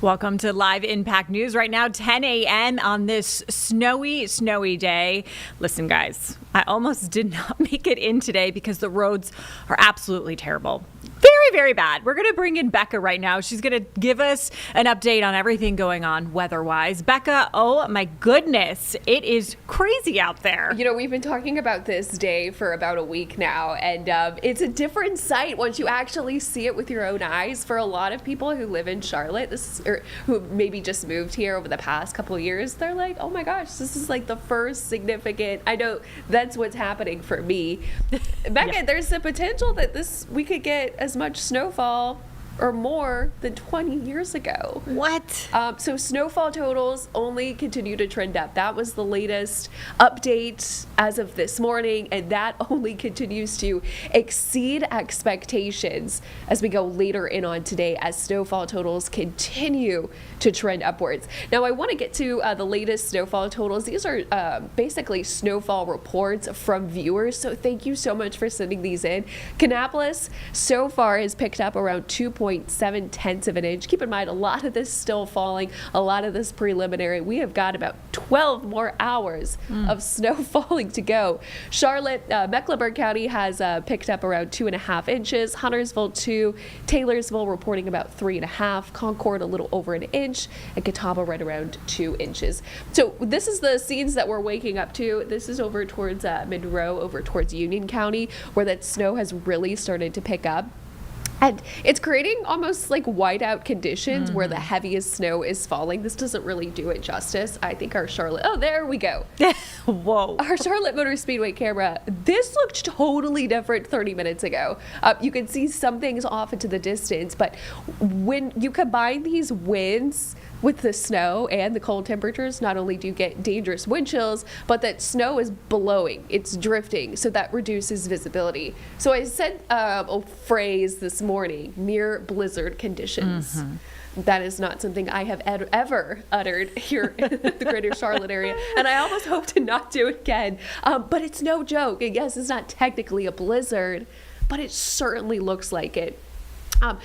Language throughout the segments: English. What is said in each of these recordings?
Welcome to Live Impact News. Right now, 10 a.m. on this snowy day. Listen, guys, I almost did not make it in today because the roads are absolutely terrible. Very bad. We're going to bring in Becca right now. She's going to give us an update on everything going on weather-wise. Becca, oh my goodness, it is crazy out there. You know, we've been talking about this day for about a week now, and it's a different sight once you actually see it with your own eyes. For a lot of people who live in Charlotte, or who maybe just moved here over the past couple of years, they're like, oh my gosh, this is like the first significant, I know that's what's happening for me. Becca, yeah. There's the potential that we could get as much snowfall or more than 20 years ago. What? So snowfall totals only continue to trend up. That was the latest update as of this morning, and that only continues to exceed expectations as we go later in on today as snowfall totals continue to trend upwards. Now, I want to get to the latest snowfall totals. These are basically snowfall reports from viewers, so thank you so much for sending these in. Kannapolis so far has picked up around 2.7 of an inch. Keep in mind, a lot of this still falling, a lot of this preliminary. We have got about 12 more hours of snow falling to go. Charlotte, Mecklenburg County has picked up around 2.5 inches. Huntersville 2, Taylorsville reporting about 3.5, Concord a little over an inch, and Catawba right around 2 inches. So this is the scenes that we're waking up to. This is over towards Monroe, over towards Union County, where that snow has really started to pick up. And it's creating almost like whiteout conditions where the heaviest snow is falling. This doesn't really do it justice. I think our Charlotte, oh, there we go. Whoa. Our Charlotte Motor Speedway camera, this looked totally different 30 minutes ago. You can see some things off into the distance, but when you combine these winds with the snow and the cold temperatures, not only do you get dangerous wind chills, but that snow is blowing, it's drifting, so that reduces visibility. So I said a phrase this morning, near blizzard conditions. That is not something I have ever uttered here in the greater Charlotte area, and I almost hope to not do it again. But it's no joke. And yes, it's not technically a blizzard, but it certainly looks like it.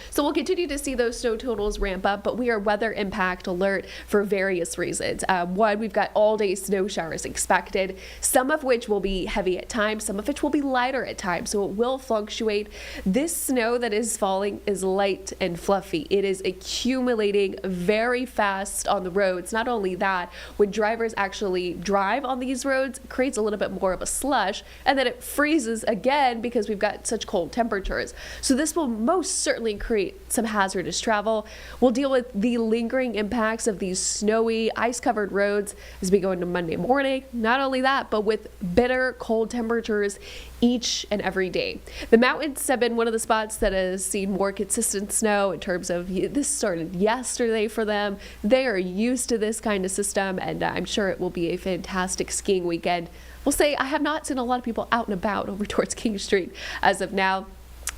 So we'll continue to see those snow totals ramp up, but we are weather impact alert for various reasons. One, we've got all-day snow showers expected, some of which will be heavy at times, some of which will be lighter at times, so it will fluctuate. This snow that is falling is light and fluffy. It is accumulating very fast on the roads. Not only that, when drivers actually drive on these roads, it creates a little bit more of a slush, and then it freezes again because we've got such cold temperatures. So this will most certainly create some hazardous travel. We'll deal with the lingering impacts of these snowy, ice-covered roads as we go into Monday morning. Not only that, but with bitter cold temperatures each and every day. The mountains have been one of the spots that has seen more consistent snow in terms of this started yesterday for them. They are used to this kind of system, and I'm sure it will be a fantastic skiing weekend. We'll say I have not seen a lot of people out and about over towards King Street as of now.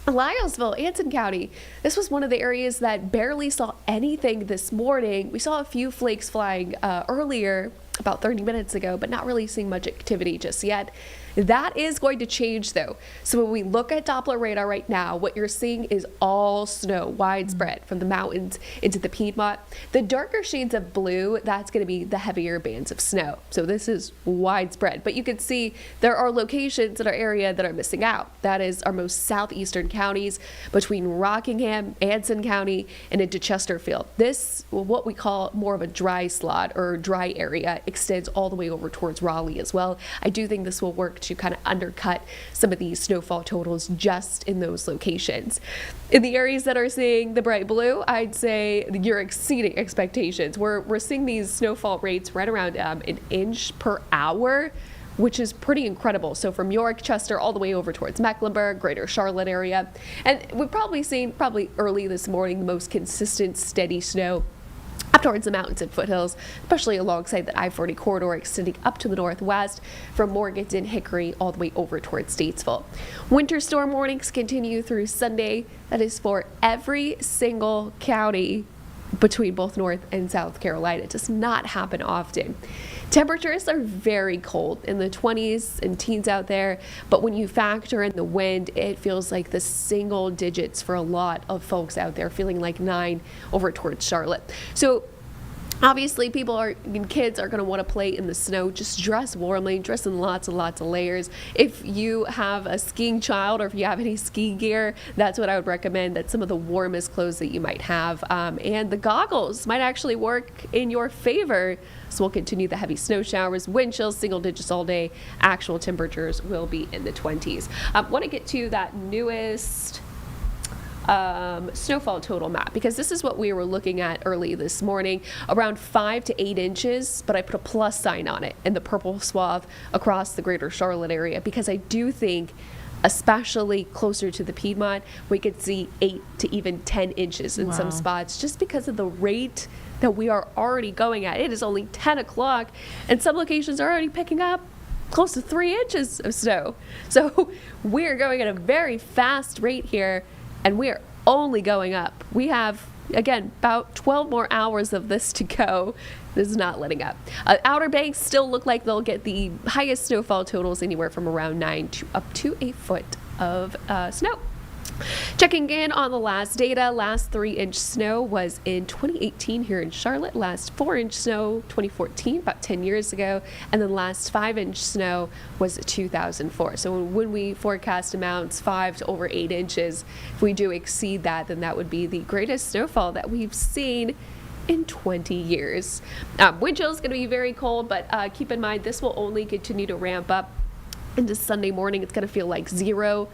Lyellsville, Anson County, this was one of the areas that barely saw anything this morning. We saw a few flakes flying earlier, about 30 minutes ago, but not really seeing much activity just yet. That is going to change though. So when we look at Doppler radar right now, what you're seeing is all snow widespread from the mountains into the Piedmont. The darker shades of blue, that's going to be the heavier bands of snow. So this is widespread, but you can see there are locations in our area that are missing out. That is our most southeastern counties between Rockingham, Anson County, and into Chesterfield. This, what we call more of a dry slot or dry area, extends all the way over towards Raleigh as well. I do think this will work to kind of undercut some of these snowfall totals just in those locations. In the areas that are seeing the bright blue, I'd say you're exceeding expectations. We're seeing these snowfall rates right around an inch per hour, which is pretty incredible. So from York, Chester, all the way over towards Mecklenburg, greater Charlotte area. And we've probably seen early this morning the most consistent steady snow up towards the mountains and foothills, especially alongside the I-40 corridor extending up to the northwest from Morganton, Hickory, all the way over towards Statesville. Winter storm warnings continue through Sunday. That is for every single county between both North and South Carolina. It does not happen often. Temperatures are very cold, in the 20s and teens out there, but when you factor in the wind, it feels like the single digits for a lot of folks out there, feeling like 9 over towards Charlotte. So obviously, kids are going to want to play in the snow. Just dress warmly, dress in lots and lots of layers. If you have a skiing child or if you have any ski gear, that's what I would recommend. That's some of the warmest clothes that you might have. And the goggles might actually work in your favor. So we'll continue the heavy snow showers, wind chills, single digits all day. Actual temperatures will be in the 20s. Want to get to that newest snowfall total map, because this is what we were looking at early this morning, around 5 to 8 inches, but I put a plus sign on it in the purple swath across the greater Charlotte area, because I do think, especially closer to the Piedmont, we could see 8 to even 10 inches in some spots, just because of the rate that we are already going at. It is only 10 o'clock, and some locations are already picking up close to 3 inches of snow. So we're going at a very fast rate here, and we're only going up. We have, again, about 12 more hours of this to go. This is not letting up. Outer Banks still look like they'll get the highest snowfall totals, anywhere from around 9 to up to a foot of snow. Checking in on the last data, last 3-inch snow was in 2018 here in Charlotte, last 4-inch snow 2014, about 10 years ago, and then last 5-inch snow was 2004. So when we forecast amounts 5 to over 8 inches, if we do exceed that, then that would be the greatest snowfall that we've seen in 20 years. Wind chill is going to be very cold, but keep in mind this will only continue to ramp up into Sunday morning. It's going to feel like 0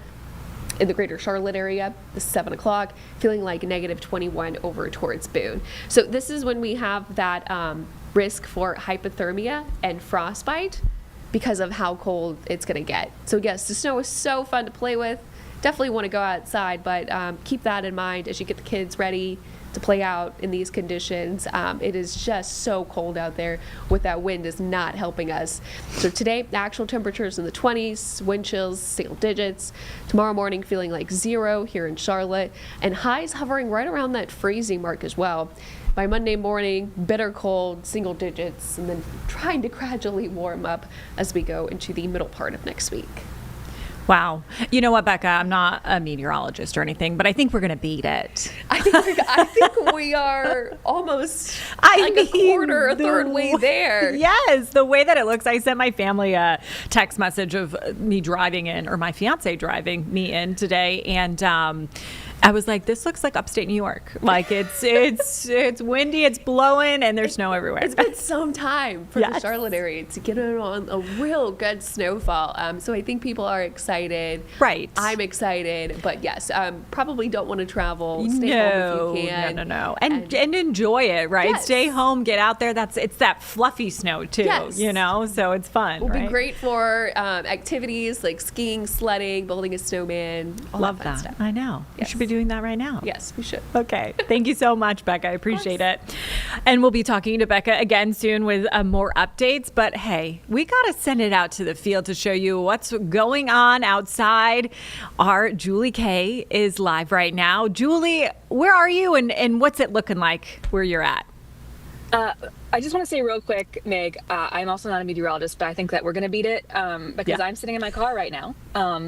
in the greater Charlotte area, the 7 o'clock, feeling like negative 21 over towards Boone. So this is when we have that risk for hypothermia and frostbite because of how cold it's going to get. So yes, the snow is so fun to play with. Definitely want to go outside, but keep that in mind as you get the kids ready to play out in these conditions. It is just so cold out there with that wind is not helping us. So today, the actual temperatures in the 20s, wind chills, single digits. Tomorrow morning, feeling like 0 here in Charlotte, and highs hovering right around that freezing mark as well. By Monday morning, bitter cold, single digits, and then trying to gradually warm up as we go into the middle part of next week. Wow. You know what, Becca? I'm not a meteorologist or anything, but I think we're going to beat it. I think we are almost a quarter, a third way there. Yes, the way that it looks. I sent my family a text message of me driving in, or my fiance driving me in today, and I was like, this looks like upstate New York. Like it's windy, it's blowing, and there's snow everywhere. It's been some time for the Charlotte area to get on a real good snowfall. So I think people are excited. Right. I'm excited, but yes, probably don't want to travel. Stay home if you can. No. And enjoy it, right? Yes. Stay home, get out there. It's that fluffy snow too, so it's fun. Will be great for activities like skiing, sledding, building a snowman. Love that. Stuff. I know. Yes. We should be doing that right now. Yes, we should. Okay. Thank you so much, Becca. I appreciate it. And we'll be talking to Becca again soon with more updates. But hey, we got to send it out to the field to show you what's going on outside. Our Julie Kay is live right now. Julie, where are you and what's it looking like where you're at? I just want to say real quick, Meg, I'm also not a meteorologist, but I think that we're going to beat it because I'm sitting in my car right now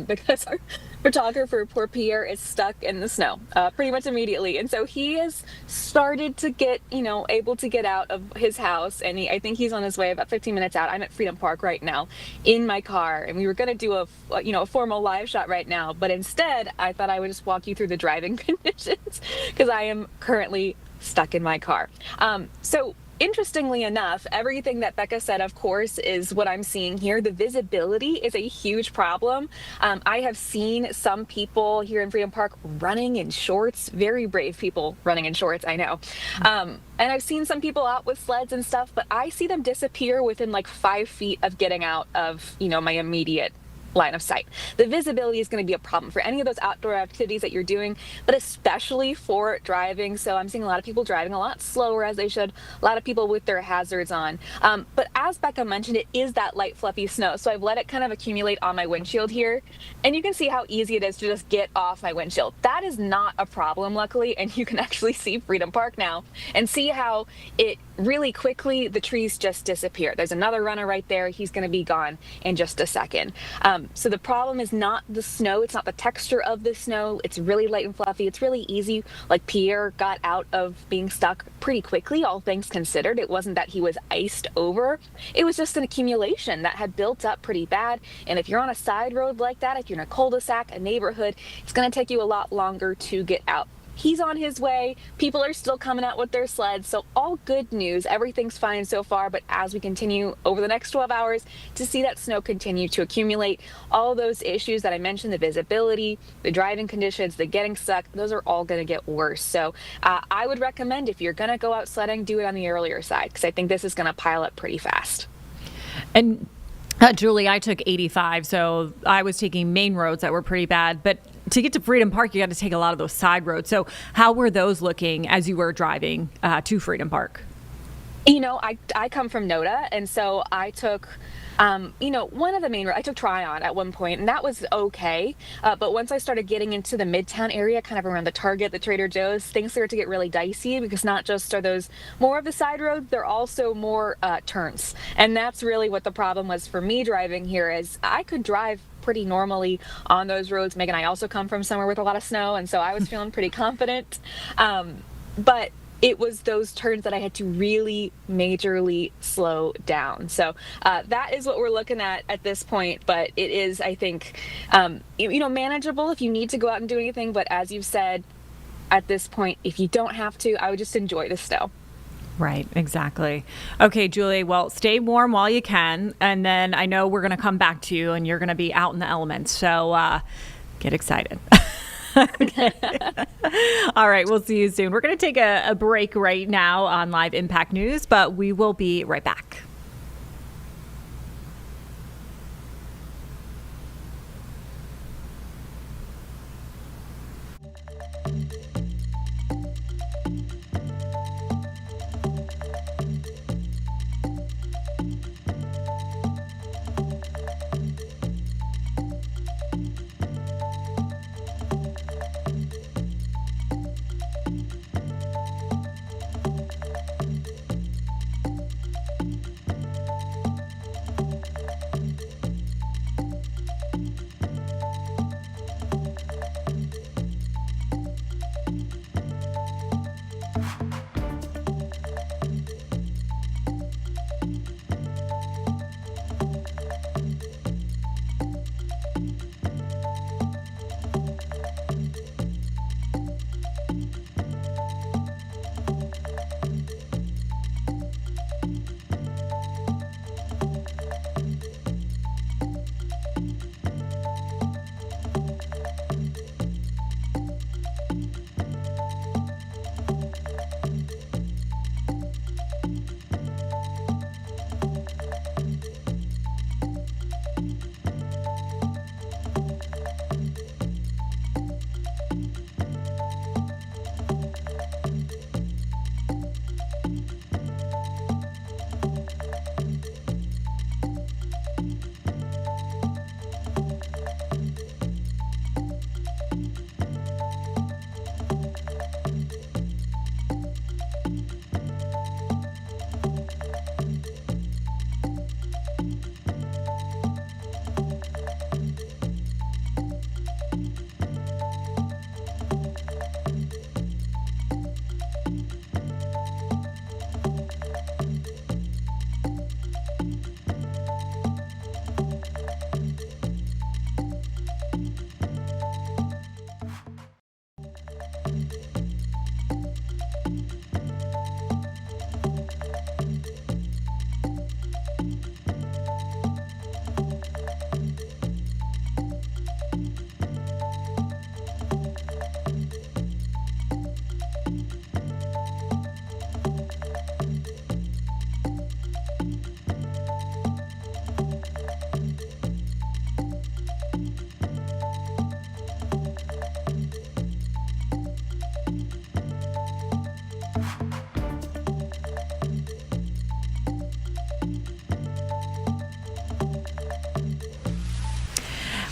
because our photographer, poor Pierre, is stuck in the snow pretty much immediately. And so he has started to get, able to get out of his house. And I think he's on his way about 15 minutes out. I'm at Freedom Park right now in my car. And we were going to do a formal live shot right now. But instead, I thought I would just walk you through the driving conditions because I am currently stuck in my car. So interestingly enough, everything that Becca said, of course, is what I'm seeing here. The visibility is a huge problem. I have seen some people here in Freedom Park running in shorts, very brave people running in shorts, I know. And I've seen some people out with sleds and stuff, but I see them disappear within like 5 feet of getting out of, my immediate line of sight. The visibility is going to be a problem for any of those outdoor activities that you're doing, but especially for driving. So I'm seeing a lot of people driving a lot slower as they should, a lot of people with their hazards on. But as Becca mentioned, it is that light fluffy snow. So I've let it kind of accumulate on my windshield here, and you can see how easy it is to just get off my windshield. That is not a problem, luckily, and you can actually see Freedom Park now and see how it really quickly, the trees just disappear. There's another runner right there. He's going to be gone in just a second. So the problem is not the snow. It's not the texture of the snow. It's really light and fluffy. It's really easy. Like Pierre got out of being stuck pretty quickly, all things considered. It wasn't that he was iced over. It was just an accumulation that had built up pretty bad. And if you're on a side road like that, if you're in a cul-de-sac, a neighborhood, it's going to take you a lot longer to get out. He's on his way. People are still coming out with their sleds. So all good news. Everything's fine so far. But as we continue over the next 12 hours to see that snow continue to accumulate, all those issues that I mentioned, the visibility, the driving conditions, the getting stuck, those are all going to get worse. So I would recommend if you're going to go out sledding, do it on the earlier side, because I think this is going to pile up pretty fast. And Julie, I took 85, so I was taking main roads that were pretty bad. But to get to Freedom Park, you got to take a lot of those side roads. So how were those looking as you were driving to Freedom Park? You know, I come from NODA, and so I took, one of the main roads. I took Tryon at one point, and that was okay. But once I started getting into the Midtown area, kind of around the Target, the Trader Joe's, things started to get really dicey because not just are those more of the side roads, they're also more turns. And that's really what the problem was for me driving here is I could drive pretty normally on those roads. Megan, I also come from somewhere with a lot of snow, and so I was feeling pretty confident. But it was those turns that I had to really majorly slow down. So that is what we're looking at this point. But it is, I think, manageable if you need to go out and do anything. But as you've said, at this point, if you don't have to, I would just enjoy the snow. Right, exactly. Okay, Julie, well, stay warm while you can. And then I know we're going to come back to you and you're going to be out in the elements. So get excited. Okay. All right, we'll see you soon. We're going to take a break right now on Live Impact News, but we will be right back.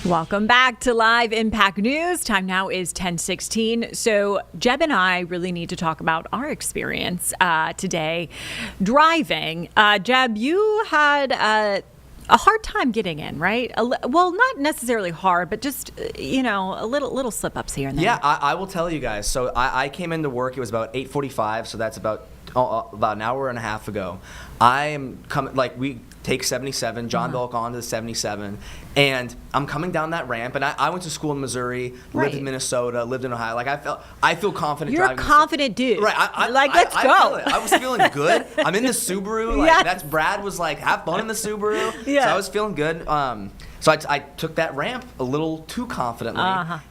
Welcome back to Live Impact News. Time now is 10:16. So Jeb and I really need to talk about our experience today driving. Jeb, you had a hard time getting in, right? Well, not necessarily hard, but just, a little slip-ups here and there. Yeah, I will tell you guys. So I came into work. It was about 8:45, so that's about an hour and a half ago. I am coming, we take 77, John Belk onto the 77, and I'm coming down that ramp, and I went to school in Missouri, lived in Minnesota, lived in Ohio. I feel confident You're driving. You're a confident dude. Right. Let's go. I was feeling good. I'm in the Subaru. Yes. Brad was like, have fun in the Subaru. Yeah. So I was feeling good. So I took that ramp a little too confidently,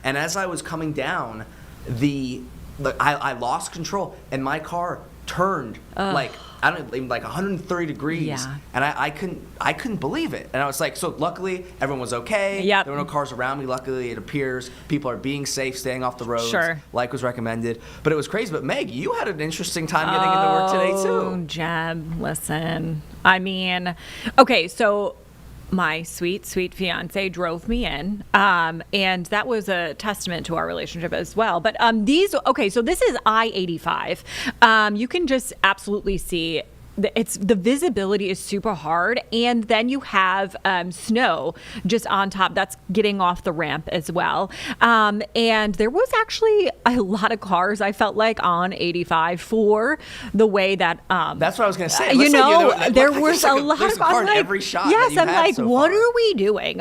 and as I was coming down, I lost control, and my car turned 130 degrees, and I couldn't believe it. And I was like, so luckily everyone was okay. Yep. There were no cars around me. Luckily, it appears people are being safe, staying off the roads, like was recommended. But it was crazy. But Meg, you had an interesting time getting into work today too. Jeb, listen. I mean, okay, so my sweet fiance drove me in, and that was a testament to our relationship as well. But so this is I-85. You can just absolutely see the visibility is super hard, and then you have snow just on top that's getting off the ramp as well. And there was actually a lot of cars, I felt like, on 85 for the way that that's what I was going to say. There was a lot of cars in every shot. Yes, I'm like, so what far. are we doing?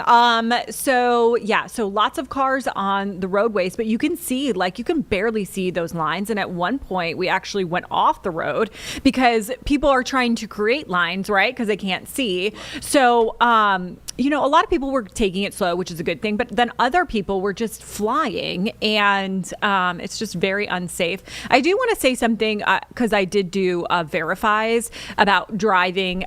So lots of cars on the roadways, but you can see, you can barely see those lines. And at one point, we actually went off the road because people are trying to create lines, right? Because they can't see. So, a lot of people were taking it slow, which is a good thing, but then other people were just flying, and it's just very unsafe. I do want to say something, because I did do verifies about driving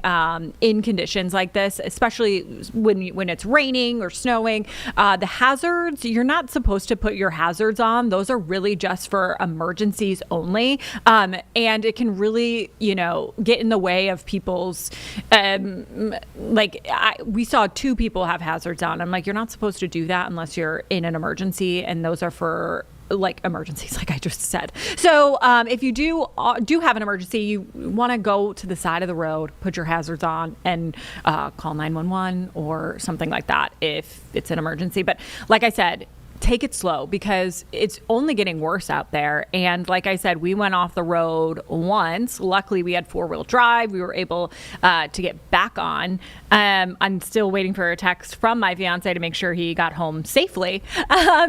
in conditions like this, especially when it's raining or snowing. The hazards, you're not supposed to put your hazards on. Those are really just for emergencies only, and it can really, get in the way of people's, we saw 2 people have hazards on. I'm like, you're not supposed to do that unless you're in an emergency, and those are for emergencies, like I just said. So if you do have an emergency, you want to go to the side of the road, put your hazards on, and call 911 or something like that if it's an emergency. But like I said, take it slow, because it's only getting worse out there. And like I said, we went off the road once. Luckily, we had 4-wheel drive. We were able to get back on. I'm still waiting for a text from my fiance to make sure he got home safely,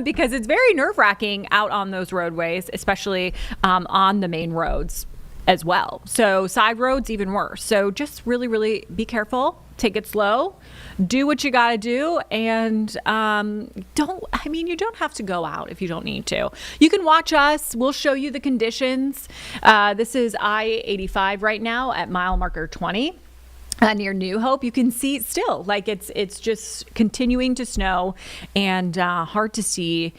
because it's very nerve-wracking out on those roadways, especially on the main roads as well. So side roads, even worse. So just really, really be careful. Take it slow. Do what you got to do, and you don't have to go out if you don't need to. You can watch us. We'll show you the conditions. This is I-85 right now at mile marker 20. Near New Hope. You can see still, it's just continuing to snow, and hard to see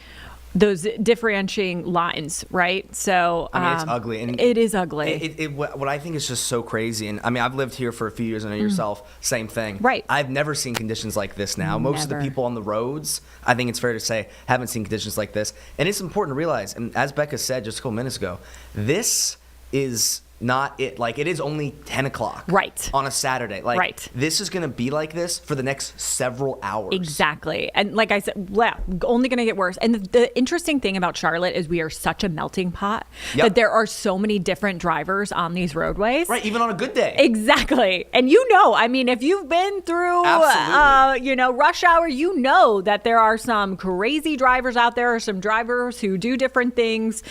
those differentiating lines, right? So it's ugly. And it is ugly. What I think is just so crazy, and I've lived here for a few years, and yourself, same thing. Right. I've never seen conditions like this now. Most of the people on the roads, I think it's fair to say, haven't seen conditions like this. And it's important to realize, and as Becca said just a couple minutes ago, this is not it. It is only 10 o'clock. Right. On a Saturday. Right. This is going to be like this for the next several hours. Exactly. And like I said, only going to get worse. And the interesting thing about Charlotte is we are such a melting pot that there are so many different drivers on these roadways. Right. Even on a good day. Exactly. And if you've been through, rush hour, that there are some crazy drivers out there, some drivers who do different things.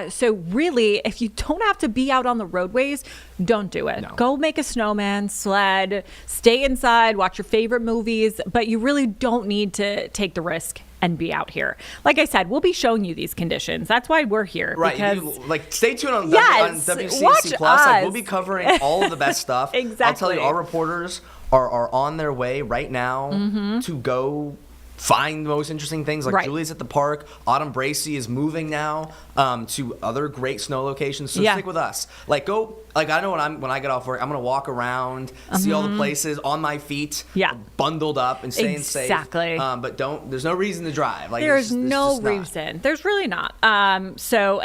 So really, if you don't have to be out on the roadways, don't do it. No. Go make a snowman, sled, stay inside, watch your favorite movies, but you really don't need to take the risk and be out here. Like I said, we'll be showing you these conditions. That's why we're here. Right. Because, stay tuned on yes, WCNC Plus. We'll be covering all of the best stuff. Exactly. I'll tell you, our reporters are on their way right now to go find the most interesting things. Like Right. Julie's at the park. Autumn Bracey is moving now to other great snow locations. So stick with us. Like go. Like I know when I get off work, I'm gonna walk around, see all the places on my feet, bundled up and staying safe. Exactly. But there's no reason to drive. Like There's it's no just not. reason. There's really not. And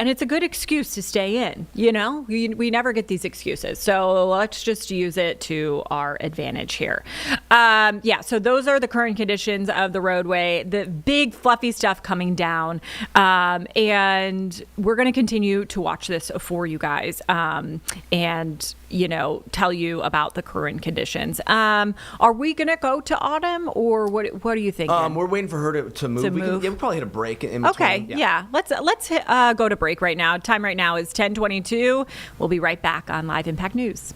it's a good excuse to stay in. You know, we never get these excuses. So let's just use it to our advantage here. So those are the current conditions of the roadway. The big fluffy stuff coming down, and we're going to continue to watch this for you guys. And tell you about the current conditions. Are we gonna go to Autumn, or what are you thinking? We're waiting for her to move. We'll probably hit a break in between. Okay, yeah. Let's go to break right now. Time right now is 10:22. We'll be right back on Live Impact News.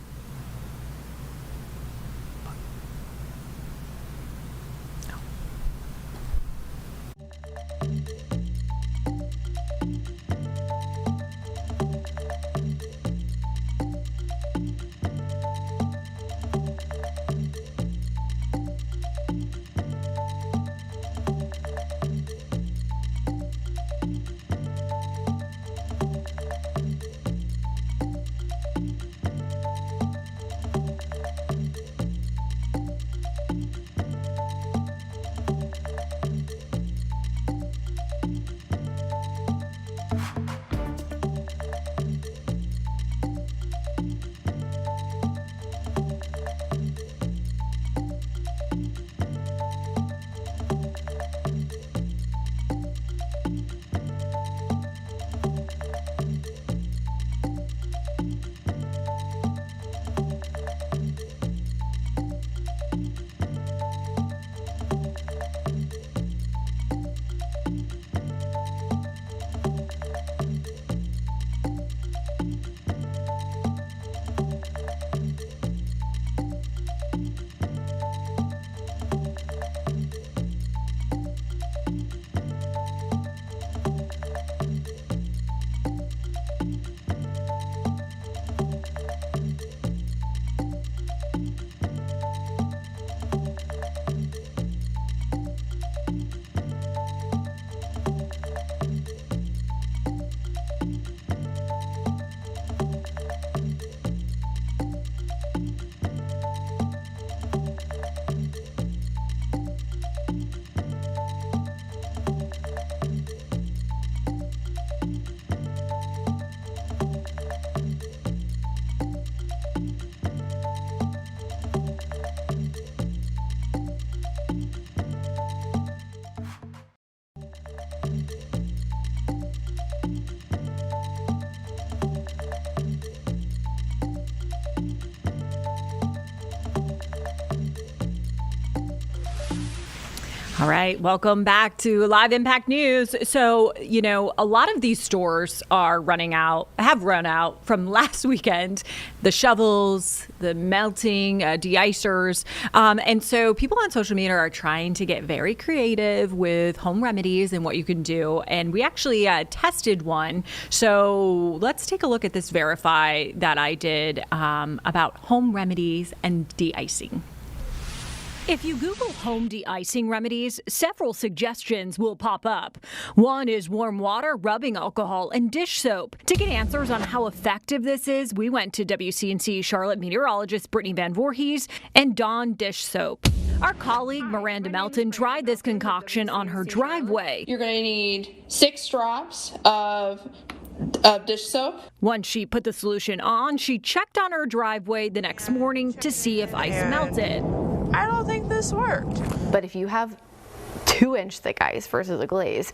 All right, welcome back to Live Impact News. So, a lot of these stores have run out from last weekend, the shovels, the melting, de-icers. And so people on social media are trying to get very creative with home remedies and what you can do. And we actually tested one. So let's take a look at this verify that I did about home remedies and de-icing. If you Google home de-icing remedies, several suggestions will pop up. One is warm water, rubbing alcohol, and dish soap. To get answers on how effective this is, we went to WCNC Charlotte meteorologist Brittany Van Voorhees and Dawn Dish Soap. Our colleague Miranda Melton tried this concoction on her driveway. You're going to need 6 drops of dish soap. Once she put the solution on, she checked on her driveway the next morning to see if ice melted. I don't think this worked. But if you have 2-inch thick ice versus a glaze,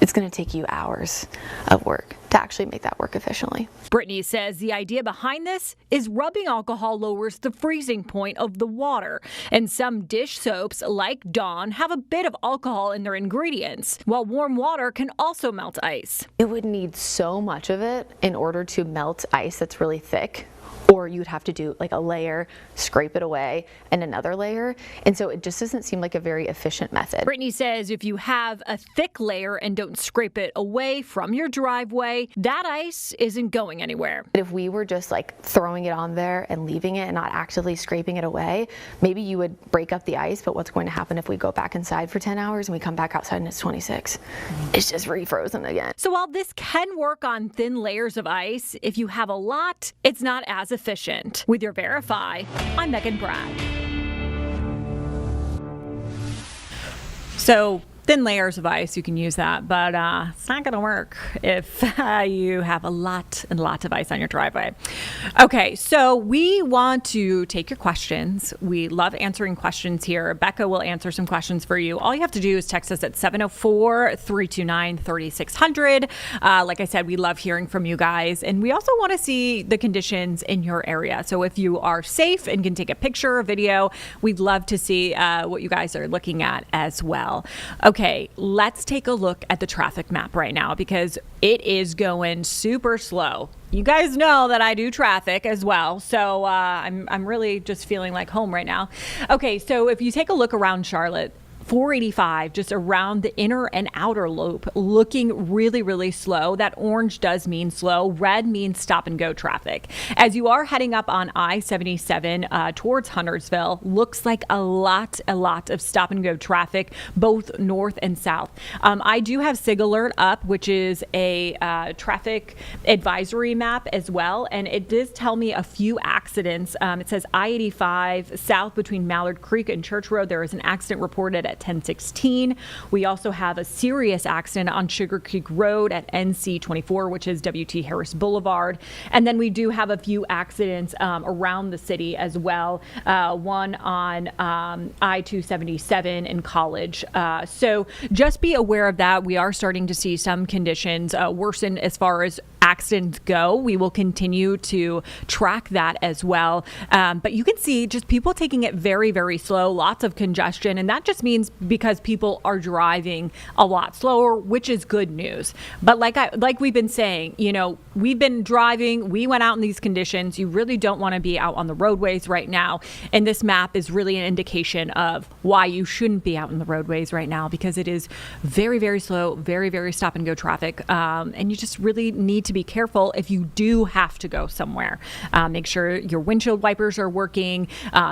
it's going to take you hours of work to actually make that work efficiently. Brittany says the idea behind this is rubbing alcohol lowers the freezing point of the water, and some dish soaps like Dawn have a bit of alcohol in their ingredients, while warm water can also melt ice. You would need so much of it in order to melt ice that's really thick. Or you'd have to do like a layer, scrape it away, and another layer. And so it just doesn't seem like a very efficient method. Brittany says if you have a thick layer and don't scrape it away from your driveway, day, that ice isn't going anywhere. If we were just like throwing it on there and leaving it and not actively scraping it away, maybe you would break up the ice, but what's going to happen if we go back inside for 10 hours and we come back outside and it's 26? It's just refrozen again. So while this can work on thin layers of ice, if you have a lot, it's not as efficient. With your Verify, I'm Megan Bragg. So thin layers of ice, you can use that, but it's not going to work if you have a lot and lots of ice on your driveway. Okay, so we want to take your questions. We love answering questions here. Becca will answer some questions for you. All you have to do is text us at 704-329-3600. Like I said, we love hearing from you guys, and we also want to see the conditions in your area. So if you are safe and can take a picture or video, we'd love to see what you guys are looking at as well. Okay, let's take a look at the traffic map right now because it is going super slow. You guys know that I do traffic as well, so I'm really just feeling like home right now. Okay, so if you take a look around Charlotte, 485 just around the inner and outer loop looking really, really slow. That orange does mean slow. Red means stop and go traffic. As you are heading up on I-77 towards Huntersville, looks like a lot of stop and go traffic, both north and south. I do have SIG Alert up, which is a traffic advisory map as well, and it does tell me a few accidents. It says I-85 south between Mallard Creek and Church Road. There is an accident reported at 10:16. We also have a serious accident on Sugar Creek Road at NC-24, which is W.T. Harris Boulevard. And then we do have a few accidents around the city as well. One on I-277 in College. So just be aware of that. We are starting to see some conditions worsen as far as accidents go. We will continue to track that as well. But you can see just people taking it very, very slow, lots of congestion. And that just means because people are driving a lot slower, which is good news. But like we've been saying, you know, we've been driving, we went out in these conditions. You really don't want to be out on the roadways right now. And this map is really an indication of why you shouldn't be out in the roadways right now, because it is very, very slow, very, very stop and go traffic. And you just really need to be careful if you do have to go somewhere. Make sure your windshield wipers are working,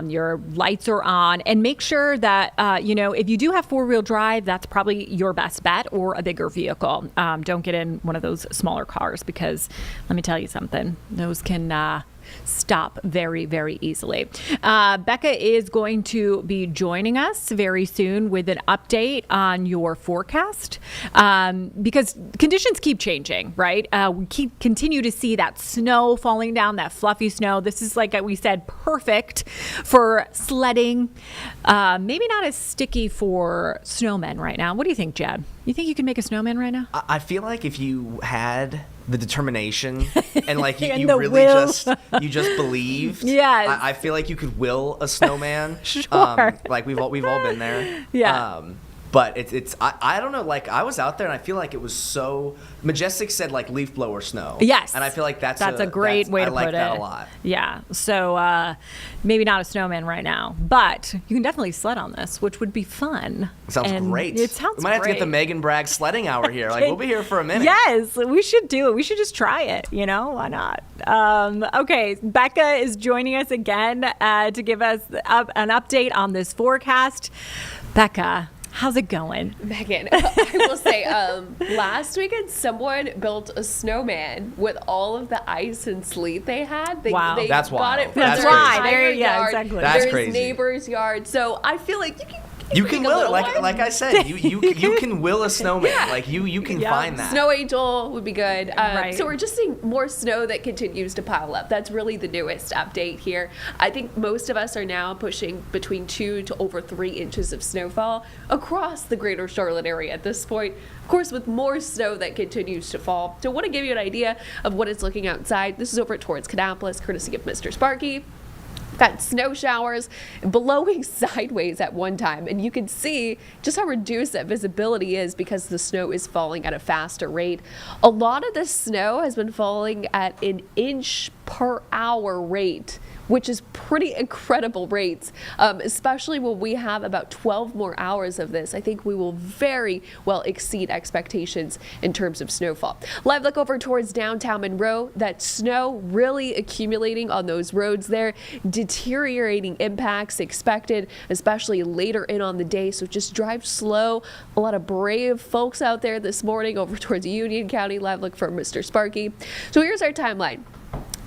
your lights are on, and make sure that, you know, if you do have four-wheel drive, that's probably your best bet, or a bigger vehicle. Don't get in one of those smaller cars, because let me tell you something, those can stop very, very easily. Becca is going to be joining us very soon with an update on your forecast, because conditions keep changing, right? We continue to see that snow falling down, that fluffy snow. This is, like we said, perfect for sledding. Maybe not as sticky for snowmen right now. What do you think, Jeb? You think you can make a snowman right now? I feel like if you had the determination and like you the really will. you just believed. Yes. I feel like you could will a snowman. Sure. Like we've all been there. Yeah. But I don't know, like I was out there and I feel like it was so Majestic said like leaf blower snow. Yes. And I feel like that's a great way to I like put that it. a lot. Yeah. So maybe not a snowman right now, but you can definitely sled on this, which would be fun. Sounds great. It sounds We might have to get the Megan Bragg sledding hour here. Like we'll be here for a minute. Yes, we should do it. We should just try it. You know, why not? Okay, Becca is joining us again to give us an update on this forecast. Becca, how's it going? Megan, I will say, last weekend someone built a snowman with all of the ice and sleet they had. Wow. They That's got wild. it from That's their crazy. entire Yeah, yard, exactly. That's their crazy. neighbor's yard. So I feel like You can make a will it, little like one. like I said, you can will a snowman. Yeah. Like you can Yeah. find that. Snow angel would be good. Right. So we're just seeing more snow that continues to pile up. That's really the newest update here. I think most of us are now pushing between 2 to over 3 inches of snowfall across the greater Charlotte area at this point. Of course, with more snow that continues to fall. So I want to give you an idea of what it's looking outside. This is over towards Canopolis, courtesy of Mr. Sparky. Got snow showers blowing sideways at one time, and you can see just how reduced that visibility is because the snow is falling at a faster rate. A lot of the snow has been falling at 1 inch per hour rate, which is pretty incredible rates, especially when we have about 12 more hours of this. I think we will very well exceed expectations in terms of snowfall. Live look over towards downtown Monroe. That snow really accumulating on those roads there. Deteriorating impacts expected, especially later in on the day. So just drive slow. A lot of brave folks out there this morning over towards Union County. Live look for Mr. Sparky. So here's our timeline.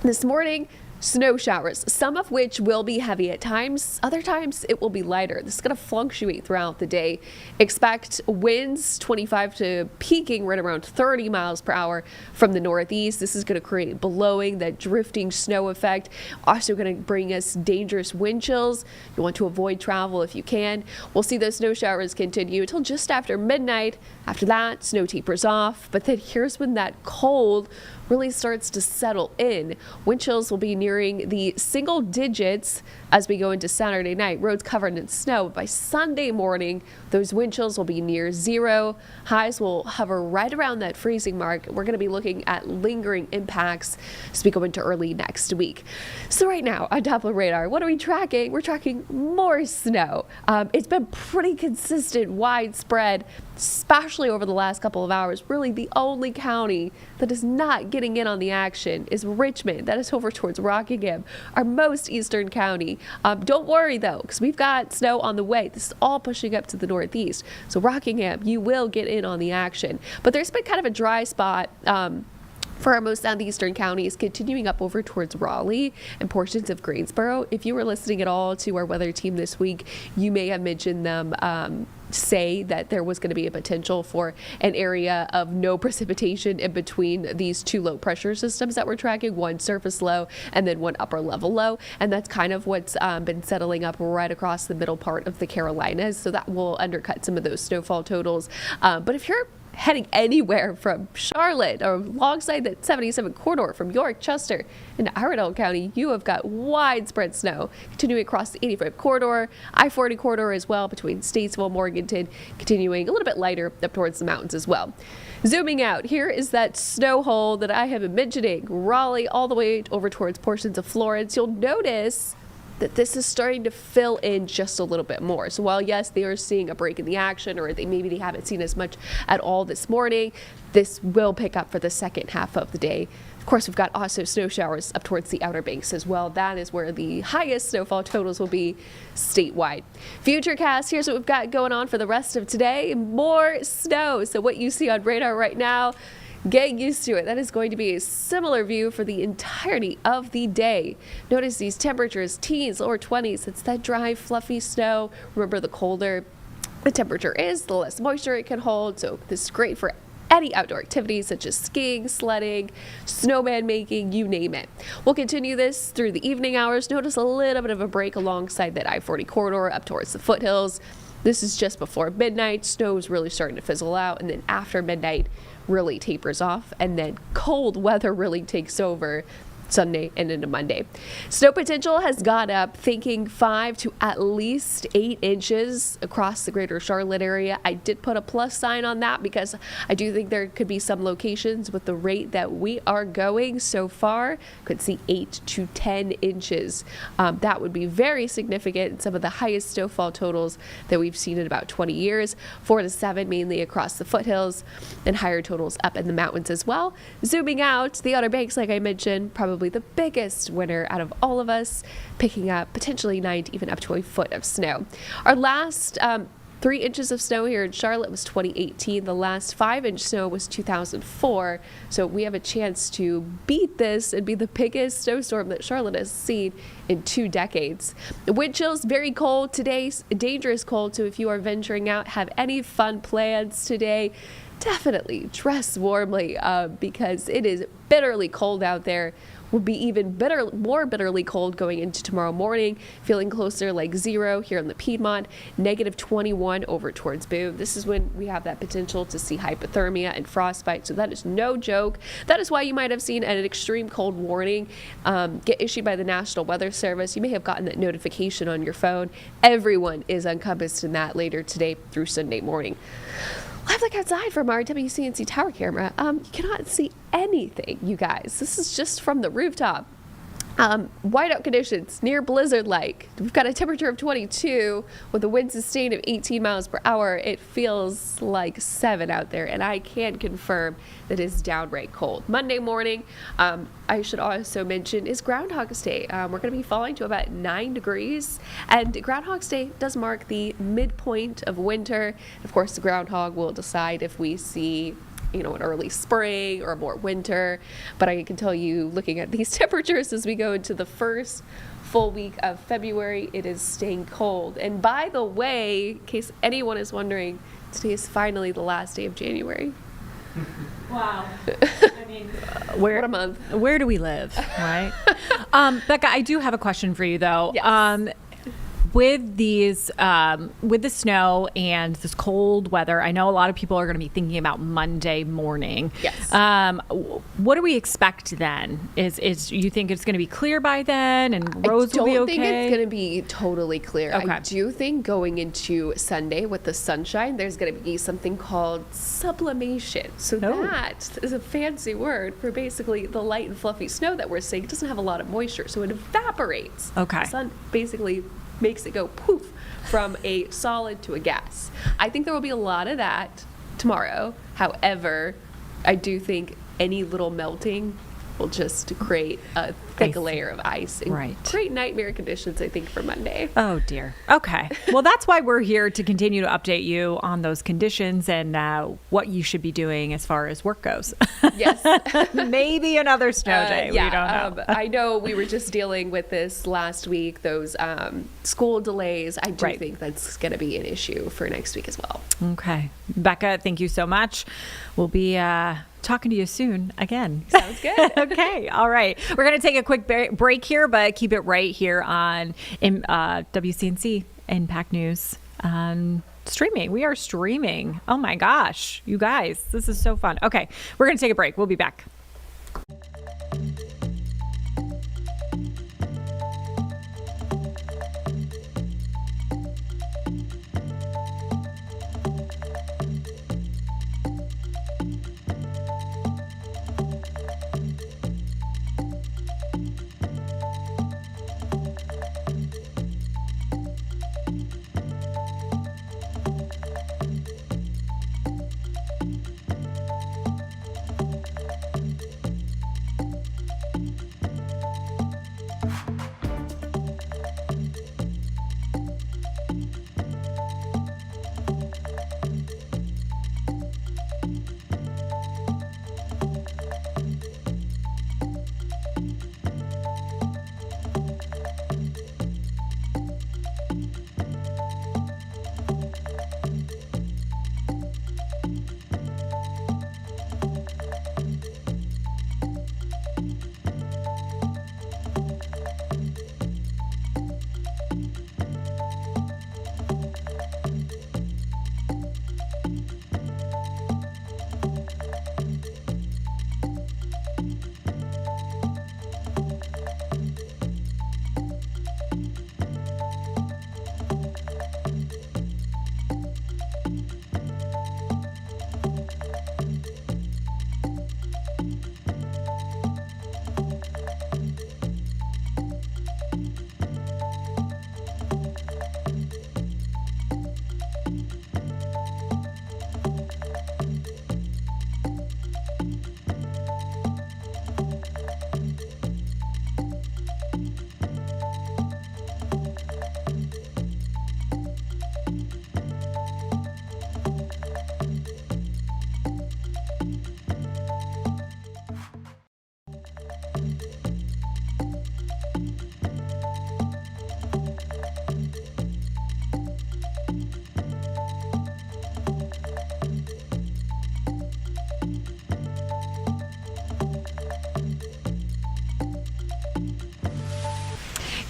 This morning, snow showers, some of which will be heavy at times. Other times it will be lighter. This is going to fluctuate throughout the day. Expect winds 25 to peaking right around 30 miles per hour from the northeast. This is going to create blowing, that drifting snow effect. Also going to bring us dangerous wind chills. You want to avoid travel if you can. We'll see those snow showers continue until just after midnight. After that, snow tapers off. But then here's when that cold really starts to settle in. Wind chills will be nearing the single digits as we go into Saturday night. Roads covered in snow. By Sunday morning, those wind chills will be near zero. Highs will hover right around that freezing mark. We're going to be looking at lingering impacts as we go into early next week. So right now on Doppler radar, what are we tracking? We're tracking more snow. It's been pretty consistent, widespread, especially over the last couple of hours. Really the only county that is not getting in on the action is Richmond. That is over towards Rockingham, our most eastern county. Don't worry though, because we've got snow on the way. This is all pushing up to the northeast. So Rockingham, you will get in on the action. But there's been kind of a dry spot for our most southeastern counties, continuing up over towards Raleigh and portions of Greensboro. If you were listening at all to our weather team this week, you may have mentioned them say that there was going to be a potential for an area of no precipitation in between these two low pressure systems that we're tracking, one surface low and then one upper level low. And that's kind of what's been settling up right across the middle part of the Carolinas. So that will undercut some of those snowfall totals. But if you're heading anywhere from Charlotte or alongside that 77 corridor from York, Chester, into Iredell County, you have got widespread snow continuing across the 85 corridor, I-40 corridor as well between Statesville, Morganton, continuing a little bit lighter up towards the mountains as well. Zooming out, here is that snow hole that I have been mentioning, Raleigh all the way over towards portions of Florence. You'll notice that this is starting to fill in just a little bit more. So while yes, they are seeing a break in the action, or they haven't seen as much at all this morning, this will pick up for the second half of the day. Of course, we've got also snow showers up towards the Outer Banks as well. That is where the highest snowfall totals will be statewide. Futurecast, here's what we've got going on for the rest of today. More snow. So what you see on radar right now, get used to it. That is going to be a similar view for the entirety of the day. Notice these temperatures, teens, lower 20s. It's that dry, fluffy snow. Remember, the colder the temperature is, the less moisture it can hold. So this is great for any outdoor activities such as skiing, sledding, snowman making, you name it. We'll continue this through the evening hours. Notice a little bit of a break alongside that I-40 corridor up towards the foothills. This is just before midnight. Snow is really starting to fizzle out, and then after midnight really tapers off, and then cold weather really takes over Sunday and into Monday. Snow potential has gone up, thinking 5 to at least 8 inches across the greater Charlotte area. I did put a plus sign on that because I do think there could be some locations with the rate that we are going so far could see 8 to 10 inches. That would be very significant. Some of the highest snowfall totals that we've seen in about 20 years, 4 to 7 mainly across the foothills, and higher totals up in the mountains as well. Zooming out, the Outer Banks, like I mentioned, probably the biggest winner out of all of us, picking up potentially 9 to even up to a foot of snow. Our last 3 inches of snow here in Charlotte was 2018. The last 5-inch snow was 2004. So we have a chance to beat this and be the biggest snowstorm that Charlotte has seen in 2 decades. The wind chills, very cold today, dangerous cold. So if you are venturing out, have any fun plans today, definitely dress warmly because it is bitterly cold out there. Will be even more bitterly cold going into tomorrow morning, feeling closer like 0 here in the Piedmont, -21 over towards Boone. This is when we have that potential to see hypothermia and frostbite, so that is no joke. That is why you might have seen an extreme cold warning get issued by the National Weather Service. You may have gotten that notification on your phone. Everyone is encompassed in that later today through Sunday morning. Live look outside from our WCNC tower camera. You cannot see anything, you guys. This is just from the rooftop. Whiteout conditions, near blizzard-like. We've got a temperature of 22 with a wind sustained of 18 miles per hour. It feels like 7 out there, and I can confirm that it's downright cold. Monday morning, I should also mention, is Groundhog's Day. We're going to be falling to about 9 degrees, and Groundhog's Day does mark the midpoint of winter. Of course, the groundhog will decide if we see an early spring or more winter. But I can tell you, looking at these temperatures as we go into the first full week of February, it is staying cold. And by the way, in case anyone is wondering, today is finally the last day of January. Wow. I mean, What a month. Where do we live, right? Becca, I do have a question for you, though. Yes. With these, with the snow and this cold weather, I know a lot of people are going to be thinking about Monday morning. Yes. What do we expect then? Is you think it's going to be clear by then and roads will be okay? I don't think it's going to be totally clear. Okay. I do think going into Sunday with the sunshine, there's going to be something called sublimation. So that is a fancy word for basically the light and fluffy snow that we're seeing. It doesn't have a lot of moisture, so it evaporates. Okay. The sun basically makes it go poof from a solid to a gas. I think there will be a lot of that tomorrow. However, I do think any little melting will just create a thick layer of ice and create nightmare conditions, I think, for Monday. Oh, dear. Okay. Well, that's why we're here, to continue to update you on those conditions and what you should be doing as far as work goes. Yes. Maybe another snow day. Yeah, we don't know. I know we were just dealing with this last week, those school delays. I do think that's going to be an issue for next week as well. Okay. Becca, thank you so much. We'll be talking to you soon again. Sounds good. Okay. All right. We're going to take a quick break here, but keep it right here on WCNC Impact News. Streaming. We are streaming. Oh my gosh. You guys, this is so fun. Okay. We're going to take a break. We'll be back.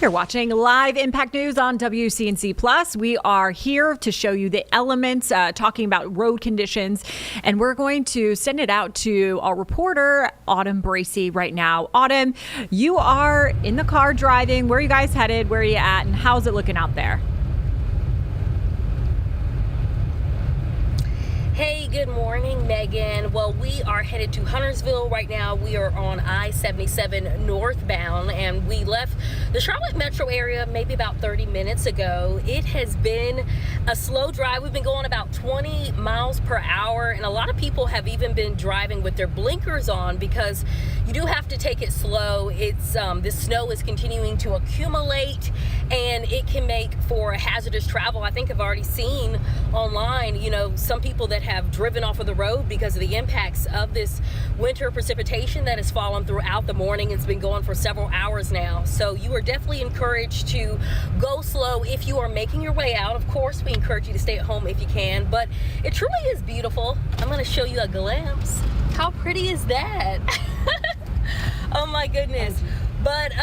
You're watching live Impact News on WCNC Plus. We are here to show you the elements, talking about road conditions, and we're going to send it out to our reporter, Autumn Bracey, right now. Autumn, you are in the car driving. Where are you guys headed? Where are you at? And how's it looking out there? Hey, good morning, Megan. Well, we are headed to Huntersville right now. We are on I-77 northbound, and we left the Charlotte metro area maybe about 30 minutes ago. It has been a slow drive. We've been going about 20 miles per hour, and a lot of people have even been driving with their blinkers on because you do have to take it slow. It's this snow is continuing to accumulate, and it can make for hazardous travel. I think I've already seen online, some people that have driven off of the road because of the impacts of this winter precipitation that has fallen throughout the morning. It's been going for several hours now. So you are definitely encouraged to go slow if you are making your way out. Of course, we encourage you to stay at home if you can, but it truly is beautiful. I'm going to show you a glimpse. How pretty is that? Oh my goodness. But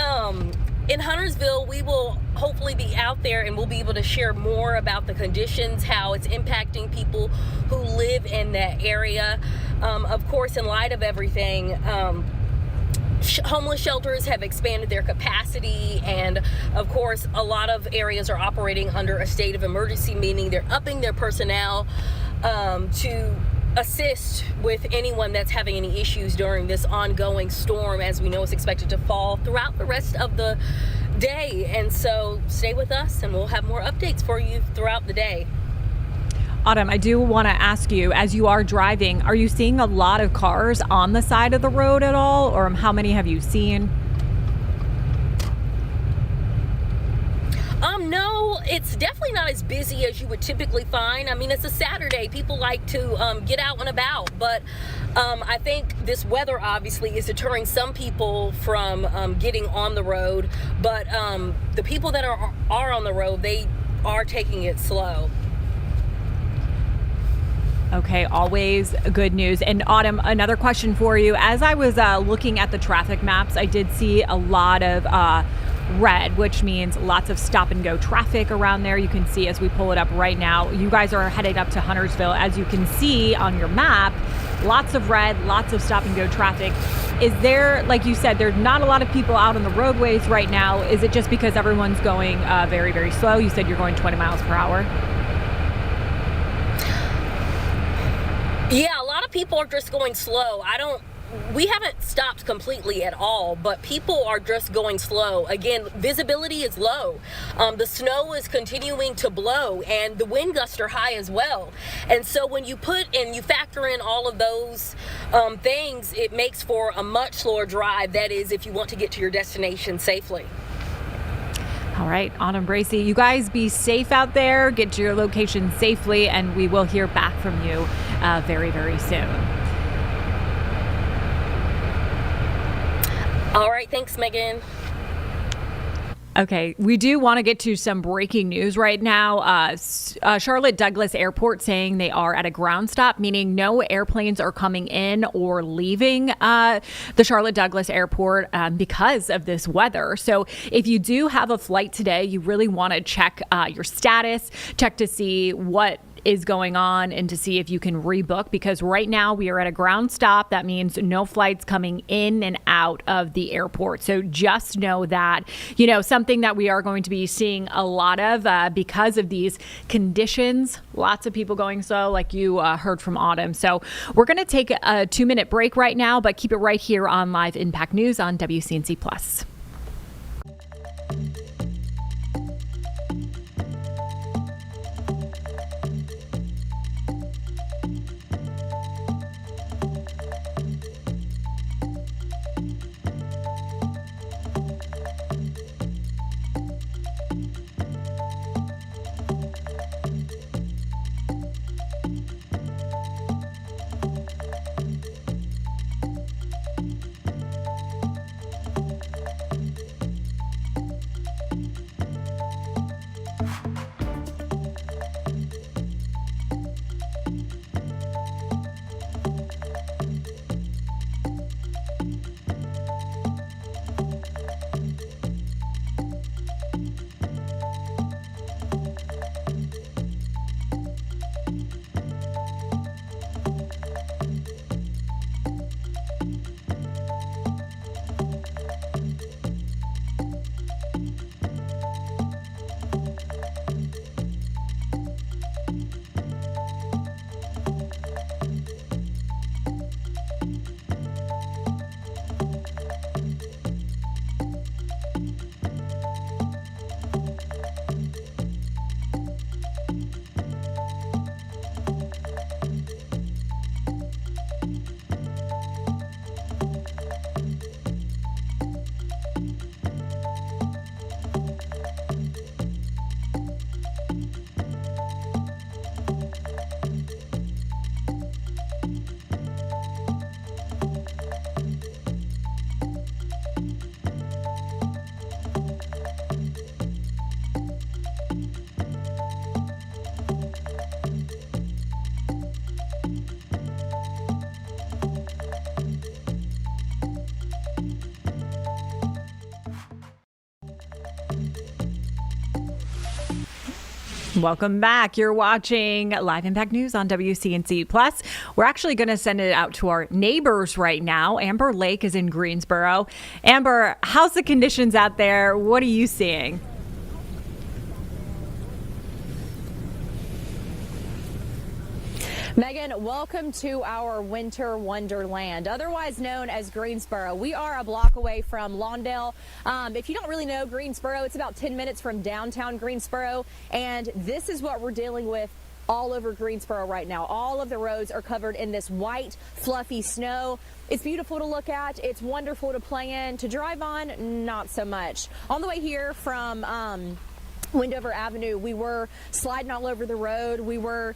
in Huntersville, we will hopefully be out there and we'll be able to share more about the conditions, how it's impacting people who live in that area. Of course, in light of everything, homeless shelters have expanded their capacity, and of course, a lot of areas are operating under a state of emergency, meaning they're upping their personnel to assist with anyone that's having any issues during this ongoing storm, as we know it's expected to fall throughout the rest of the day. And so stay with us and we'll have more updates for you throughout the day. Autumn, I do want to ask you, as you are driving, are you seeing a lot of cars on the side of the road at all, or how many have you seen? No, it's definitely not as busy as you would typically find. I mean, it's a Saturday. People like to get out and about, but I think this weather obviously is deterring some people from getting on the road, but the people that are on the road, they are taking it slow. Okay, always good news. And Autumn, another question for you. As I was looking at the traffic maps, I did see a lot of red, which means lots of stop and go traffic around there. You can see as we pull it up right now, you guys are headed up to Huntersville. As you can see on your map, lots of red, lots of stop and go traffic. Is there, like you said, there's not a lot of people out on the roadways right now. Is it just because everyone's going very, very slow? You said you're going 20 miles per hour. Yeah, a lot of people are just going slow. We haven't stopped completely at all, but people are just going slow. Again, visibility is low. The snow is continuing to blow, and the wind gusts are high as well. And so when you factor in all of those things, it makes for a much slower drive. That is, if you want to get to your destination safely. All right, Autumn, Bracy, you guys be safe out there, get to your location safely, and we will hear back from you very, very soon. All right, thanks, Megan. Okay, we do want to get to some breaking news right now. Charlotte Douglas Airport saying they are at a ground stop, meaning no airplanes are coming in or leaving the Charlotte Douglas Airport because of this weather. So if you do have a flight today, you really want to check your status, check to see what is going on and to see if you can rebook, because right now we are at a ground stop. That means no flights coming in and out of the airport. So just know that, something that we are going to be seeing a lot of because of these conditions, lots of people going slow, like you heard from Autumn. So we're going to take a 2-minute break right now, but keep it right here on Live Impact News on WCNC Plus. Welcome back. You're watching Live Impact News on WCNC Plus. We're actually going to send it out to our neighbors right now. Amber Lake is in Greensboro. Amber, how's the conditions out there? What are you seeing? Megan, welcome to our winter wonderland, otherwise known as Greensboro. We are a block away from Lawndale. If you don't really know Greensboro, it's about 10 minutes from downtown Greensboro, and this is what we're dealing with all over Greensboro right now. All of the roads are covered in this white, fluffy snow. It's beautiful to look at. It's wonderful to play in. To drive on, not so much. On the way here from Wendover Avenue, we were sliding all over the road. We were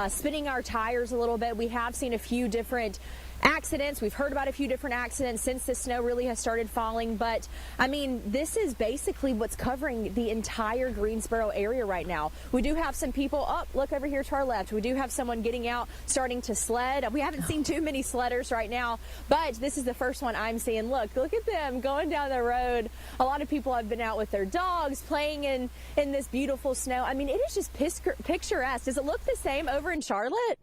spinning our tires a little bit. We have seen a few different accidents. We've heard about a few different accidents since the snow really has started falling. But I mean, this is basically what's covering the entire Greensboro area right now. We do have some people look over here to our left. We do have someone getting out, starting to sled. We haven't seen too many sledders right now, but this is the first one I'm seeing. Look at them going down the road. A lot of people have been out with their dogs playing in this beautiful snow. I mean, it is just picturesque. Does it look the same over in Charlotte?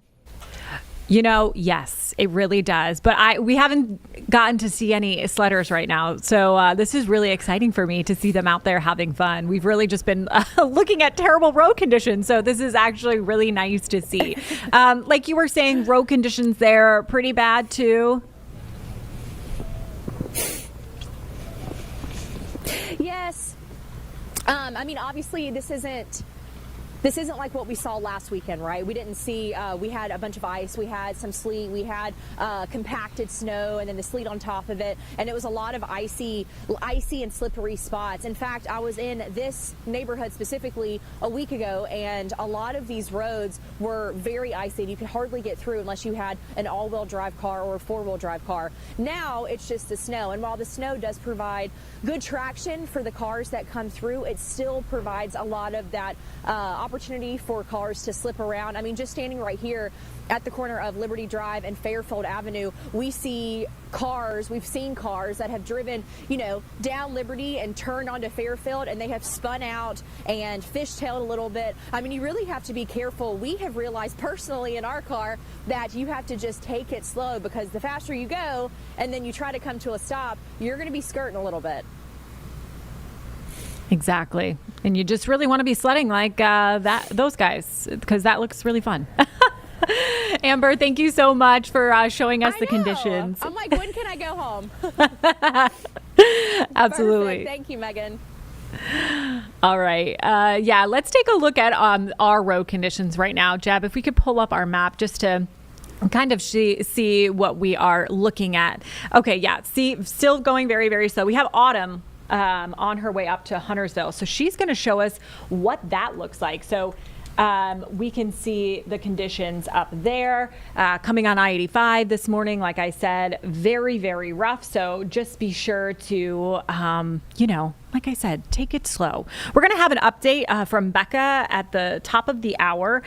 You know, yes, it really does. But we haven't gotten to see any sledders right now. So this is really exciting for me to see them out there having fun. We've really just been looking at terrible road conditions. So this is actually really nice to see. Like you were saying, road conditions there are pretty bad too. Yes. I mean, obviously this isn't like what we saw last weekend, right? We didn't see, we had a bunch of ice, we had some sleet, we had compacted snow, and then the sleet on top of it. And it was a lot of icy and slippery spots. In fact, I was in this neighborhood specifically a week ago, and a lot of these roads were very icy. You could hardly get through unless you had an all-wheel drive car or a four-wheel drive car. Now it's just the snow. And while the snow does provide good traction for the cars that come through, it still provides a lot of that opportunity for cars to slip around. I mean, just standing right here at the corner of Liberty Drive and Fairfield Avenue, we've seen cars that have driven, down Liberty and turned onto Fairfield, and they have spun out and fishtailed a little bit. I mean, you really have to be careful. We have realized personally in our car that you have to just take it slow, because the faster you go and then you try to come to a stop, you're going to be skirting a little bit. Exactly. And you just really want to be sledding like those guys, because that looks really fun. Amber, thank you so much for showing us the conditions. I'm like, when can I go home? Absolutely. Perfect. Thank you, Megan. All right. Let's take a look at our road conditions right now. Jeb, if we could pull up our map just to kind of see what we are looking at. Okay, yeah. See, still going very, very slow. We have Autumn on her way up to Huntersville. So she's going to show us what that looks like. So we can see the conditions up there. Coming on I-85 this morning, like I said, very, very rough. So just be sure to, like I said, take it slow. We're going to have an update from Becca at the top of the hour.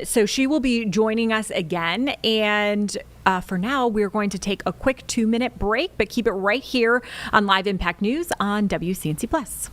So she will be joining us again. And for now, we're going to take a quick 2-minute break, but keep it right here on Live Impact News on WCNC Plus.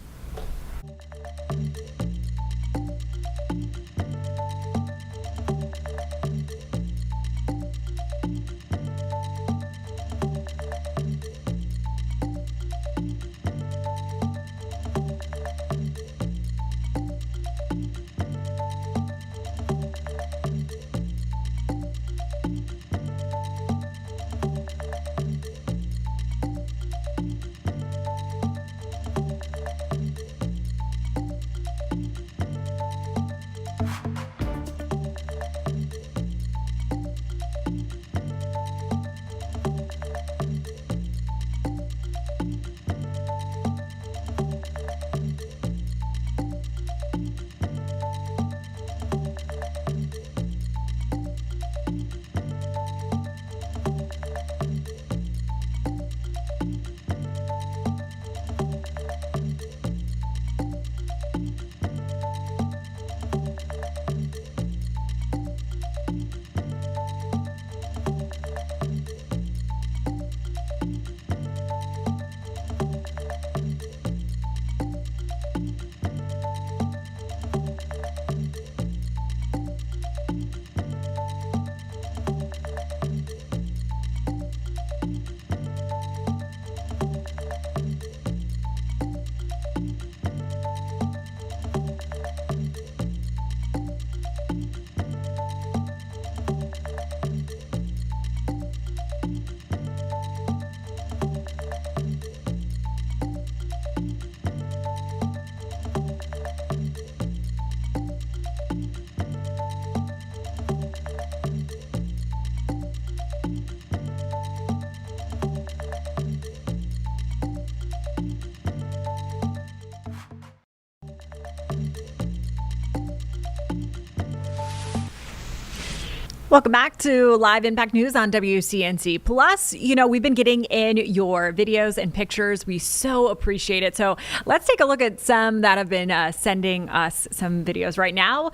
Welcome back to Live Impact News on WCNC Plus. You know, we've been getting in your videos and pictures. We so appreciate it. So let's take a look at some that have been sending us some videos right now.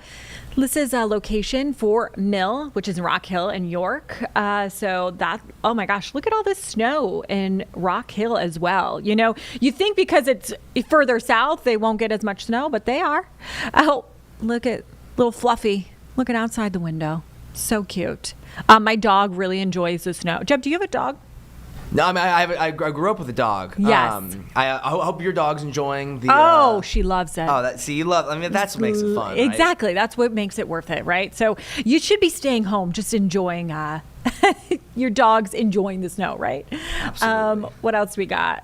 This is a location for Mill, which is in Rock Hill in York. Oh my gosh, look at all this snow in Rock Hill as well. You know, you think because it's further south, they won't get as much snow, but they are. Oh, look at little Fluffy looking outside the window. So cute. My dog really enjoys the snow. Jeb, do you have a dog? No, I mean, I grew up with a dog. Yes. I hope your dog's enjoying the... she loves it. You love... I mean, that's what makes it fun, right? Exactly. That's what makes it worth it, right? So you should be staying home, just enjoying... your dog's enjoying the snow, right? Absolutely. What else we got?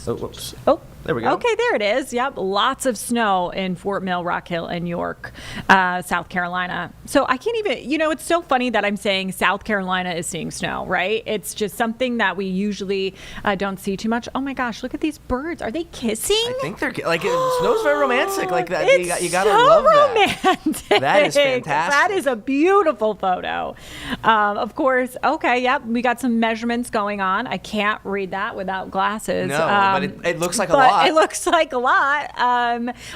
Whoops. Oh, there we go. Okay, there it is. Yep, lots of snow in Fort Mill, Rock Hill, and York, South Carolina. So I can't even, it's so funny that I'm saying South Carolina is seeing snow, right? It's just something that we usually don't see too much. Oh my gosh, look at these birds. Are they kissing? I think they're, snow's very romantic. Like that. It's You gotta so love romantic. that. That is fantastic. That is a beautiful photo. Of course, okay, yep, we got some measurements going on. I can't read that without glasses. No, but it looks like a lot. It looks like a lot.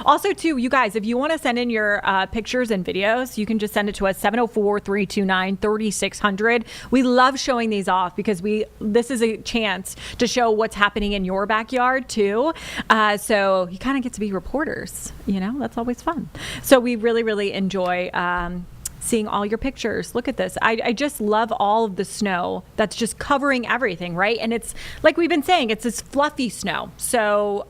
Also, too, you guys, if you want to send in your pictures and videos, you can just send it to us, 704-329-3600. We love showing these off because this is a chance to show what's happening in your backyard, too. So you kind of get to be reporters. That's always fun. So we really, really enjoy seeing all your pictures. Look at this. I just love all of the snow that's just covering everything, right? And it's like we've been saying, it's this fluffy snow. So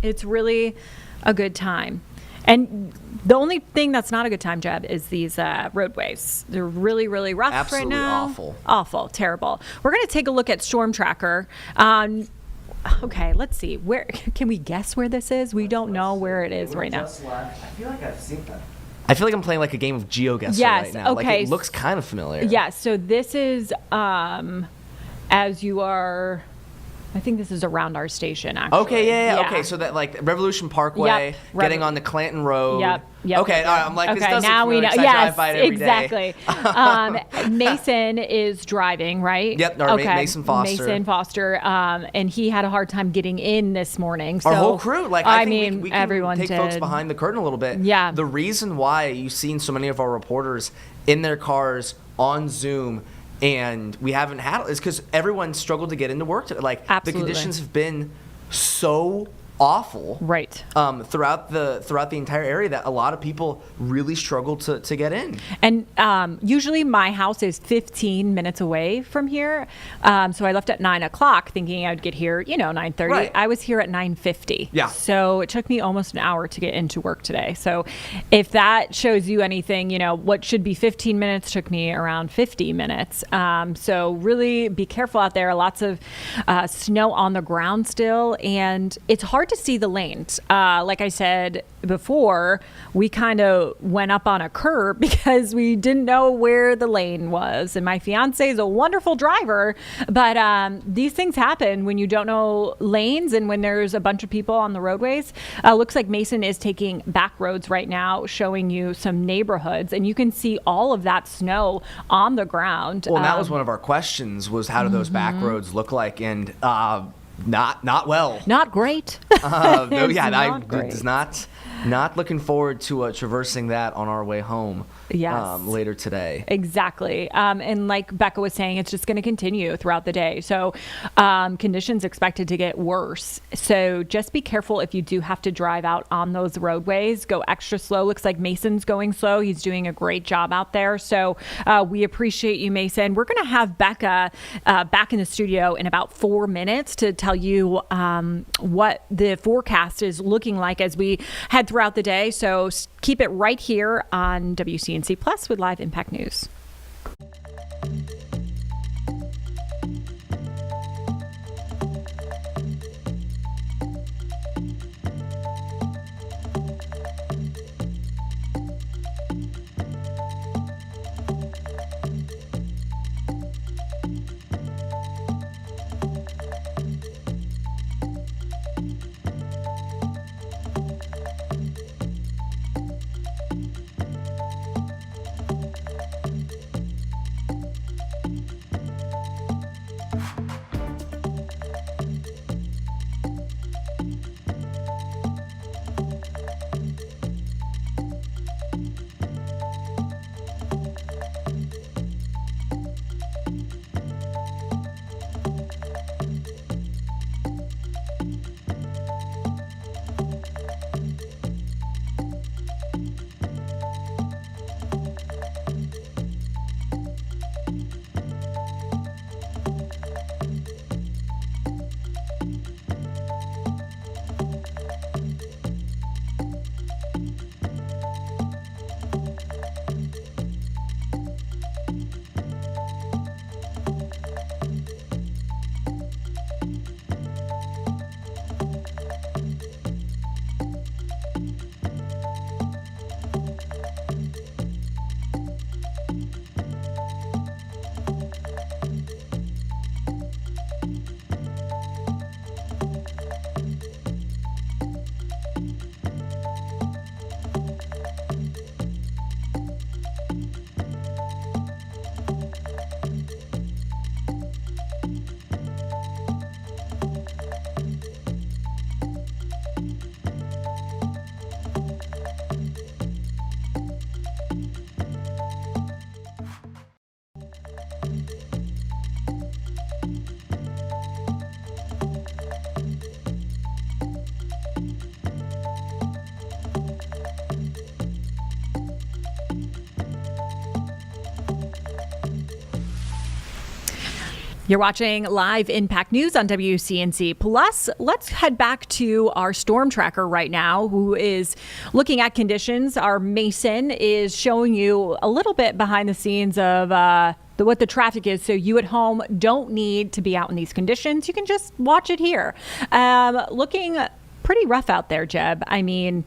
it's really a good time. And the only thing that's not a good time, Jeb, is these roadways. They're really, really rough right now. Absolutely awful. Awful, terrible. We're going to take a look at Storm Tracker. Okay, let's see. Where can we guess where this is? We don't know where it is right now. I feel like I've seen that. I feel like I'm playing like a game of GeoGuessr right now. Okay. Like it looks kind of familiar. Yes. So this is as you are. I think this is around our station, actually. Okay, yeah. Okay, so that like Revolution Parkway, getting on the Clanton Road. Yep. Okay, all right. I'm like, this does now look we know. familiar 'cause I drive by it every exactly. day. Mason is driving, right? Yep. No, Mason Foster. Mason Foster, and he had a hard time getting in this morning. So our whole crew, I think we can everyone take did. folks behind the curtain a little bit. Yeah. The reason why you've seen so many of our reporters in their cars on Zoom and we haven't had it is because everyone struggled to get into work today. Like Absolutely. the conditions have been so awful, right? Throughout the entire area that a lot of people really struggle to get in. And usually my house is 15 minutes away from here, so I left at 9 o'clock thinking I'd get here, 9:30. Right. I was here at 9:50. Yeah. So it took me almost an hour to get into work today. So if that shows you anything, what should be 15 minutes took me around 50 minutes. So really be careful out there. Lots of snow on the ground still, and it's hard to see the lanes. Like I said before, we kind of went up on a curb because we didn't know where the lane was. And my fiance is a wonderful driver, but these things happen when you don't know lanes and when there's a bunch of people on the roadways. Looks like Mason is taking back roads right now, showing you some neighborhoods, and you can see all of that snow on the ground. Well, that was one of our questions was how do those back roads look like? And not well. Not great. Not looking forward to traversing that on our way home. Yes. Later today. Exactly. And like Becca was saying, it's just going to continue throughout the day. So conditions expected to get worse. So just be careful if you do have to drive out on those roadways. Go extra slow. Looks like Mason's going slow. He's doing a great job out there. So we appreciate you, Mason. We're going to have Becca back in the studio in about 4 minutes to tell you what the forecast is looking like as we head throughout the day. So keep it right here on WCNC Plus with Live Impact News. You're watching live Impact News on WCNC. Plus, let's head back to our storm tracker right now, who is looking at conditions. Our Mason is showing you a little bit behind the scenes of what the traffic is, so you at home don't need to be out in these conditions. You can just watch it here. Looking pretty rough out there, Jeb. I mean,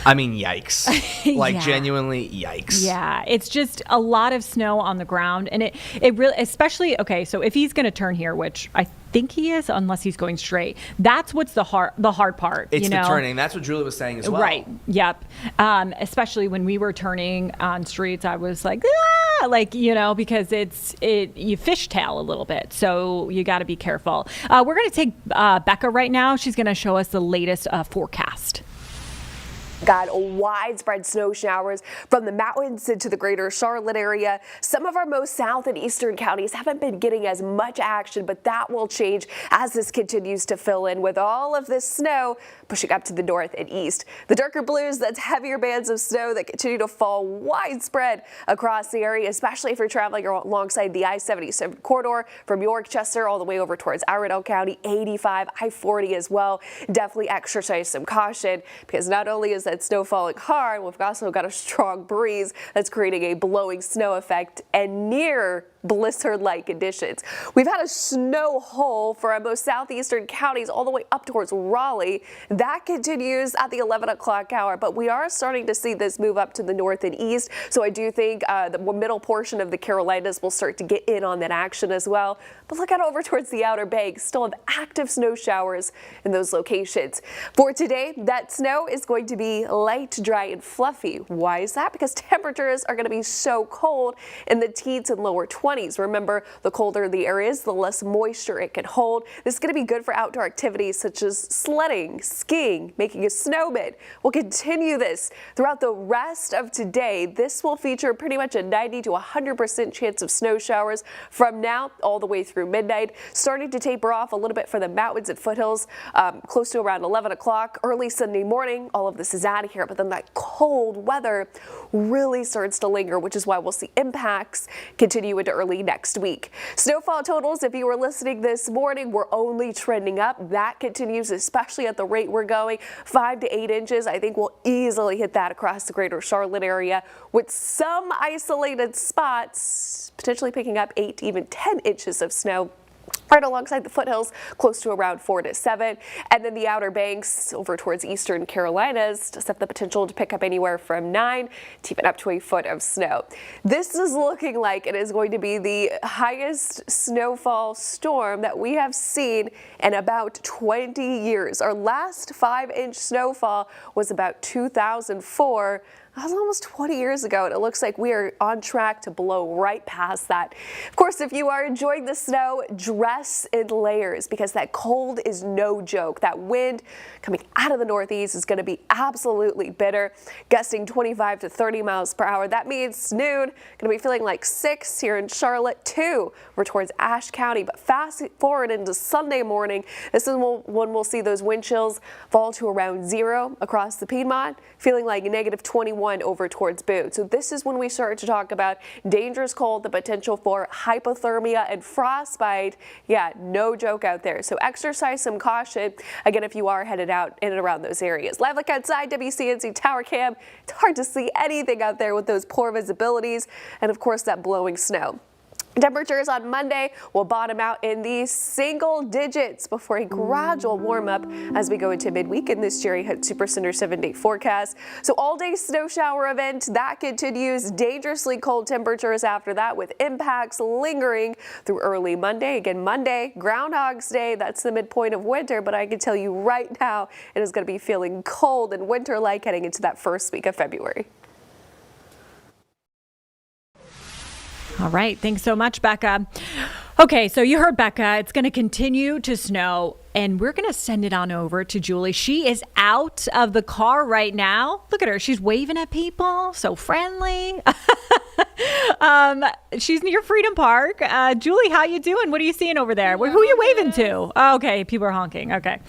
yikes. Like, Yeah. Genuinely, yikes. Yeah, it's just a lot of snow on the ground. And it really, especially, okay, so if he's going to turn here, which I think he is, unless he's going straight, that's what's the hard part. It's you the know? turning. That's what Julie was saying as well. Right. Yep. Especially when we were turning on streets, I was like, because you fishtail a little bit. So you got to be careful. We're going to take Becca right now. She's going to show us the latest forecast. Got widespread snow showers from the mountains into the greater Charlotte area. Some of our most south and eastern counties haven't been getting as much action, but that will change as this continues to fill in with all of this snow pushing up to the north and east. The darker blues, that's heavier bands of snow that continue to fall widespread across the area, especially if you're traveling alongside the I-77 corridor from York, Chester, all the way over towards Iredell County, 85, I-40 as well. Definitely exercise some caution, because not only is that snow falling hard, we've also got a strong breeze that's creating a blowing snow effect and near blizzard-like conditions. We've had a snow hole for our most southeastern counties all the way up towards Raleigh. That continues at the 11 o'clock hour, but we are starting to see this move up to the north and east. So I do think the middle portion of the Carolinas will start to get in on that action as well. But look out over towards the Outer Banks. Still have active snow showers in those locations. For today, that snow is going to be light, dry, and fluffy. Why is that? Because temperatures are going to be so cold in the teens and lower 20s. Remember, the colder the area is, the less moisture it can hold. This is going to be good for outdoor activities such as sledding, skiing, making a snowman. We'll continue this throughout the rest of today. This will feature pretty much a 90 to 100% chance of snow showers from now all the way through midnight, starting to taper off a little bit for the mountains and foothills close to around 11 o'clock. Early Sunday morning, all of this is out of here, but then that cold weather really starts to linger, which is why we'll see impacts continue into early next week. Snowfall totals, if you were listening this morning, were only trending up. That continues, especially at the rate we're going, 5 to 8 inches. I think we'll easily hit that across the greater Charlotte area, with some isolated spots potentially picking up 8 to even 10 inches of snow right alongside the foothills, close to around 4 to 7. And then the Outer Banks over towards eastern Carolinas just have the potential to pick up anywhere from 9 to even up to a foot of snow. This is looking like it is going to be the highest snowfall storm that we have seen in about 20 years. Our last 5-inch snowfall was about 2004. That was almost 20 years ago, and it looks like we are on track to blow right past that. Of course, if you are enjoying the snow, dress in layers, because that cold is no joke. That wind coming out of the northeast is going to be absolutely bitter, gusting 25 to 30 miles per hour. That means noon, going to be feeling like 6 here in Charlotte, 2 over towards Ashe County. But fast forward into Sunday morning, this is when we'll see those wind chills fall to around 0 across the Piedmont, feeling like negative 21 over towards Boone. So this is when we start to talk about dangerous cold, the potential for hypothermia and frostbite. Yeah, no joke out there. So exercise some caution, again, if you are headed out in and around those areas. Live look outside WCNC Tower Cam. It's hard to see anything out there with those poor visibilities and, of course, that blowing snow. Temperatures on Monday will bottom out in the single digits before a gradual warm up as we go into midweek in this Jerry Hunt Supercenter 7-day forecast. So all-day snow shower event, that continues. Dangerously cold temperatures after that, with impacts lingering through early Monday. Again, Monday, Groundhog's Day, that's the midpoint of winter, but I can tell you right now it is going to be feeling cold and winter-like heading into that first week of February. All right. Thanks so much, Becca. Okay, so you heard Becca. It's going to continue to snow, and we're going to send it on over to Julie. She is out of the car right now. Look at her. She's waving at people. So friendly. She's near Freedom Park. Julie, how you doing? What are you seeing over there? Who are you waving to? Oh, okay, people are honking. Okay.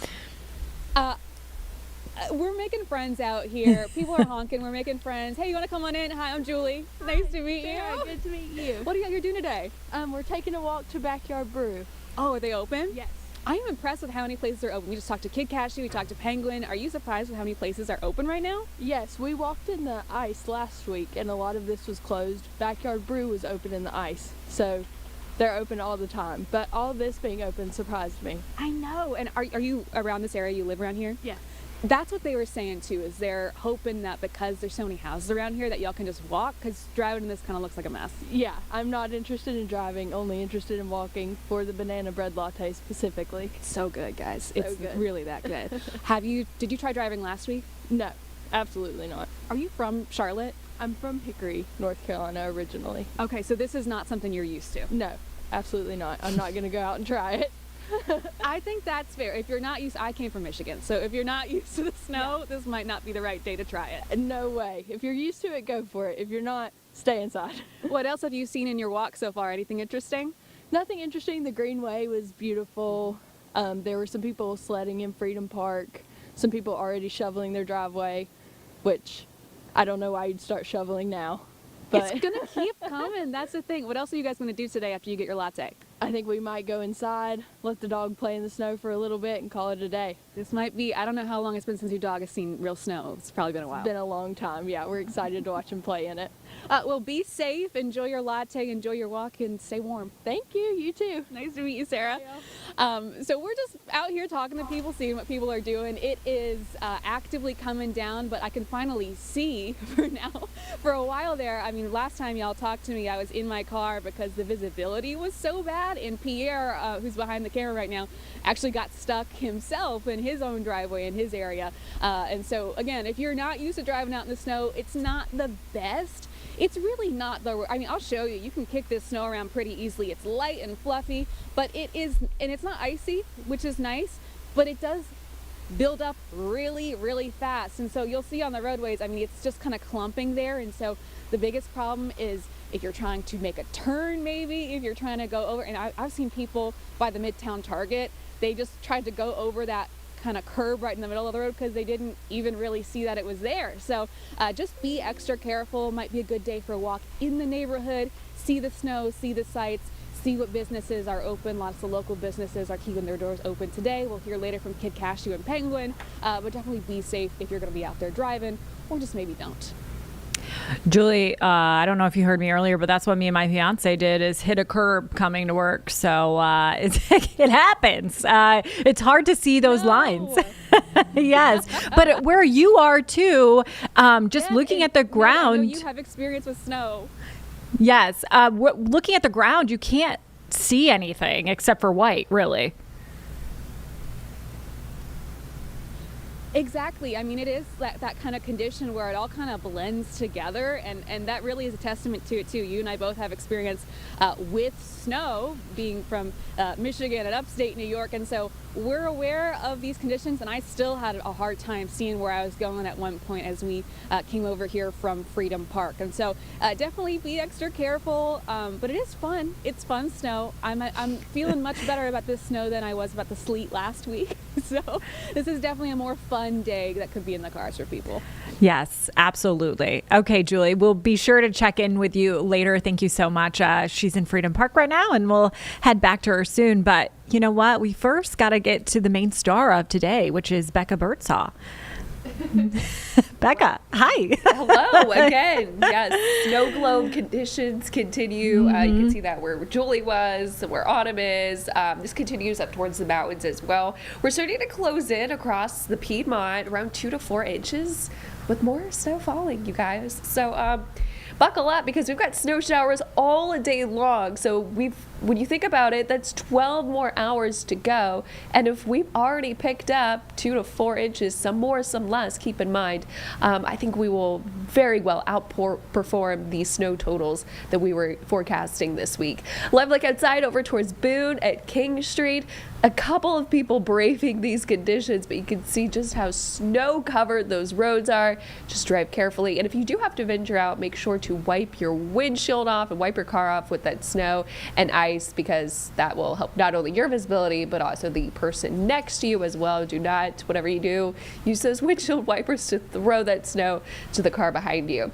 we're making friends out here. People are honking. We're making friends. Hey, you want to come on in? Hi, I'm Julie. Nice to meet you. Yeah, good to meet you. What are you out here doing today? We're taking a walk to Backyard Brew. Oh, are they open? Yes. I am impressed with how many places are open. We just talked to Kid Cashew, we talked to Penguin. Are you surprised with how many places are open right now? Yes, we walked in the ice last week and a lot of this was closed. Backyard Brew was open in the ice, so they're open all the time. But all this being open surprised me. I know. And are you around this area? You live around here? Yes. That's what they were saying too, is they're hoping that because there's so many houses around here that y'all can just walk, because driving in this kind of looks like a mess. Yeah, I'm not interested in driving, only interested in walking for the banana bread latte specifically. It's so good, guys. So It's good. really that good. Did you try driving last week? No, absolutely not. Are you from Charlotte? I'm from Hickory, North Carolina originally. Okay, so this is not something you're used to. No, absolutely not. I'm not going to go out and try it. I think that's fair. If you're not used, I came from Michigan, so if you're not used to the snow, Yeah. this might not be the right day to try it. No way. If you're used to it, go for it. If you're not, stay inside. What else have you seen in your walk so far? Anything interesting? Nothing interesting. The Greenway was beautiful. There were some people sledding in Freedom Park. Some people already shoveling their driveway, which I don't know why you'd start shoveling now. But It's gonna keep coming. That's the thing. What else are you guys gonna do today after you get your latte? I think we might go inside, let the dog play in the snow for a little bit, and call it a day. This might be, I don't know how long it's been since your dog has seen real snow. It's probably been a while. It's been a long time. Yeah, we're excited to watch him play in it. Well, be safe, enjoy your latte, enjoy your walk, and stay warm. Thank you. You too. Nice to meet you, Sarah. So we're just out here talking to people, seeing what people are doing. It is actively coming down, but I can finally see for now. For a while there, I mean, last time y'all talked to me, I was in my car because the visibility was so bad, and Pierre, who's behind the camera right now, actually got stuck himself in his own driveway in his area. And so, again, if you're not used to driving out in the snow, it's not the best. It's really not I mean, I'll show you. You can kick this snow around pretty easily. It's light and fluffy, but it is, and it's not icy, which is nice, but it does build up really, really fast. And so you'll see on the roadways, I mean, it's just kind of clumping there. And so the biggest problem is if you're trying to make a turn, maybe, if you're trying to go over, and I've seen people by the Midtown Target, they just tried to go over that kind of curb right in the middle of the road because they didn't even really see that it was there. So just be extra careful. Might be a good day for a walk in the neighborhood, see the snow, see the sights, see what businesses are open. Lots of local businesses are keeping their doors open today. We'll hear later from Kid Cashew and Penguin, but definitely be safe if you're going to be out there driving, or just maybe don't. Julie, I don't know if you heard me earlier, but that's what me and my fiance did, is hit a curb coming to work. So it happens. It's hard to see those lines. Yes. But where you are too, just looking at the ground. No, you have experience with snow. Yes. Looking at the ground, you can't see anything except for white, really. Exactly. I mean, it is that kind of condition where it all kind of blends together, and that really is a testament to it too. You and I both have experience with snow, being from Michigan and upstate New York, and so we're aware of these conditions, and I still had a hard time seeing where I was going at one point as we came over here from Freedom Park. And so definitely be extra careful, but it is fun. It's fun snow. I'm feeling much better about this snow than I was about the sleet last week. So this is definitely a more fun day that could be in the cars for people. Yes, absolutely. Okay, Julie, we'll be sure to check in with you later. Thank you so much. She's in Freedom Park right now, and we'll head back to her soon. But you know what? We first got to get to the main star of today, which is Becca Birdsall. Becca, hi. Hello again. Yes, snow globe conditions continue. You can see that where Julie was, where Autumn is. This continues up towards the mountains as well. We're starting to close in across the Piedmont, around 2 to 4 inches, with more snow falling, you guys. So buckle up, because we've got snow showers all day long. So when you think about it, that's 12 more hours to go. And if we've already picked up 2 to 4 inches, some more, some less, keep in mind, I think we will very well outperform the snow totals that we were forecasting this week. Live look outside over towards Boone at King Street. A couple of people braving these conditions, but you can see just how snow covered those roads are. Just drive carefully. And if you do have to venture out, make sure to to wipe your windshield off and wipe your car off with that snow and ice, because that will help not only your visibility, but also the person next to you as well. Do not, whatever you do, use those windshield wipers to throw that snow to the car behind you.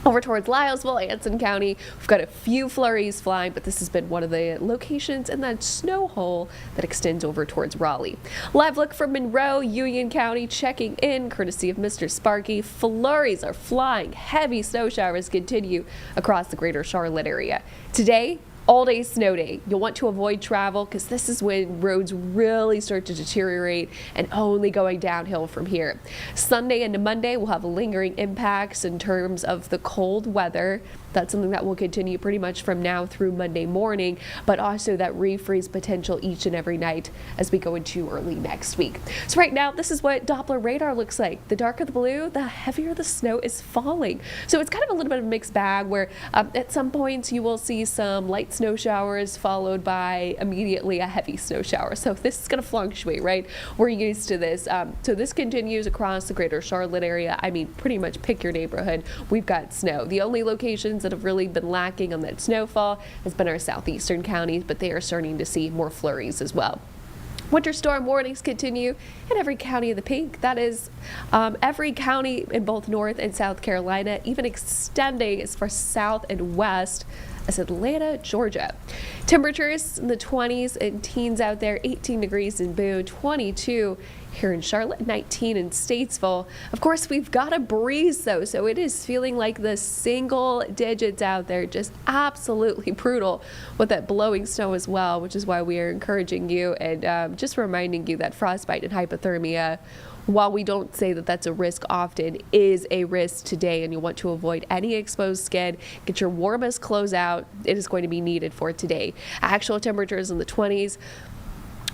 Over towards Lylesville, Anson County, we've got a few flurries flying, but this has been one of the locations in that snow hole that extends over towards Raleigh. Live look from Monroe, Union County, checking in courtesy of Mr. Sparky. Flurries are flying. Heavy snow showers continue across the greater Charlotte area. Today, all-day snow day. You'll want to avoid travel because this is when roads really start to deteriorate and only going downhill from here. Sunday into Monday, we'll have lingering impacts in terms of the cold weather. That's something that will continue pretty much from now through Monday morning, but also that refreeze potential each and every night as we go into early next week. So right now, this is what Doppler radar looks like. The darker the blue, the heavier the snow is falling. So it's kind of a little bit of a mixed bag where at some points you will see some light snow showers followed by immediately a heavy snow shower. So this is going to fluctuate, right? We're used to this. So this continues across the greater Charlotte area. I mean, pretty much pick your neighborhood. We've got snow. The only locations that have really been lacking on that snowfall has been our southeastern counties, but they are starting to see more flurries as well. Winter storm warnings continue in every county of the pink. That is every county in both North and South Carolina, even extending as far south and west as Atlanta, Georgia. Temperatures in the 20s and teens out there, 18 degrees in Boone, 22 here in Charlotte, 19 in Statesville. Of course, we've got a breeze though, so it is feeling like the single digits out there, just absolutely brutal with that blowing snow as well, which is why we are encouraging you and just reminding you that frostbite and hypothermia, while we don't say that that's a risk often, is a risk today, and you want to avoid any exposed skin. Get your warmest clothes out. It is going to be needed for today. Actual temperatures in the 20s.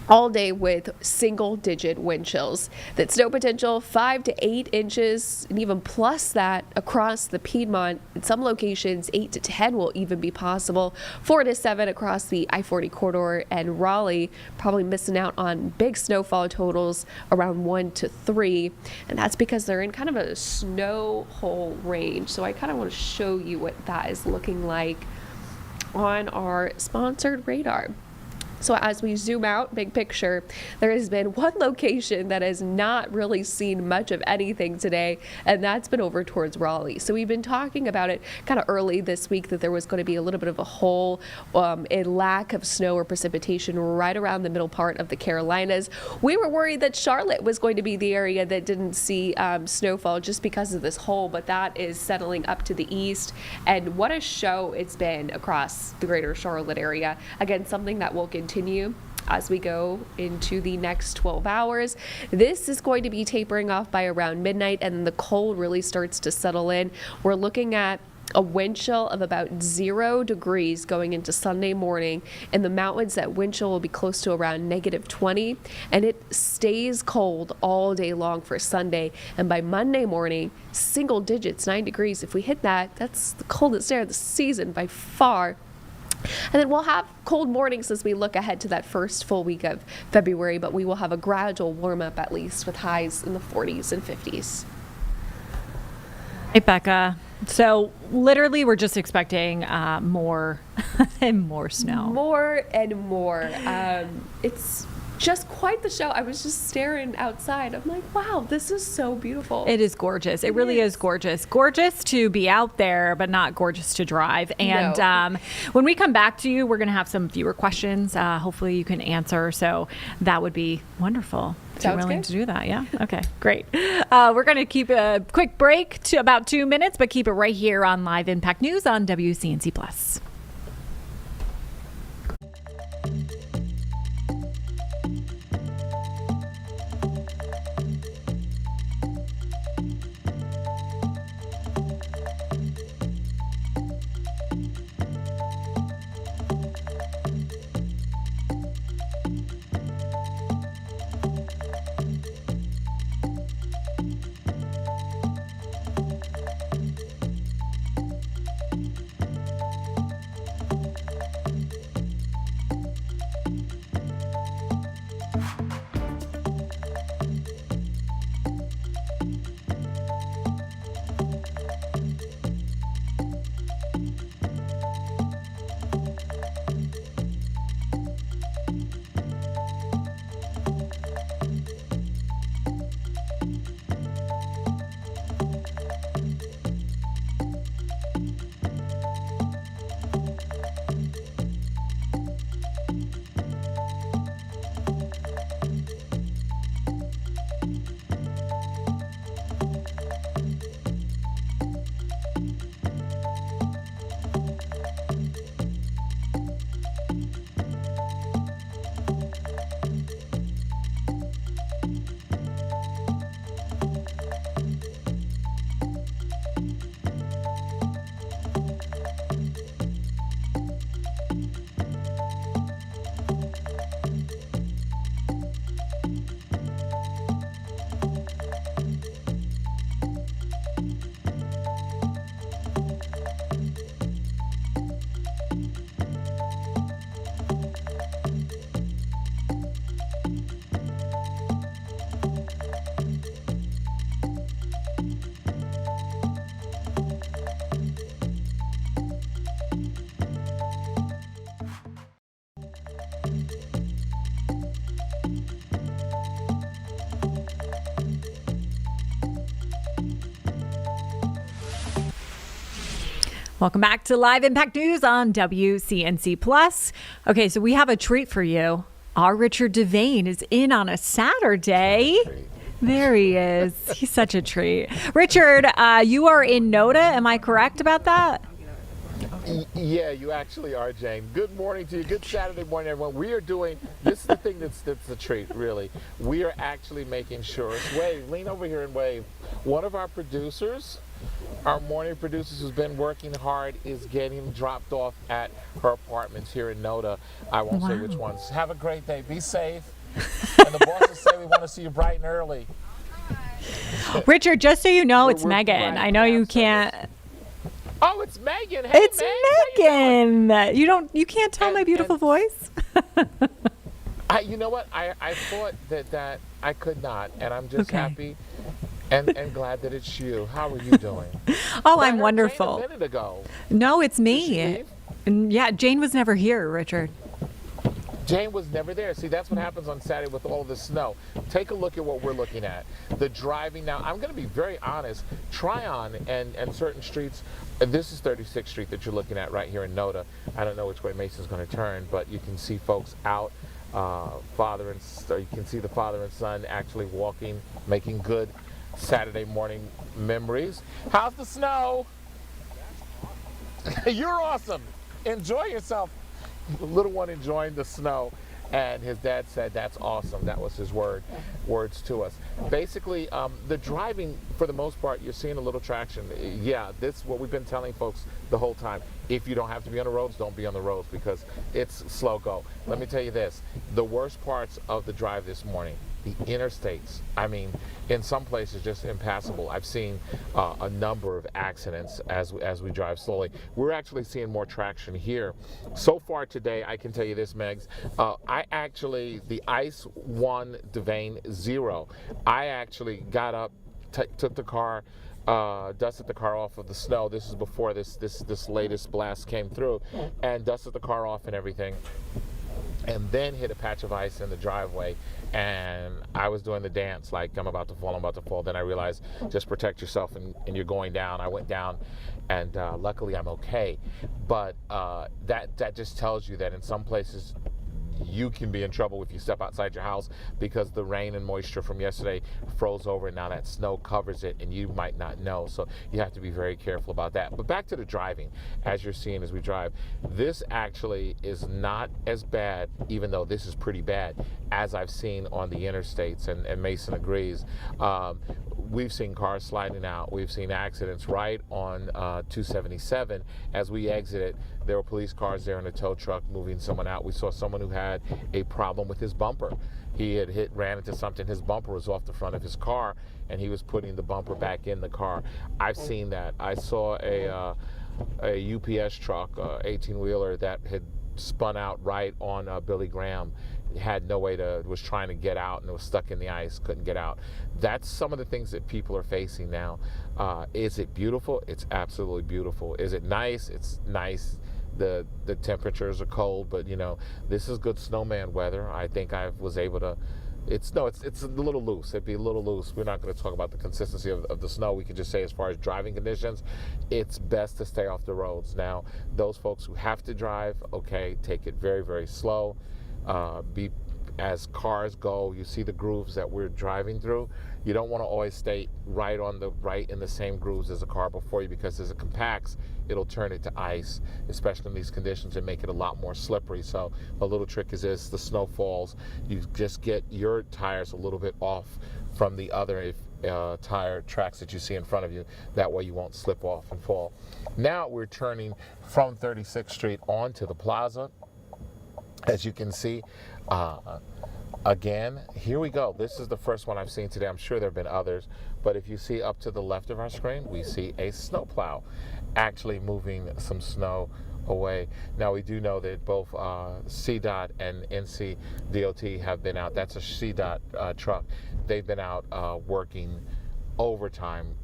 All day with single-digit wind chills. That snow potential 5 to 8 inches, and even plus that across the Piedmont. In some locations, 8 to 10 will even be possible. 4 to 7 across the I-40 corridor and Raleigh. Probably missing out on big snowfall totals around 1 to 3, and that's because they're in kind of a snow hole range. So I kind of want to show you what that is looking like on our sponsored radar. So as we zoom out, big picture, there has been one location that has not really seen much of anything today, and that's been over towards Raleigh. So we've been talking about it kind of early this week that there was going to be a little bit of a hole, a lack of snow or precipitation right around the middle part of the Carolinas. We were worried that Charlotte was going to be the area that didn't see snowfall just because of this hole, but that is settling up to the east, and what a show it's been across the greater Charlotte area. Again, something that will continue as we go into the next 12 hours. This is going to be tapering off by around midnight, and then the cold really starts to settle in. We're looking at a wind chill of about 0 degrees going into Sunday morning. In the mountains, that wind chill will be close to around -20, and it stays cold all day long for Sunday. And by Monday morning, single digits, 9 degrees. If we hit that, that's the coldest day of the season by far. And then we'll have cold mornings as we look ahead to that first full week of February, but we will have a gradual warm up at least with highs in the 40s and 50s. Hey, Becca. So literally we're just expecting more and more snow. More and more. It's just quite the show. I was just staring outside. I'm like, wow, this is so beautiful. It is gorgeous. It really is gorgeous. Gorgeous to be out there, but not gorgeous to drive. And when we come back to you, we're going to have some viewer questions. Hopefully you can answer. So that would be wonderful. If you're willing to do that. Yeah. Okay, great. We're going to keep a quick break to about 2 minutes, but keep it right here on Live Impact News on WCNC Plus. Welcome back to Live Impact News on WCNC Plus. Okay, so we have a treat for you. Our Richard Devane is in on a Saturday. There he is. He's such a treat. Richard, you are in NODA. Am I correct about that? Yeah, you actually are, Jane. Good morning to you. Good Saturday morning, everyone. We are doing, this is the thing that's a treat, really. We are actually making sure, wave, lean over here and wave. One of our producers, our morning producers who's been working hard, is getting dropped off at her apartments here in NODA. I won't say which ones. Have a great day. Be safe. And the bosses say we want to see you bright and early. Richard, just so you know, it's Megan. I know you can't. Oh, it's Megan. Hey, It's Megan. You can't tell my beautiful voice. You know what? I thought that I could not, and I'm just happy and glad that it's you. How are you doing? Oh, I'm wonderful. Jane a minute ago. No, it's me. Did she leave? Yeah, Jane was never here, Richard. Jane was never there. See, that's what happens on Saturday with all the snow. Take a look at what we're looking at. The driving. Now, I'm going to be very honest. Tryon and certain streets, this is 36th Street that you're looking at right here in NODA. I don't know which way Mason's going to turn, but you can see folks out. You can see the father and son actually walking, making good Saturday morning memories. How's the snow? You're awesome. Enjoy yourself. The little one enjoying the snow, and his dad said that's awesome. That was his words to us. Basically, the driving, for the most part, you're seeing a little traction. Yeah, this is what we've been telling folks the whole time. If you don't have to be on the roads, don't be on the roads, because it's slow go. Let me tell you this, the worst parts of the drive this morning, the interstates, I mean, in some places just impassable. I've seen a number of accidents as we drive slowly. We're actually seeing more traction here. So far today, I can tell you this, Megs, the ice 1, Devane 0. I actually got up, took the car, dusted the car off of the snow. This is before this latest blast came through, and dusted the car off and everything, and then hit a patch of ice in the driveway, and I was doing the dance like I'm about to fall. Then I realized, just protect yourself, and you're going down. I went down, and luckily I'm okay. But that just tells you that in some places you can be in trouble if you step outside your house, because the rain and moisture from yesterday froze over, and now that snow covers it, and you might not know. So you have to be very careful about that. But back to the driving, as you're seeing as we drive, this actually is not as bad, even though this is pretty bad, as I've seen on the interstates, and Mason agrees. We've seen cars sliding out. We've seen accidents right on 277. As we exited, there were police cars there in a tow truck moving someone out. We saw someone who had a problem with his bumper. He had ran into something. His bumper was off the front of his car, and he was putting the bumper back in the car. I've seen that. I saw a UPS truck, 18-wheeler, that had spun out right on Billy Graham. Had no way was trying to get out, and it was stuck in the ice, couldn't get out. That's some of the things that people are facing now. Is it beautiful? It's absolutely beautiful. Is it nice? It's nice. The temperatures are cold, but this is good snowman weather. I think I was able to. It's a little loose. It'd be a little loose. We're not going to talk about the consistency of the snow. We can just say, as far as driving conditions, it's best to stay off the roads. Now, those folks who have to drive, okay, take it very, very slow. As cars go, you see the grooves that we're driving through. You don't want to always stay right in the same grooves as a car before you, because as it compacts, it'll turn it to ice, especially in these conditions, and make it a lot more slippery. So a little trick is this: the snow falls, you just get your tires a little bit off from the other tire tracks that you see in front of you. That way you won't slip off and fall. Now we're turning from 36th Street onto the plaza. As you can see, again, here we go. This is the first one I've seen today. I'm sure there have been others, but if you see up to the left of our screen, we see a snowplow actually moving some snow away. Now, we do know that both CDOT and NC DOT have been out. That's a CDOT truck. They've been out working overtime,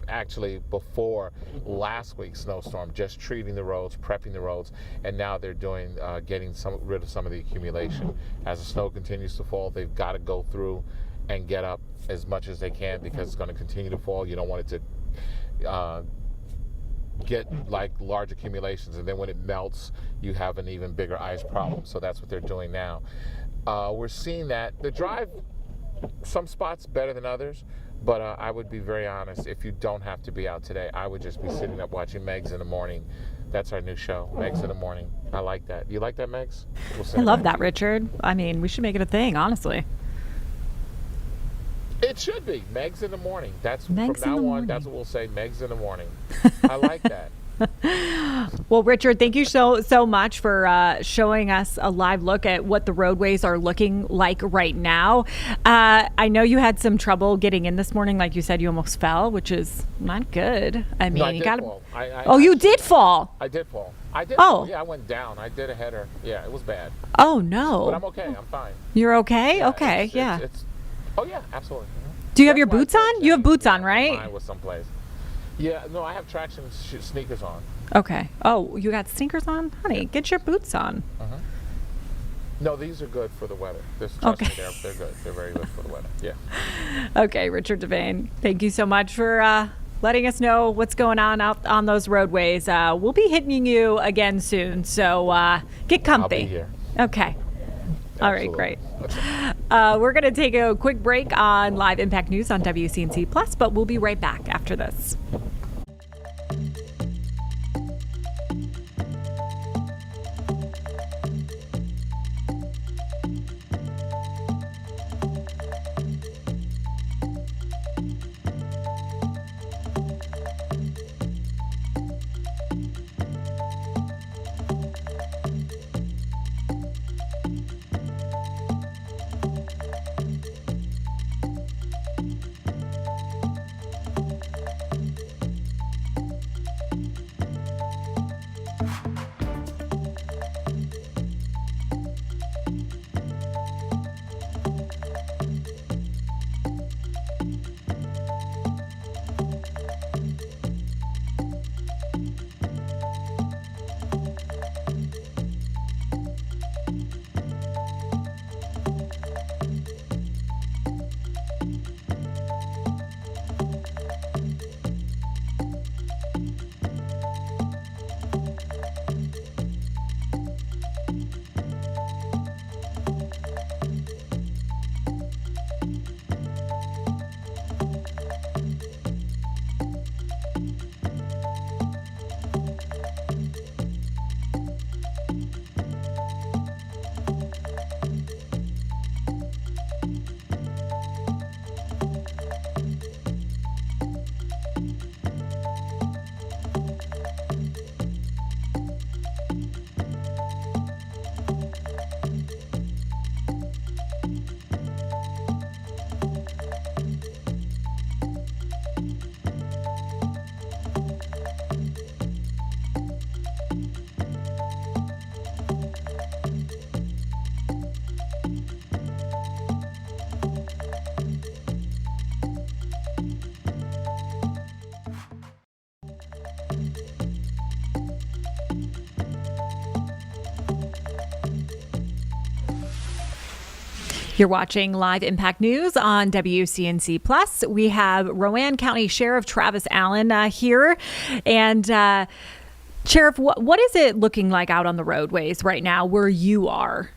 actually before last week's snowstorm, just treating the roads, prepping the roads, and now they're doing getting rid of some of the accumulation. As the snow continues to fall, they've got to go through and get up as much as they can, because it's going to continue to fall. You don't want it to get like large accumulations, and then when it melts, you have an even bigger ice problem. So that's what they're doing now. We're seeing that the drive, some spots better than others, but I would be very honest. If you don't have to be out today, I would just be sitting up watching Megs in the Morning. That's our new show, Megs in the Morning. I like that. You like that, Megs? I love that, Richard. I mean, we should make it a thing, honestly. It should be Megs in the Morning. That's Megs from now on. That's what we'll say. Megs in the Morning. I like that. Well, Richard, thank you so much for showing us a live look at what the roadways are looking like right now. I know you had some trouble getting in this morning. Like you said, you almost fell, which is not good. I mean, No, I you did got to. fall. You did fall. I did fall. I did. Oh. Fall. Yeah, I went down. I did a header. Yeah, it was bad. Oh no. But I'm okay. I'm fine. You're okay? Yeah, okay, it's- yeah. Oh yeah, absolutely. Do you have your That's why I boots put on? You have boots on, Mine right? was someplace. Yeah, no, I have traction sneakers on. Okay. Oh, you got sneakers on? Honey, get your boots on. No, these are good for the weather. Trust me, Okay. they're good. They're very good for the weather. Yeah. Okay, Richard Devane, thank you so much for letting us know what's going on out on those roadways. We'll be hitting you again soon, so get comfy. I'll be here. Okay. All right, Absolutely. great. We're going to take a quick break on Live Impact News on WCNC Plus, but we'll be right back after this. You're watching Live Impact News on WCNC Plus. We have Rowan County Sheriff Travis Allen here. And Sheriff, what is it looking like out on the roadways right now where you are?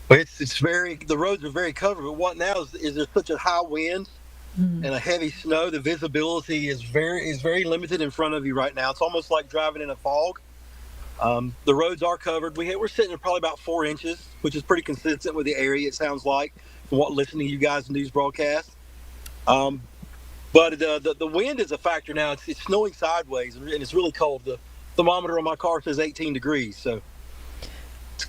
Well, the roads are very covered, but what now is there's such a high wind and a heavy snow. The visibility is very limited in front of you right now. It's almost like driving in a fog. The roads are covered. We're sitting at probably about 4 inches, which is pretty consistent with the area, it sounds like, from what listening to you guys' news broadcast. But the wind is a factor now. It's snowing sideways, and it's really cold. The thermometer on my car says 18 degrees. So,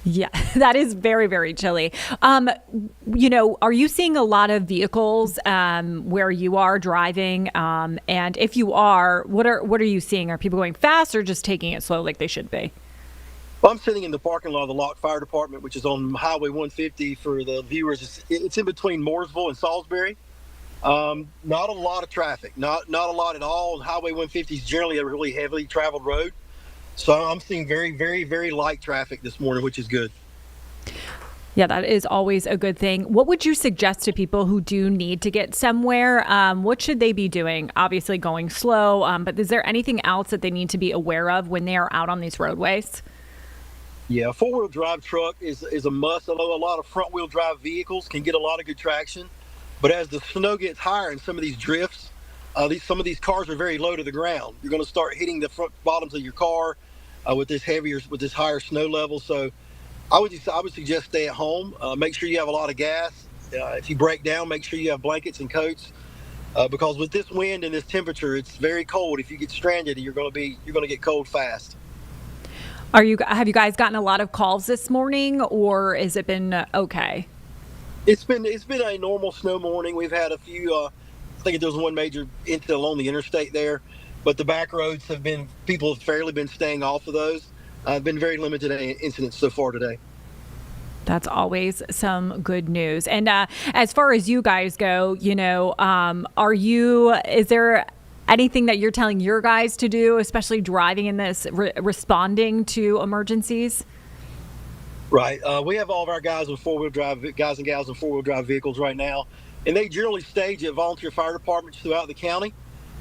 yeah, that is very, very chilly. Are you seeing a lot of vehicles where you are driving? And if you are, what are you seeing? Are people going fast or just taking it slow like they should be? well, I'm sitting in the parking lot of the Lock Fire Department, which is on Highway 150 for the viewers. It's in between Mooresville and Salisbury. Not a lot of traffic, not a lot at all. Highway 150 is generally a really heavily traveled road. So I'm seeing very, very, very light traffic this morning, which is good. Yeah, that is always a good thing. What would you suggest to people who do need to get somewhere? What should they be doing? Obviously going slow, but is there anything else that they need to be aware of when they are out on these roadways? Yeah, a four-wheel drive truck is a must. Although a lot of front-wheel drive vehicles can get a lot of good traction, but as the snow gets higher and some of these drifts, some of these cars are very low to the ground. You're going to start hitting the front bottoms of your car with this higher snow level. So I would suggest stay at home. Make sure you have a lot of gas. If you break down, make sure you have blankets and coats because with this wind and this temperature, it's very cold. If you get stranded, you're going to get cold fast. Have you guys gotten a lot of calls this morning, or has it been okay? It's been a normal snow morning. We've had a few. I think there's one major incident along the interstate there, but the back roads people have fairly been staying off of those. Been very limited incidents so far today. That's always some good news. And as far as you guys go, is there anything that you're telling your guys to do, especially driving in this, responding to emergencies? Right. We have all of our guys and gals in four-wheel drive vehicles right now, and they generally stage at volunteer fire departments throughout the county.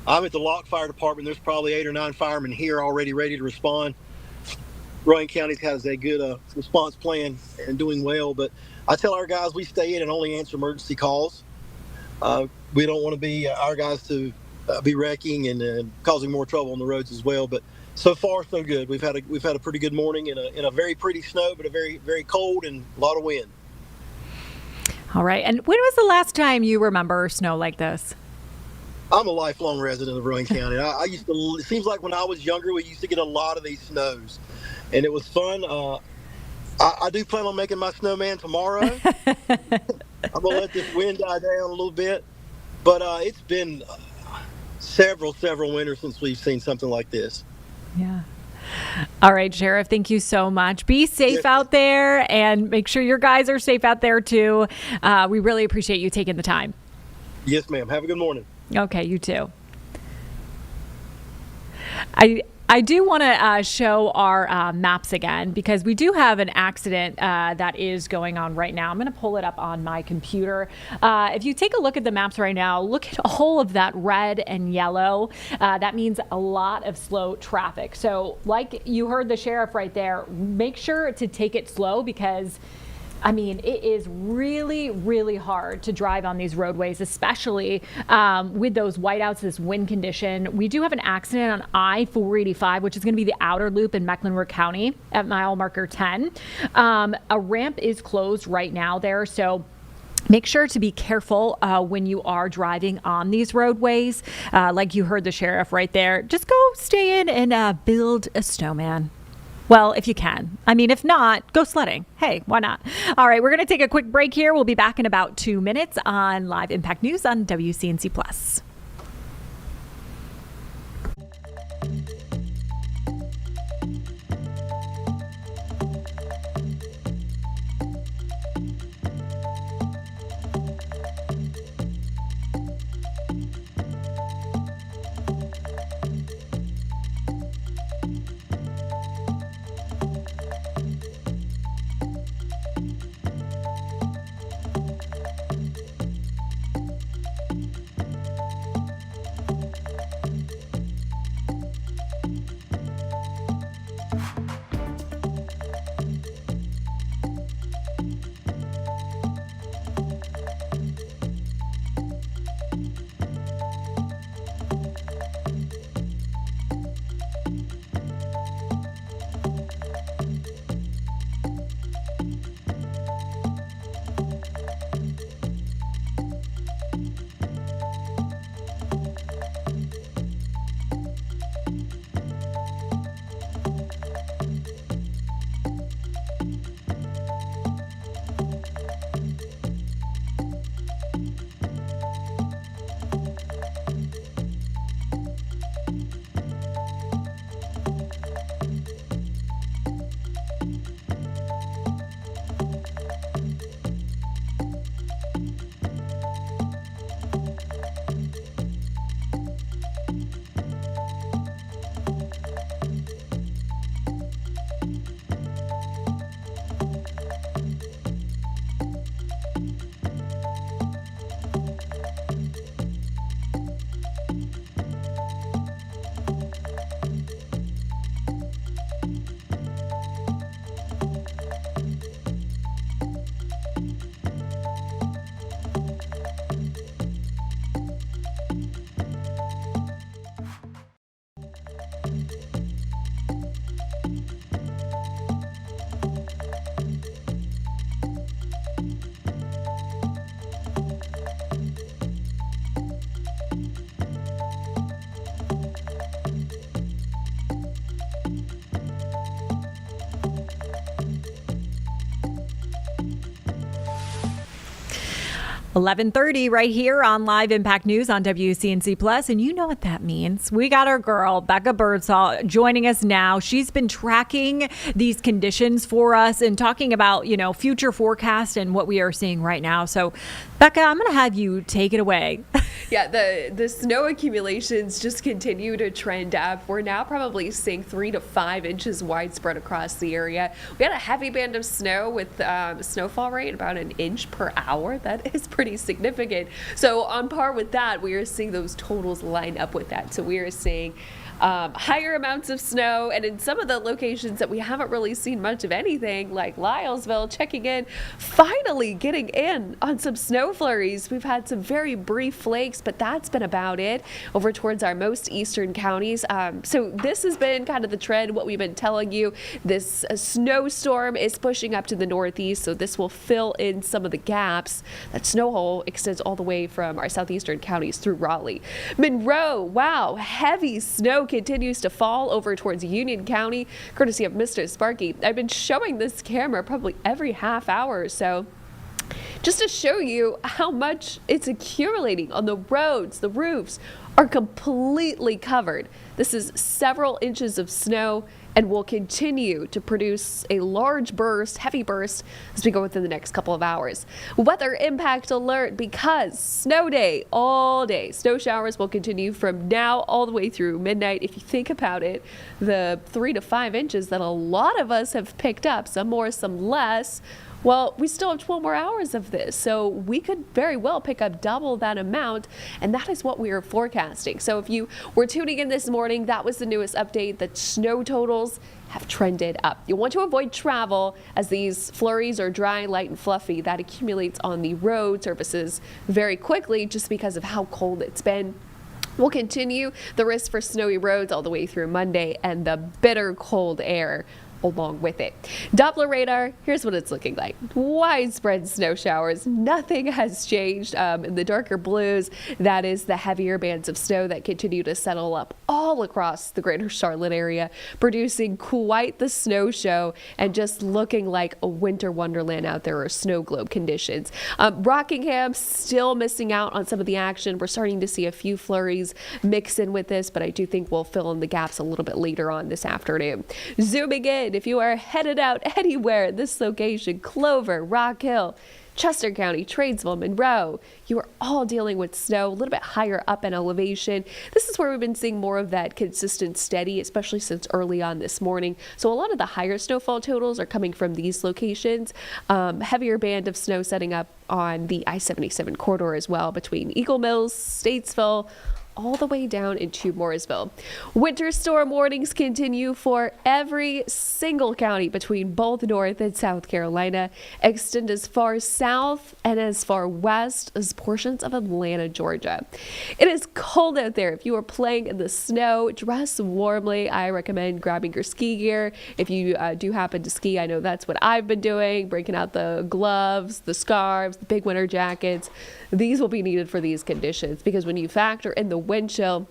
I'm at the Lock Fire Department. There's probably 8 or 9 firemen here already ready to respond. Rowan County has a good response plan and doing well, but I tell our guys we stay in and only answer emergency calls. We don't want to be our guys to be wrecking and causing more trouble on the roads as well. But so far, so good. We've had a pretty good morning in a very pretty snow, but a very, very cold and a lot of wind. All right. And when was the last time you remember snow like this? I'm a lifelong resident of Rowan County. It seems like when I was younger, we used to get a lot of these snows, and it was fun. I do plan on making my snowman tomorrow. I'm going to let this wind die down a little bit, but it's been several winters since we've seen something like this. Yeah. All right, Sheriff, thank you so much. Be safe out there and make sure your guys are safe out there too. We really appreciate you taking the time. Yes, ma'am. Have a good morning. Okay, you too. I do want to show our maps again because we do have an accident that is going on right now. I'm going to pull it up on my computer. If you take a look at the maps right now, look at all of that red and yellow. That means a lot of slow traffic. So like you heard the sheriff right there, make sure to take it slow because it is really, really hard to drive on these roadways, especially with those whiteouts, this wind condition. We do have an accident on I-485, which is going to be the outer loop in Mecklenburg County at mile marker 10. A ramp is closed right now there, so make sure to be careful when you are driving on these roadways. Like you heard the sheriff right there, just go stay in and build a snowman. Well, if you can. If not, go sledding. Hey, why not? All right, we're going to take a quick break here. We'll be back in about 2 minutes on Live Impact News on WCNC Plus. 11:30 right here on Live Impact News on WCNC Plus, and you know what that means. We got our girl, Becca Birdsall, joining us now. She's been tracking these conditions for us and talking about, future forecast and what we are seeing right now. So, Becca, I'm going to have you take it away. Yeah, the snow accumulations just continue to trend up. We're now probably seeing 3 to 5 inches widespread across the area. We had a heavy band of snow with snowfall rate about 1 inch per hour. That is pretty significant. So on par with that, we are seeing those totals line up with that. So we are seeing higher amounts of snow, and in some of the locations that we haven't really seen much of anything, like Lylesville, checking in, finally getting in on some snow flurries. We've had some very brief flakes, but that's been about it over towards our most eastern counties. So this has been kind of the trend, what we've been telling you. This snowstorm is pushing up to the northeast, so this will fill in some of the gaps. That snow hole extends all the way from our southeastern counties through Raleigh. Monroe, wow, heavy snow continues to fall over towards Union County, courtesy of Mr. Sparky. I've been showing this camera probably every half hour or so, just to show you how much it's accumulating on the roads. The roofs are completely covered. This is several inches of snow and will continue to produce a large burst, heavy burst, as we go within the next couple of hours. Weather impact alert because snow day all day. Snow showers will continue from now all the way through midnight. If you think about it, the 3 to 5 inches that a lot of us have picked up, some more, some less, well, we still have 12 more hours of this, so we could very well pick up double that amount, and that is what we are forecasting. So if you were tuning in this morning, that was the newest update. The snow totals have trended up. You want to avoid travel as these flurries are dry, light, and fluffy. That accumulates on the road surfaces very quickly just because of how cold it's been. We'll continue the risk for snowy roads all the way through Monday and the bitter cold air along with it. Doppler radar, here's what it's looking like. Widespread snow showers. Nothing has changed. In the darker blues, that is the heavier bands of snow that continue to settle up all across the greater Charlotte area, producing quite the snow show and just looking like a winter wonderland out there, or snow globe conditions. Rockingham still missing out on some of the action. We're starting to see a few flurries mix in with this, but I do think we'll fill in the gaps a little bit later on this afternoon. Zooming in, if you are headed out anywhere, this location, Clover, Rock Hill, Chester County, Tradesville, Monroe, you are all dealing with snow a little bit higher up in elevation. This is where we've been seeing more of that consistent steady, especially since early on this morning. So a lot of the higher snowfall totals are coming from these locations. Heavier band of snow setting up on the I-77 corridor as well, between Eagle Mills, Statesville, all the way down into Mooresville. Winter storm warnings continue for every single county between both North and South Carolina, extend as far south and as far west as portions of Atlanta, Georgia. It is cold out there. If you are playing in the snow, dress warmly. I recommend grabbing your ski gear. If you do happen to ski, I know that's what I've been doing, breaking out the gloves, the scarves, the big winter jackets. These will be needed for these conditions, because when you factor in the wind chill,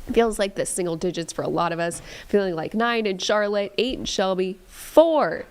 it feels like the single digits for a lot of us, feeling like 9 in Charlotte, 8 in Shelby, 4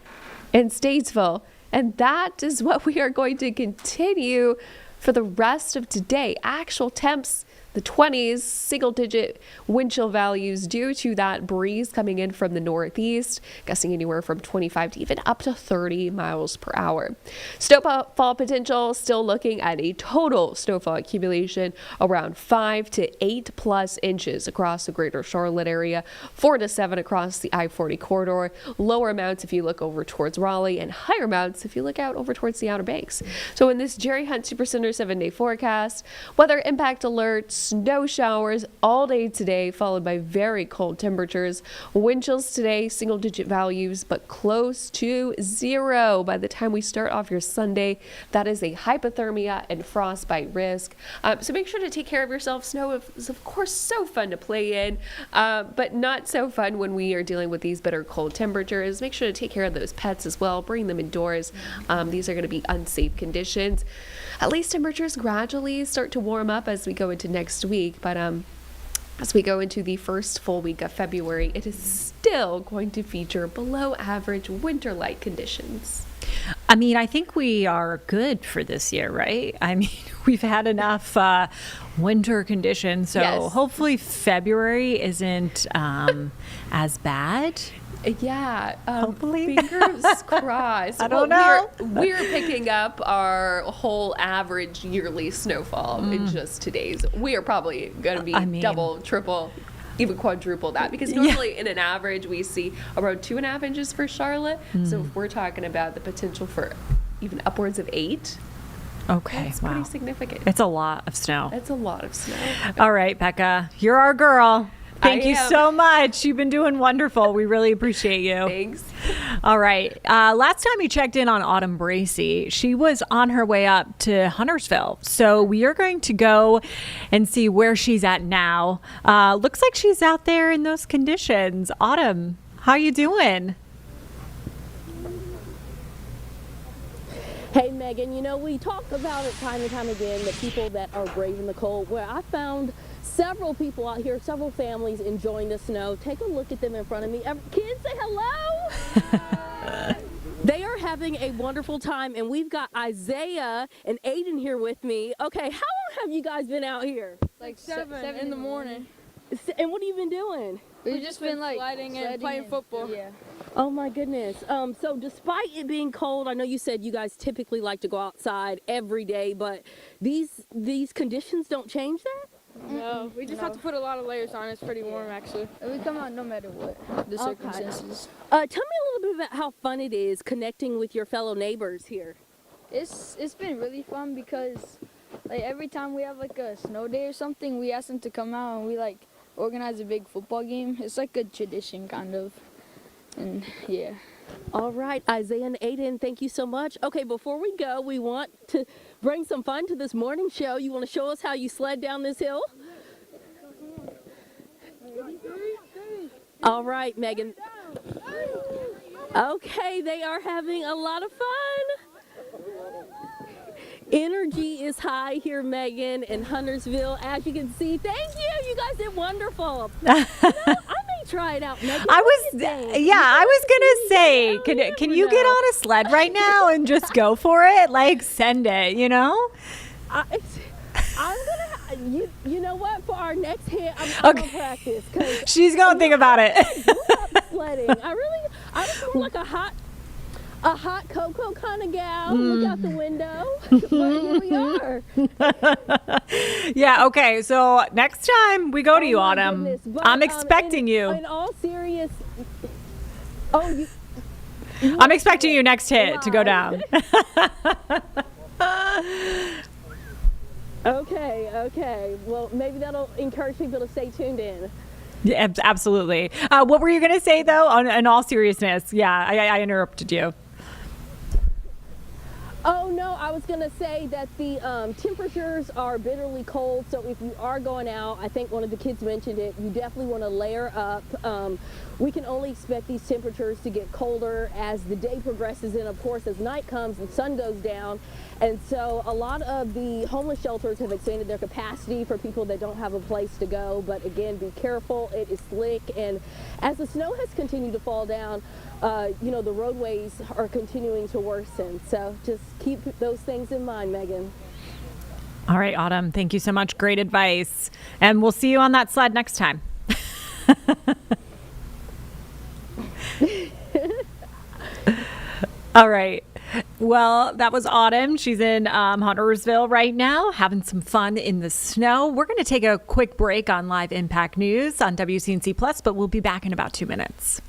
in Statesville. And that is what we are going to continue for the rest of today. Actual temps, the 20s, single-digit wind chill values due to that breeze coming in from the northeast, gusting anywhere from 25 to even up to 30 miles per hour. Snowfall potential, still looking at a total snowfall accumulation around 5 to 8 plus inches across the greater Charlotte area, 4 to 7 across the I-40 corridor, lower amounts if you look over towards Raleigh, and higher amounts if you look out over towards the Outer Banks. So in this Jerry Hunt Supercenter 7-day forecast, weather impact alerts, snow showers all day today, followed by very cold temperatures. Wind chills today, single digit values, but close to 0 by the time we start off your Sunday. That is a hypothermia and frostbite risk. So make sure to take care of yourself. Snow is, of course, so fun to play in, but not so fun when we are dealing with these bitter cold temperatures. Make sure to take care of those pets as well. Bring them indoors. These are going to be unsafe conditions. At least temperatures gradually start to warm up as we go into next week, but as we go into the first full week of February, it is still going to feature below average winter-like conditions. I mean, I think we are good for this year, right? I mean, we've had enough winter conditions. So Yes. hopefully February isn't as bad. Yeah, Hopefully. fingers crossed. I don't know. We're picking up our whole average yearly snowfall in just 2 days. We are probably going to be double, triple, even quadruple that, because normally in an average we see around 2.5 inches for Charlotte. So if we're talking about the potential for even upwards of 8, Okay, that's wow. pretty significant. It's a lot of snow. That's a lot of snow. All right, Becca, you're our girl. Thank I you am. so much. You've been doing wonderful. We really appreciate you. Thanks. All right. Last time we checked in on Autumn Bracey, she was on her way up to Huntersville. So we are going to go and see where she's at now. Looks like she's out there in those conditions. Autumn, how you doing? Hey, Megan, you know, we talk about it time and time again, the people that are braving the cold. Where I found several people out here, several families enjoying the snow. Take a look at them in front of me. Kids, say hello. They are having a wonderful time, and we've got Isaiah and Aiden here with me. Okay, how long have you guys been out here? Like 7 in the morning. And what have you been doing? We've just been like sledding and playing football. Yeah. Oh my goodness. So despite it being cold, I know you said you guys typically like to go outside every day, but these conditions don't change that? No, we just have to put a lot of layers on. It's pretty warm actually. We come out no matter what the circumstances. Tell me a little bit about how fun it is connecting with your fellow neighbors here. It's been really fun because like every time we have like a snow day or something, we ask them to come out and we like organize a big football game. It's like a tradition kind of. And yeah. All right, Isaiah and Aiden, thank you so much. Okay, before we go, we want to bring some fun to this morning show. You want to show us how you sled down this hill? All right, Megan. Okay, they are having a lot of fun. Energy is high here, Megan, in Huntersville. As you can see, thank you. You guys did wonderful. I may try it out, Megan. I was gonna say, can you get on a sled right now and just go for it? Like, send it, you know? I'm gonna, you know what? For our next hit, I'm gonna practice. She's gonna think about it. Sledding. I was more like a hot cocoa kind of gal. Look out the window. But here we are. Yeah, okay. So next time we go to you, Autumn, But, I'm expecting you. In all serious, I'm expecting you next hit to go down. Okay. Well, maybe that'll encourage people to stay tuned in. Yeah, absolutely. What were you going to say, though, in all seriousness? Yeah, I interrupted you. Oh, no, I was going to say that the temperatures are bitterly cold, so if you are going out, I think one of the kids mentioned it, you definitely want to layer up. We can only expect these temperatures to get colder as the day progresses, and of course, as night comes, the sun goes down. And so a lot of the homeless shelters have expanded their capacity for people that don't have a place to go. But again, be careful. It is slick. And as the snow has continued to fall down, the roadways are continuing to worsen. So just keep those things in mind, Megan. All right, Autumn, thank you so much. Great advice. And we'll see you on that sled next time. All right. Well, that was Autumn. She's in Huntersville right now, having some fun in the snow. We're going to take a quick break on Live Impact News on WCNC Plus, but we'll be back in about 2 minutes.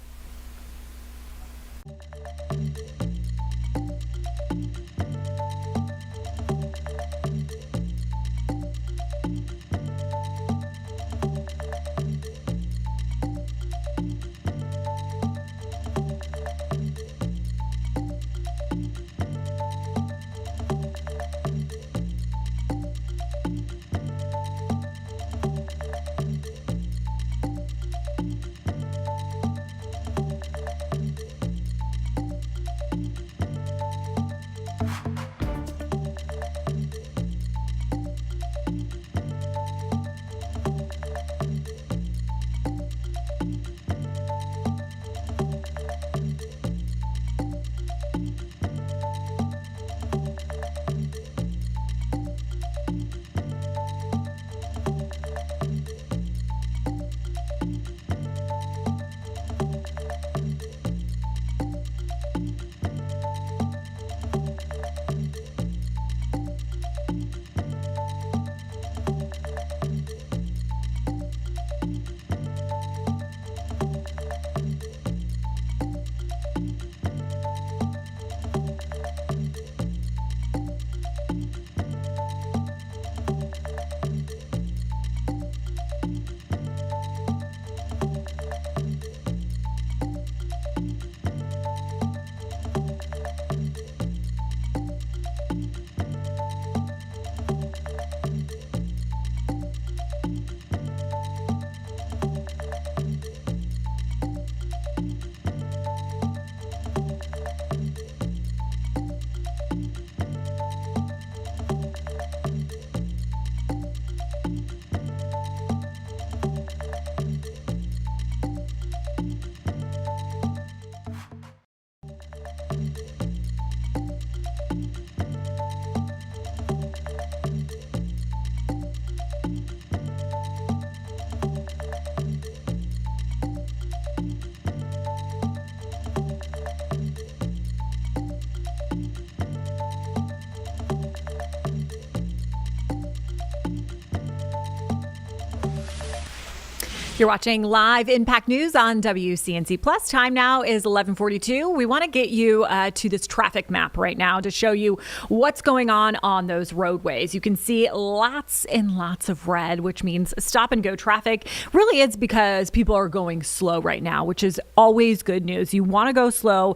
You're watching live Impact News on WCNC Plus. Time now is 11:42. We want to get you to this traffic map right now to show you what's going on those roadways. You can see lots and lots of red, which means stop and go traffic. Really, it's because people are going slow right now, which is always good news. You want to go slow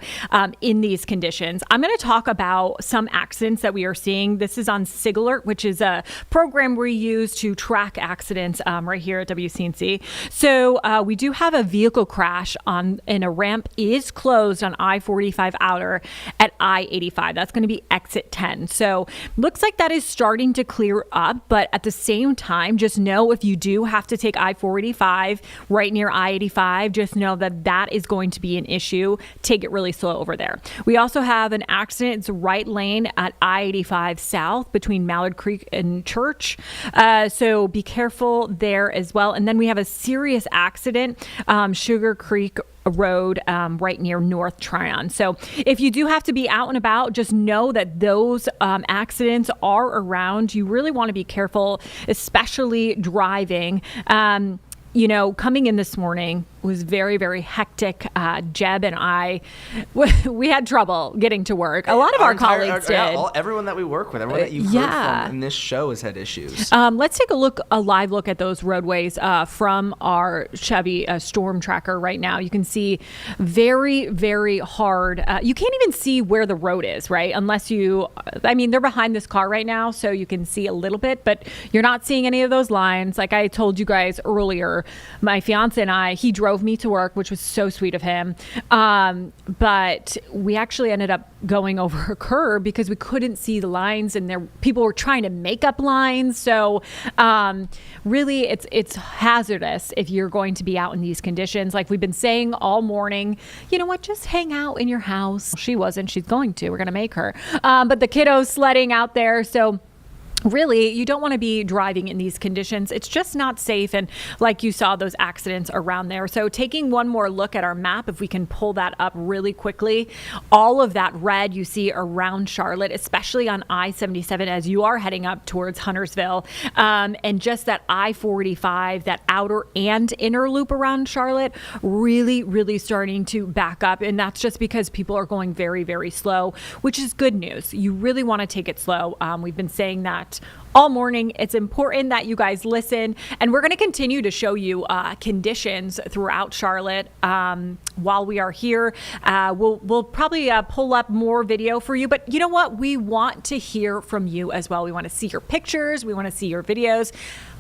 in these conditions. I'm going to talk about some accidents that we are seeing. This is on SigAlert, which is a program we use to track accidents right here at WCNC. So we do have a vehicle crash and a ramp is closed on I-45 outer at I-85. That's going to be exit 10. So looks like that is starting to clear up, but at the same time, just know if you do have to take I-485 right near I-85, just know that that is going to be an issue. Take it really slow over there. We also have an accident. It's right lane at I-85 south between Mallard Creek and Church. So be careful there as well. And then we have a serious accident, Sugar Creek Road right near North Tryon. So if you do have to be out and about, just know that those accidents are around. You really want to be careful, especially driving. Coming in this morning was very, very hectic. Jeb and I, we had trouble getting to work. A lot of our colleagues did. Everyone that we work with, everyone that you've heard from in this show has had issues. Let's take a live look at those roadways from our Chevy Storm Tracker right now. You can see very, very hard. You can't even see where the road is, right? Unless they're behind this car right now, so you can see a little bit, but you're not seeing any of those lines. Like I told you guys earlier, my fiance and he drove me to work, which was so sweet of him. But we actually ended up going over a curb because we couldn't see the lines, and people were trying to make up lines. So really, it's hazardous if you're going to be out in these conditions. Like we've been saying all morning, you know what? Just hang out in your house. She wasn't. She's going to. We're going to make her. But the kiddos sledding out there. So really, you don't want to be driving in these conditions. It's just not safe. And like you saw those accidents around there. So taking one more look at our map, if we can pull that up really quickly, all of that red you see around Charlotte, especially on I-77 as you are heading up towards Huntersville, and just that I-45, that outer and inner loop around Charlotte, really, really starting to back up. And that's just because people are going very, very slow, which is good news. You really want to take it slow. We've been saying that all morning. It's important that you guys listen, and we're going to continue to show you conditions throughout Charlotte while we are here. We'll probably pull up more video for you, but you know what? We want to hear from you as well. We want to see your pictures. We want to see your videos.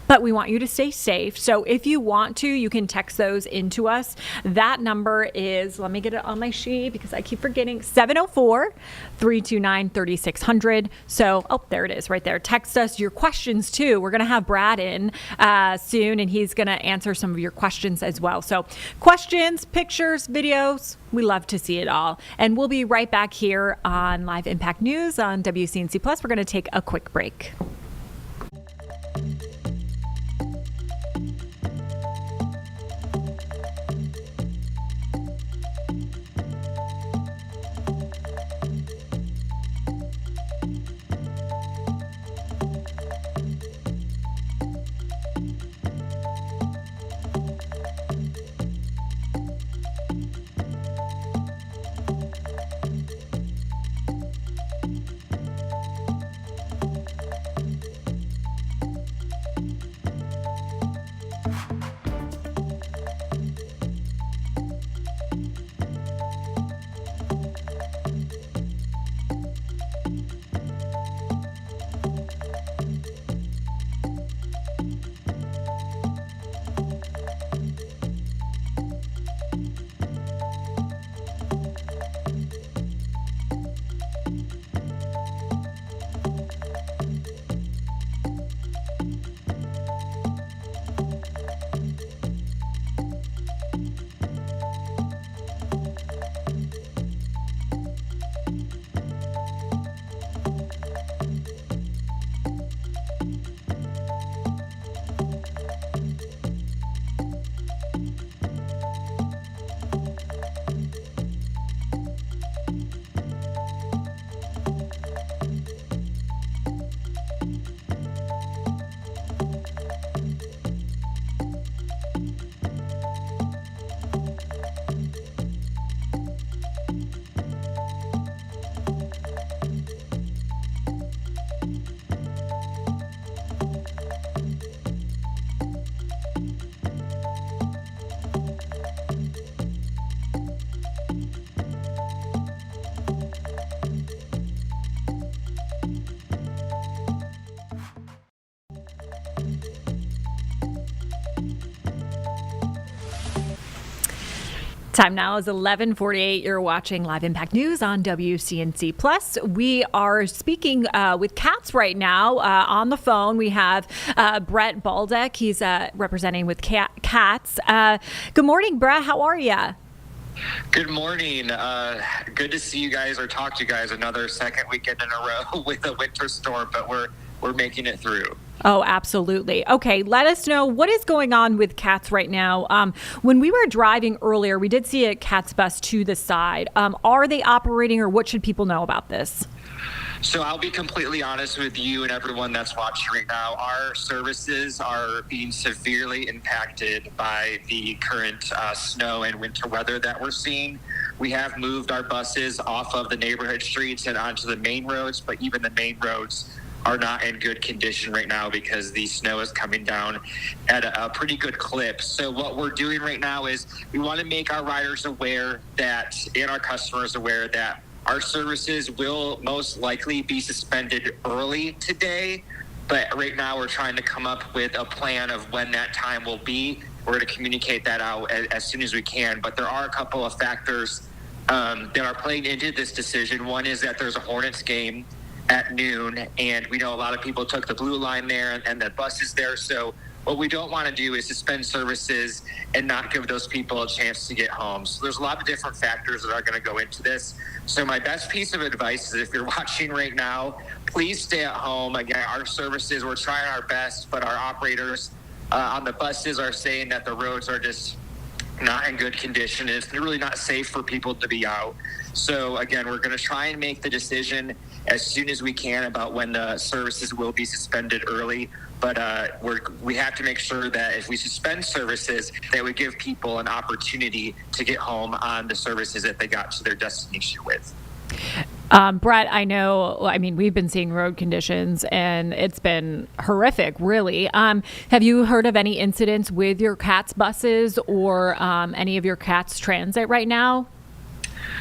But we want you to stay safe. So if you want to, you can text those into us. That number is, let me get it on my sheet because I keep forgetting, 704-329-3600. So, there it is right there. Text us your questions too. We're going to have Brad in soon, and he's going to answer some of your questions as well. So questions, pictures, videos, we love to see it all. And we'll be right back here on Live Impact News on WCNC Plus. We're going to take a quick break. Time now is 11:48. You're watching Live Impact News on WCNC Plus. We are speaking with cats right now on the phone. We have Brett Baldeck. He's representing with Cats. Good morning, Brett. How are you? Good morning. Good to see you guys or talk to you guys another second weekend in a row with a winter storm, but we're making it through. Oh, absolutely. Okay, let us know what is going on with Cats right now. When we were driving earlier, we did see a Cats bus to the side. Are they operating, or what should people know about this? So I'll be completely honest with you and everyone that's watching right now. Our services are being severely impacted by the current snow and winter weather that we're seeing. We have moved our buses off of the neighborhood streets and onto the main roads, but even the main roads are not in good condition right now because the snow is coming down at a pretty good clip. So what we're doing right now is we want to make our riders aware that, and our customers aware that, our services will most likely be suspended early today, but right now we're trying to come up with a plan of when that time will be. We're going to communicate that out as soon as we can, but there are a couple of factors that are playing into this decision. One is that there's a Hornets game at noon, and we know a lot of people took the blue line there and the bus is there, so what we don't want to do is suspend services and not give those people a chance to get home. So there's a lot of different factors that are going to go into this. So my best piece of advice is, if you're watching right now, please stay at home. Again, our services, we're trying our best, but our operators on the buses are saying that the roads are just not in good condition. It's really not safe for people to be out. So again, we're going to try and make the decision as soon as we can about when the services will be suspended early. But we have to make sure that if we suspend services, that we give people an opportunity to get home on the services that they got to their destination with. Brett, we've been seeing road conditions and it's been horrific, really. Have you heard of any incidents with your Cats buses or any of your Cats transit right now?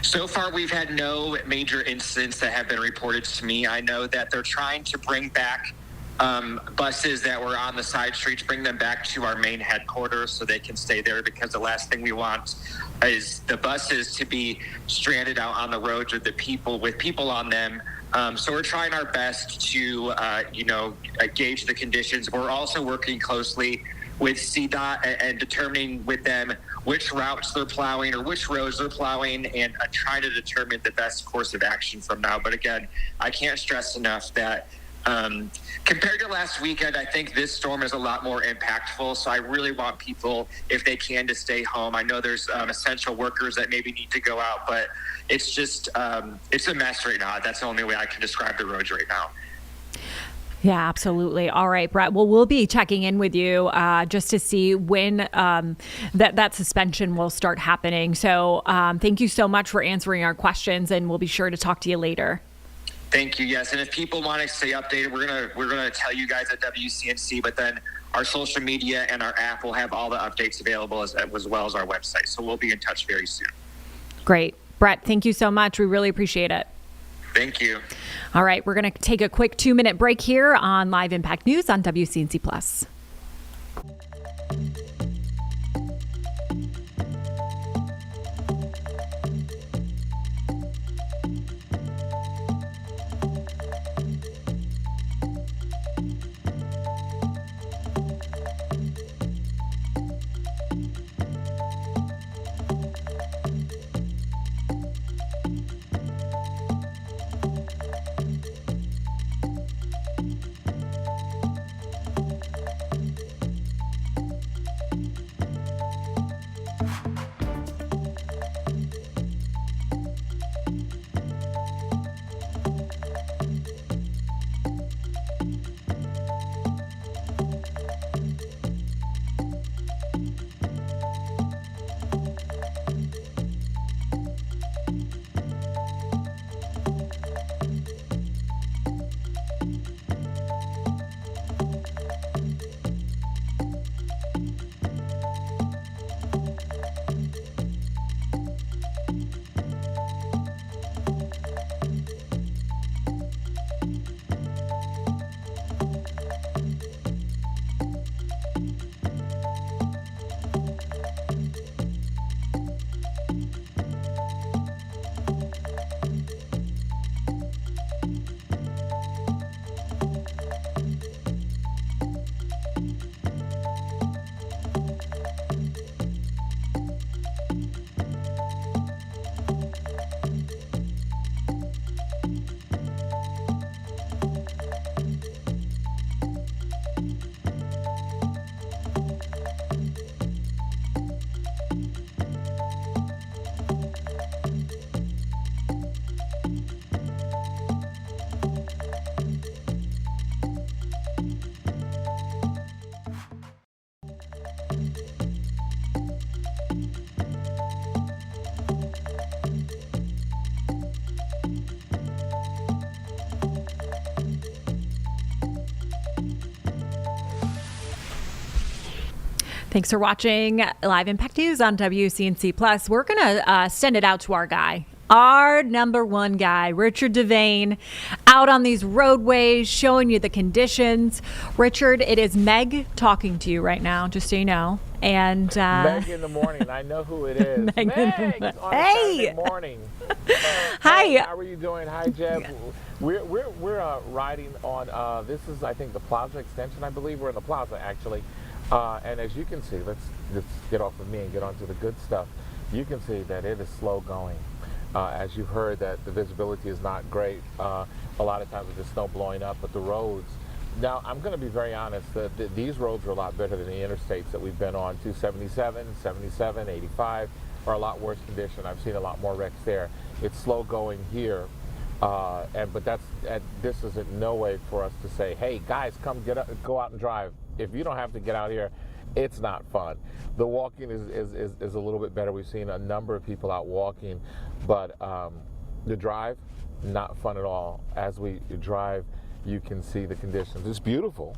So far, we've had no major incidents that have been reported to me. I know that they're trying to bring back buses that were on the side streets, bring them back to our main headquarters so they can stay there, because the last thing we want is the buses to be stranded out on the roads with people on them. So we're trying our best to, gauge the conditions. We're also working closely with CDOT and determining with them which routes they're plowing or which roads they're plowing, and trying to determine the best course of action from now. But again, I can't stress enough that compared to last weekend, I think this storm is a lot more impactful. So I really want people, if they can, to stay home. I know there's essential workers that maybe need to go out, but it's just, it's a mess right now. That's the only way I can describe the roads right now. Yeah, absolutely. All right, Brett. Well, we'll be checking in with you just to see when that suspension will start happening. So thank you so much for answering our questions, and we'll be sure to talk to you later. Thank you. Yes, and if people want to stay updated, we're gonna tell you guys at WCNC, but then our social media and our app will have all the updates available as well as our website. So we'll be in touch very soon. Great, Brett. Thank you so much. We really appreciate it. Thank you. All right, we're going to take a quick 2-minute break here on Live Impact News on WCNC Plus. Thanks for watching Live Impact News on WCNC Plus. We're going to send it out to our guy, our number one guy, Richard Devane, out on these roadways, showing you the conditions. Richard, it is Meg talking to you right now, just so you know. And Meg in the morning. I know who it is. Meg on a Saturday morning. Hi. How are you doing? Hi, Jeb. We're riding on. This is, I think, the Plaza extension. I believe we're in the Plaza actually. And as you can see, let's get off of me and get on to the good stuff. You can see that it is slow going. As you've heard, that the visibility is not great. A lot of times with the snow blowing up, but the roads. Now, I'm going to be very honest. These roads are a lot better than the interstates that we've been on. 277, 77, 85 are a lot worse condition. I've seen a lot more wrecks there. It's slow going here. But this is in no way for us to say, hey, guys, come go out and drive. If you don't have to get out here, it's not fun. The walking is a little bit better. We've seen a number of people out walking, but the drive, not fun at all. As we drive, you can see the conditions. It's beautiful,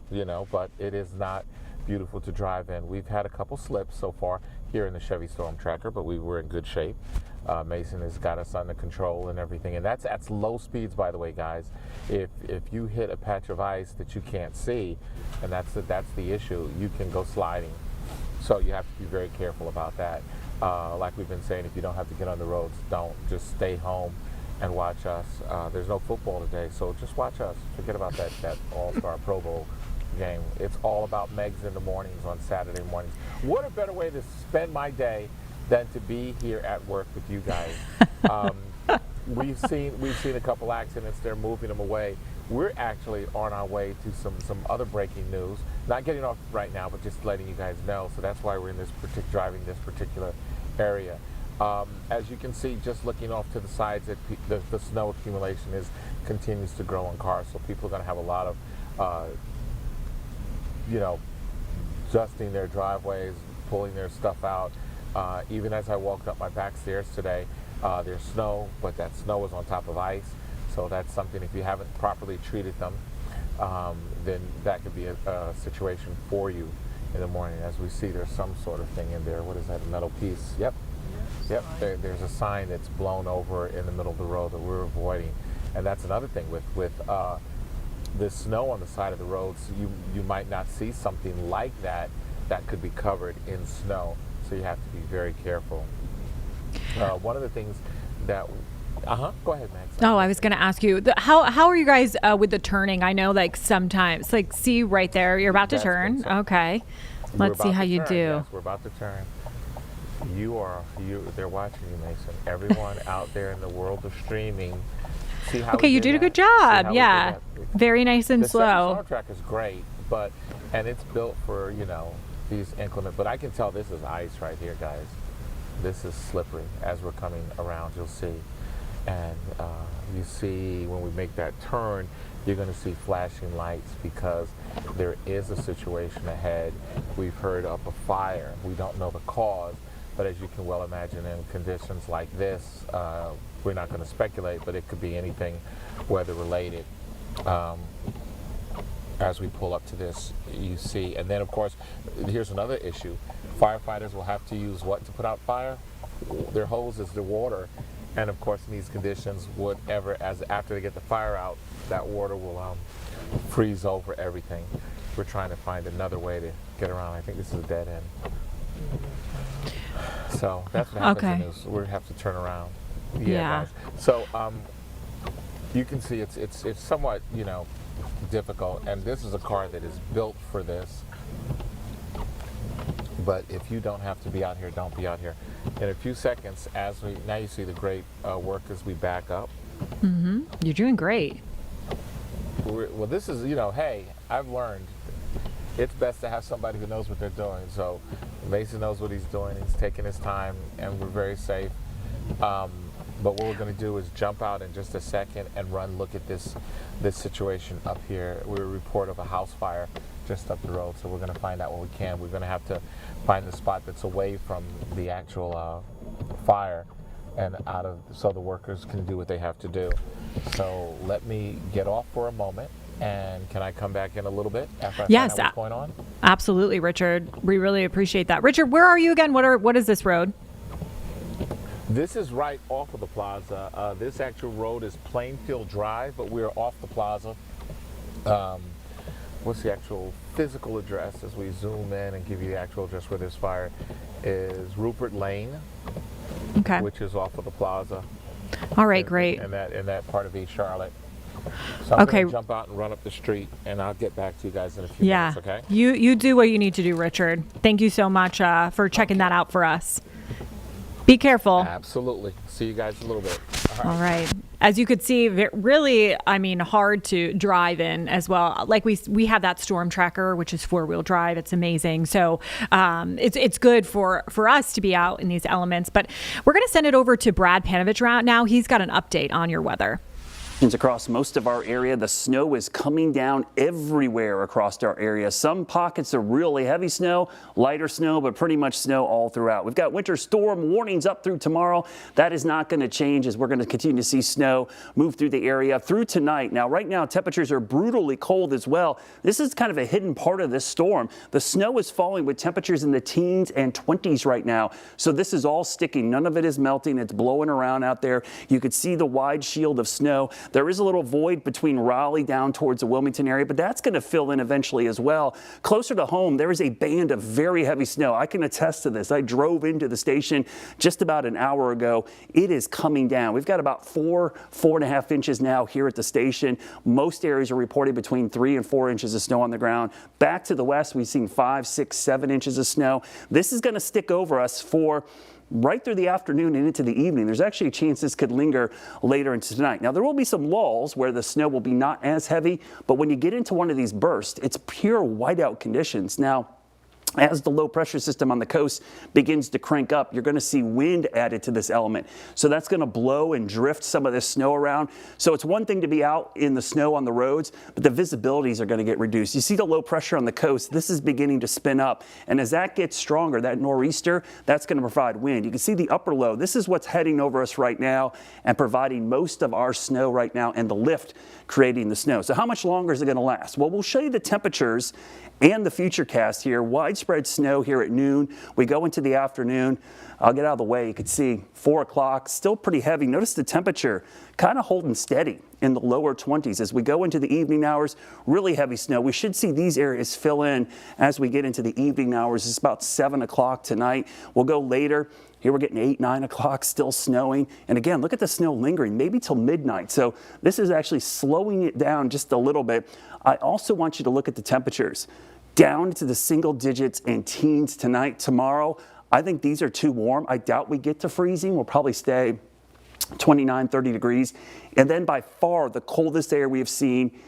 but it is not beautiful to drive in. We've had a couple slips so far here in the Chevy Storm Tracker, but we were in good shape. Mason has got us under control and everything, and that's at low speeds, by the way, guys. If you hit a patch of ice that you can't see, and that's the issue, you can go sliding. So you have to be very careful about that. Like we've been saying, if you don't have to get on the roads, don't. Just stay home and watch us. There's no football today, so just watch us. Forget about that All-Star Pro Bowl game. It's all about Megs in the mornings on Saturday mornings. What a better way to spend my day than to be here at work with you guys. We've seen a couple accidents. They're moving them away. We're actually on our way to some other breaking news. Not getting off right now, but just letting you guys know. So that's why we're in driving this particular area. As you can see, just looking off to the sides, the snow accumulation continues to grow on cars. So people are going to have a lot of, dusting their driveways, pulling their stuff out. Even as I walked up my back stairs today, there's snow, but that snow is on top of ice. So that's something, if you haven't properly treated them, then that could be a situation for you in the morning. As we see, there's some sort of thing in there. What is that, a metal piece? Yep. There's a sign that's blown over in the middle of the road that we're avoiding. And that's another thing with the snow on the side of the roads. You might not see something like that could be covered in snow. So you have to be very careful. One of the things that, go ahead, Max. Oh, I was going to ask you, how are you guys with the turning? I know, sometimes, see right there, you're about to turn. Okay, let's see how you do. Yes, we're about to turn. They're watching you, Mason. Everyone out there in the world of streaming. See how okay, you did a good job. Yeah, very nice and slow. The Storm Track is great, and it's built for these inclement, but I can tell this is ice right here, guys. This is slippery. As we're coming around, you'll see. And you see when we make that turn, you're going to see flashing lights because there is a situation ahead. We've heard of a fire. We don't know the cause, but as you can well imagine, in conditions like this, we're not going to speculate, but it could be anything weather related. As we pull up to this, you see, and then of course, here's another issue. Firefighters will have to use what to put out fire? Their hose is the water, and of course, in these conditions, after they get the fire out, that water will freeze over everything. We're trying to find another way to get around. I think this is a dead end. So that's what happens. Okay. We have to turn around. Yeah. Guys. So you can see it's somewhat difficult, and this is a car that is built for this. But if you don't have to be out here, don't be out here. In a few seconds, now you see the great work as we back up. Mm-hmm. You're doing great. Well, this is, hey, I've learned it's best to have somebody who knows what they're doing. So Mason knows what he's doing. He's taking his time, and we're very safe. But what we're going to do is jump out in just a second and look at this situation up here. We're a report of a house fire just up the road, so we're going to find out what we can. We're going to have to find the spot that's away from the actual fire and so the workers can do what they have to do. So let me get off for a moment, And can I come back in a little bit after I Yes, find out what's going on? absolutely, Richard. We really appreciate that. Richard, where are you again? What is this road? This is right off of the plaza. This actual road is Plainfield Drive, but we're off the plaza. What's the actual physical address as we zoom in and give you the actual address where there's fire is Rupert Lane, Okay. which is off of the plaza. All right, great. In that part of East Charlotte. So I'm Okay. gonna jump out and run up the street, and I'll get back to you guys in a few Yeah. minutes, okay? You do what you need to do, Richard. Thank you so much for checking that out for us. Be careful. Absolutely. See you guys in a little bit. All right. As you could see, really, hard to drive in as well. Like we have that storm tracker, which is 4-wheel drive. It's amazing. So it's good for us to be out in these elements. But we're going to send it over to Brad Panovich right now. He's got an update on your weather. Across most of our area, the snow is coming down everywhere across our area. Some pockets of really heavy snow, lighter snow, but pretty much snow all throughout. We've got winter storm warnings up through tomorrow. That is not going to change as we're going to continue to see snow move through the area through tonight. Now, right now, temperatures are brutally cold as well. This is kind of a hidden part of this storm. The snow is falling with temperatures in the teens and 20s right now. So this is all sticking. None of it is melting. It's blowing around out there. You could see the wide shield of snow. There is a little void between Raleigh down towards the Wilmington area, but that's going to fill in eventually as well. Closer to home, there is a band of very heavy snow. I can attest to this. I drove into the station just about an hour ago. It is coming down. We've got about 4.5 inches now here at the station. Most areas are reporting between 3 and 4 inches of snow on the ground. Back to the west, we've seen 5, 6, 7 inches of snow. This is going to stick over us for right through the afternoon and into the evening. There's actually a chance this could linger later into tonight. Now, there will be some lulls where the snow will be not as heavy, but when you get into one of these bursts, it's pure whiteout conditions. Now, as the low pressure system on the coast begins to crank up, you're going to see wind added to this element. So that's going to blow and drift some of this snow around. So it's one thing to be out in the snow on the roads, but the visibilities are going to get reduced. You see the low pressure on the coast, this is beginning to spin up. And as that gets stronger, that nor'easter, that's going to provide wind. You can see the upper low. This is what's heading over us right now and providing most of our snow right now and the lift creating the snow. So how much longer is it going to last? Well, we'll show you the temperatures and the Futurecast here. Widespread snow here at noon. We go into the afternoon. I'll get out of the way. You can see 4 o'clock, still pretty heavy. Notice the temperature kind of holding steady in the lower 20s. As we go into the evening hours, really heavy snow. We should see these areas fill in as we get into the evening hours. It's about 7 o'clock tonight. We'll go later. Here we're getting 8, 9 o'clock, still snowing. And again, look at the snow lingering, maybe till midnight. So this is actually slowing it down just a little bit. I also want you to look at the temperatures. Down to the single digits and teens tonight. Tomorrow, I think these are too warm. I doubt we get to freezing. We'll probably stay 29, 30 degrees. And then by far the coldest air we have seen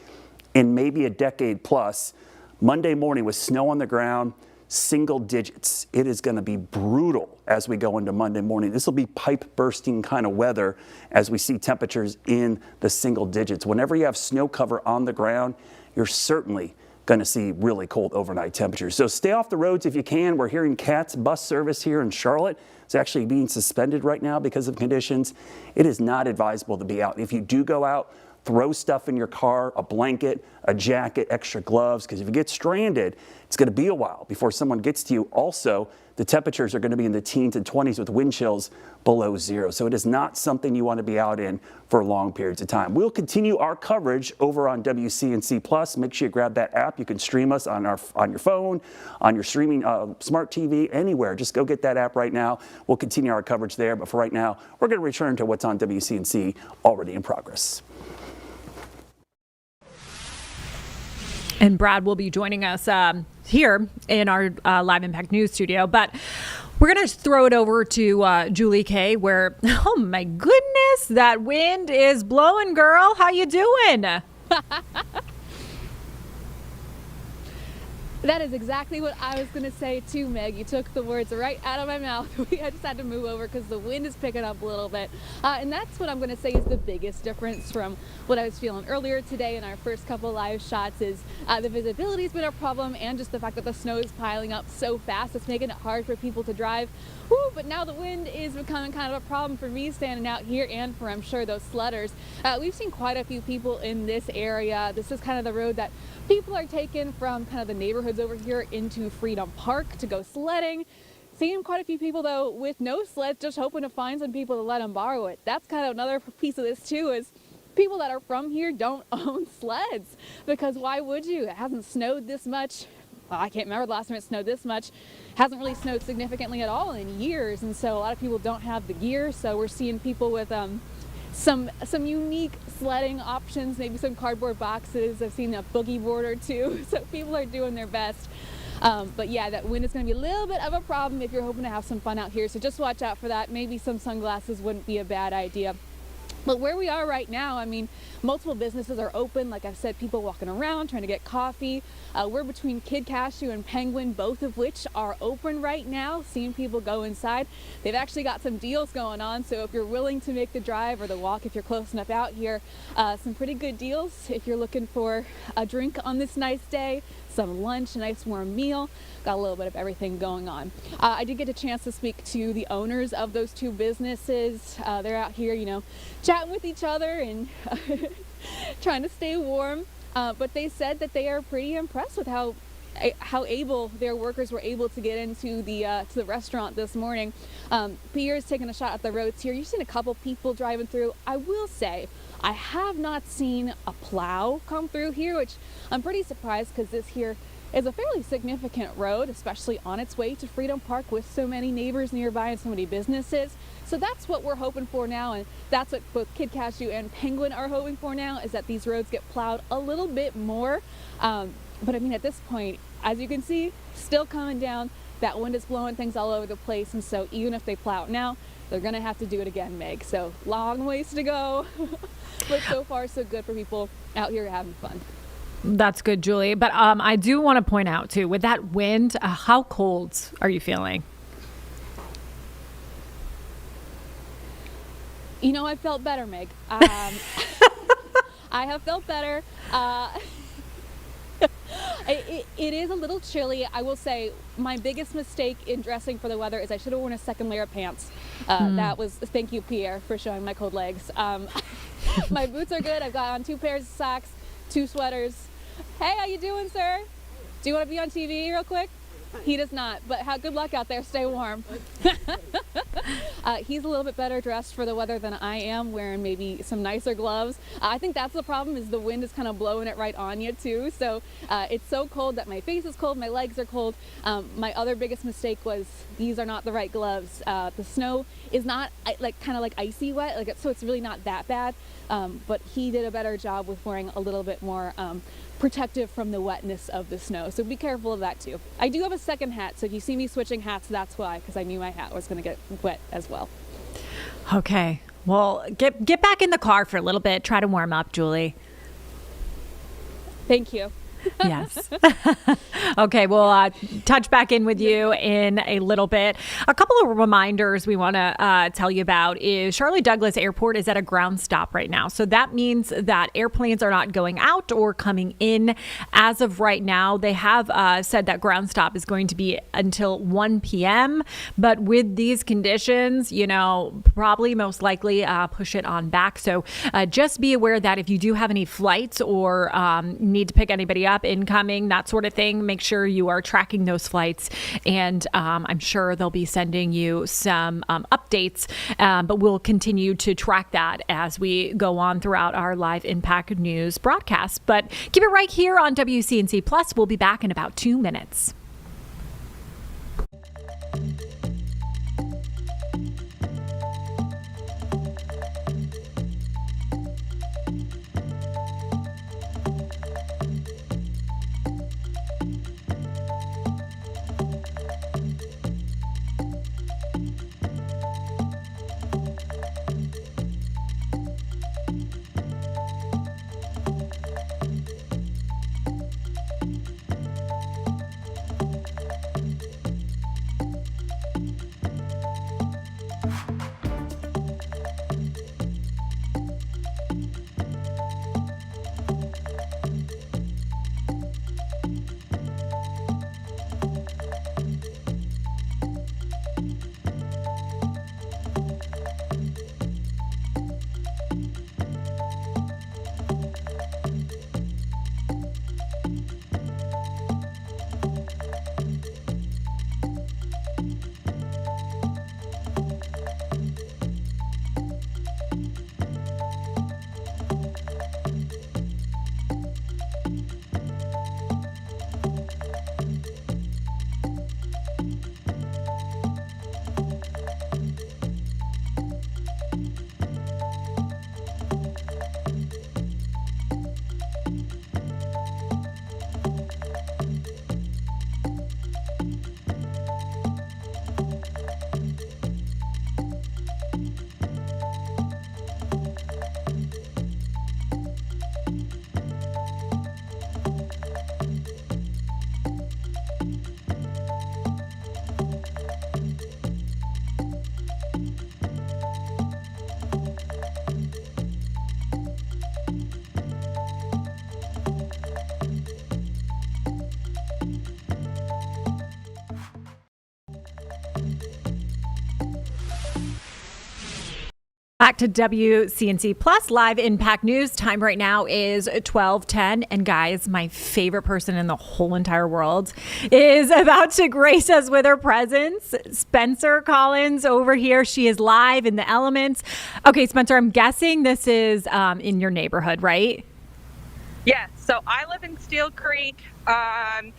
in maybe a decade plus. Monday morning with snow on the ground, single digits. It is going to be brutal as we go into Monday morning. This will be pipe bursting kind of weather as we see temperatures in the single digits. Whenever you have snow cover on the ground, you're certainly going to see really cold overnight temperatures. So stay off the roads if you can. We're hearing CAT's bus service here in Charlotte. It's actually being suspended right now because of conditions. It is not advisable to be out. If you do go out, throw stuff in your car, a blanket, a jacket, extra gloves, because if you get stranded, it's going to be a while before someone gets to you. Also, the temperatures are going to be in the teens and 20s with wind chills below zero. So it is not something you want to be out in for long periods of time. We'll continue our coverage over on WCNC Plus. Make sure you grab that app. You can stream us on your phone, on your streaming smart TV, anywhere. Just go get that app right now. We'll continue our coverage there. But for right now, we're going to return to what's on WCNC already in progress. And Brad will be joining us here in our Live Impact News studio. But we're going to throw it over to Julie Kay, where, oh my goodness, that wind is blowing, girl. How you doing? That is exactly what I was going to say too, Meg. You took the words right out of my mouth. I just had to move over because the wind is picking up a little bit. And that's what I'm going to say is the biggest difference from what I was feeling earlier today in our first couple live shots is the visibility's been a problem, and just the fact that the snow is piling up so fast. It's making it hard for people to drive. Woo, but now the wind is becoming kind of a problem for me standing out here, and for, I'm sure, those sledders. We've seen quite a few people in this area. This is kind of the road that people are taking from kind of the neighborhoods over here into Freedom Park to go sledding. Seeing quite a few people though with no sleds, just hoping to find some people to let them borrow it. That's kind of another piece of this too, is people that are from here don't own sleds, because why would you? It hasn't snowed this much. I can't remember the last time it snowed this much. Hasn't really snowed significantly at all in years, and so a lot of people don't have the gear. So we're seeing people with some unique sledding options, maybe some cardboard boxes. I've seen a boogie board or two, so people are doing their best. But yeah, that wind is going to be a little bit of a problem if you're hoping to have some fun out here, so just watch out for that. Maybe some sunglasses wouldn't be a bad idea. But where we are right now, I mean, multiple businesses are open. Like I've said, people walking around trying to get coffee. We're between Kid Cashew and Penguin, both of which are open right now, seeing people go inside. They've actually got some deals going on, so if you're willing to make the drive or the walk, if you're close enough out here, some pretty good deals if you're looking for a drink on this nice day, some lunch, a nice warm meal. Got a little bit of everything going on. I did get a chance to speak to the owners of those two businesses. They're out here, you know, chatting with each other and trying to stay warm. But they said that they are pretty impressed with how able their workers were able to get into the restaurant this morning. Pierre's taking a shot at the roads here. You've seen a couple people driving through. I will say, I have not seen a plow come through here, which I'm pretty surprised, because this here is a fairly significant road, especially on its way to Freedom Park with so many neighbors nearby and so many businesses. So that's what we're hoping for now, and that's what both Kid Cashew and Penguin are hoping for now, is that these roads get plowed a little bit more. But I mean, at this point, as you can see, still coming down. That wind is blowing things all over the place, and so even if they plow it now, they're gonna have to do it again, Meg. So long ways to go, but so far so good for people out here having fun. That's good, Julie. But I do want to point out too, with that wind, how cold are you feeling? You know, I felt better, Meg. I have felt better. It is a little chilly. I will say my biggest mistake in dressing for the weather is I should have worn a second layer of pants. That was, thank you, Pierre, for showing my cold legs. My boots are good. I've got on 2 pairs of socks, 2 sweaters. Hey, how you doing, sir? Do you want to be on TV real quick? He does not, but good luck out there. Stay warm. He's a little bit better dressed for the weather than I am, wearing maybe some nicer gloves. I think that's the problem, is the wind is kind of blowing it right on you too. So it's so cold that my face is cold, my legs are cold. My other biggest mistake was these are not the right gloves. The snow is not kind of like icy wet, so it's really not that bad. But he did a better job with wearing a little bit more protective from the wetness of the snow. So be careful of that too. I do have a second hat, so if you see me switching hats, that's why, because I knew my hat was going to get wet as well. Okay. Well, get back in the car for a little bit. Try to warm up, Julie. Thank you. Yes. Okay, we'll touch back in with you in a little bit. A couple of reminders we want to tell you about is Charlotte Douglas Airport is at a ground stop right now. So that means that airplanes are not going out or coming in as of right now. They have said that ground stop is going to be until 1 p.m. But with these conditions, probably most likely push it on back. So just be aware that if you do have any flights or need to pick anybody up, incoming, that sort of thing, make sure you are tracking those flights, and I'm sure they'll be sending you some updates, but we'll continue to track that as we go on throughout our live Impact News broadcast. But keep it right here on WCNC Plus. We'll be back in about 2 minutes. Back to WCNC Plus Live Impact News. Time right now is 12:10. And guys, my favorite person in the whole entire world is about to grace us with her presence. Spencer Collins over here. She is live in the elements. Okay, Spencer, I'm guessing this is in your neighborhood, right? Yes. So I live in Steel Creek, right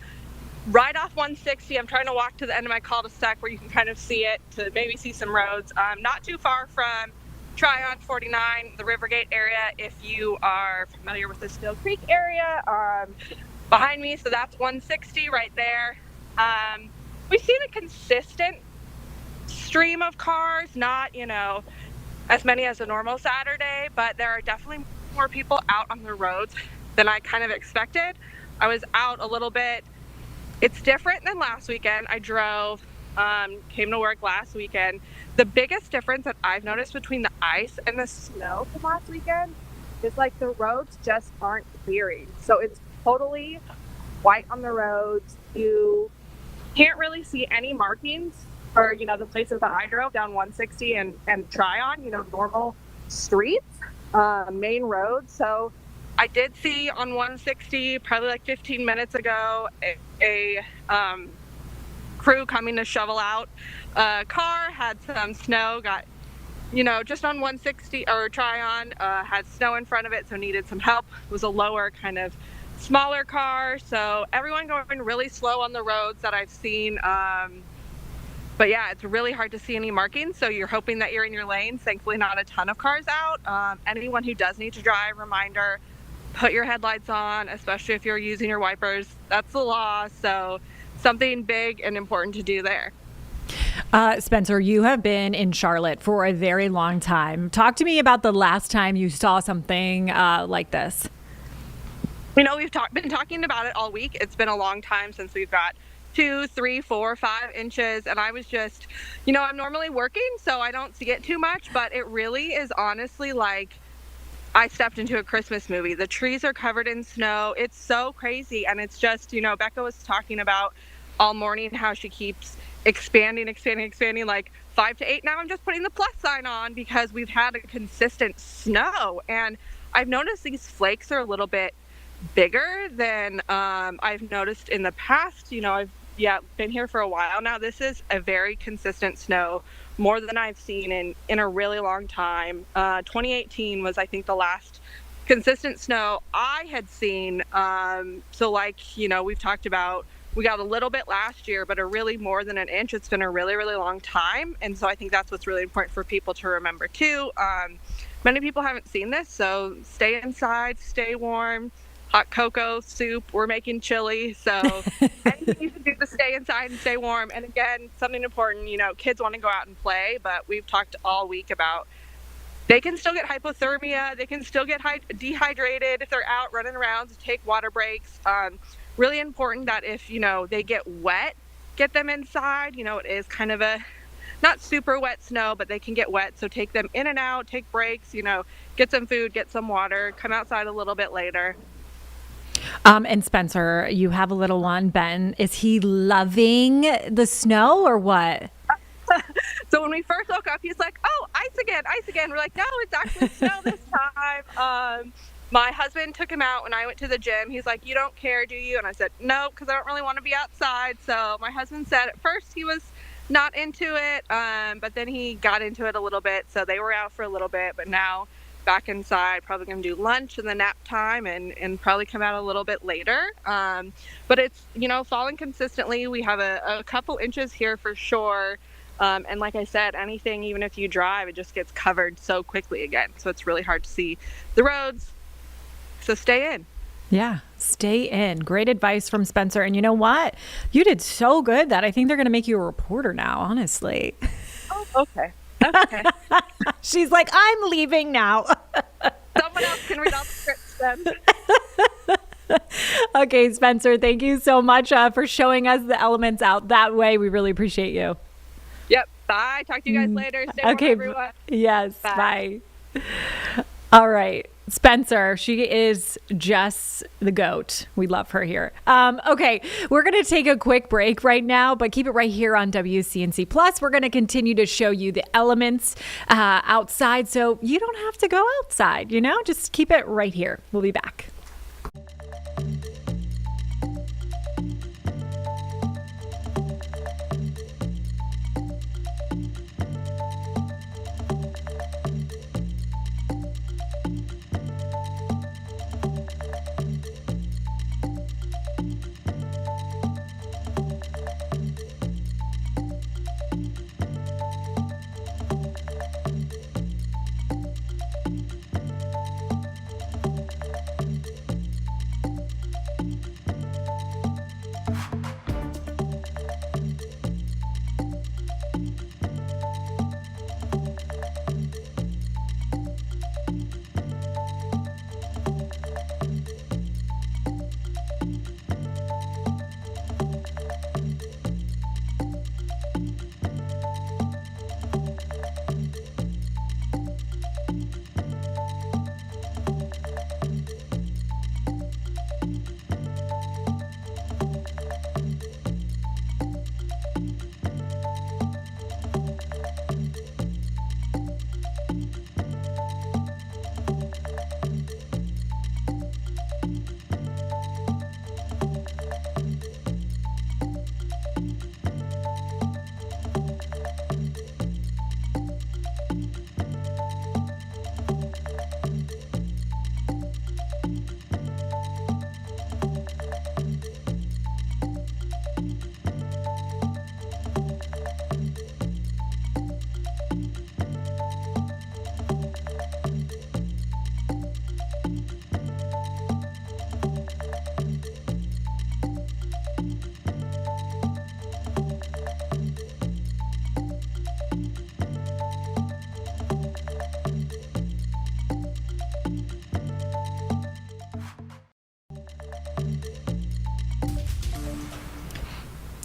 off 160. I'm trying to walk to the end of my cul-de-sac where you can kind of see it to maybe see some roads. Not too far from Tryon 49, the Rivergate area, if you are familiar with the Steel Creek area. Behind me, so that's 160 right there. We've seen a consistent stream of cars, not, as many as a normal Saturday, but there are definitely more people out on the roads than I kind of expected. I was out a little bit. It's different than last weekend. I drove, came to work last weekend. The biggest difference that I've noticed between the ice and the snow from last weekend is like the roads just aren't clearing. So it's totally white on the roads. You can't really see any markings for, the places that I drove down 160 and Tryon, normal streets, main roads. So I did see on 160, probably like 15 minutes ago, a crew coming to shovel out a car, had some snow, got, just on 160 or Tryon, had snow in front of it, so needed some help. It was a lower kind of smaller car, so everyone going really slow on the roads that I've seen. But yeah, it's really hard to see any markings, so you're hoping that you're in your lane. Thankfully, not a ton of cars out. Anyone who does need to drive, reminder, put your headlights on, especially if you're using your wipers. That's the law, so something big and important to do there. Spencer, you have been in Charlotte for a very long time. Talk to me about the last time you saw something like this. We've been talking about it all week. It's been a long time since we've got 2, 3, 4, 5 inches. And I was just, I'm normally working, so I don't see it too much, but it really is honestly like I stepped into a Christmas movie. The trees are covered in snow. It's so crazy. And it's just, Becca was talking about all morning how she keeps expanding, like 5 to 8. Now I'm just putting the plus sign on because we've had a consistent snow. And I've noticed these flakes are a little bit bigger than I've noticed in the past. I've been here for a while now. This is a very consistent snow, more than I've seen in a really long time. 2018 was, I think, the last consistent snow I had seen. We've talked about, we got a little bit last year, but a really more than an inch. It's been a really, really long time. And so I think that's what's really important for people to remember too. Many people haven't seen this, so stay inside, stay warm. Hot cocoa, soup, we're making chili, so anything you can do to stay inside and stay warm. And again, something important, kids want to go out and play, but we've talked all week about they can still get hypothermia, they can still get dehydrated if they're out running around, to take water breaks. Really important that if, they get wet, get them inside. It is kind of a not super wet snow, but they can get wet, so take them in and out, take breaks, get some food, get some water, come outside a little bit later. And Spencer, you have a little one, Ben. Is he loving the snow or what? So when we first woke up, he's like, oh, ice again. We're like, no, it's actually snow this time. My husband took him out when I went to the gym. He's like, you don't care, do you? And I said, no, because I don't really want to be outside. So my husband said at first he was not into it, but then he got into it a little bit. So they were out for a little bit, but now back inside, probably going to do lunch and the nap time and probably come out a little bit later. But it's, falling consistently. We have a couple inches here for sure. And like I said, anything, even if you drive, it just gets covered so quickly again. So it's really hard to see the roads. So stay in. Yeah, stay in. Great advice from Spencer. And you know what? You did so good that I think they're going to make you a reporter now, honestly. Oh, okay. Okay. She's like, I'm leaving now. Someone else can read all the scripts then. Okay, Spencer, thank you so much for showing us the elements out that way. We really appreciate you. Yep. Bye. Talk to you guys later. Stay warm, Okay. everyone. Yes. Bye. Bye. All right. Spencer, she is just the GOAT. We love her here. Okay, we're going to take a quick break right now, but keep it right here on WCNC Plus. We're going to continue to show you the elements outside, so you don't have to go outside, just keep it right here. We'll be back.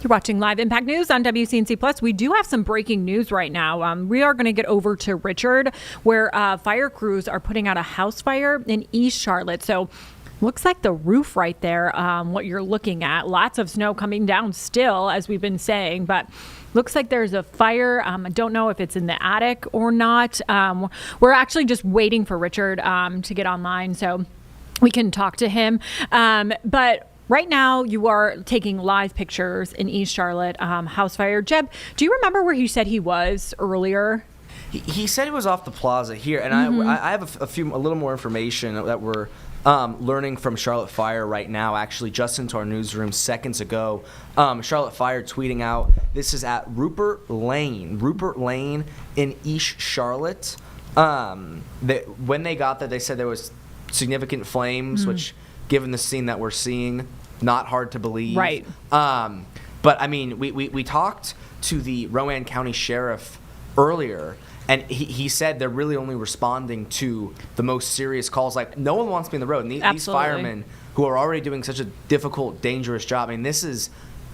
You're watching Live Impact News on WCNC Plus. We do have some breaking news right now. We are going to get over to Richard, where fire crews are putting out a house fire in East Charlotte. So looks like the roof right there, what you're looking at. Lots of snow coming down still, as we've been saying, but looks like there's a fire. I don't know if it's in the attic or not. We're actually just waiting for Richard to get online so we can talk to him. But right now, you are taking live pictures in East Charlotte, house fire. Jeb, do you remember where he said he was earlier? He said he was off the plaza here, and I have a little more information that we're learning from Charlotte Fire right now, actually just into our newsroom seconds ago. Charlotte Fire tweeting out, this is at Rupert Lane in East Charlotte. When they got there, they said there was significant flames, which, given the scene that we're seeing, not hard to believe. Right. But, I mean, we talked to the Rowan County Sheriff earlier, and he said they're really only responding to the most serious calls. Like, no one wants to be on the road. And these firemen who are already doing such a difficult, dangerous job, I mean, this is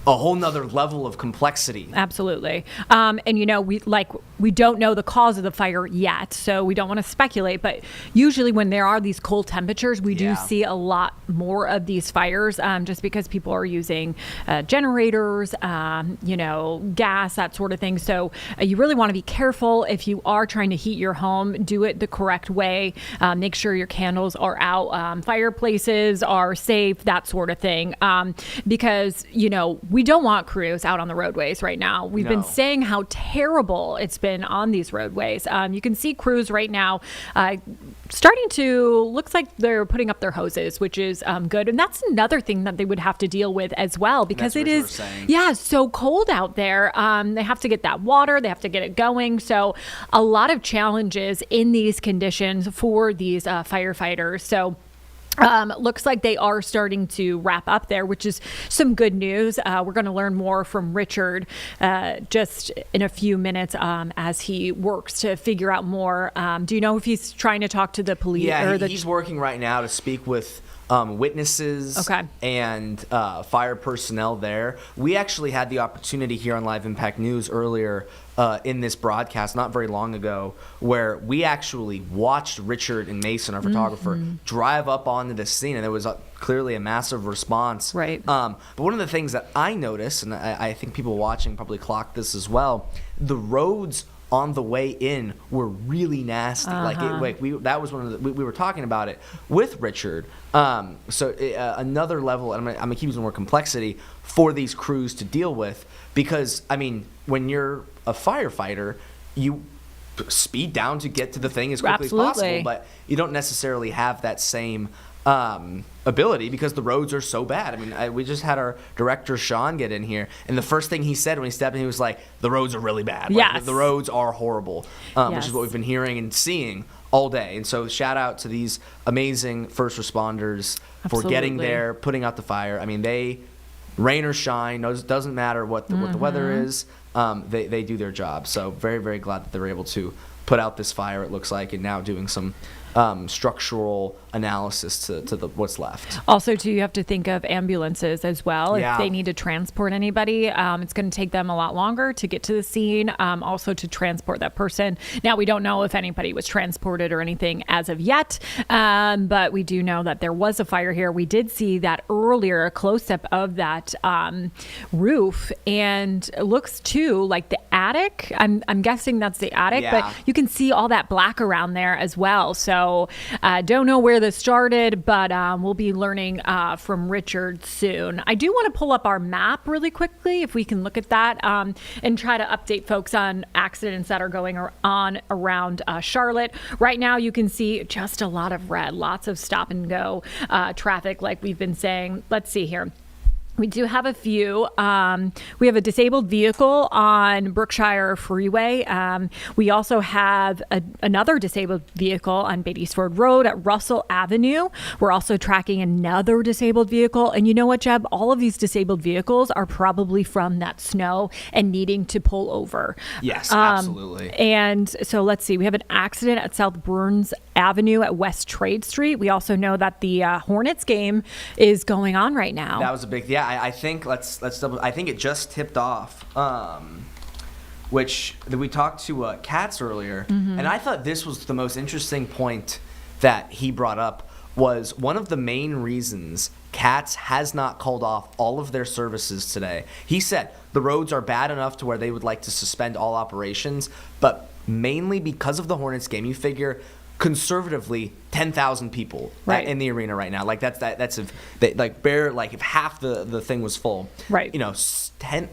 a whole nother level of complexity. Absolutely. And, you know, we don't know the cause of the fire yet, so we don't want to speculate. But usually when there are these cold temperatures, we do see a lot more of these fires just because people are using generators, you know, gas, that sort of thing. So you really want to be careful if you are trying to heat your home. Do it the correct way. Make sure your candles are out. Fireplaces are safe, that sort of thing. Because, you know, we don't want crews out on the roadways right now. We've been saying how terrible it's been on these roadways. You can see crews right now starting to, looks like they're putting up their hoses, which is good. And that's another thing that they would have to deal with as well, because it is, so cold out there. They have to get that water, they have to get it going. So a lot of challenges in these conditions for these firefighters. So Looks like they are starting to wrap up there, which is some good news. We're going to learn more from Richard just in a few minutes as he works to figure out more. Do you know if he's trying to talk to the police? Yeah, he's working right now to speak with witnesses and fire personnel there. We actually had the opportunity here on Live Impact News earlier in this broadcast not very long ago, where we actually watched Richard and Mason, our photographer, drive up onto the scene, and there was clearly a massive response. Right. But one of the things that I noticed, and I think people watching probably clocked this as well, the roads on the way in were really nasty. That was one of the, we were talking about it with Richard. Another level, and I'm gonna keep using the word complexity for these crews to deal with, because I mean, when you're a firefighter, you speed down to get to the thing as quickly as possible, but you don't necessarily have that same ability because the roads are so bad. I mean, we just had our director Sean get in here, and the first thing he said when he stepped in, he was like, "The roads are really bad. Like, the roads are horrible," which is what we've been hearing and seeing all day. And so, shout out to these amazing first responders for getting there, putting out the fire. I mean, they rain or shine, doesn't matter what the weather is. They do their job. So very, very glad that they're able to put out this fire, it looks like, and now doing some structural analysis to what's left. Also, too, you have to think of ambulances as well. Yeah. If they need to transport anybody, it's going to take them a lot longer to get to the scene, also to transport that person. Now, we don't know if anybody was transported or anything as of yet, but we do know that there was a fire here. We did see that earlier, a close-up of that roof, and it looks, too, like the attic. I'm guessing that's the attic, but you can see all that black around there as well. So don't know where this started, but we'll be learning from Richard soon. I do want to pull up our map really quickly, if we can look at that, and try to update folks on accidents that are going on around Charlotte. Right now, you can see just a lot of red, lots of stop and go traffic, like we've been saying. Let's see here. We do have a few. We have a disabled vehicle on Berkshire Freeway. We also have another disabled vehicle on Beatty'sford Road at Russell Avenue. We're also tracking another disabled vehicle. And you know what, Jeb? All of these disabled vehicles are probably from that snow and needing to pull over. Yes, absolutely. And so let's see. We have an accident at South Burns Avenue at West Trade Street. We also know that the Hornets game is going on right now. That was a big, I think let's double. I think it just tipped off. Which we talked to Katz earlier, and I thought this was the most interesting point that he brought up. Was one of the main reasons Katz has not called off all of their services today. He said the roads are bad enough to where they would like to suspend all operations, but mainly because of the Hornets game. You figure conservatively 10,000 people in the arena right now. Like that's if if half the thing was full. Right. You know,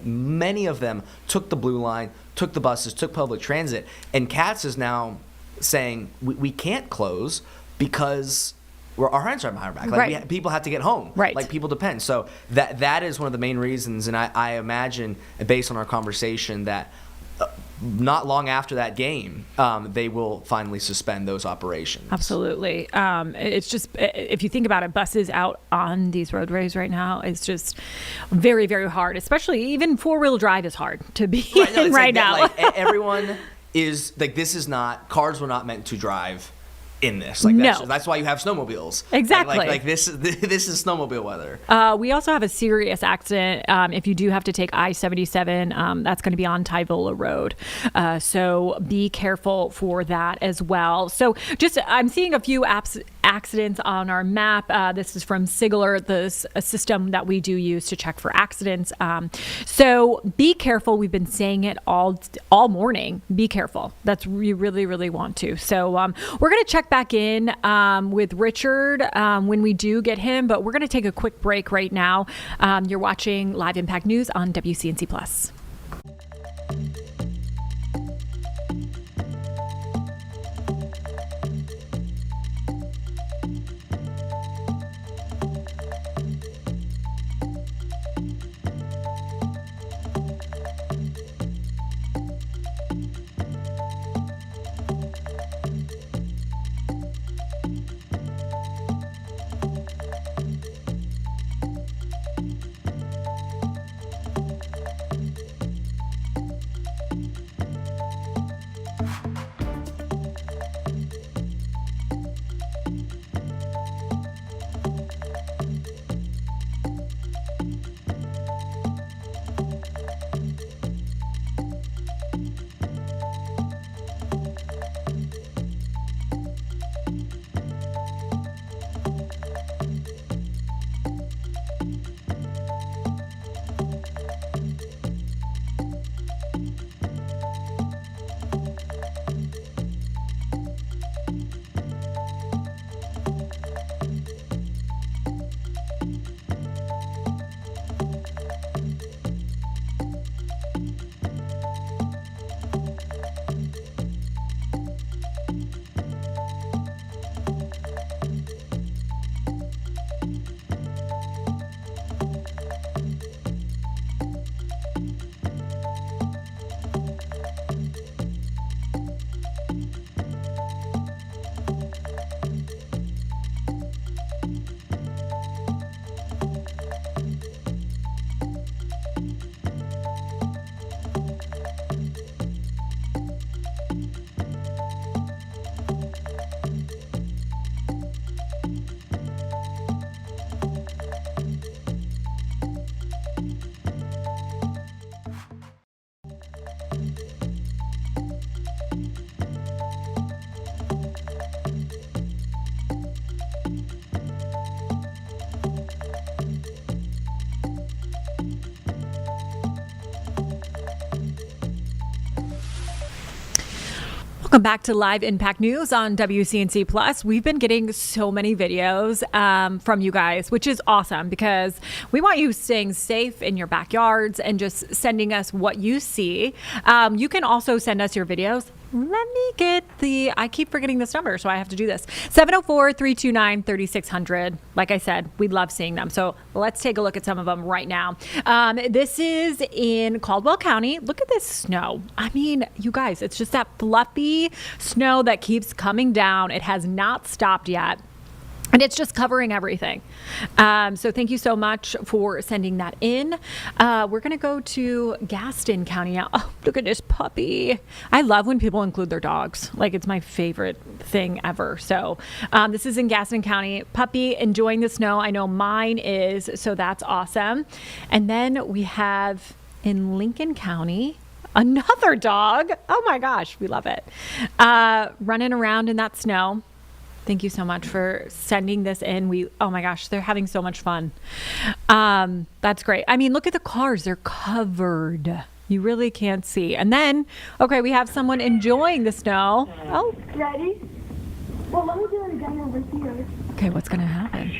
many of them took the Blue Line, took the buses, took public transit, and Katz is now saying we can't close because our hands are behind our back. Like people have to get home. Right. Like people depend. So that is one of the main reasons, and I imagine, based on our conversation, that not long after that game, they will finally suspend those operations. Absolutely. It's just, if you think about it, buses out on these roadways right now, it's just very, very hard, especially even four-wheel drive is hard to be in right now. Everyone is, this is not, cars were not meant to drive in this. That's why you have snowmobiles. Exactly. This is snowmobile weather. We also have a serious accident. If you do have to take I-77, that's going to be on Tyvola Road. So be careful for that as well. So I'm seeing a few accidents on our map. This is from Sigler, a system that we do use to check for accidents. So be careful. We've been saying it all morning. Be careful. You really, really want to. So we're going to check back in with Richard when we do get him, but we're going to take a quick break right now. You're watching Live Impact News on WCNC Plus. Welcome back to Live Impact News on WCNC Plus. We've been getting so many videos from you guys, which is awesome because we want you staying safe in your backyards and just sending us what you see. You can also send us your videos. Let me get I keep forgetting this number, so I have to do this. 704-329-3600. Like I said, we love seeing them. So let's take a look at some of them right now. This is in Caldwell County. Look at this snow. I mean, you guys, it's just that fluffy snow that keeps coming down. It has not stopped yet. And it's just covering everything. So thank you so much for sending that in. We're going to go to Gaston County now. Oh, look at this puppy. I love when people include their dogs. Like, it's my favorite thing ever. So this is in Gaston County. Puppy enjoying the snow. I know mine is, so that's awesome. And then we have in Lincoln County, another dog. Oh my gosh, we love it. Running around in that snow. Thank you so much for sending this in. Oh my gosh, they're having so much fun. That's great. I mean, look at the cars. They're covered. You really can't see. And then, okay, we have someone enjoying the snow. Oh. Ready? Well, let me do it again over here. Okay, what's going to happen?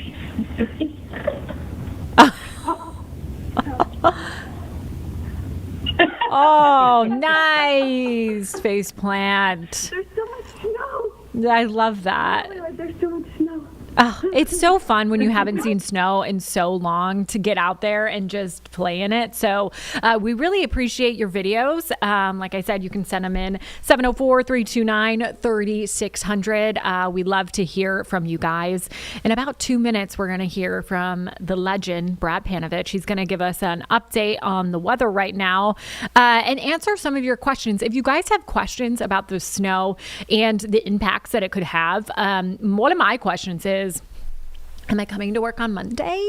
Oh, nice face plant. There's so much snow. I love that. There's so much snow. Oh, it's so fun when you haven't seen snow in so long to get out there and just play in it. So we really appreciate your videos. Like I said, you can send them in 704-329-3600. We love to hear from you guys. In about 2 minutes, we're going to hear from the legend, Brad Panovich. He's going to give us an update on the weather right now and answer some of your questions. If you guys have questions about the snow and the impacts that it could have, one of my questions is, am I coming to work on Monday?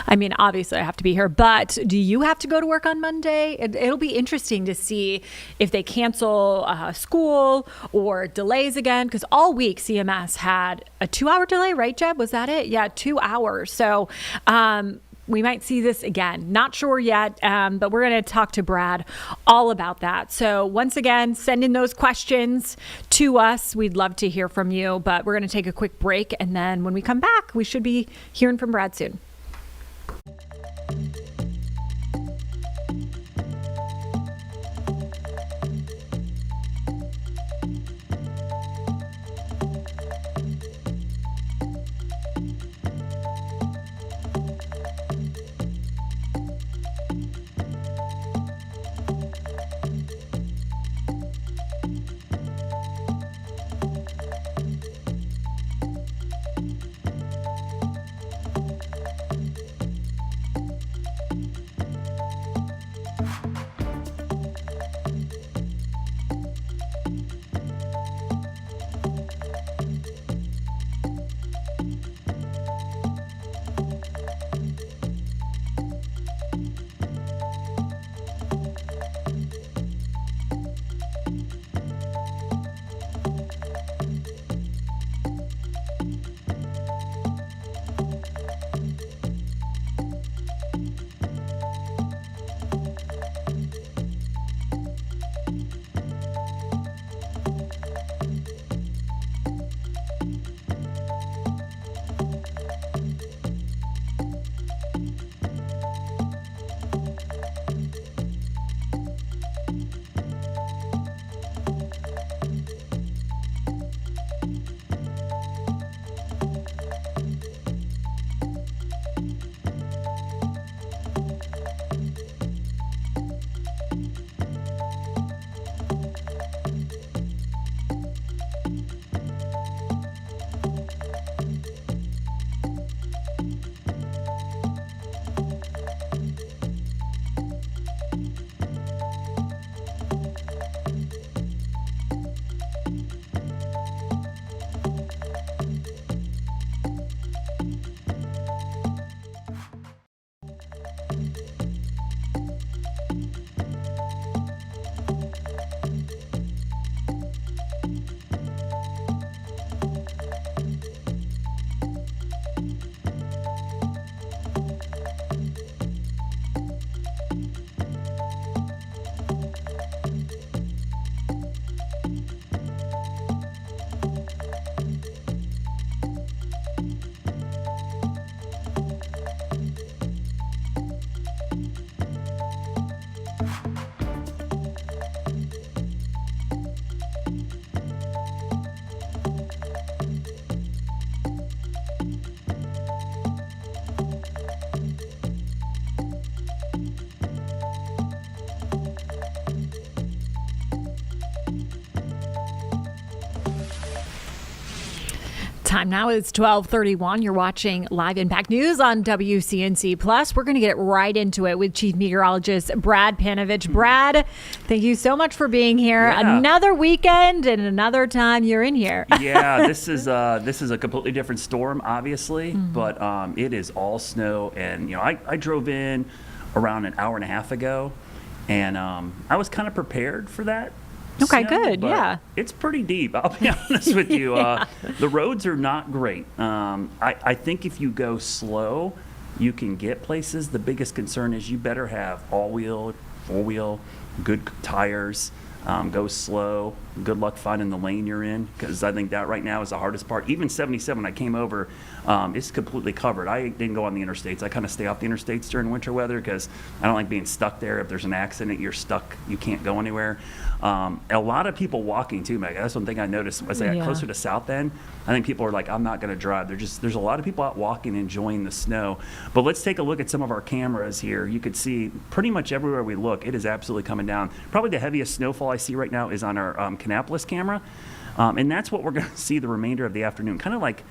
I mean, obviously I have to be here, but do you have to go to work on Monday? It'll be interesting to see if they cancel school or delays again, because all week CMS had a 2-hour delay, right, Jeb? Was that it? Yeah, 2 hours. So we might see this again. Not sure yet, but we're going to talk to Brad all about that. So once again, send in those questions to us. We'd love to hear from you, but we're going to take a quick break. And then when we come back, we should be hearing from Brad soon. Time now is 12:31. You're watching Live Impact News on WCNC Plus. We're going to get right into it with Chief Meteorologist Brad Panovich. Brad, thank you so much for being here. Yeah. Another weekend and another time you're in here. Yeah, this is a completely different storm, obviously, but it is all snow. And I drove in around an hour and a half ago, and I was kind of prepared for that. Okay, snow, good. but Yeah. It's pretty deep. I'll be honest with you. The roads are not great. I think if you go slow, you can get places. The biggest concern is you better have all-wheel, four-wheel, good tires. Go slow. Good luck finding the lane you're in, because I think that right now is the hardest part. Even 77, I came over, it's completely covered. I didn't go on the interstates. I kind of stay off the interstates during winter weather because I don't like being stuck there. If there's an accident, you're stuck. You can't go anywhere. A lot of people walking too, Meg. That's one thing I noticed. As I got closer to South End, I think people are like, I'm not going to drive. There's a lot of people out walking, enjoying the snow. But let's take a look at some of our cameras here. You could see pretty much everywhere we look, it is absolutely coming down. Probably the heaviest snowfall I see right now is on our Kannapolis camera. And that's what we're going to see the remainder of the afternoon. Kind of like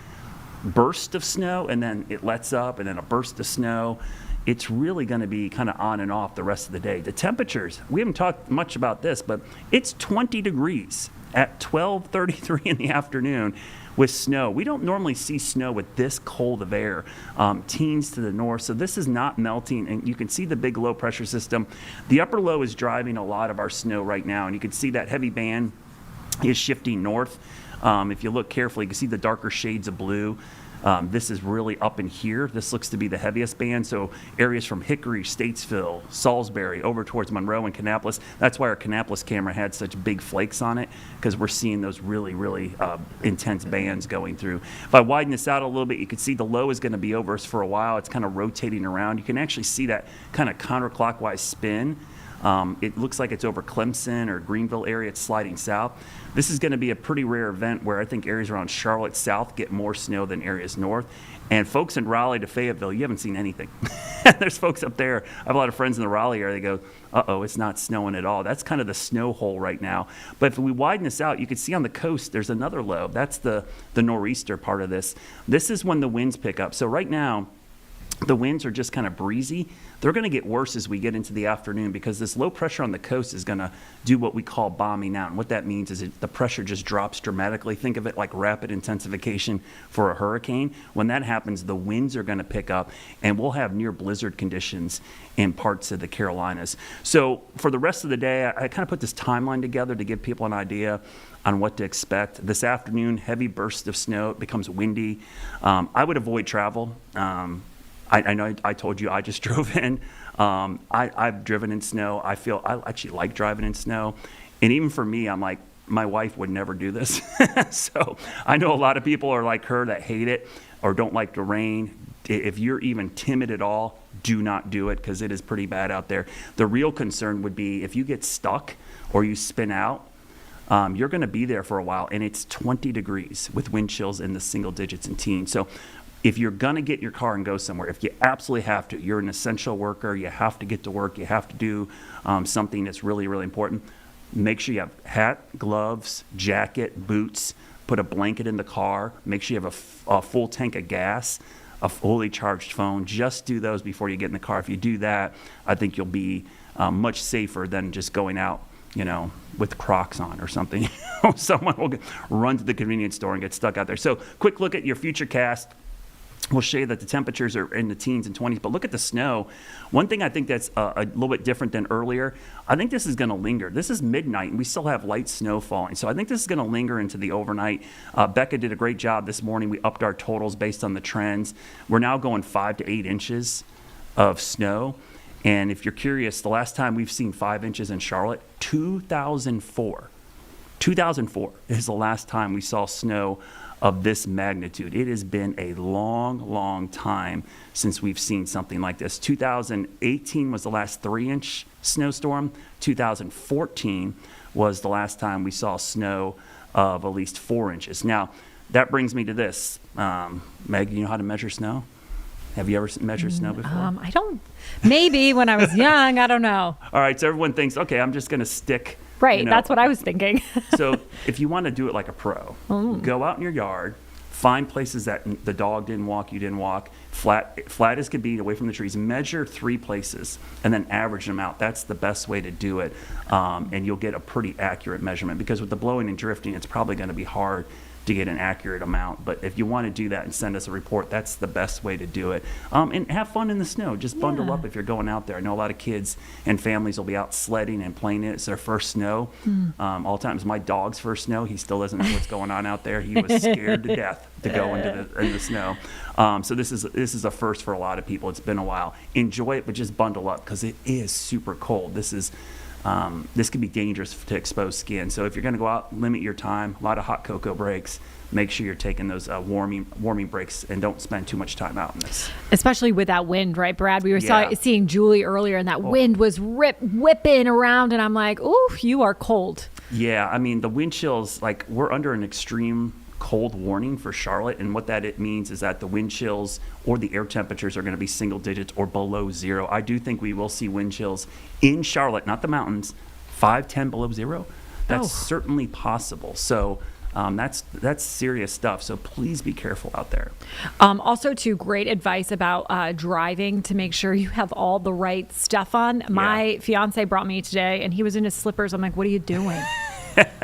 burst of snow, and then it lets up, and then a burst of snow. It's really going to be kind of on and off the rest of the day. The temperatures, we haven't talked much about this, but it's 20 degrees at 12:33 in the afternoon with snow. We don't normally see snow with this cold of air, teens to the north, so this is not melting, and you can see the big low pressure system. The upper low is driving a lot of our snow right now, and you can see that heavy band is shifting north. If you look carefully, you can see the darker shades of blue. This is really up in here. This looks to be the heaviest band. So areas from Hickory, Statesville, Salisbury, over towards Monroe and Kannapolis. That's why our Kannapolis camera had such big flakes on it, because we're seeing those really, really intense bands going through. If I widen this out a little bit, you can see the low is going to be over us for a while. It's kind of rotating around. You can actually see that kind of counterclockwise spin. It looks like it's over Clemson or Greenville area. It's sliding south. This is going to be a pretty rare event where I think areas around Charlotte south get more snow than areas north. And folks in Raleigh to Fayetteville, you haven't seen anything. There's folks up there. I have a lot of friends in the Raleigh area. They go, uh-oh, it's not snowing at all. That's kind of the snow hole right now. But if we widen this out, you can see on the coast there's another low. That's the nor'easter part of this. This is when the winds pick up. So right now, the winds are just kind of breezy. They're going to get worse as we get into the afternoon, because this low pressure on the coast is going to do what we call bombing out. And what that means is the pressure just drops dramatically. Think of it like rapid intensification for a hurricane. When that happens, the winds are going to pick up, and we'll have near blizzard conditions in parts of the Carolinas. So for the rest of the day, I kind of put this timeline together to give people an idea on what to expect. This afternoon, heavy bursts of snow. It becomes windy. I would avoid travel. I know I told you I just drove in. I've driven in snow. I actually like driving in snow. And even for me, I'm like, my wife would never do this. So I know a lot of people are like her that hate it or don't like the rain. If you're even timid at all, do not do it, because it is pretty bad out there. The real concern would be if you get stuck or you spin out, you're going to be there for a while, and it's 20 degrees with wind chills in the single digits and teens. So if you're going to get in your car and go somewhere, if you absolutely have to, you're an essential worker, you have to get to work, you have to do something that's really, really important, make sure you have hat, gloves, jacket, boots, put a blanket in the car, make sure you have a full tank of gas, a fully charged phone. Just do those before you get in the car. If you do that, I think you'll be much safer than just going out, with Crocs on or something. Someone will run to the convenience store and get stuck out there. So quick look at your Futurecast. We'll show you that the temperatures are in the teens and 20s, but look at the snow. One thing I think that's a little bit different than earlier, I think this is going to linger. This is midnight, and we still have light snow falling. So I think this is going to linger into the overnight. Becca did a great job this morning. We upped our totals based on the trends. We're now going 5 to 8 inches of snow. And if you're curious, the last time we've seen 5 inches in Charlotte, 2004. 2004 is the last time we saw snow of this magnitude. It has been a long, long time since we've seen something like this. 2018 was the last 3-inch snowstorm. 2014 was the last time we saw snow of at least 4 inches. Now, that brings me to this. Meg, you know how to measure snow? Have you ever measured snow before? I don't. Maybe when I was young. I don't know. All right, so everyone thinks, okay, I'm just going to stick. Right, that's what I was thinking. So if you want to do it like a pro, go out in your yard, Find places that the dog didn't walk, you didn't walk, flat as could be, away from the trees. Measure 3 places and then average them out. That's the best way to do it, and you'll get a pretty accurate measurement, because with the blowing and drifting, it's probably going to be hard to get an accurate amount. But if you want to do that and send us a report, that's the best way to do it. And have fun in the snow. Just bundle up if you're going out there. I know a lot of kids and families will be out sledding and playing it. It's their first snow. All times my dog's first snow, he still doesn't know what's going on out there. He was scared to death to go into the snow. So this is a first for a lot of people. It's been a while. Enjoy it, but just bundle up, because it is super cold. This can be dangerous to exposed skin. So if you're going to go out, limit your time. A lot of hot cocoa breaks. Make sure you're taking those warming breaks, and don't spend too much time out in this. Especially with that wind, right, Brad? We were seeing Julie earlier, and that wind was whipping around, and I'm like, ooh, you are cold. Yeah, I mean, the wind chills, like, we're under an extreme cold warning for Charlotte, and what it means is that the wind chills or the air temperatures are going to be single digits or below 0. I do think we will see wind chills in Charlotte, not the mountains, 5-10 below 0. That's certainly possible. So that's serious stuff. So please be careful out there. Also, too, great advice about driving, to make sure you have all the right stuff on. My fiance brought me today, and he was in his slippers. I'm like, what are you doing?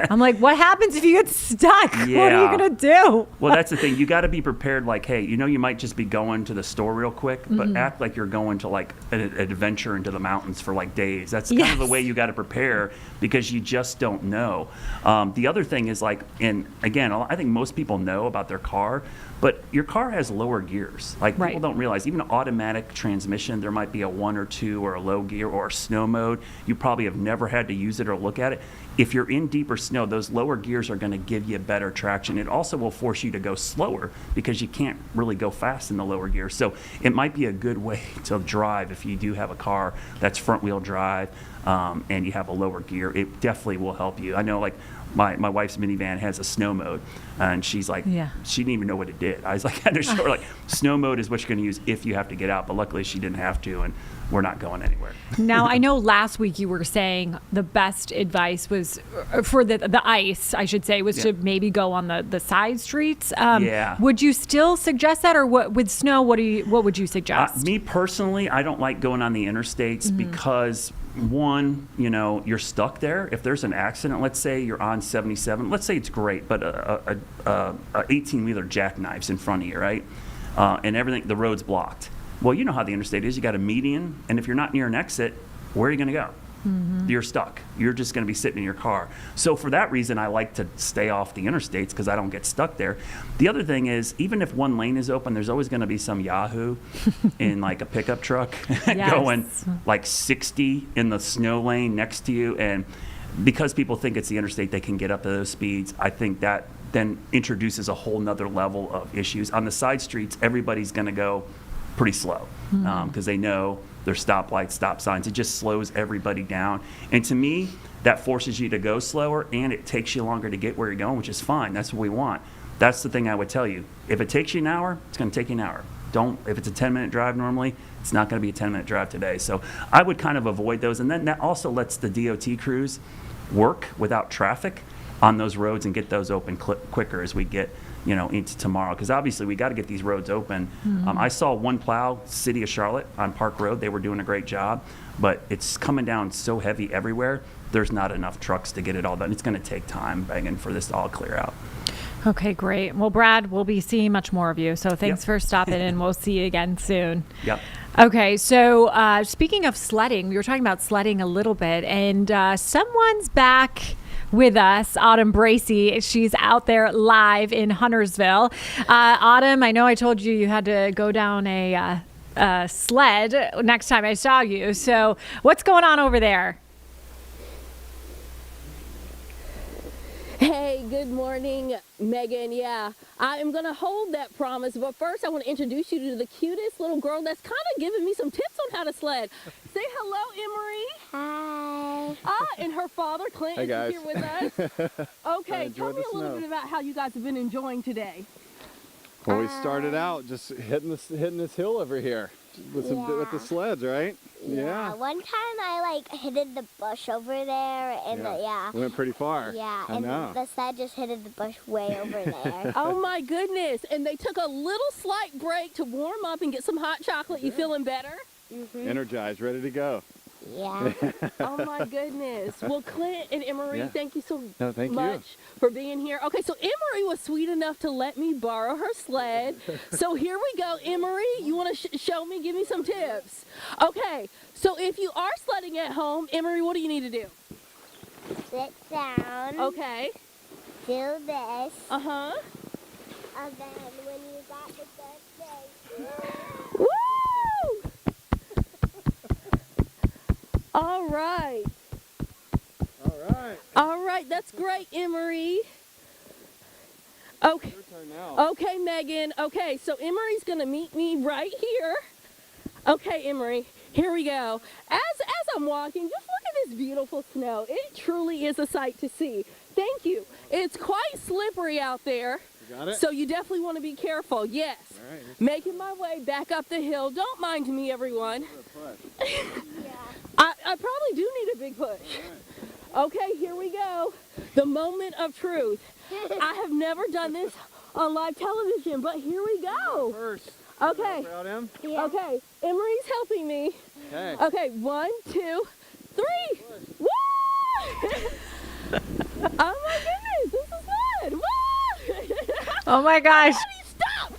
I'm like, what happens if you get stuck? Yeah. What are you going to do? Well, that's the thing. You got to be prepared. Like, hey, you might just be going to the store real quick, but act like you're going to like an adventure into the mountains for like days. That's kind of the way you got to prepare, because you just don't know. The other thing is, like, and again, I think most people know about their car, but your car has lower gears. Like, people don't realize, even an automatic transmission, there might be a 1 or 2 or a low gear or a snow mode. You probably have never had to use it or look at it. If you're in deeper snow, those lower gears are going to give you better traction. It also will force you to go slower, because you can't really go fast in the lower gears. So it might be a good way to drive if you do have a car that's front wheel drive and you have a lower gear. It definitely will help you. I know, like, my wife's minivan has a snow mode, and she's like, she didn't even know what it did. I was like, I had to show her, like, snow mode is what you're going to use if you have to get out. But luckily she didn't have to, and we're not going anywhere. Now, I know last week you were saying the best advice was for the ice, I should say, was to maybe go on the side streets. Would you still suggest that, or what with snow? What would you suggest? Me personally, I don't like going on the interstates because, one, you're stuck there. If there's an accident, let's say you're on 77, let's say it's great, but a 18-wheeler jackknifes in front of you, right? And everything, the road's blocked. Well, you know how the interstate is. You got a median, and if you're not near an exit, where are you going to go? You're stuck. You're just going to be sitting in your car. So for that reason, I like to stay off the interstates, because I don't get stuck there. The other thing is, even if one lane is open, there's always going to be some yahoo in like a pickup truck going like 60 in the snow lane next to you. And because people think it's the interstate, they can get up to those speeds. I think that then introduces a whole nother level of issues. On the side streets, everybody's going to go pretty slow because they know there's stoplights, stop signs. It just slows everybody down. And to me, that forces you to go slower, and it takes you longer to get where you're going, which is fine. That's what we want. That's the thing I would tell you. If it takes you an hour, it's going to take you an hour. If it's a 10-minute drive normally, it's not going to be a 10-minute drive today. So I would kind of avoid those. And then that also lets the DOT crews work without traffic on those roads and get those open quicker as we get into tomorrow, because obviously we got to get these roads open. I saw one plow, City of Charlotte on Park Road. They were doing a great job, but it's coming down so heavy everywhere. There's not enough trucks to get it all done. It's going to take time, Megan, for this to all clear out. Okay, great. Well, Brad, we'll be seeing much more of you. So thanks for stopping in. We'll see you again soon. Yep. Okay, so speaking of sledding, we were talking about sledding a little bit, and someone's back with us, Autumn Bracey. She's out there live in Huntersville. Autumn, I know I told you had to go down a sled next time I saw you. So what's going on over there? Hey, good morning, Megan. Yeah, I am going to hold that promise. But first, I want to introduce you to the cutest little girl that's kind of giving me some tips on how to sled. Say hello, Emery. Hi. And her father, Clint, is here with us. Okay, tell me a little bit about how you guys have been enjoying today. Well, we started out just hitting this hill over here with the sleds, right? Yeah. One time I hit the bush over there, and Went pretty far. Yeah, I and know. the sled just hit the bush way over there. Oh my goodness! And they took a little slight break to warm up and get some hot chocolate. You feeling better? Energized, ready to go. Yeah. Oh my goodness. Well, Clint and Emery, thank you so thank much for being here. Okay, so Emery was sweet enough to let me borrow her sled. So here we go. Emery, you want to show me, give me some tips. Okay, so if you are sledding at home, Emery, what do you need to do? Sit down. Okay. Do this. Uh-huh. And then when you got the good thing. Woo! All right. All right. All right, that's great, Emery. Okay. Your turn now. Okay, Megan. Okay, so Emery's gonna meet me right here. Okay, Emery, here we go. As I'm walking, just look at this beautiful snow. It truly is a sight to see. Thank you. It's quite slippery out there. You got it? So you definitely want to be careful. Yes. All right. Making my way back up the hill. Don't mind me, everyone. Yeah. I probably do need a big push. Okay, here we go. The moment of truth. I have never done this on live television, but here we go. First. Okay. Out him? Yeah. Okay, Emery's helping me. Okay. Okay, 1, 2, 3. Woo! Oh my goodness, this is fun. Woo! Oh my gosh. Stop!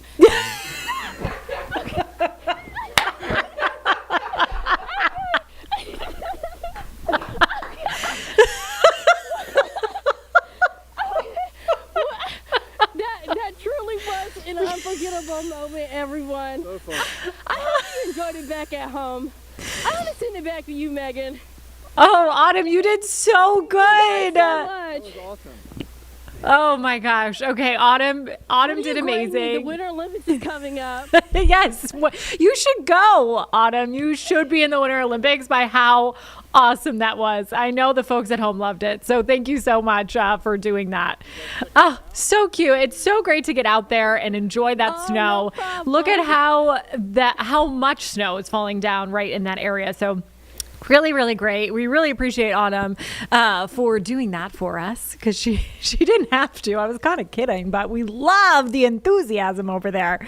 That truly was an unforgettable moment, everyone. So fun. I hope you enjoyed it back at home. I want to send it back to you, Megan. Oh, Autumn, you did so good. Thank you so much. That was awesome. Oh my gosh. Okay, Autumn did The amazing. Winter Olympics is coming up. Yes, you should go, Autumn. You should be in the Winter Olympics by how awesome that was. I know the folks at home loved it. So thank you so much for doing that. Oh, so cute. It's so great to get out there and enjoy that snow. No Look at how much snow is falling down right in that area. So really, really great. We really appreciate Autumn for doing that for us because she didn't have to. I was kind of kidding, but we love the enthusiasm over there.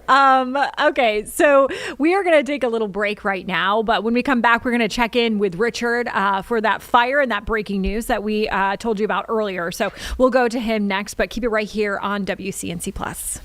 Okay, so we are going to take a little break right now, but when we come back, we're going to check in with Richard for that fire and that breaking news that we told you about earlier. So we'll go to him next, but keep it right here on WCNC Plus.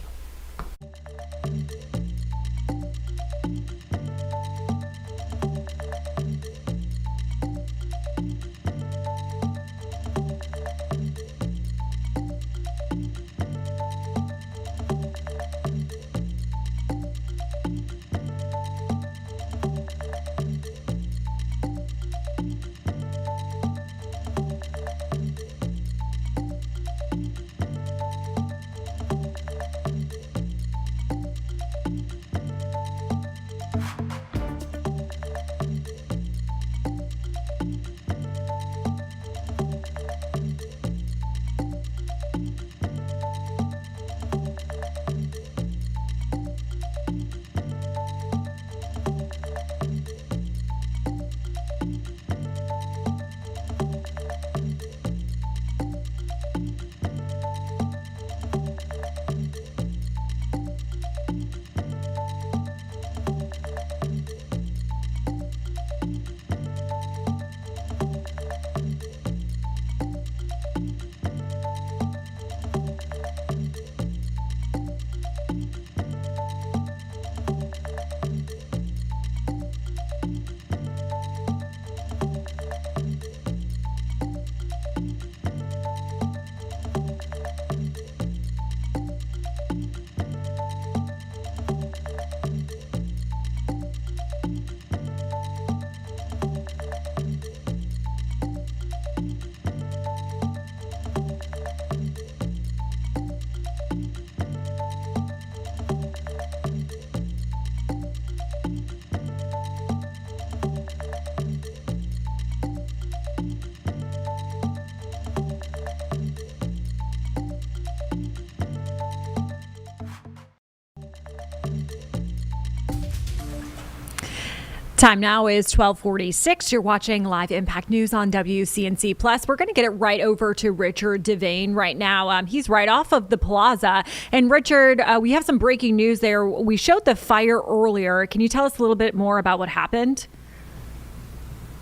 Time now is 12:46. You're watching Live Impact News on WCNC Plus. We're going to get it right over to Richard Devane right now. He's right off of the plaza. And Richard, we have some breaking news there. We showed the fire earlier. Can you tell us a little bit more about what happened?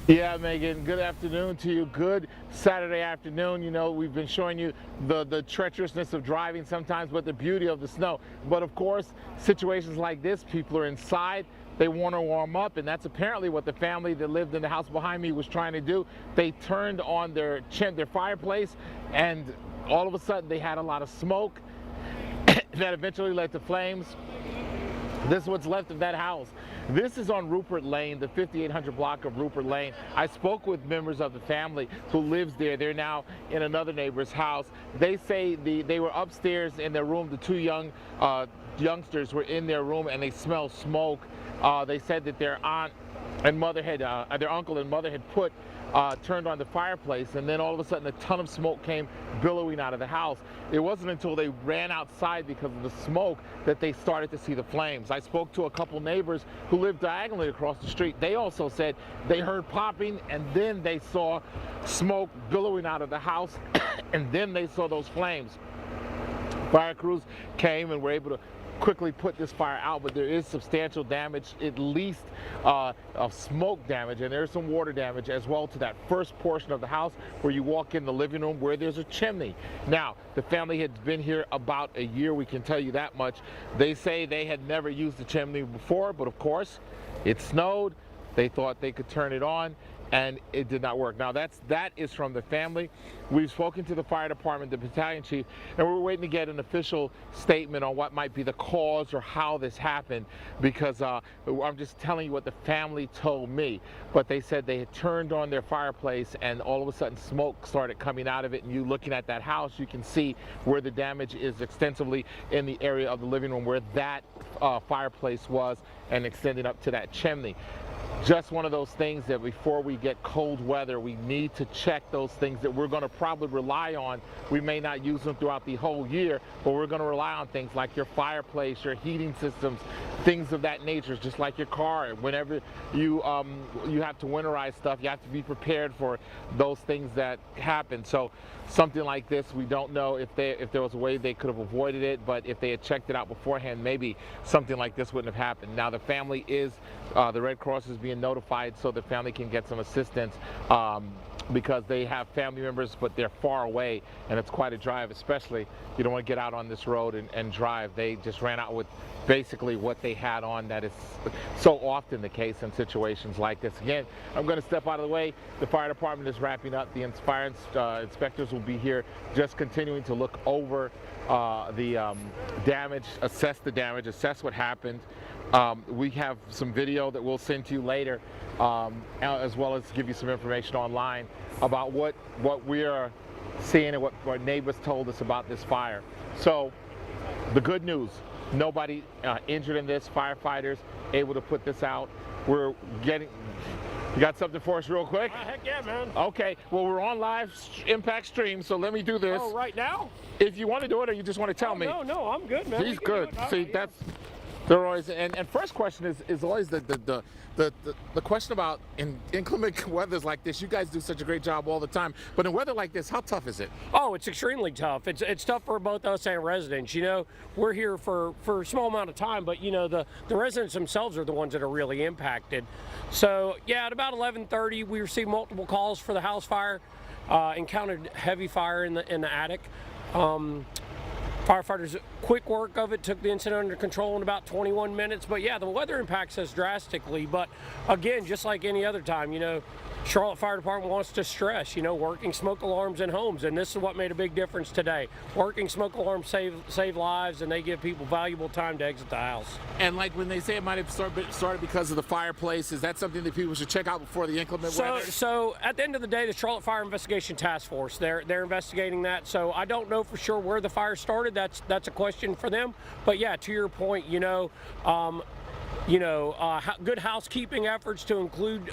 Yeah, Megan, good afternoon to you. Good Saturday afternoon. You know, we've been showing you the treacherousness of driving sometimes, but the beauty of the snow. But of course, situations like this, people are inside. They want to warm up, and that's apparently what the family that lived in the house behind me was trying to do. They turned on their fireplace, and all of a sudden they had a lot of smoke that eventually led to flames. This is what's left of that house. This is on Rupert Lane, the 5800 block of Rupert Lane. I spoke with members of the family who lives there. They're now in another neighbor's house. They say they were upstairs in their room. The two youngsters were in their room, and they smelled smoke. They said that their aunt and mother had, their uncle and mother had turned on the fireplace, and then all of a sudden a ton of smoke came billowing out of the house. It wasn't until they ran outside because of the smoke that they started to see the flames. I spoke to a couple neighbors who lived diagonally across the street. They also said they heard popping, and then they saw smoke billowing out of the house, and then they saw those flames. Fire crews came and were able to quickly put this fire out, but there is substantial damage, at least of smoke damage, and there's some water damage as well to that first portion of the house where you walk in the living room where there's a chimney. Now, the family had been here about a year, we can tell you that much. They say they had never used the chimney before, but of course, it snowed. They thought they could turn it on, and it did not work. Now that is from the family. We've spoken to the fire department, the battalion chief, and we're waiting to get an official statement on what might be the cause or how this happened, because I'm just telling you what the family told me. But they said they had turned on their fireplace, and all of a sudden smoke started coming out of it, and you looking at that house, you can see where the damage is extensively in the area of the living room where that fireplace was, and extending up to that chimney. Just one of those things that before we get cold weather, we need to check those things that we're going to probably rely on. We may not use them throughout the whole year, but we're going to rely on things like your fireplace, your heating systems, things of that nature, just like your car. Whenever you have to winterize stuff, you have to be prepared for those things that happen. So something like this, we don't know if there was a way they could have avoided it, but if they had checked it out beforehand, maybe something like this wouldn't have happened. Now the family is, the Red Cross is being notified so the family can get some assistance, because they have family members, but they're far away, and it's quite a drive. Especially, you don't want to get out on this road and drive. They just ran out with basically what they had on. That is so often the case in situations like this. Again, I'm going to step out of the way. The fire department is wrapping up. The fire inspectors will be here just continuing to look over the damage, assess the damage, assess what happened. We have some video that we'll send to you later, as well as give you some information online about what we are seeing and what our neighbors told us about this fire. So the good news, nobody injured in this. Firefighters able to put this out. We're getting... You got something for us real quick? Heck yeah, man. Okay, well, we're on live impact stream, so let me do this. Oh, right now? If you want to do it, or you just want to tell me. No, I'm good, man. He's good. See, that's... They're always, and first question is always the question about in inclement weathers like this. You guys do such a great job all the time, but in weather like this, how tough is it? Oh, it's extremely tough. It's tough for both us and residents. You know, we're here for a small amount of time, but you know the residents themselves are the ones that are really impacted. So yeah, at about 11:30, we received multiple calls for the house fire. Encountered heavy fire in the attic. Firefighters, quick work of it, took the incident under control in about 21 minutes. But yeah, the weather impacts us drastically. But again, just like any other time, you know, Charlotte Fire Department wants to stress, you know, working smoke alarms in homes. And this is what made a big difference today. Working smoke alarms save lives, and they give people valuable time to exit the house. And like when they say it might have started because of the fireplace, is that something that people should check out before the inclement weather? So at the end of the day, the Charlotte Fire Investigation Task Force, they're investigating that. So I don't know for sure where the fire started. That's a question for them. But yeah, to your point, you know, good housekeeping efforts to include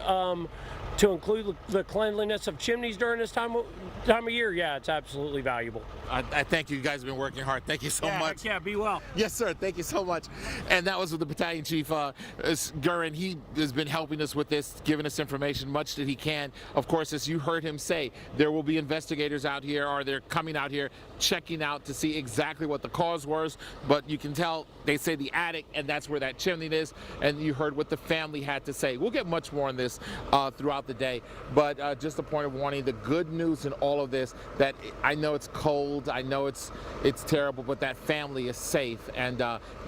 the cleanliness of chimneys during this time of year, yeah, it's absolutely valuable. I thank you. You guys have been working hard. Thank you so much. Yeah, be well. Yes, sir. Thank you so much. And that was with the Battalion Chief, Gurin. He has been helping us with this, giving us information much that he can. Of course, as you heard him say, there will be investigators out here, or they're coming out here, checking out to see exactly what the cause was. But you can tell they say the attic, and that's where that chimney is. And you heard what the family had to say. We'll get much more on this throughout the day. But just a point of warning, the good news in all of this, that I know it's cold, I know it's terrible, but that family is safe, and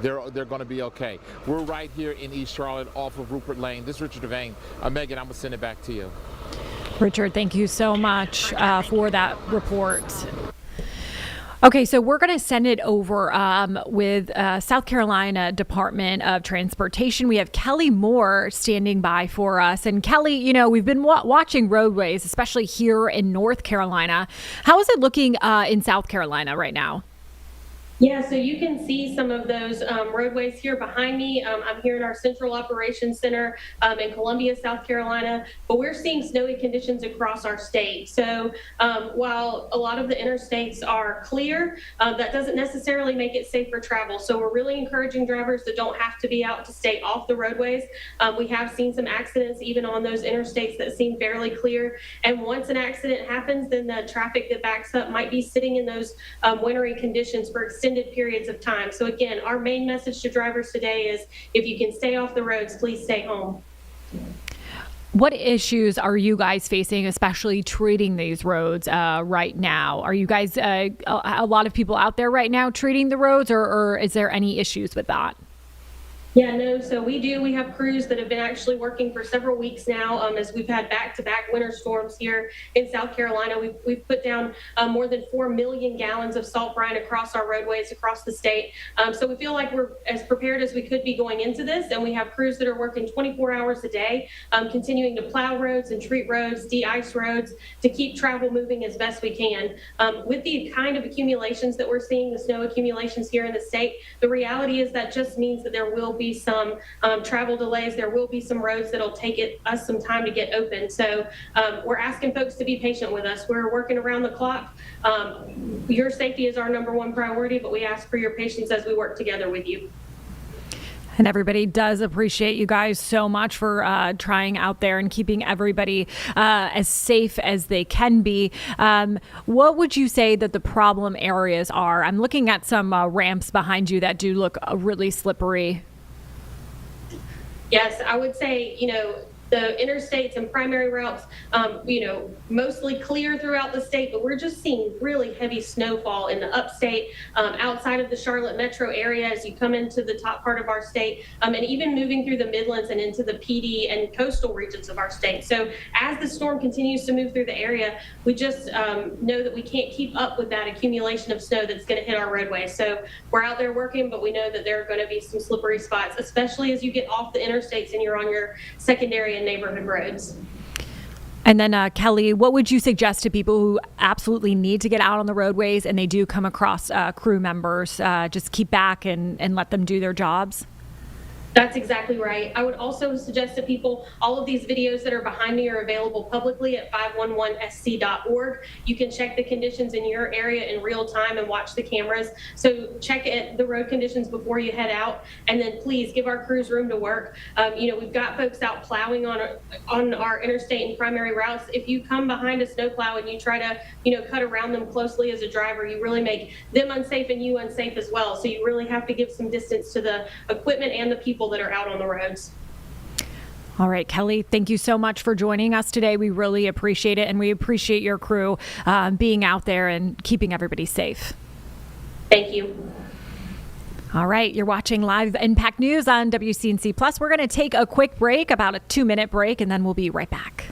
they're going to be okay. We're right here in East Charlotte off of Rupert Lane. This is Richard Devane. Megan, I'm going to send it back to you. Richard, thank you so much for that report. Okay, so we're going to send it over with South Carolina Department of Transportation. We have Kelly Moore standing by for us. And Kelly, we've been watching roadways, especially here in North Carolina. How is it looking in South Carolina right now? Yeah, so you can see some of those roadways here behind me. I'm here in our Central Operations Center in Columbia, South Carolina, but we're seeing snowy conditions across our state. So while a lot of the interstates are clear, that doesn't necessarily make it safe for travel. So we're really encouraging drivers that don't have to be out to stay off the roadways. We have seen some accidents even on those interstates that seem fairly clear. And once an accident happens, then the traffic that backs up might be sitting in those wintry conditions for extended periods of time. So again, our main message to drivers today is if you can stay off the roads, please stay home. What issues are you guys facing, especially treating these roads right now? Are you guys, a lot of people out there right now treating the roads, or is there any issues with that? Yeah, no, so we have crews that have been actually working for several weeks now as we've had back-to-back winter storms here in South Carolina. We've put down more than 4 million gallons of salt brine across our roadways across the state. So we feel like we're as prepared as we could be going into this, and we have crews that are working 24 hours a day, continuing to plow roads and treat roads, de-ice roads, to keep travel moving as best we can. With the kind of accumulations that we're seeing, the snow accumulations here in the state, the reality is that just means that there will be some travel delays. There will be some roads that'll take us some time to get open. So we're asking folks to be patient with us. We're working around the clock. Your safety is our number one priority, but we ask for your patience as we work together with you. And everybody does appreciate you guys so much for trying out there and keeping everybody as safe as they can be. What would you say that the problem areas are? I'm looking at some ramps behind you that do look really slippery. Yes, I would say, the interstates and primary routes, mostly clear throughout the state, but we're just seeing really heavy snowfall in the upstate, outside of the Charlotte metro area as you come into the top part of our state, and even moving through the Midlands and into the PD and coastal regions of our state. So as the storm continues to move through the area, we just know that we can't keep up with that accumulation of snow that's going to hit our roadway. So we're out there working, but we know that there are going to be some slippery spots, especially as you get off the interstates and you're on your secondary and neighborhood roads. And then Kelly, what would you suggest to people who absolutely need to get out on the roadways and they do come across crew members? Just keep back and let them do their jobs? That's exactly right. I would also suggest to people, all of these videos that are behind me are available publicly at 511sc.org. You can check the conditions in your area in real time and watch the cameras. So check the road conditions before you head out, and then please give our crews room to work. We've got folks out plowing on our interstate and primary routes. If you come behind a snowplow and you try to, cut around them closely as a driver, you really make them unsafe and you unsafe as well. So you really have to give some distance to the equipment and the people that are out on the roads. All right, Kelly, thank you so much for joining us today. We really appreciate it, and we appreciate your crew being out there and keeping everybody safe. Thank you. All right, you're watching Live Impact News on WCNC Plus. We're going to take a quick break, about a 2-minute break, and then we'll be right back.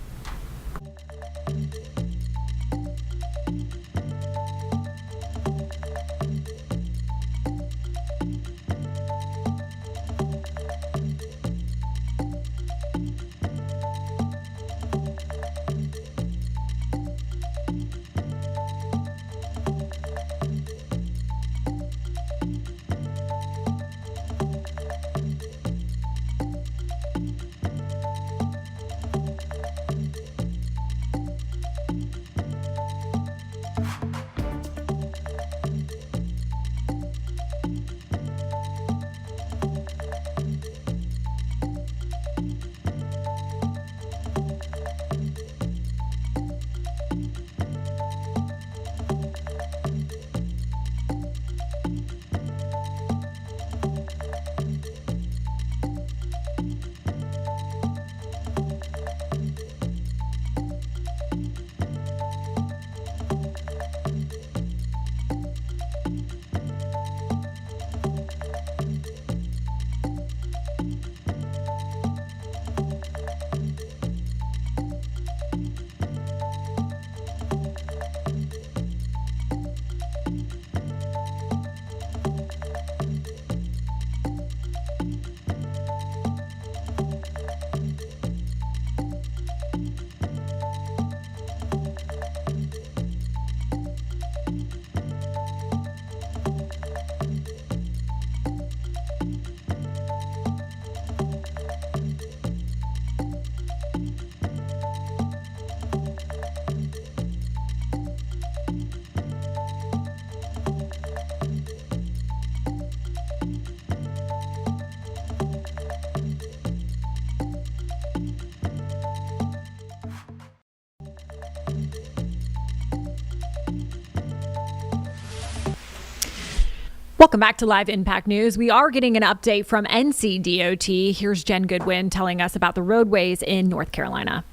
Welcome back to Live Impact News. We are getting an update from NCDOT. Here's Jen Goodwin telling us about the roadways in North Carolina.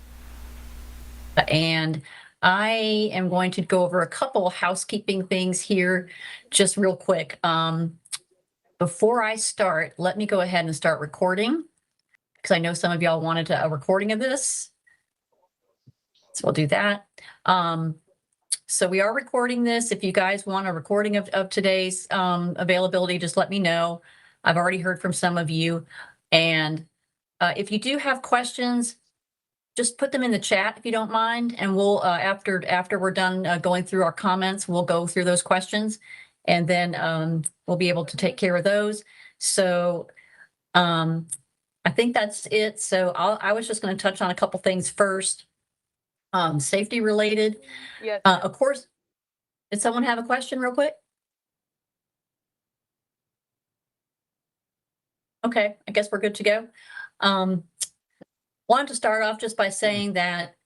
And I am going to go over a couple housekeeping things here just real quick. Before I start, let me go ahead and start recording because I know some of y'all wanted a recording of this. So I'll do that. So we are recording this. If you guys want a recording of today's availability, just let me know. I've already heard from some of you. And if you do have questions, just put them in the chat if you don't mind. And we'll, after we're done going through our comments, we'll go through those questions. And then we'll be able to take care of those. So I think that's it. So I was just going to touch on a couple things first. Safety related. Yes. Of course, did someone have a question real quick? Okay, I guess we're good to go. Wanted to start off just by saying that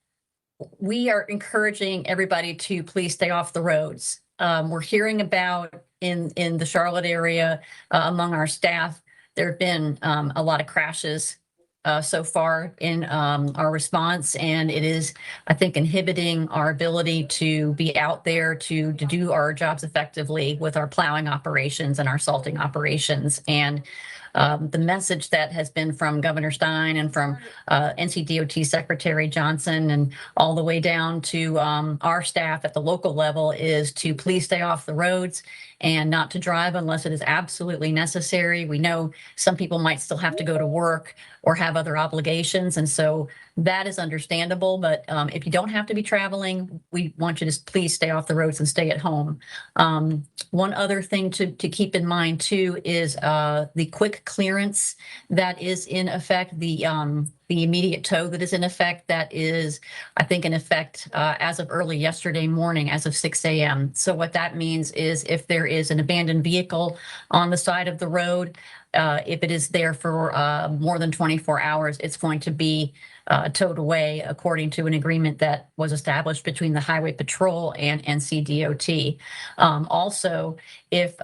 we are encouraging everybody to please stay off the roads. We're hearing about in the Charlotte area among our staff, there have been a lot of crashes so far in our response, and it is, I think, inhibiting our ability to be out there to do our jobs effectively with our plowing operations and our salting operations. And the message that has been from Governor Stein and from NCDOT Secretary Johnson and all the way down to our staff at the local level is to please stay off the roads and not to drive unless it is absolutely necessary. We know some people might still have to go to work or have other obligations, and so that is understandable. But if you don't have to be traveling, we want you to please stay off the roads and stay at home. One other thing to keep in mind too is the quick clearance that is in effect, the immediate tow that is in effect, that is, I think, in effect as of early yesterday morning, as of 6 a.m. So what that means is if there is an abandoned vehicle on the side of the road, if it is there for more than 24 hours, it's going to be towed away according to an agreement that was established between the Highway Patrol and NCDOT. Also, if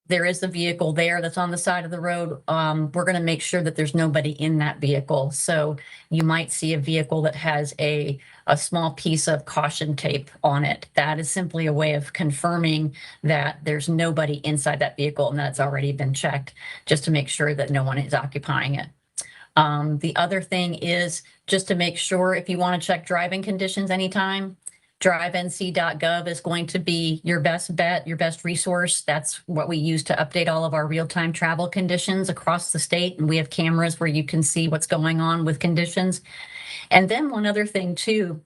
there is a vehicle there that's on the side of the road, we're going to make sure that there's nobody in that vehicle. So you might see a vehicle that has a small piece of caution tape on it. That is simply a way of confirming that there's nobody inside that vehicle and that's already been checked, just to make sure that no one is occupying it. The other thing is just to make sure, if you want to check driving conditions anytime, drivenc.gov is going to be your best bet, your best resource. That's what we use to update all of our real-time travel conditions across the state. And we have cameras where you can see what's going on with conditions. And then one other thing too,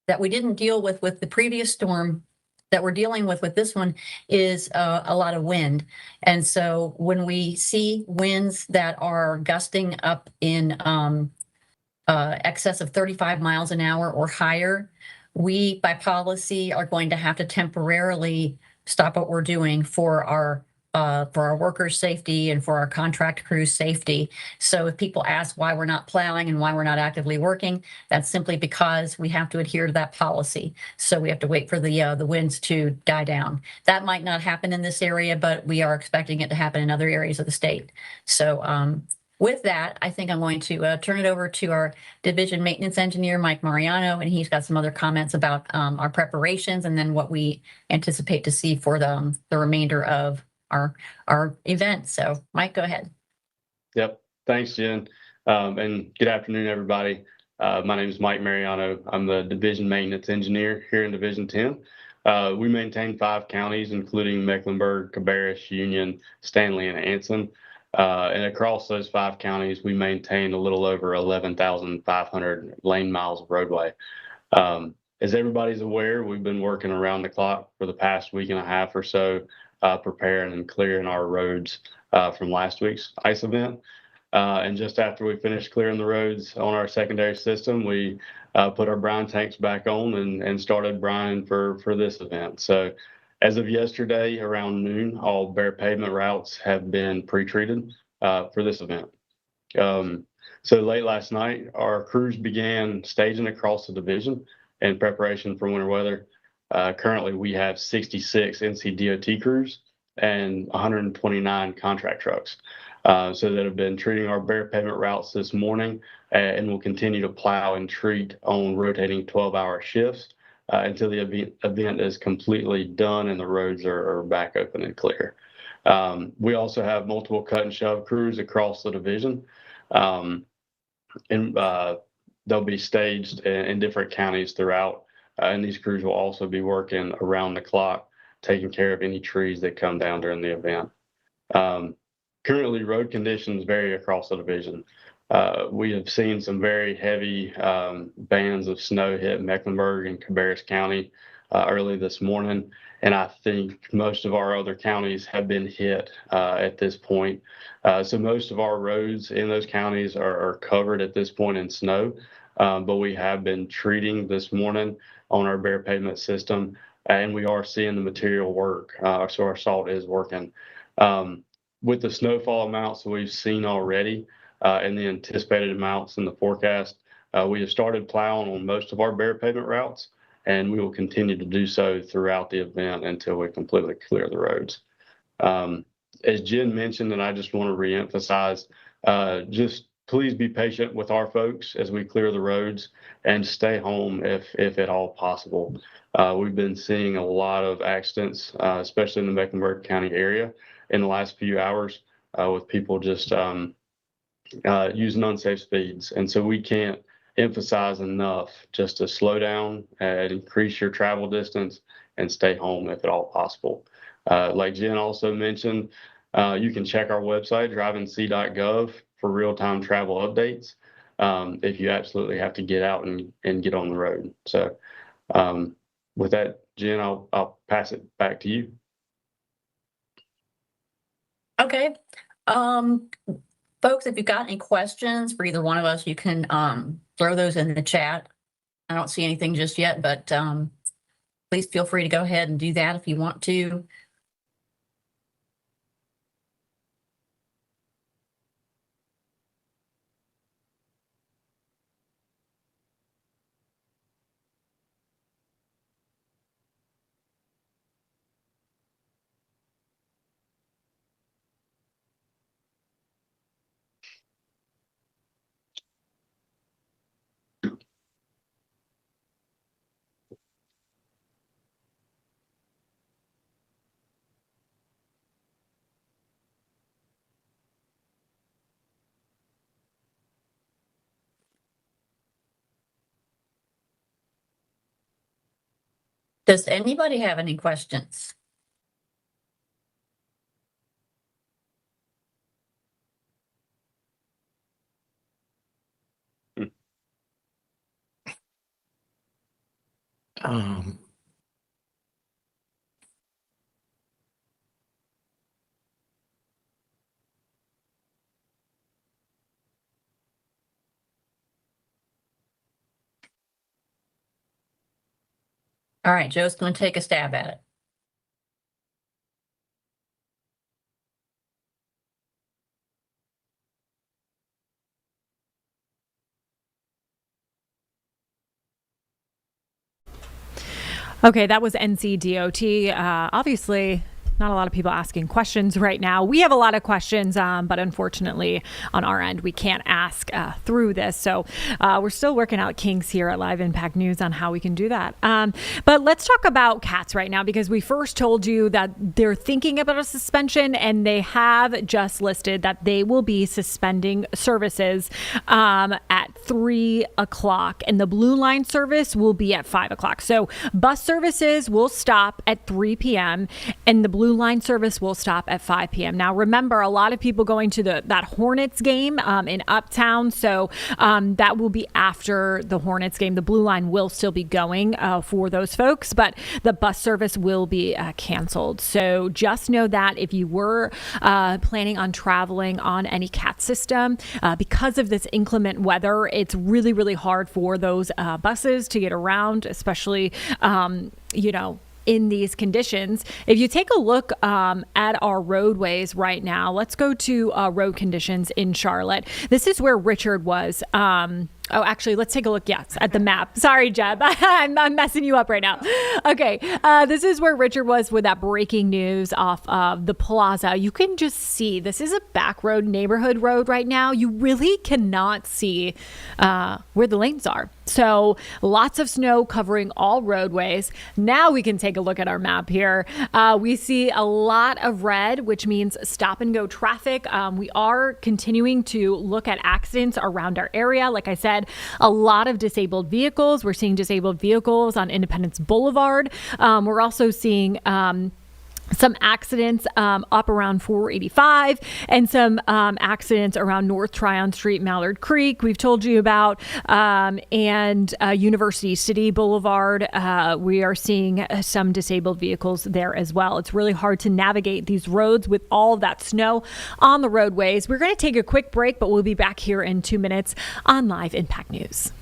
that we didn't deal with the previous storm that we're dealing with this one is a lot of wind. And so when we see winds that are gusting up in excess of 35 miles an hour or higher, we, by policy, are going to have to temporarily stop what we're doing for our workers' safety and for our contract crews' safety. So if people ask why we're not plowing and why we're not actively working, that's simply because we have to adhere to that policy. So we have to wait for the winds to die down. That might not happen in this area, but we are expecting it to happen in other areas of the state. So with that, I think I'm going to turn it over to our division maintenance engineer, Mike Mariano, and he's got some other comments about our preparations and then what we anticipate to see for the remainder of our event. So Mike, go ahead. Yep. Thanks, Jen. And good afternoon, everybody. My name is Mike Mariano. I'm the division maintenance engineer here in Division 10. We maintain 5 counties, including Mecklenburg, Cabarrus, Union, Stanley, and Anson. And across those 5 counties, we maintain a little over 11,500 lane miles of roadway. As everybody's aware, we've been working around the clock for the past week and a half or so, preparing and clearing our roads from last week's ice event. And just after we finished clearing the roads on our secondary system, we put our brine tanks back on and started brining for this event. So as of yesterday, around noon, all bare pavement routes have been pre-treated for this event. So late last night, our crews began staging across the division in preparation for winter weather. Currently, we have 66 NCDOT crews and 129 contract trucks. So that have been treating our bare pavement routes this morning, and will continue to plow and treat on rotating 12-hour shifts until the event is completely done and the roads are back open and clear. We also have multiple cut and shove crews across the division, and they'll be staged in different counties throughout, and these crews will also be working around the clock, taking care of any trees that come down during the event. Currently, road conditions vary across the division. We have seen some very heavy bands of snow hit Mecklenburg and Cabarrus County early this morning, and I think most of our other counties have been hit at this point. So most of our roads in those counties are covered at this point in snow, but we have been treating this morning on our bare pavement system, and we are seeing the material work, so our salt is working. With the snowfall amounts that we've seen already and the anticipated amounts in the forecast, we have started plowing on most of our bare pavement routes, and we will continue to do so throughout the event until we completely clear the roads. As Jen mentioned, and I just want to reemphasize, just please be patient with our folks as we clear the roads, and stay home if at all possible. We've been seeing a lot of accidents, especially in the Mecklenburg County area, in the last few hours with people just using unsafe speeds. And so we can't emphasize enough just to slow down and increase your travel distance and stay home if at all possible. Like Jen also mentioned, you can check our website, drivenc.gov, for real-time travel updates if you absolutely have to get out and get on the road. So with that, Jen, I'll pass it back to you. Okay. Folks, if you've got any questions for either one of us, you can throw those in the chat. I don't see anything just yet, but please feel free to go ahead and do that if you want to. Does anybody have any questions? All right, Joe's going to take a stab at it. Okay, that was NCDOT. Obviously, not a lot of people asking questions right now. We have a lot of questions, but unfortunately on our end, we can't ask through this. So we're still working out kinks here at Live Impact News on how we can do that. But let's talk about cats right now, because we first told you that they're thinking about a suspension, and they have just listed that they will be suspending services at 3 o'clock, and the Blue Line service will be at 5 o'clock. So bus services will stop at 3 p.m. and the Blue Line service will stop at 5 p.m. Now, remember, a lot of people going to that Hornets game in Uptown, so that will be after the Hornets game. The Blue Line will still be going for those folks, but the bus service will be canceled. So just know that if you were planning on traveling on any CAT system, because of this inclement weather, it's really, really hard for those buses to get around, especially, in these conditions. If you take a look at our roadways right now, let's go to road conditions in Charlotte. This is where Richard was Oh, actually, let's take a look, yes, at the map. Sorry, Jeb. I'm messing you up right now. Okay, this is where Richard was with that breaking news off of the plaza. You can just see this is a back road, neighborhood road right now. You really cannot see where the lanes are. So lots of snow covering all roadways. Now we can take a look at our map here. We see a lot of red, which means stop and go traffic. We are continuing to look at accidents around our area. Like I said, a lot of disabled vehicles. We're seeing disabled vehicles on Independence Boulevard. We're also seeing some accidents up around 485 and some accidents around North Tryon Street, Mallard Creek, we've told you about, and University City Boulevard. We are seeing some disabled vehicles there as well. It's really hard to navigate these roads with all of that snow on the roadways. We're going to take a quick break, but we'll be back here in 2 minutes on Live Impact News.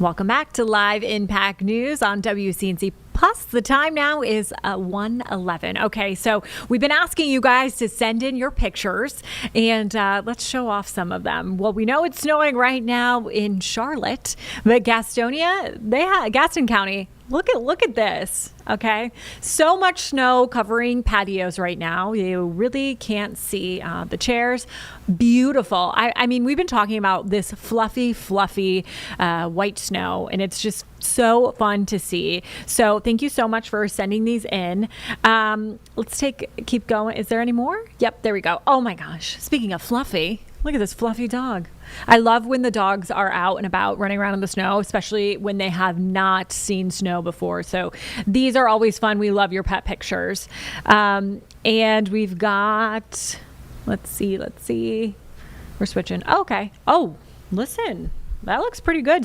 Welcome back to Live Impact News on WCNC. Plus, the time now is 1:11. Okay, so we've been asking you guys to send in your pictures, and let's show off some of them. Well, we know it's snowing right now in Charlotte, but Gastonia, Gaston County. Look at this, okay? So much snow covering patios right now. You really can't see the chairs. Beautiful. I mean, we've been talking about this fluffy white snow, and it's just so fun to see. So thank you so much for sending these in. Let's keep going. Is there any more? Yep, there we go. Oh my gosh. Speaking of fluffy, look at this fluffy dog. I love when the dogs are out and about running around in the snow, especially when they have not seen snow before. So these are always fun. We love your pet pictures. And we've got, let's see. We're switching. Okay. Oh, listen. That looks pretty good.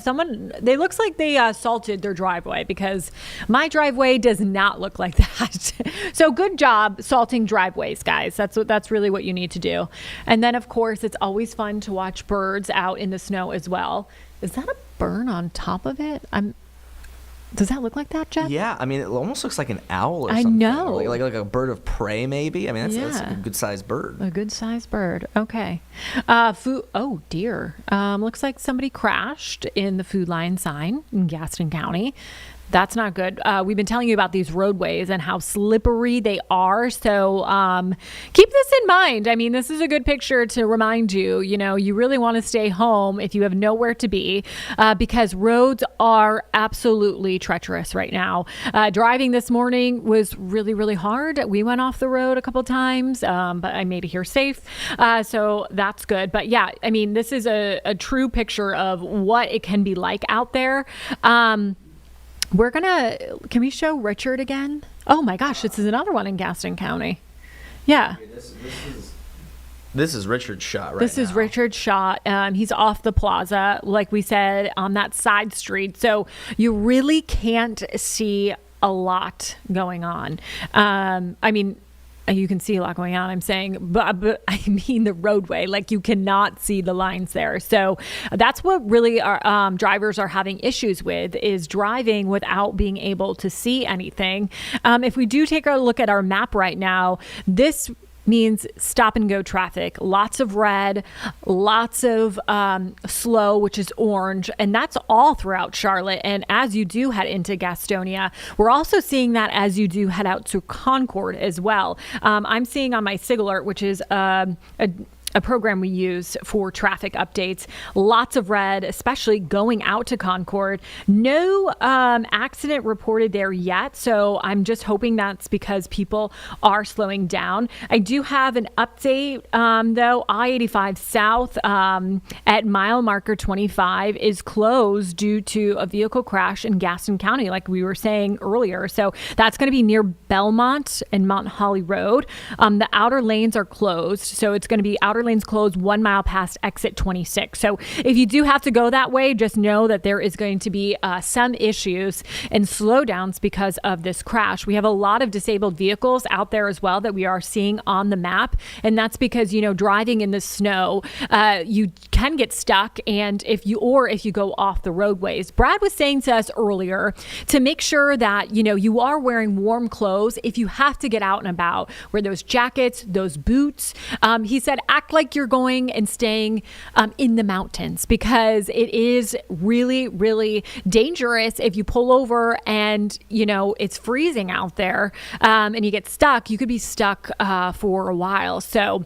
They looks like they salted their driveway, because my driveway does not look like that. So good job salting driveways, guys. That's really what you need to do. And then of course, it's always fun to watch birds out in the snow as well. Is that a burn on top of it? Does that look like that, Jeff? Yeah, I mean, it almost looks like an owl or something. I know. Like a bird of prey, maybe. I mean, that's a good-sized bird. A good-sized bird. Okay. Oh, dear. Looks like somebody crashed in the Food Line sign in Gaston County. That's not good. We've been telling you about these roadways and how slippery they are. So keep this in mind. I mean, this is a good picture to remind you, you really want to stay home if you have nowhere to be because roads are absolutely treacherous right now. Driving this morning was really, really hard. We went off the road a couple times, but I made it here safe. So that's good. But yeah, I mean, this is a true picture of what it can be like out there. Can we show Richard again? Oh my gosh, this is another one in Gaston County. Yeah. This is Richard's shot right This is now. Richard's shot. He's off the plaza, like we said, on that side street. So you really can't see a lot going on. I mean, you can see a lot going on, I'm saying, but I mean the roadway, like you cannot see the lines there. So that's what really our drivers are having issues with, is driving without being able to see anything. If we do take a look at our map right now, this means stop and go traffic, lots of red, lots of slow, which is orange, and that's all throughout Charlotte. And as you do head into Gastonia, we're also seeing that as you do head out to Concord as well. I'm seeing on my SIG alert, which is a program we use for traffic updates, lots of red, especially going out to Concord. No accident reported there yet, so I'm just hoping that's because people are slowing down. I do have an update, though. I-85 South at mile marker 25 is closed due to a vehicle crash in Gaston County, like we were saying earlier. So that's going to be near Belmont and Mount Holly Road. The outer lanes are closed, so it's going to be outer lanes closed 1 mile past exit 26. So if you do have to go that way, just know that there is going to be some issues and slowdowns because of this crash. We have a lot of disabled vehicles out there as well that we are seeing on the map. And that's because, driving in the snow, you can get stuck. And if you go off the roadways, Brad was saying to us earlier to make sure that, you are wearing warm clothes. If you have to get out and about, wear those jackets, those boots. He said, act like you're going and staying in the mountains, because it is really, really dangerous if you pull over and, it's freezing out there and you get stuck. You could be stuck for a while. So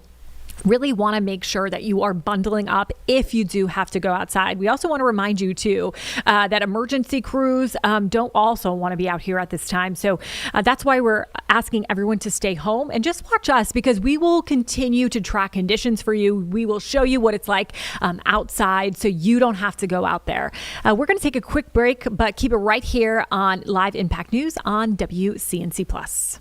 really want to make sure that you are bundling up if you do have to go outside. We also want to remind you too that emergency crews don't also want to be out here at this time. So that's why we're asking everyone to stay home and just watch us, because we will continue to track conditions for you. We will show you what it's like outside, so you don't have to go out there. We're going to take a quick break, but keep it right here on Live Impact News on WCNC Plus.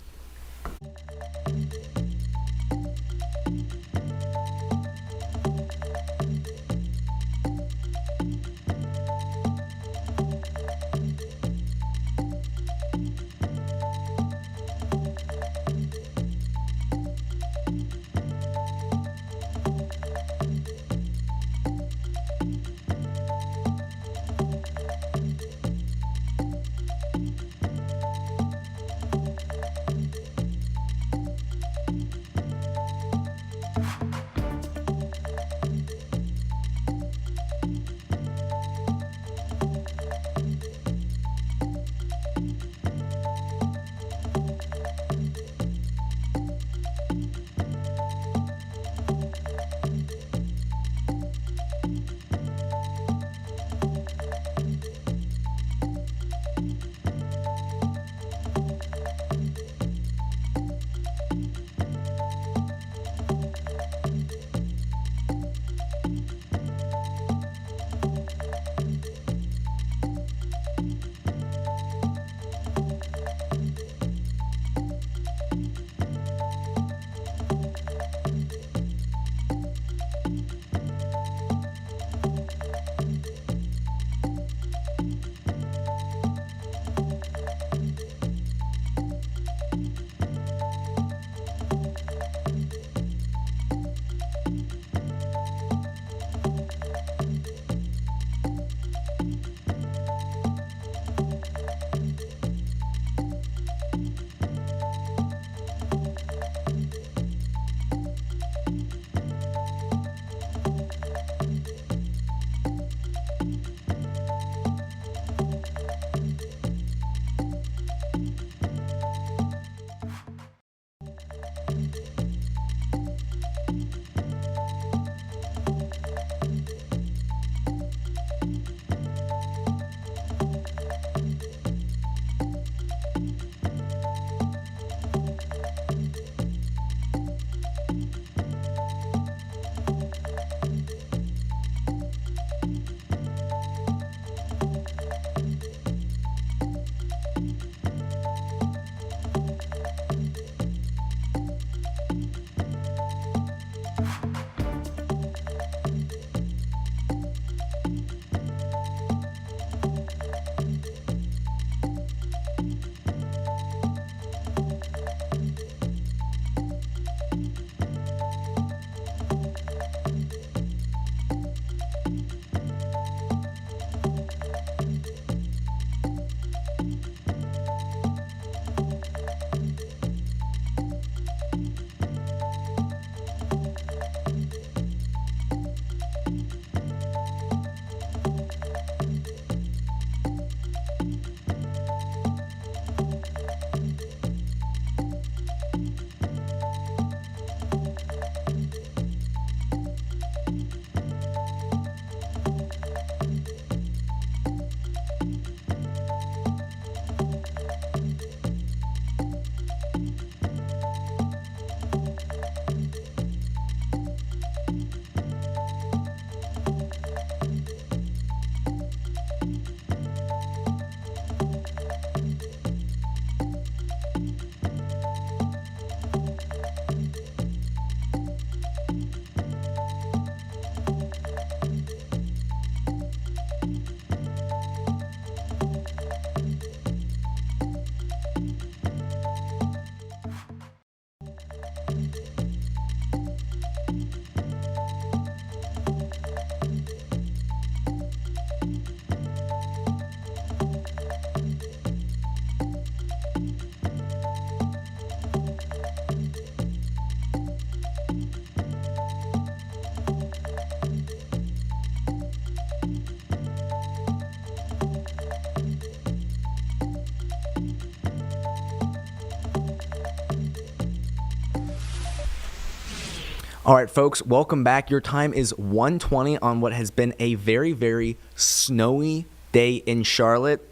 All right, folks, welcome back. Your time is 1:20 on what has been a very, very snowy day in Charlotte.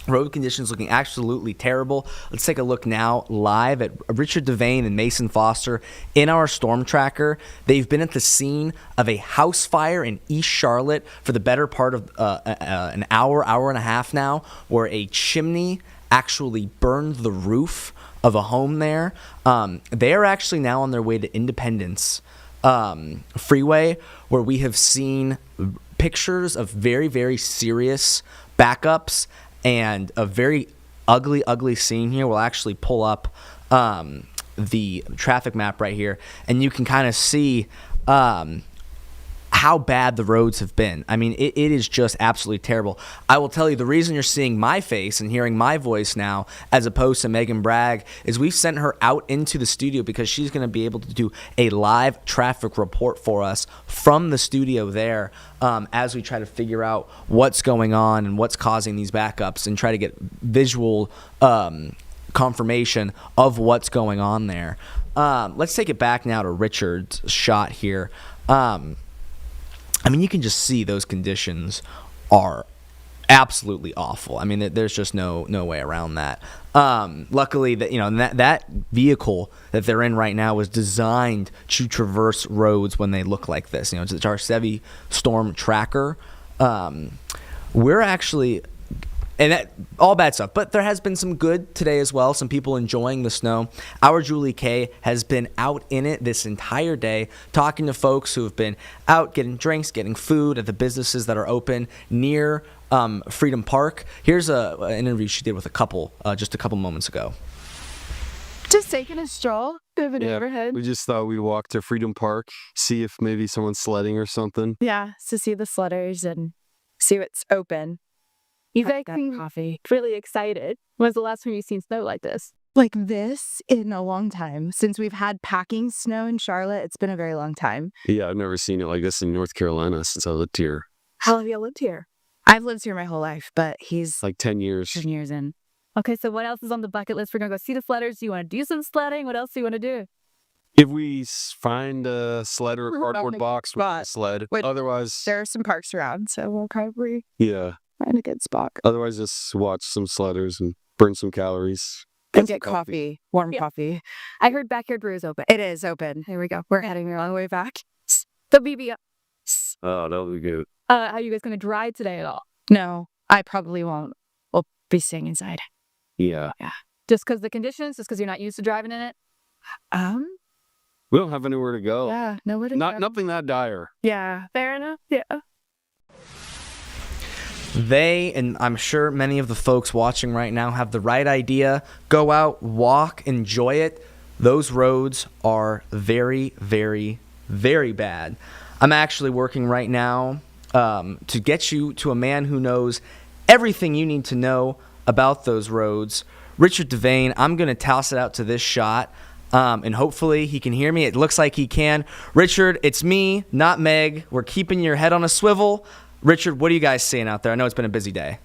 Road conditions looking absolutely terrible. Let's take a look now live at Richard Devane and Mason Foster in our storm tracker. They've been at the scene of a house fire in East Charlotte for the better part of an hour and a half now, where a chimney actually burned the roof of a home there. They are actually now on their way to Independence Freeway, where we have seen pictures of very, very serious backups and a very ugly, ugly scene here. We'll actually pull up the traffic map right here, and you can kind of see how bad the roads have been. I mean, it is just absolutely terrible. I will tell you, the reason you're seeing my face and hearing my voice now as opposed to Megan Bragg is we sent her out into the studio because she's going to be able to do a live traffic report for us from the studio there as we try to figure out what's going on and what's causing these backups and try to get visual confirmation of what's going on there. Let's take it back now to Richard's shot here. I mean, you can just see those conditions are absolutely awful. I mean, there's just no way around that. Luckily, that vehicle that they're in right now was designed to traverse roads when they look like this. It's our Chevy Storm Tracker. We're actually... And that, all bad stuff. But there has been some good today as well. Some people enjoying the snow. Our Julie Kay has been out in it this entire day, talking to folks who have been out getting drinks, getting food at the businesses that are open near Freedom Park. Here's an interview she did with a couple just a couple moments ago. Just taking a stroll, bit of a neighborhood. We just thought we'd walk to Freedom Park, see if maybe someone's sledding or something. Yeah, to see the sledders and see what's open. You guys seem coffee. Really excited. When's the last time you've seen snow like this? Like this in a long time. Since we've had packing snow in Charlotte, it's been a very long time. Yeah, I've never seen it like this in North Carolina since I lived here. How long have you lived here? I've lived here my whole life, but he's like 10 years. 10 years in. Okay, so what else is on the bucket list? We're going to go see the sledders. Do you want to do some sledding? What else do you want to do? If we find a sled or a cardboard box, we'll sled. Otherwise, there are some parks around, so we'll probably find a good spot. Otherwise, just watch some sledders and burn some calories. And get coffee, warm coffee. I heard Backyard Brew is open. It is open. Here we go. We're heading a long way back. The BB. Oh, that'll be good. Are you guys going to drive today at all? No, I probably won't. We'll be staying inside. Yeah. Just because the conditions? Just because you're not used to driving in it? We don't have anywhere to go. Yeah, nowhere to go. Nothing that dire. Yeah, fair enough. Yeah. They, and I'm sure many of the folks watching right now, have the right idea. Go out, walk, enjoy it. Those roads are very, very, very bad. I'm actually working right now to get you to a man who knows everything you need to know about those roads. Richard Devane, I'm going to toss it out to this shot, and hopefully he can hear me. It looks like he can. Richard, it's me, not Meg. We're keeping your head on a swivel. Richard, what are you guys seeing out there? I know it's been a busy day.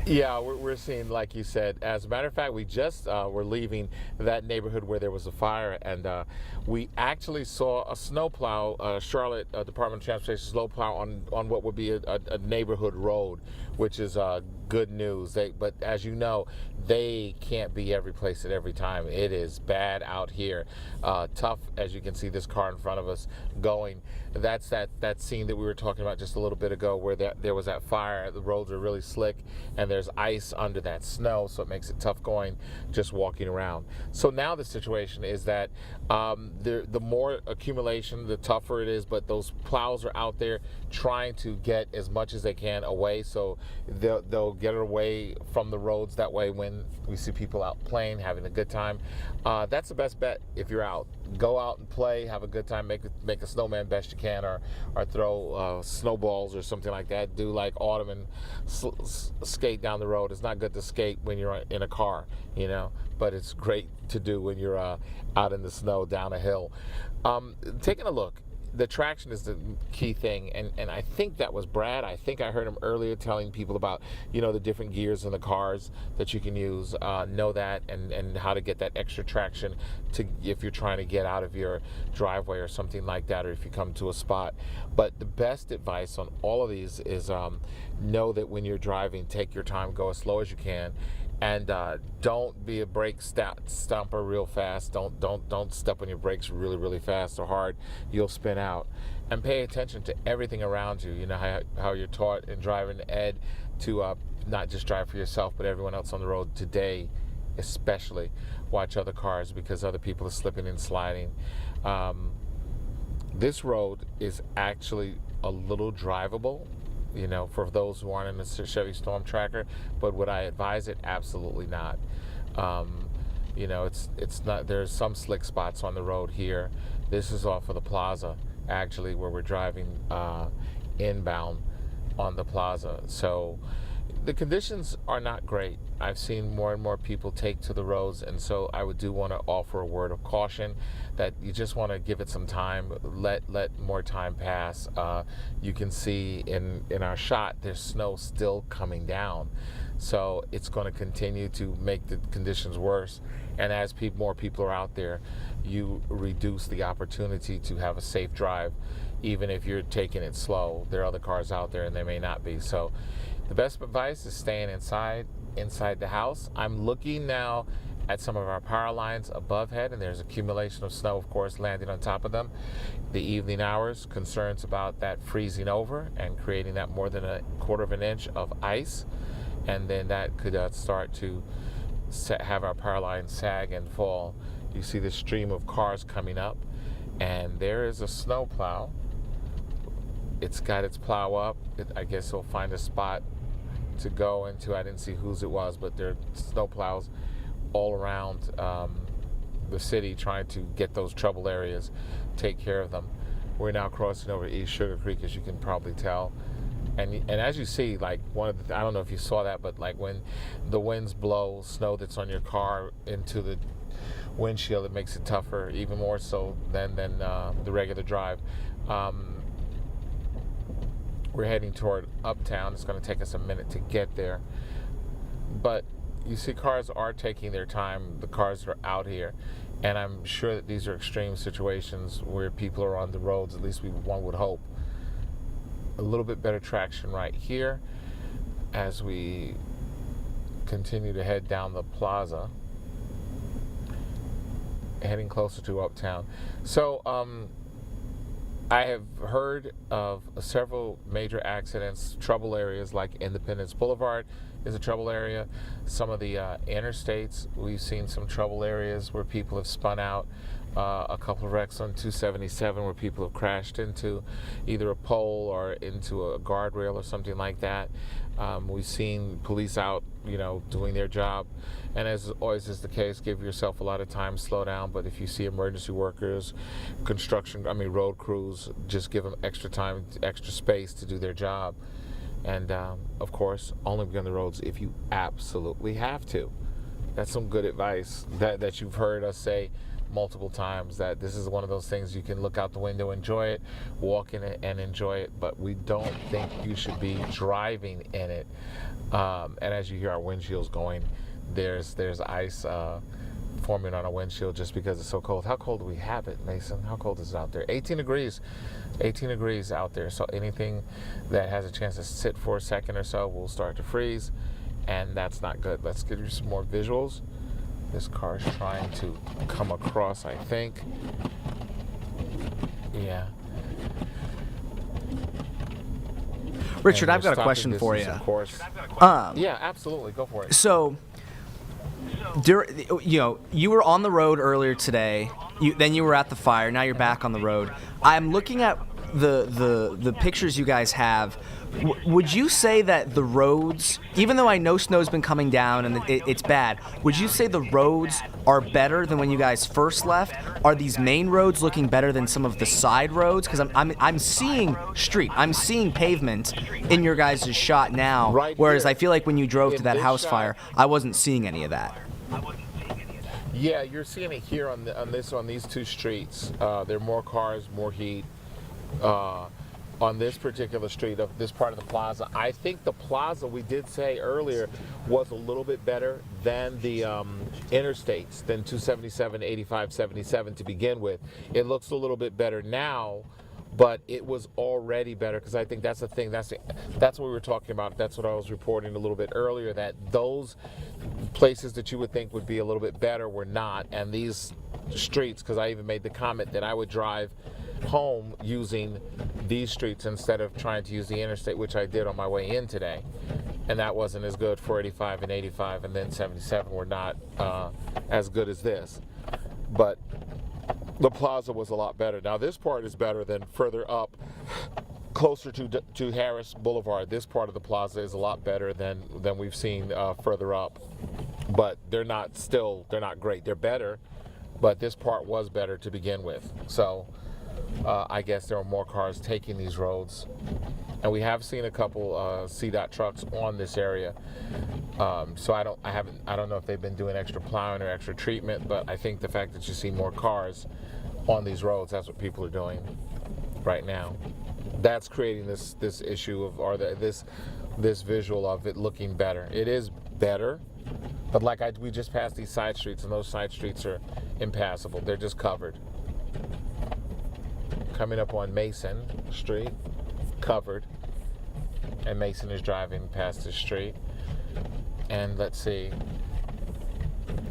Yeah, we're seeing, like you said. As a matter of fact, we just were leaving that neighborhood where there was a fire, and we actually saw a snowplow, Charlotte Department of Transportation snowplow on what would be a neighborhood road, which is good news. But as you know, they can't be every place at every time. It is bad out here. Tough, as you can see this car in front of us going. That's that scene that we were talking about just a little bit ago where there was that fire. The roads are really slick and there's ice under that snow, so it makes it tough going just walking around. So now the situation is that the more accumulation, the tougher it is, but those plows are out there trying to get as much as they can away, so they'll get it away from the roads. That way when we see people out playing, having a good time, that's the best bet. If you're out, go out and play, have a good time, make a snowman best you can, or throw snowballs or something like that. Do like Autumn and skate down the road. It's not good to skate when you're in a car, but it's great to do when you're out in the snow down a hill. Taking a look, the traction is the key thing, and I think that was Brad. I think I heard him earlier telling people about, the different gears in the cars that you can use. Know that and how to get that extra traction if you're trying to get out of your driveway or something like that, or if you come to a spot. But the best advice on all of these is know that when you're driving, take your time, go as slow as you can. And don't be a brake stomper real fast. Don't step on your brakes really, really fast or hard. You'll spin out. And pay attention to everything around you. You know how you're taught in driving ed to not just drive for yourself, but everyone else on the road today, especially. Watch other cars because other people are slipping and sliding. This road is actually a little drivable, for those who aren't in the Chevy Storm Tracker, but would I advise it? Absolutely not. It's not. There's some slick spots on the road here. This is off of the plaza, actually, where we're driving inbound on the plaza. So the conditions are not great. I've seen more and more people take to the roads, and so I do want to offer a word of caution that you just want to give it some time, let more time pass. You can see in our shot, there's snow still coming down, so it's going to continue to make the conditions worse. And as more people are out there, you reduce the opportunity to have a safe drive, even if you're taking it slow. There are other cars out there, and they may not be. So the best advice is staying inside the house. I'm looking now at some of our power lines above head, and there's accumulation of snow, of course, landing on top of them. The evening hours, concerns about that freezing over and creating that more than 1/4 of an inch of ice, and then that could start to have our power lines sag and fall. You see the stream of cars coming up, and there is a snow plow. It's got its plow up. I guess it'll find a spot to go into. I didn't see whose it was, but there are snow plows all around the city trying to get those trouble areas, take care of them. We're now crossing over East Sugar Creek, as you can probably tell. And as you see, like I don't know if you saw that, but like when the winds blow snow that's on your car into the windshield, it makes it tougher, even more so than the regular drive. We're heading toward Uptown. It's going to take us a minute to get there. But you see cars are taking their time, the cars that are out here. And I'm sure that these are extreme situations where people are on the roads, at least one would hope. A little bit better traction right here as we continue to head down the plaza, heading closer to Uptown. So, I have heard of several major accidents, trouble areas like Independence Boulevard is a trouble area. Some of the interstates, we've seen some trouble areas where people have spun out. A couple of wrecks on 277 where people have crashed into either a pole or into a guardrail or something like that. We've seen police out, doing their job. And as always is the case, give yourself a lot of time, slow down. But if you see emergency workers, road crews, just give them extra time, extra space to do their job. And of course, only be on the roads if you absolutely have to. That's some good advice that you've heard us say multiple times, that this is one of those things you can look out the window, enjoy it, walk in it and enjoy it, but we don't think you should be driving in it. And as you hear our windshields going, there's ice forming on our windshield just because it's so cold. How cold do we have it, Mason? How cold is it out there? 18 degrees out there. So anything that has a chance to sit for a second or so will start to freeze, and that's not good. Let's give you some more visuals. This car is trying to come across, I think. Yeah. Richard, I've got a question for you. Yeah, absolutely. Go for it. So, you were on the road earlier today. Then you were at the fire. Now you're back on the road. I'm looking at the pictures you guys have. Would you say that the roads, even though I know snow's been coming down and it's bad, would you say the roads are better than when you guys first left? Are these main roads looking better than some of the side roads? Because I'm seeing street, I'm seeing pavement in your guys' shot now, right, whereas I feel like when you drove to that house fire, I wasn't seeing any of that. Yeah, you're seeing it here on these two streets. There are more cars, more heat. on this particular street of this part of the plaza. I think the plaza, we did say earlier, was a little bit better than the interstates, than 277, 85, 77 to begin with. It looks a little bit better now, but it was already better, because I think that's the thing. That's what we were talking about. That's what I was reporting a little bit earlier, that those places that you would think would be a little bit better were not. And these streets, because I even made the comment that I would drive home using these streets instead of trying to use the interstate, which I did on my way in today, and that wasn't as good for 85 and 85, and then 77 were not as good as this. But the plaza was a lot better. Now this part is better than further up, closer to Harris Boulevard. This part of the plaza is a lot better than we've seen further up, but they're not great. They're better, but this part was better to begin with. So I guess there are more cars taking these roads, and we have seen a couple CDOT trucks on this area. So I don't know if they've been doing extra plowing or extra treatment, but I think the fact that you see more cars on these roads, that's what people are doing right now. That's creating this issue of, or this visual of it looking better. It is better, but we just passed these side streets, and those side streets are impassable. They're just covered. Coming up on Mason Street, covered, and Mason is driving past the street. And let's see,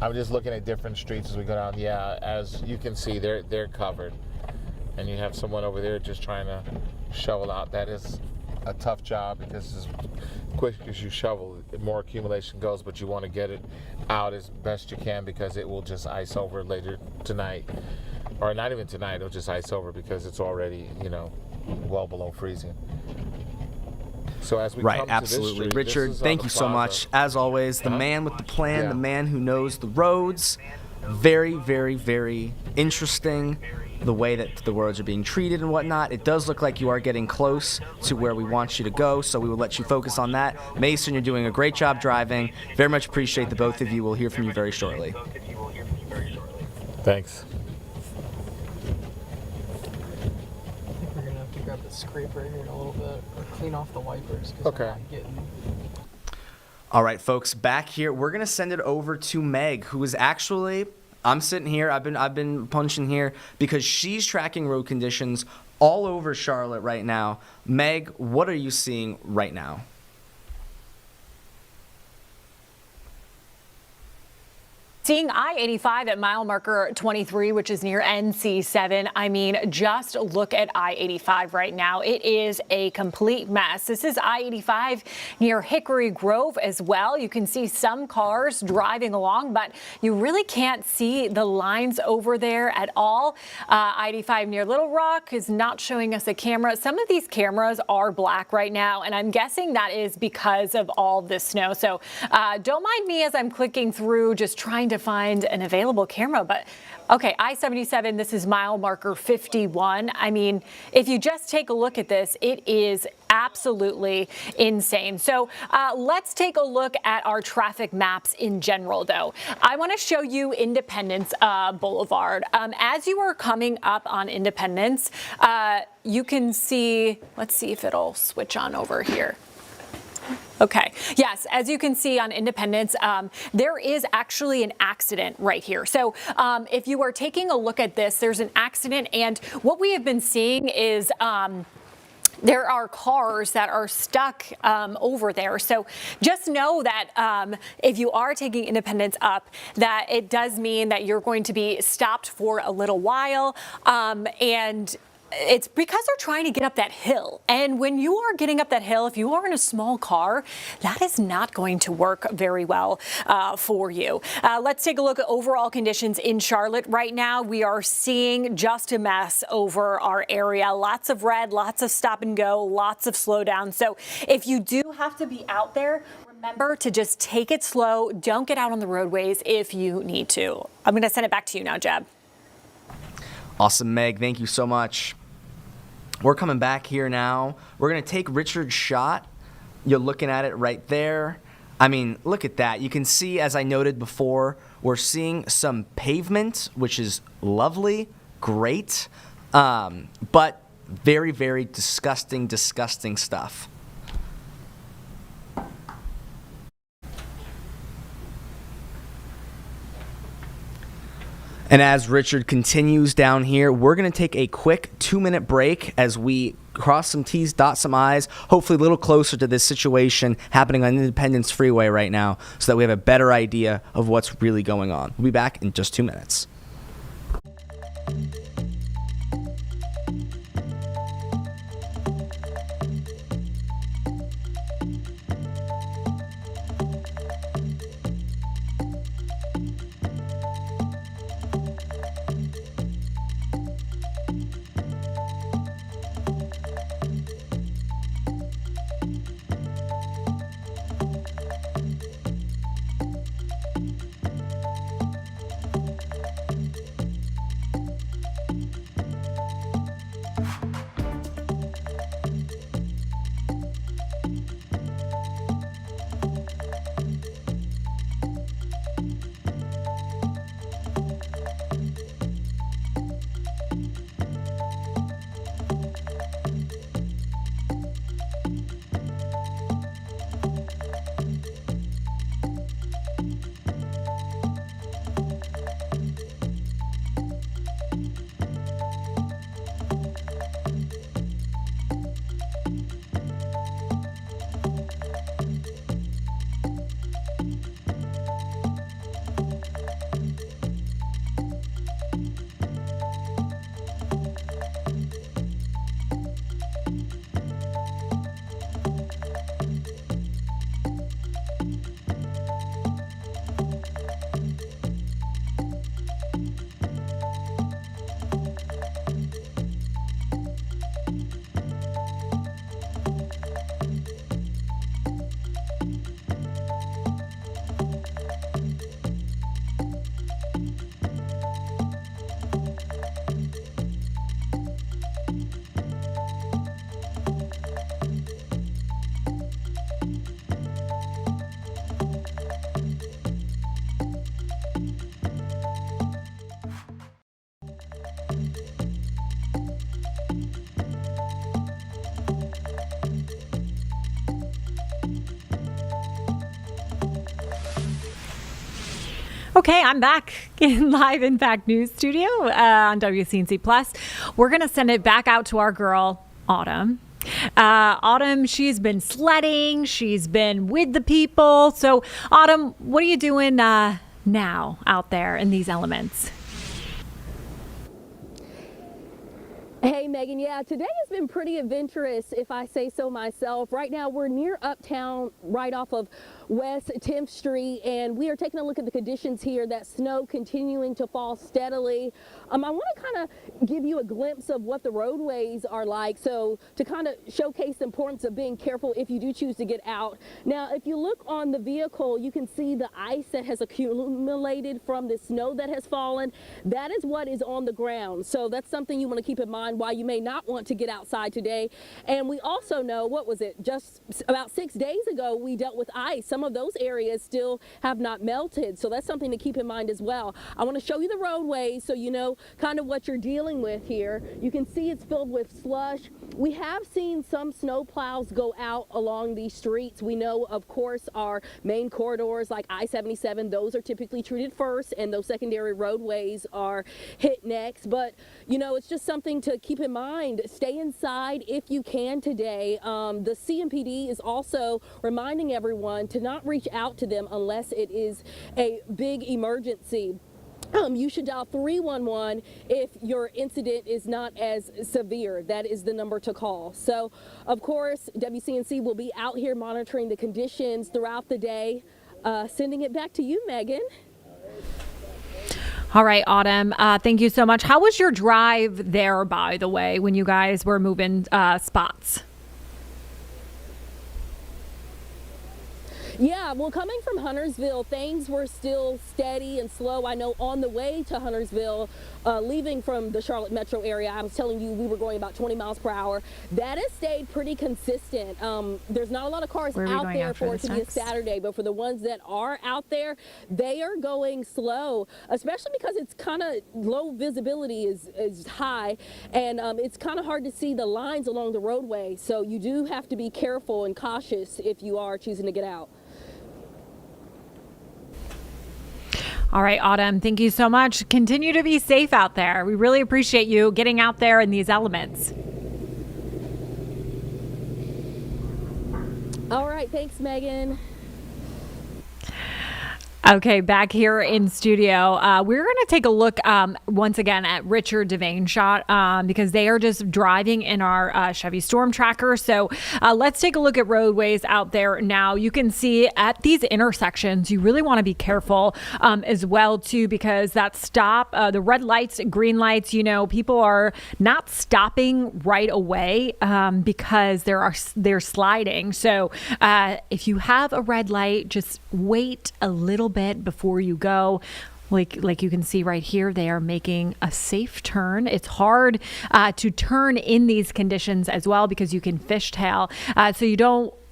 I'm just looking at different streets as we go down. Yeah, as you can see, they're covered, and you have someone over there just trying to shovel out. That is a tough job, because as quick as you shovel, more accumulation goes, but you want to get it out as best you can, because it will just ice over later tonight. Or not even tonight, it'll just ice over, because it's already, well below freezing. So as we come absolutely. to this street, Richard, thank you so much. As always, the man with the plan, the man who knows the roads. Very, very, very interesting, the way that the roads are being treated and whatnot. It does look like you are getting close to where we want you to go, so we will let you focus on that. Mason, you're doing a great job driving. Very much appreciate the both of you. We'll hear from you very shortly. Thanks. Grab the scraper here in a little bit, or clean off the wipers. Okay. All right, folks, back here, we're gonna send it over to Meg, who is actually, I'm sitting here, I've been punching here because she's tracking road conditions all over Charlotte right now. Meg, what are you seeing right now? Seeing I-85 at mile marker 23, which is near NC7. I mean, just look at I-85 right now. It is a complete mess. This is I-85 near Hickory Grove as well. You can see some cars driving along, but you really can't see the lines over there at all. I-85 near Little Rock is not showing us a camera. Some of these cameras are black right now, and I'm guessing that is because of all this snow. So don't mind me as I'm clicking through, just trying to find an available camera. But okay, I-77, this is mile marker 51. I mean, if you just take a look at this, it is absolutely insane. So let's take a look at our traffic maps in general, though. I want to show you Independence Boulevard. As you are coming up on Independence, you can see, let's see if it'll switch on over here. Okay, yes, as you can see on Independence, there is actually an accident right here. So if you are taking a look at this, there's an accident, and what we have been seeing is there are cars that are stuck over there. So just know that if you are taking Independence up, that it does mean that you're going to be stopped for a little while, and it's because they're trying to get up that hill. And when you are getting up that hill, if you are in a small car, that is not going to work very well for you. Let's take a look at overall conditions in Charlotte right now. We are seeing just a mess over our area. Lots of red, lots of stop and go, lots of slow down. So if you do have to be out there, remember to just take it slow. Don't get out on the roadways if you need to. I'm going to send it back to you now, Jeb. Awesome, Meg. Thank you so much. We're coming back here now. We're going to take Richard's shot. You're looking at it right there. I mean, look at that. You can see, as I noted before, we're seeing some pavement, which is lovely, great. But Very, very disgusting, disgusting stuff. And as Richard continues down here, we're going to take a quick 2-minute break as we cross some T's, dot some I's, hopefully a little closer to this situation happening on Independence Freeway right now so that we have a better idea of what's really going on. We'll be back in just 2 minutes. Okay, I'm back in live Impact News Studio on WCNC Plus. We're going to send it back out to our girl, Autumn. Autumn, she's been sledding. She's been with the people. So, Autumn, what are you doing now out there in these elements? Hey, Megan. Yeah, today has been pretty adventurous, if I say so myself. Right now, we're near Uptown, right off of West 10th Street, and we are taking a look at the conditions here. That snow continuing to fall steadily. I want to kind of give you a glimpse of what the roadways are like, so to kind of showcase the importance of being careful if you do choose to get out. Now, if you look on the vehicle, you can see the ice that has accumulated from the snow that has fallen. That is what is on the ground, so that's something you want to keep in mind why you may not want to get outside today. And we also know, what was it, just about 6 days ago we dealt with ice. Some of those areas still have not melted, so that's something to keep in mind as well. I want to show you the roadways so you know kind of what you're dealing with here. You can see it's filled with slush. We have seen some snow plows go out along these streets. We know, of course, our main corridors like I-77, those are typically treated first, and those secondary roadways are hit next. But you know, it's just something to keep in mind. Stay inside if you can today. The CMPD is also reminding everyone to not reach out to them unless it is a big emergency. You should dial 311 if your incident is not as severe. That is the number to call. So, of course, WCNC will be out here monitoring the conditions throughout the day. Sending it back to you, Megan. All right, Autumn, thank you so much. How was your drive there, by the way, when you guys were moving spots? Yeah, well, coming from Huntersville, things were still steady and slow. I know on the way to Huntersville, leaving from the Charlotte metro area, I was telling you we were going about 20 miles per hour. That has stayed pretty consistent. There's not a lot of cars out there for it to be a Saturday, but for the ones that are out there, they are going slow, especially because it's kind of low visibility is high, and it's kind of hard to see the lines along the roadway. So you do have to be careful and cautious if you are choosing to get out. All right, Autumn, thank you so much. Continue to be safe out there. We really appreciate you getting out there in these elements. All right, thanks, Megan. Okay, back here in studio, we're going to take a look once again at Richard Devane shot because they are just driving in our Chevy Storm Tracker. So let's take a look at roadways out there now. You can see at these intersections, you really want to be careful as well, too, because that stop, the red lights, green lights, people are not stopping right away because they're sliding. So if you have a red light, just wait a little bit before you go. Like you can see right here, they are making a safe turn. It's hard to turn in these conditions as well because you can fishtail. So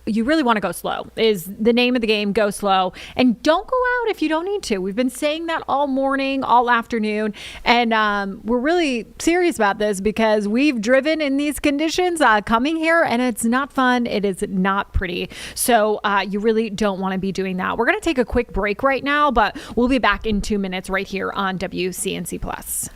you really want to go slow is the name of the game. Go slow and don't go out if you don't need to. We've been saying that all morning, all afternoon, and we're really serious about this because we've driven in these conditions coming here, and it's not fun. It is not pretty. So you really don't want to be doing that. We're going to take a quick break right now, but we'll be back in 2 minutes right here on WCNC Plus.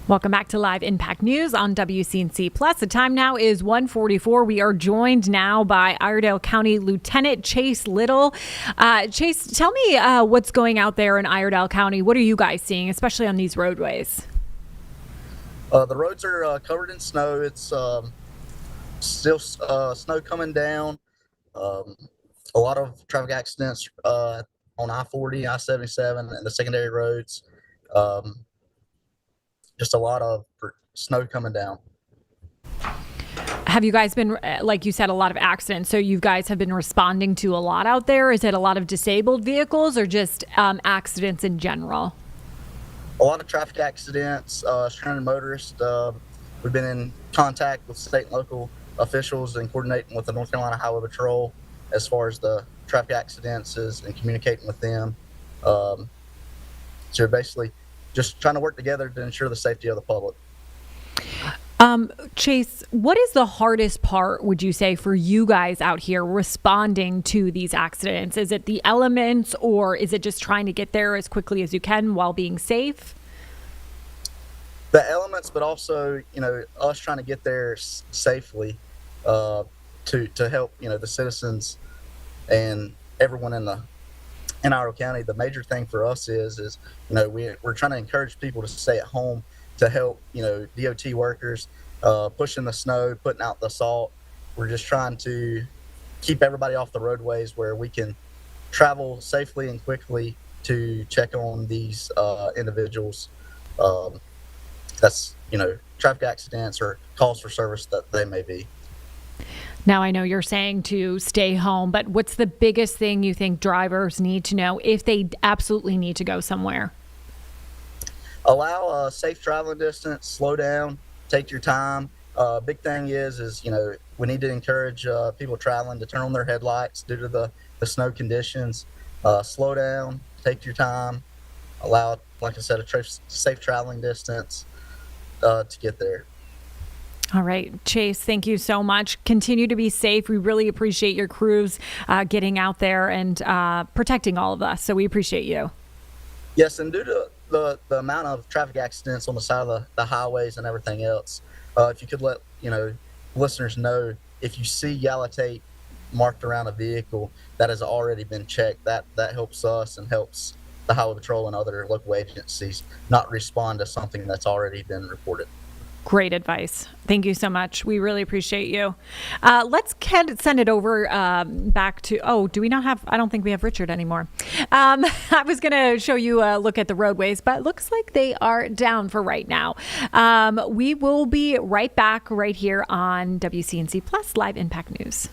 Welcome back to Live Impact News on WCNC Plus. The time now is 1:44. We are joined now by Iredell County Lieutenant Chase Little. Chase, tell me what's going out there in Iredell County. What are you guys seeing, especially on these roadways? The roads are covered in snow. It's still snow coming down. A lot of traffic accidents on I-40, I-77, and the secondary roads. Just a lot of snow coming down. have you guys been, like you said, a lot of accidents? So you guys have been responding to a lot out there. Is it a lot of disabled vehicles or just accidents in general? A lot of traffic accidents, stranded motorists. We've been in contact with state and local officials and coordinating with the North Carolina Highway Patrol as far as the traffic accidents and communicating with them. So basically just trying to work together to ensure the safety of the public. Chase, what is the hardest part, would you say, for you guys out here responding to these accidents? Is it the elements, or is it just trying to get there as quickly as you can while being safe? The elements, but also, us trying to get there safely to help, the citizens and everyone in Iredell County. The major thing for us is we're trying to encourage people to stay at home to help, DOT workers pushing the snow, putting out the salt. We're just trying to keep everybody off the roadways where we can travel safely and quickly to check on these individuals. That's, traffic accidents or calls for service that they may be. Now, I know you're saying to stay home, but what's the biggest thing you think drivers need to know if they absolutely need to go somewhere? Allow a safe traveling distance, slow down, take your time. Big thing is we need to encourage people traveling to turn on their headlights due to the snow conditions. Slow down, take your time, allow, like I said, a safe traveling distance to get there. All right, Chase, thank you so much. Continue to be safe. We really appreciate your crews getting out there and protecting all of us. So we appreciate you. Yes, and due to the amount of traffic accidents on the side of the highways and everything else, if you could let listeners know, if you see yellow tape marked around a vehicle that has already been checked, that helps us and helps the Highway Patrol and other local agencies not respond to something that's already been reported. Great advice. Thank you so much. We really appreciate you. Let's send it over back to, do we not have, I don't think we have Richard anymore. I was going to show you a look at the roadways, but it looks like they are down for right now. We will be right back right here on WCNC Plus Live Impact News.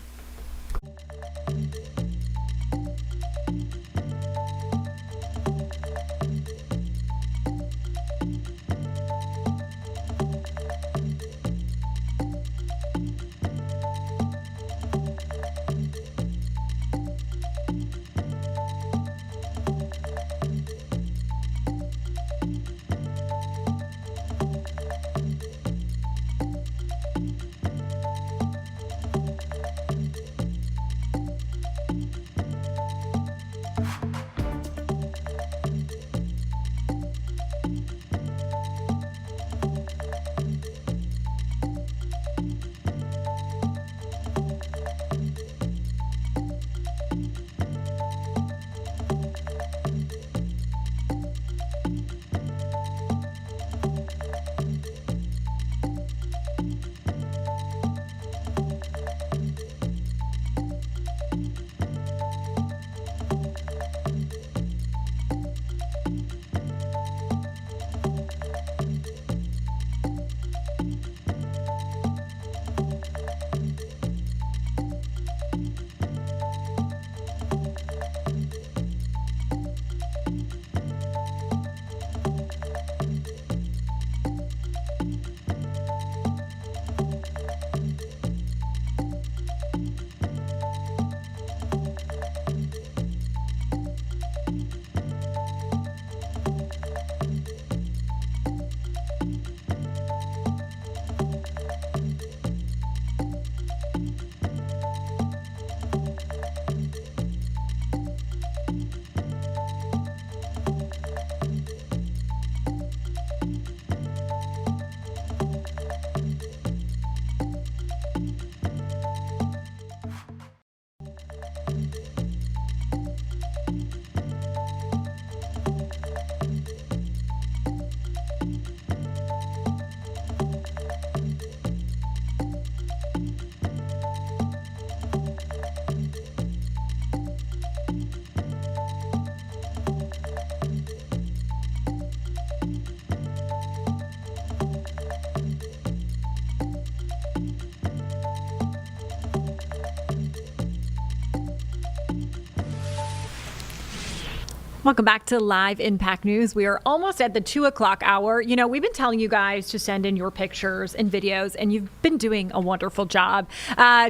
Welcome back to Live Impact News. We are almost at the 2 o'clock hour. You know, we've been telling you guys to send in your pictures and videos, and you've been doing a wonderful job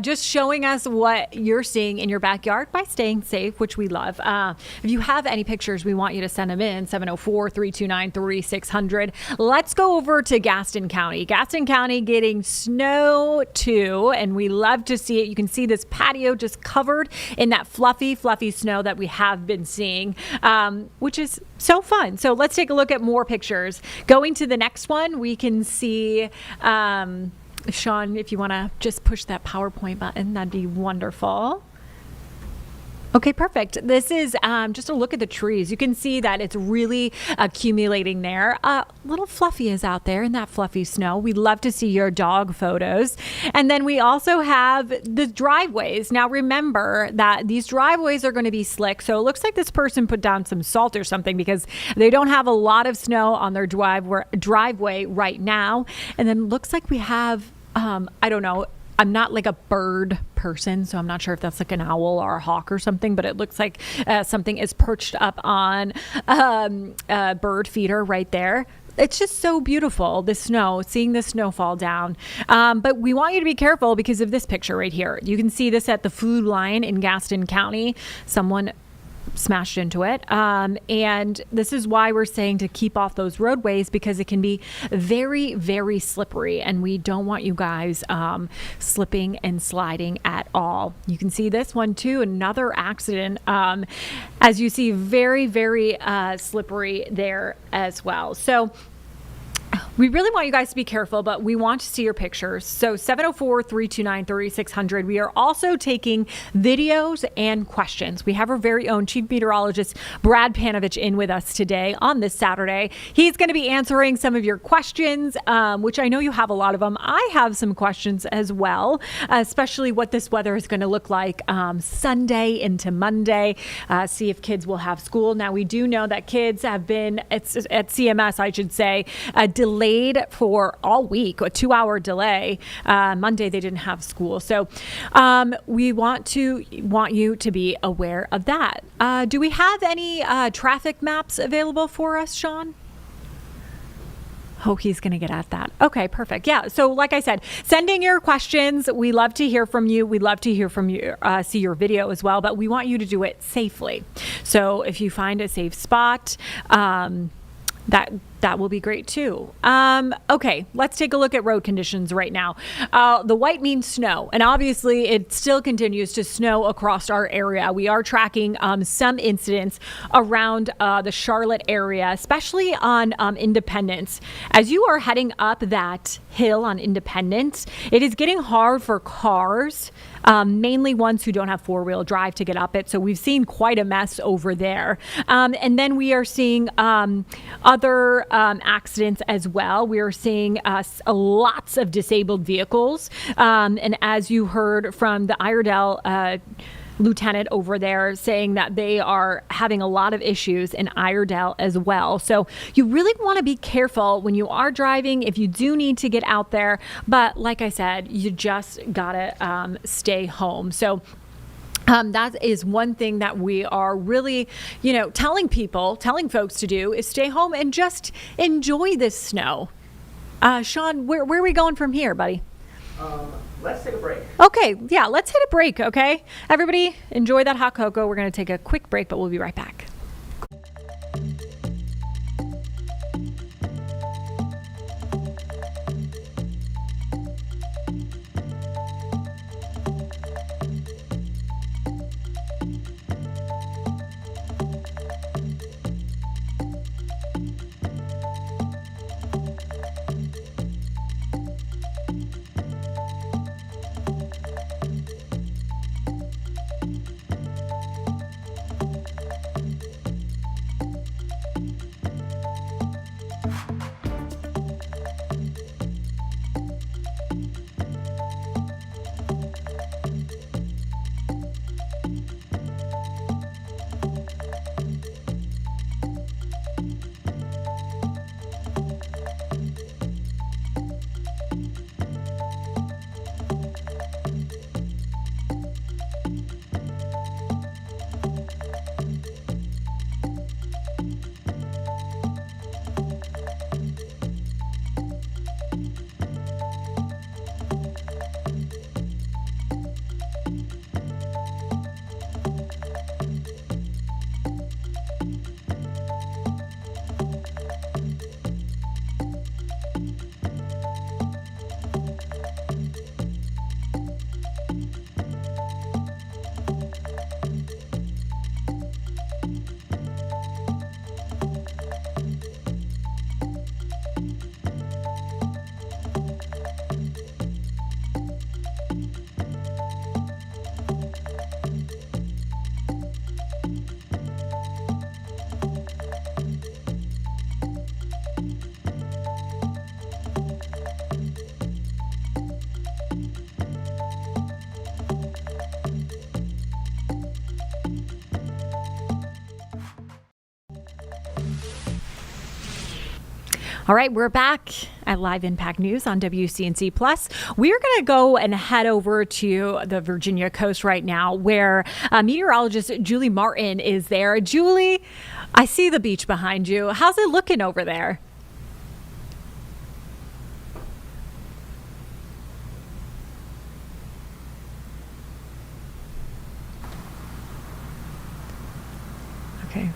just showing us what you're seeing in your backyard by staying safe, which we love. If you have any pictures, we want you to send them in, 704-329-3600. Let's go over to Gaston County. Gaston County getting snow too, and we love to see it. You can see this patio just covered in that fluffy, fluffy snow that we have been seeing. Which is so fun. So let's take a look at more pictures. Going to the next one, we can see, Sean, if you want to just push that PowerPoint button, that'd be wonderful. Okay, perfect. This is just a look at the trees. You can see that it's really accumulating there. Little Fluffy is out there in that fluffy snow. We'd love to see your dog photos. And then we also have the driveways. Now remember that these driveways are going to be slick. So it looks like this person put down some salt or something because they don't have a lot of snow on their driveway right now. And then looks like we have, I don't know, I'm not like a bird person, so I'm not sure if that's like an owl or a hawk or something, but it looks like something is perched up on a bird feeder right there. It's just so beautiful, the snow, seeing the snow fall down. But we want you to be careful because of this picture right here. You can see this at the food line in Gaston County. Someone smashed into it. And this is why we're saying to keep off those roadways because it can be very, very slippery. And we don't want you guys slipping and sliding at all. You can see this one too, another accident. As you see, very, very slippery there as well. So we really want you guys to be careful, but we want to see your pictures. So 704-329-3600. We are also taking videos and questions. We have our very own Chief Meteorologist, Brad Panovich, in with us today on this Saturday. He's going to be answering some of your questions, which I know you have a lot of them. I have some questions as well, especially what this weather is going to look like Sunday into Monday. See if kids will have school. Now, we do know that kids have been, at CMS, I should say, delayed for all week, a 2-hour delay. Monday they didn't have school, so we want you to be aware of that. Do we have any traffic maps available for us, Sean? Oh, he's going to get at that. Okay, perfect. Yeah. So like I said, send in your questions. We love to hear from you. We love to hear from you, see your video as well, but we want you to do it safely. So if you find a safe spot, that will be great too. Okay, let's take a look at road conditions right now. The white means snow, and obviously it still continues to snow across our area. We are tracking some incidents around the Charlotte area, especially on Independence. As you are heading up that hill on Independence, it is getting hard for cars, mainly ones who don't have four-wheel drive to get up it. So we've seen quite a mess over there. And then we are seeing other accidents as well. We are seeing lots of disabled vehicles. And as you heard from the Iredell lieutenant over there saying that they are having a lot of issues in Iredell as well. So you really want to be careful when you are driving if you do need to get out there. But like I said, you just gotta stay home. So that is one thing that we are really, telling folks to do is stay home and just enjoy this snow. Sean, where are we going from here, buddy? Let's take a break. Okay, yeah, let's hit a break, okay? Everybody, enjoy that hot cocoa. We're going to take a quick break, but we'll be right back. All right, we're back at Live Impact News on WCNC Plus. We're going to go and head over to the Virginia coast right now, where meteorologist Julie Martin is there. Julie, I see the beach behind you. How's it looking over there? Okay.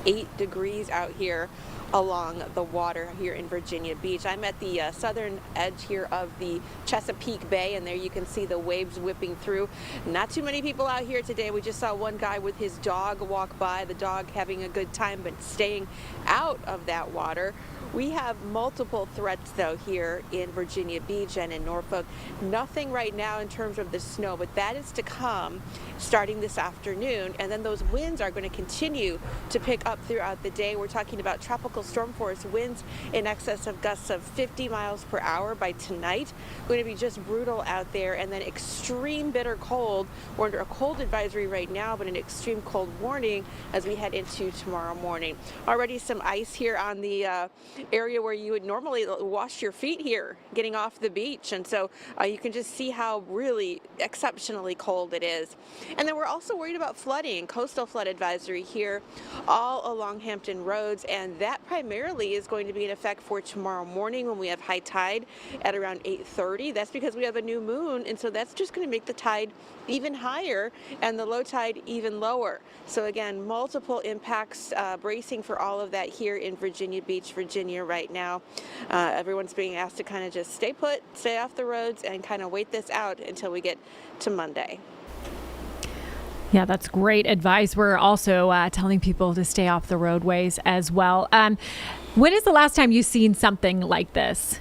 8 degrees out here along the water here in Virginia Beach. I'm at the southern edge here of the Chesapeake Bay, and there you can see the waves whipping through. Not too many people out here today. We just saw one guy with his dog walk by, the dog having a good time but staying out of that water. We have multiple threats though here in Virginia Beach and in Norfolk. Nothing right now in terms of the snow, but that is to come starting this afternoon, and then those winds are going to continue to pick up throughout the day. We're talking about tropical storm force winds in excess of gusts of 50 miles per hour by tonight. Going to be just brutal out there, and then extreme bitter cold. We're under a cold advisory right now, but an extreme cold warning as we head into tomorrow morning. Already some ice here on the area where you would normally wash your feet here getting off the beach, and so you can just see how really exceptionally cold it is. And then we're also worried about flooding, coastal flood advisory here all along Hampton Roads, and that primarily is going to be in effect for tomorrow morning when we have high tide at around 8:30. That's because we have a new moon, and so that's just going to make the tide even higher and the low tide even lower. So again, multiple impacts, bracing for all of that here in Virginia Beach, Virginia right now. Everyone's being asked to kind of just stay put, stay off the roads, and kind of wait this out until we get to Monday. Yeah, that's great advice. We're also telling people to stay off the roadways as well. When is the last time you've seen something like this?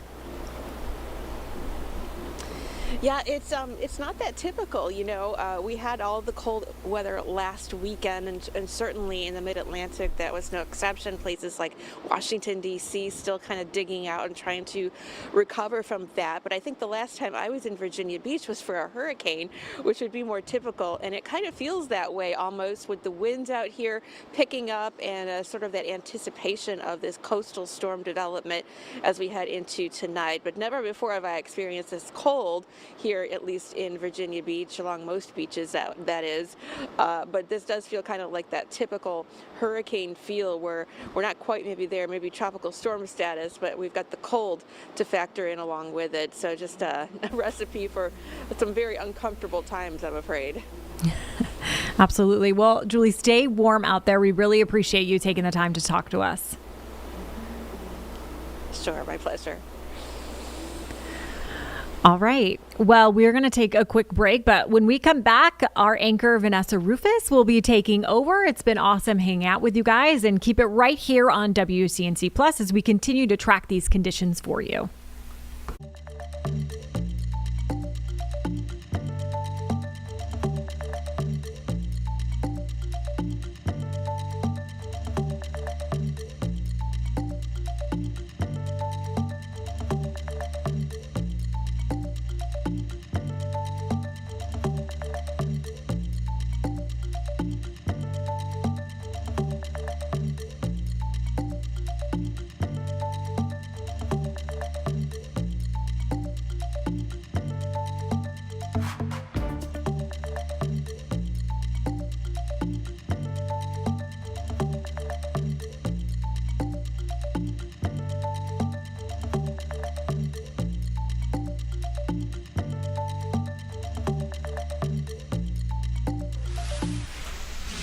Yeah, it's not that typical, you know. We had all the cold weather last weekend, and certainly in the mid-Atlantic that was no exception. Places like Washington, D.C. still kind of digging out and trying to recover from that. But I think the last time I was in Virginia Beach was for a hurricane, which would be more typical. And it kind of feels that way almost with the winds out here picking up and sort of that anticipation of this coastal storm development as we head into tonight. But never before have I experienced this cold here, at least in Virginia Beach, along most beaches that is. But this does feel kind of like that typical hurricane feel where we're not quite maybe there, maybe tropical storm status, but we've got the cold to factor in along with it. So just a recipe for some very uncomfortable times, I'm afraid. Absolutely. Well, Julie, stay warm out there. We really appreciate you taking the time to talk to us. Sure, my pleasure. All right. Well, we're going to take a quick break, but when we come back, our anchor Vanessa Rufus will be taking over. It's been awesome hanging out with you guys, and keep it right here on WCNC Plus as we continue to track these conditions for you.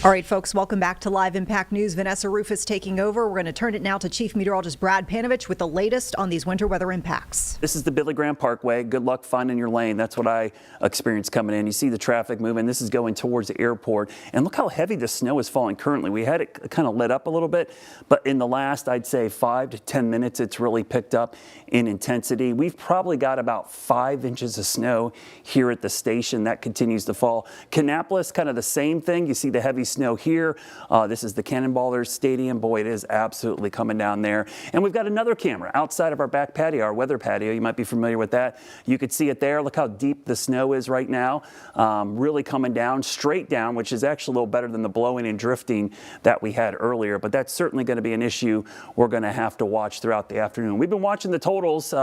All right, folks, welcome back to Live Impact News. Vanessa Rufus taking over. We're going to turn it now to Chief Meteorologist Brad Panovich with the latest on these winter weather impacts. This is the Billy Graham Parkway. Good luck finding your lane. That's what I experienced coming in. You see the traffic moving. This is going towards the airport. And look how heavy the snow is falling currently. We had it kind of let up a little bit, but in the last, I'd say 5 to 10 minutes, it's really picked up in intensity. We've probably got about 5 inches of snow here at the station. That continues to fall. Kannapolis, kind of the same thing. You see the heavy snow here. This is the Cannonballers Stadium. Boy, it is absolutely coming down there. And we've got another camera outside of our back patio, our weather patio. You might be familiar with that. You could see it there. Look how deep the snow is right now. Really coming down, straight down, which is actually a little better than the blowing and drifting that we had earlier. But that's certainly going to be an issue we're going to have to watch throughout the afternoon. We've been watching the totals.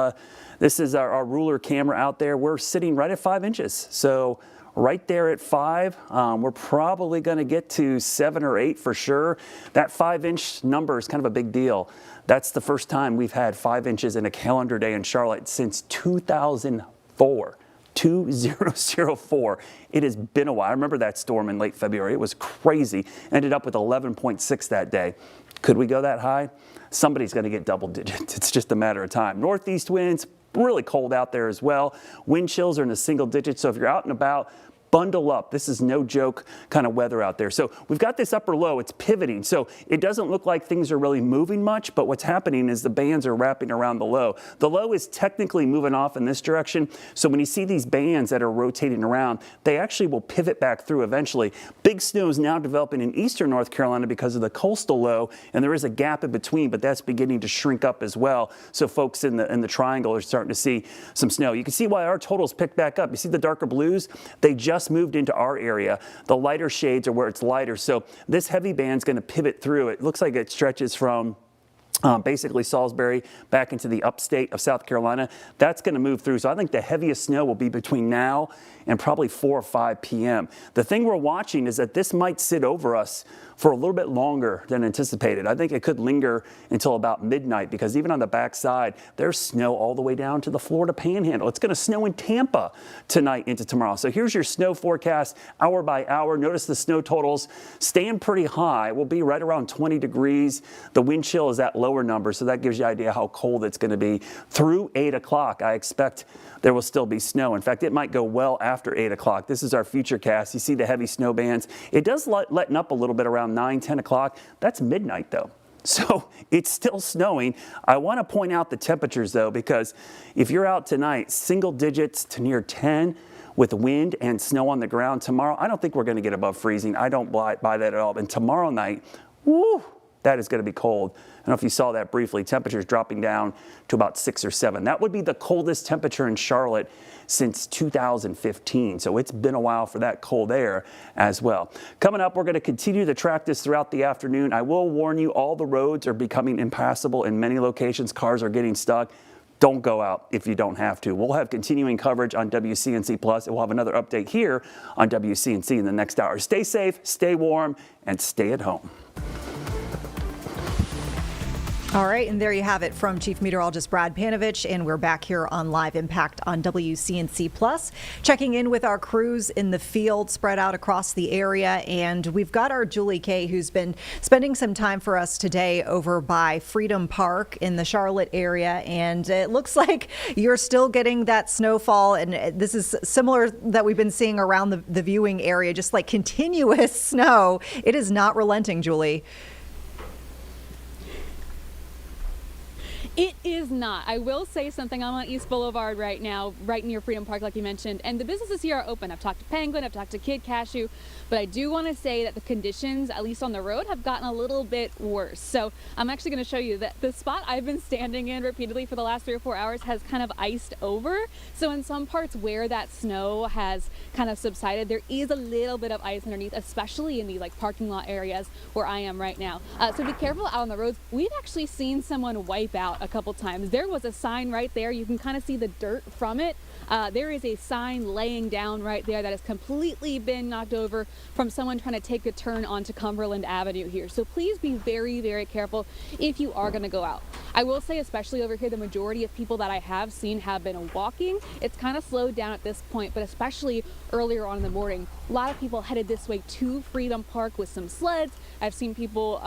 This is our ruler camera out there. We're sitting right at 5 inches. So right there at 5, we're probably going to get to 7 or 8 for sure. That 5-inch number is kind of a big deal. That's the first time we've had 5 inches in a calendar day in Charlotte since 2004. 2004. It has been a while. I remember that storm in late February. It was crazy. Ended up with 11.6 that day. Could we go that high? Somebody's going to get double digits. It's just a matter of time. Northeast winds, really cold out there as well. Wind chills are in the single digits. So if you're out and about, bundle up. This is no joke kind of weather out there. So we've got this upper low, it's pivoting. So it doesn't look like things are really moving much, but what's happening is the bands are wrapping around the low. The low is technically moving off in this direction. So when you see these bands that are rotating around, they actually will pivot back through eventually. Big snow is now developing in eastern North Carolina because of the coastal low, and there is a gap in between, but that's beginning to shrink up as well. So folks in the triangle are starting to see some snow. You can see why our totals picked back up. You see the darker blues? They just moved into our area. The lighter shades are where it's lighter. So this heavy band's going to pivot through. It looks like it stretches from basically Salisbury back into the upstate of South Carolina. That's going to move through. So I think the heaviest snow will be between now and probably 4 or 5 p.m. The thing we're watching is that this might sit over us for a little bit longer than anticipated. I think it could linger until about midnight because even on the backside, there's snow all the way down to the Florida Panhandle. It's going to snow in Tampa tonight into tomorrow. So here's your snow forecast hour by hour. Notice the snow totals staying pretty high. We'll be right around 20 degrees. The wind chill is at lower numbers, so that gives you an idea how cold it's going to be. Through 8 o'clock, I expect there will still be snow. In fact, it might go well after 8 o'clock. This is our Futurecast. You see the heavy snow bands. It does letting up a little bit around 9, 10 o'clock. That's midnight though. So it's still snowing. I want to point out the temperatures though, because if you're out tonight, single digits to near 10 with wind and snow on the ground tomorrow, I don't think we're going to get above freezing. I don't buy that at all. And tomorrow night, woo, that is going to be cold. I don't know if you saw that briefly. Temperatures dropping down to about 6 or 7. That would be the coldest temperature in Charlotte since 2015. So it's been a while for that cold air as well. Coming up, we're going to continue to track this throughout the afternoon. I will warn you, all the roads are becoming impassable in many locations. Cars are getting stuck. Don't go out if you don't have to. We'll have continuing coverage on WCNC Plus, and we'll have another update here on WCNC in the next hour. Stay safe, stay warm, and stay at home. All right, and there you have it from Chief Meteorologist Brad Panovich, and we're back here on Live Impact on WCNC Plus, checking in with our crews in the field spread out across the area, and we've got our Julie Kay, who's been spending some time for us today over by Freedom Park in the Charlotte area, and it looks like you're still getting that snowfall, and this is similar that we've been seeing around the viewing area, just like continuous snow. It is not relenting, Julie. It is not. I will say something. I'm on East Boulevard right now, right near Freedom Park, like you mentioned, and the businesses here are open. I've talked to Penguin, I've talked to Kid Cashew, but I do want to say that the conditions, at least on the road, have gotten a little bit worse. So I'm actually going to show you that the spot I've been standing in repeatedly for the last 3 or 4 hours has kind of iced over. So in some parts where that snow has kind of subsided, there is a little bit of ice underneath, especially in these like parking lot areas where I am right now. So be careful out on the roads. We've actually seen someone wipe out a couple times. There was a sign right there. You can kind of see the dirt from it. There is a sign laying down right there that has completely been knocked over from someone trying to take a turn onto Cumberland Avenue here. So please be very, very careful if you are going to go out. I will say, especially over here, the majority of people that I have seen have been walking. It's kind of slowed down at this point, but especially earlier on in the morning, a lot of people headed this way to Freedom Park with some sleds. I've seen people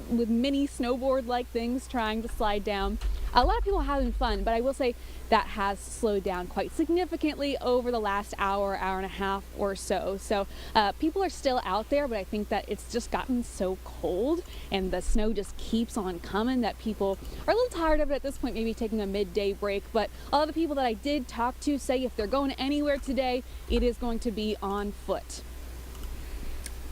with mini snowboard-like things trying to slide down. A lot of people having fun, but I will say that has slowed down quite significantly over the last hour, hour and a half or so. So people are still out there, but I think that it's just gotten so cold and the snow just keeps on coming that people are a little tired of it at this point, maybe taking a midday break. But a lot of the people that I did talk to say if they're going anywhere today, it is going to be on foot.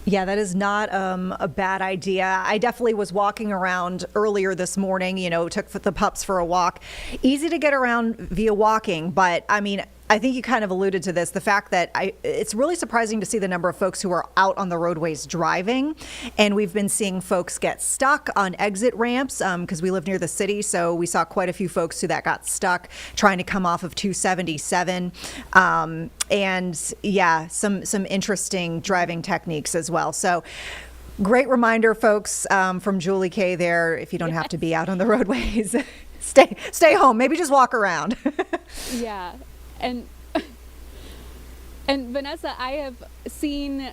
Yeah, that is not a bad idea. I definitely was walking around earlier this morning, took the pups for a walk. Easy to get around via walking, but I mean, I think you kind of alluded to this, the fact that it's really surprising to see the number of folks who are out on the roadways driving. And we've been seeing folks get stuck on exit ramps because we live near the city. So we saw quite a few folks who got stuck trying to come off of 277. And yeah, some interesting driving techniques as well. So great reminder, folks, from Julie K there, if you don't have to be out on the roadways, stay home, maybe just walk around. Yeah. And Vanessa, I have seen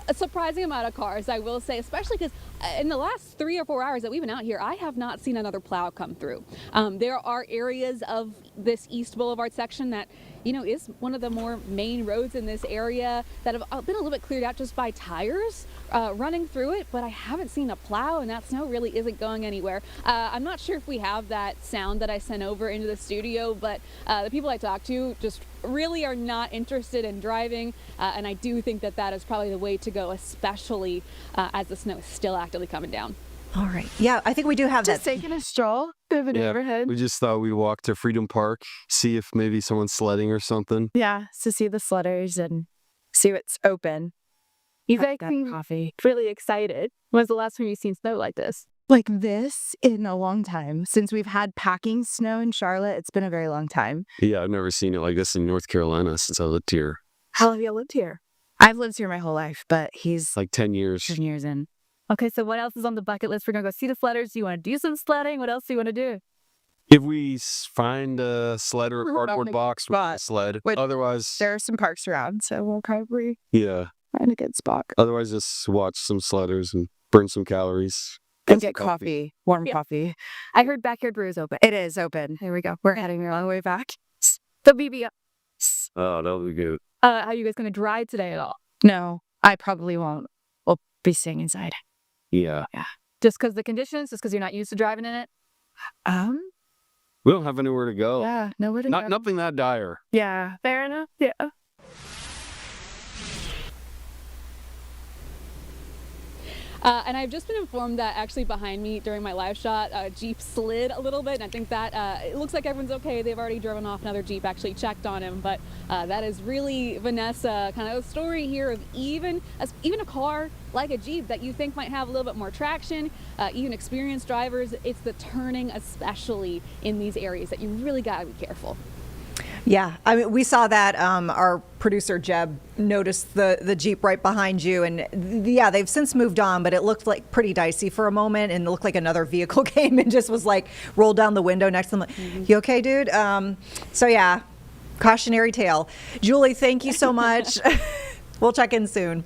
a surprising amount of cars, I will say, especially because in the last 3 or 4 hours that we've been out here, I have not seen another plow come through. There are areas of this East Boulevard section that, is one of the more main roads in this area that have been a little bit cleared out just by tires running through it, but I haven't seen a plow, and that snow really isn't going anywhere. I'm not sure if we have that sound that I sent over into the studio, but the people I talked to just really are not interested in driving, and I do think that is probably the way to go, especially as the snow is still actively coming down. All right. Yeah, I think we do have just taking a stroll over the neighborhood. We just thought we'd walk to Freedom Park, see if maybe someone's sledding or something. Yeah, to see the sledders and see what's open. You guys seem coffee. Really excited. When's the last time you've seen snow like this? Like this in a long time. Since we've had packing snow in Charlotte, it's been a very long time. Yeah, I've never seen it like this in North Carolina since I lived here. How long have you lived here? I've lived here my whole life, but he's like 10 years. 10 years in. Okay, so what else is on the bucket list? We're going to go see the sledders. Do you want to do some sledding? What else do you want to do? If we find a sled or a cardboard box, we'll sled. Otherwise, there are some parks around, so we'll probably find a good spot. Otherwise, just watch some sledders and burn some calories. And get coffee, warm coffee. I heard Backyard Brew is open. It is open. Here we go. We're heading the long way back. The BB. Oh, that'll be good. Are you guys going to drive today at all? No, I probably won't. We'll be staying inside. Yeah. Just because the conditions? Just because you're not used to driving in it? We don't have anywhere to go. Yeah, nowhere to go. Nothing that dire. Yeah, fair enough. Yeah. And I've just been informed that actually behind me during my live shot, Jeep slid a little bit, and I think that it looks like everyone's okay. They've already driven off. Another Jeep actually checked on him, but that is really, Vanessa, kind of a story here of even a car like a Jeep that you think might have a little bit more traction, even experienced drivers, it's the turning especially in these areas that you really got to be careful. Yeah, I mean, we saw that. Our producer Jeb noticed the Jeep right behind you, and yeah, they've since moved on, but it looked like pretty dicey for a moment, and it looked like another vehicle came and just was like rolled down the window next to them. Like, you okay, dude? So yeah, cautionary tale. Julie, thank you so much. We'll check in soon.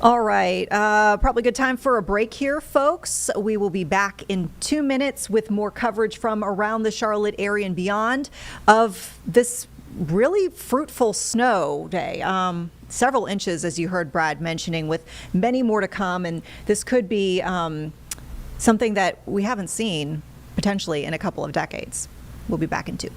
All right, probably good time for a break here, folks. We will be back in 2 minutes with more coverage from around the Charlotte area and beyond of this really fruitful snow day. Several inches, as you heard Brad mentioning, with many more to come. And this could be something that we haven't seen potentially in a couple of decades. We'll be back in 2.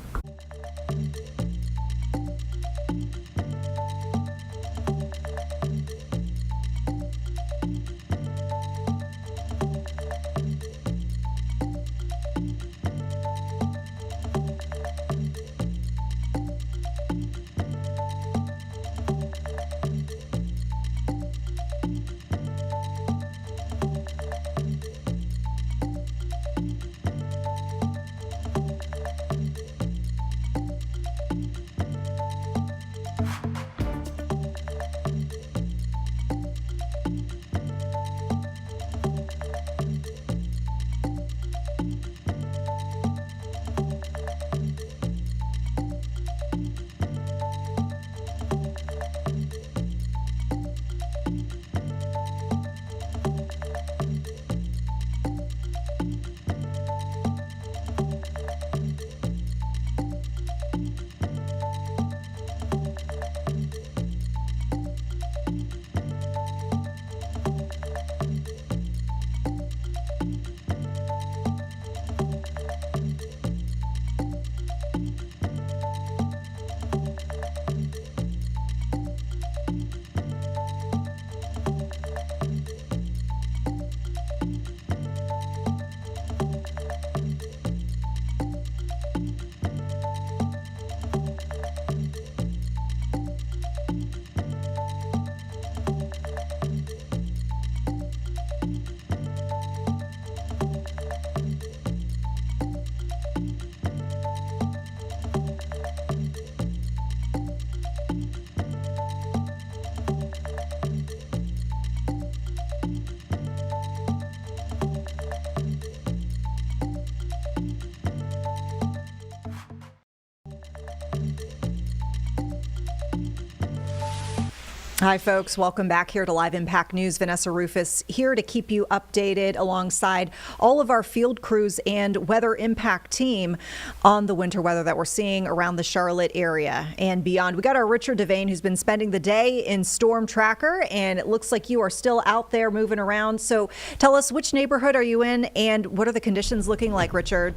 Hi, folks. Welcome back here to Live Impact News. Vanessa Rufus here to keep you updated alongside all of our field crews and weather impact team on the winter weather that we're seeing around the Charlotte area and beyond. We got our Richard Devane, who's been spending the day in Storm Tracker, and it looks like you are still out there moving around. So tell us, which neighborhood are you in and what are the conditions looking like, Richard?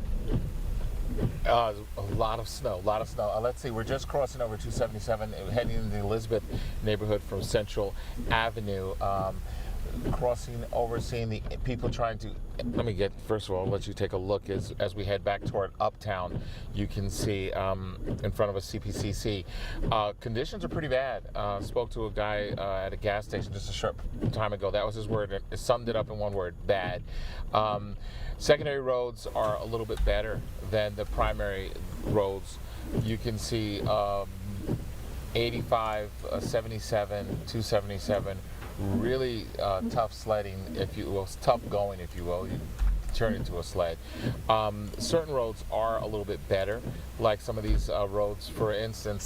A lot of snow, let's see, we're just crossing over 277, heading into the Elizabeth neighborhood from Central Avenue. Crossing over, seeing the people trying to, first of all, let you take a look as we head back toward Uptown. You can see in front of a CPCC. Conditions are pretty bad. Spoke to a guy at a gas station just a short time ago. That was his word. It summed it up in one word: bad. Secondary roads are a little bit better than the primary roads. You can see 85, 77, 277. Really tough sledding, if you will, tough going, if you will. You turn into a sled. Certain roads are a little bit better, like some of these roads. For instance,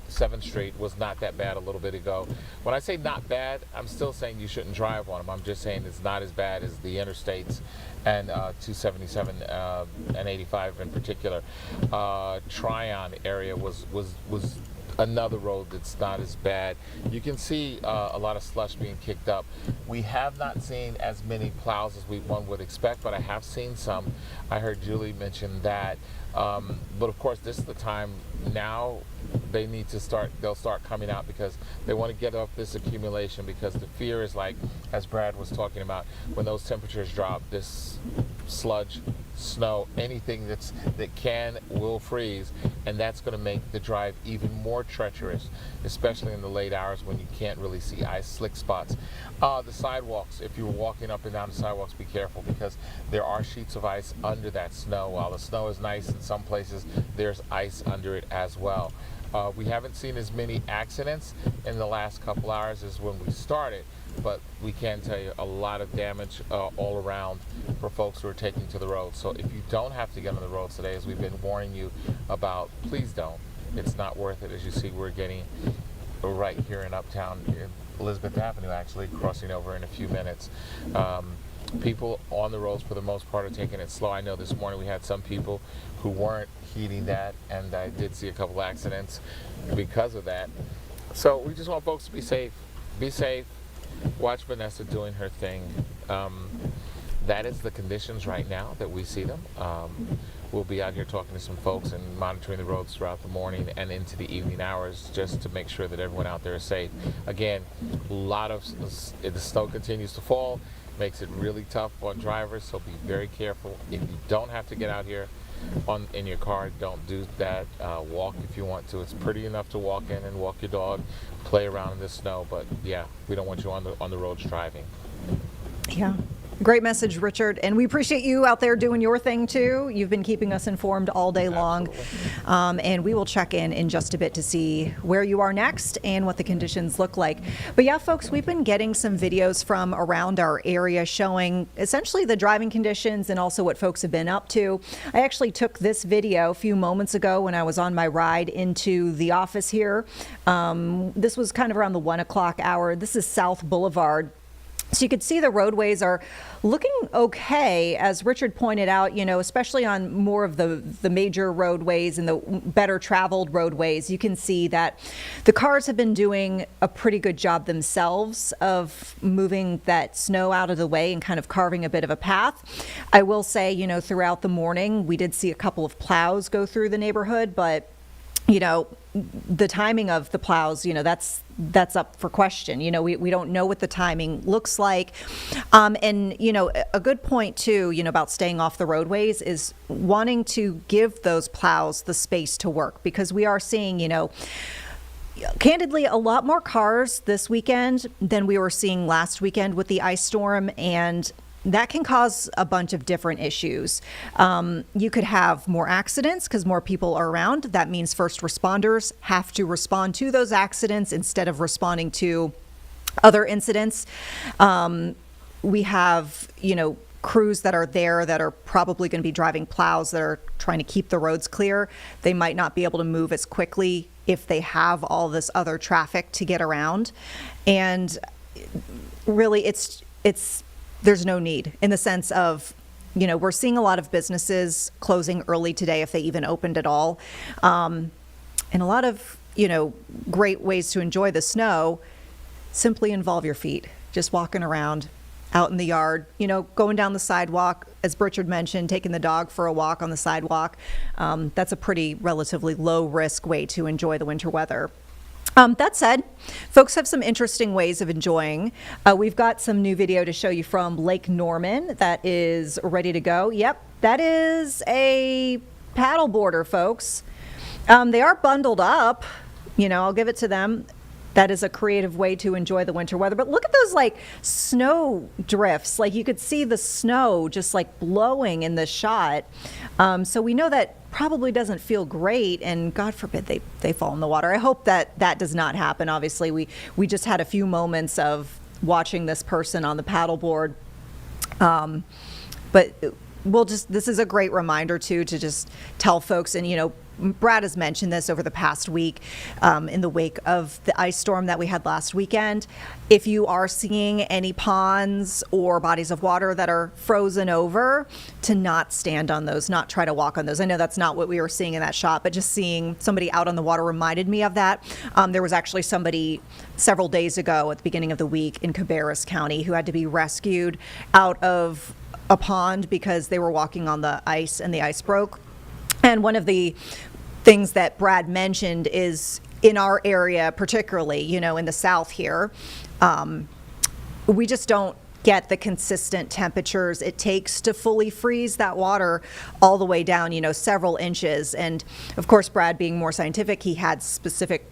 7th Street was not that bad a little bit ago. When I say not bad, I'm still saying you shouldn't drive on them. I'm just saying it's not as bad as the interstates and 277 and 85 in particular. Tryon area was another road that's not as bad. You can see a lot of slush being kicked up. We have not seen as many plows as one would expect, but I have seen some. I heard Julie mention that. But of course, this is the time now they need to start, they'll start coming out because they want to get off this accumulation, because the fear is, like, as Brad was talking about, when those temperatures drop, this sludge, snow, anything that will freeze, and that's going to make the drive even more treacherous, especially in the late hours when you can't really see ice slick spots. The sidewalks, if you're walking up and down the sidewalks, be careful, because there are sheets of ice under that snow. While the snow is nice in some places, there's ice under it as well. We haven't seen as many accidents in the last couple hours as when we started, but we can tell you a lot of damage all around for folks who are taking to the road. So if you don't have to get on the roads today, as we've been warning you about, please don't. It's not worth it. As you see, we're getting right here in Uptown, Elizabeth Avenue, actually, crossing over in a few minutes. People on the roads, for the most part, are taking it slow. I know this morning we had some people who weren't heeding that, and I did see a couple accidents because of that. So we just want folks to be safe. Be safe. Watch Vanessa doing her thing. That is the conditions right now that we see them. We'll be out here talking to some folks and monitoring the roads throughout the morning and into the evening hours, just to make sure that everyone out there is safe. Again, a lot of the snow continues to fall, makes it really tough on drivers, so be very careful. If you don't have to get out here in your car, don't do that. Walk if you want to. It's pretty enough to walk in and walk your dog, play around in the snow, but yeah, we don't want you on the roads driving. Yeah. Great message, Richard. And we appreciate you out there doing your thing, too. You've been keeping us informed all day long. And we will check in just a bit to see where you are next and what the conditions look like. But yeah, folks, we've been getting some videos from around our area showing essentially the driving conditions and also what folks have been up to. I actually took this video a few moments ago when I was on my ride into the office here. This was kind of around the 1 o'clock hour. This is South Boulevard. So you could see the roadways are looking okay, as Richard pointed out, especially on more of the major roadways and the better traveled roadways. You can see that the cars have been doing a pretty good job themselves of moving that snow out of the way and kind of carving a bit of a path. I will say, throughout the morning, we did see a couple of plows go through the neighborhood, but the timing of the plows, that's up for question. We don't know what the timing looks like. And, a good point too, about staying off the roadways is wanting to give those plows the space to work, because we are seeing, candidly, a lot more cars this weekend than we were seeing last weekend with the ice storm, and that can cause a bunch of different issues. You could have more accidents because more people are around. That means first responders have to respond to those accidents instead of responding to other incidents. We have, crews that are there that are probably going to be driving plows that are trying to keep the roads clear. They might not be able to move as quickly if they have all this other traffic to get around. And really, there's no need, in the sense of, we're seeing a lot of businesses closing early today, if they even opened at all. And a lot of, great ways to enjoy the snow simply involve your feet, just walking around out in the yard, going down the sidewalk, as Richard mentioned, taking the dog for a walk on the sidewalk. That's a pretty relatively low risk way to enjoy the winter weather. That said, folks have some interesting ways of enjoying. We've got some new video to show you from Lake Norman that is ready to go. Yep, that is a paddle boarder, folks. They are bundled up, I'll give it to them. That is a creative way to enjoy the winter weather. But look at those snow drifts. You could see the snow just blowing in the shot. So we know that probably doesn't feel great, and God forbid they fall in the water. I hope that does not happen. Obviously, we just had a few moments of watching this person on the paddleboard. But this is a great reminder too, to just tell folks, and Brad has mentioned this over the past week, in the wake of the ice storm that we had last weekend. If you are seeing any ponds or bodies of water that are frozen over, to not stand on those, not try to walk on those. I know that's not what we were seeing in that shot, but just seeing somebody out on the water reminded me of that. There was actually somebody several days ago at the beginning of the week in Cabarrus County who had to be rescued out of a pond because they were walking on the ice and the ice broke. And one of the things that Brad mentioned is, in our area, particularly, in the South here, we just don't get the consistent temperatures it takes to fully freeze that water all the way down, several inches. And of course, Brad, being more scientific, he had specific,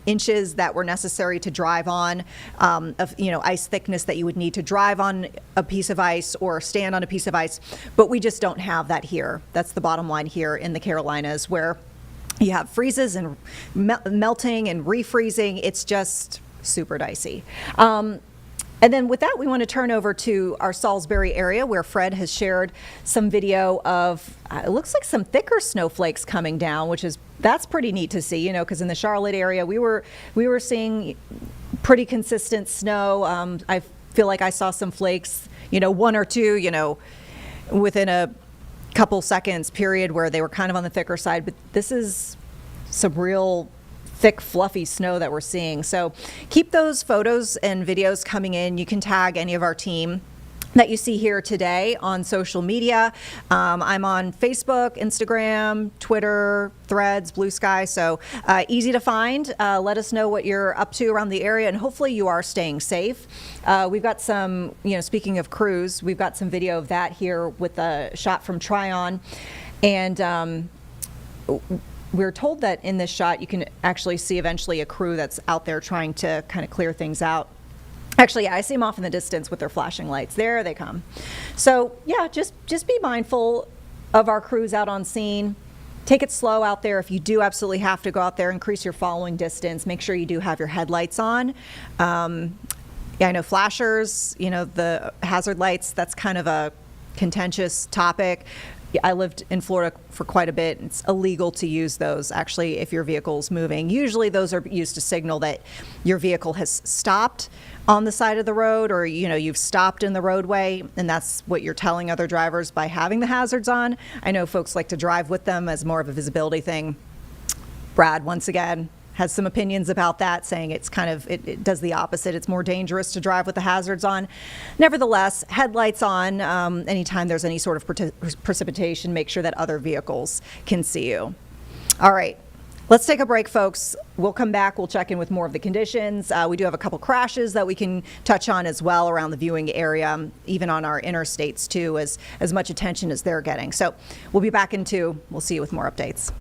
inches that were necessary to drive on, of, ice thickness that you would need to drive on a piece of ice or stand on a piece of ice. But we just don't have that here. That's the bottom line here in the Carolinas, where you have freezes and melting and refreezing. It's just super dicey. And then with that, we want to turn over to our Salisbury area, where Fred has shared some video of, it looks like some thicker snowflakes coming down, that's pretty neat to see, because in the Charlotte area, we were seeing pretty consistent snow. I feel like I saw some flakes, one or two, within a couple seconds period, where they were kind of on the thicker side. But this is some real thick, fluffy snow that we're seeing. So keep those photos and videos coming in. You can tag any of our team that you see here today on social media. I'm on Facebook, Instagram, Twitter, Threads, Blue Sky, so easy to find. Let us know what you're up to around the area, and hopefully you are staying safe. We've got some, speaking of crews, we've got some video of that here with a shot from Tryon. And we're told that in this shot, you can actually see eventually a crew that's out there trying to kind of clear things out. Actually, I see them off in the distance with their flashing lights. There they come. So yeah, just be mindful of our crews out on scene. Take it slow out there. If you do absolutely have to go out there, increase your following distance. Make sure you do have your headlights on. Yeah, I know flashers, the hazard lights, that's kind of a contentious topic. I lived in Florida for quite a bit. It's illegal to use those, actually, if your vehicle's moving. Usually those are used to signal that your vehicle has stopped on the side of the road, or you've stopped in the roadway, and that's what you're telling other drivers by having the hazards on. I know folks like to drive with them as more of a visibility thing. Brad, once again, has some opinions about that, saying it's kind of, it does the opposite. It's more dangerous to drive with the hazards on. Nevertheless, headlights on. Anytime there's any sort of precipitation, make sure that other vehicles can see you. All right, let's take a break, folks. We'll come back. We'll check in with more of the conditions. We do have a couple crashes that we can touch on as well around the viewing area, even on our interstates too, as much attention as they're getting. So we'll be back in 2. We'll see you with more updates.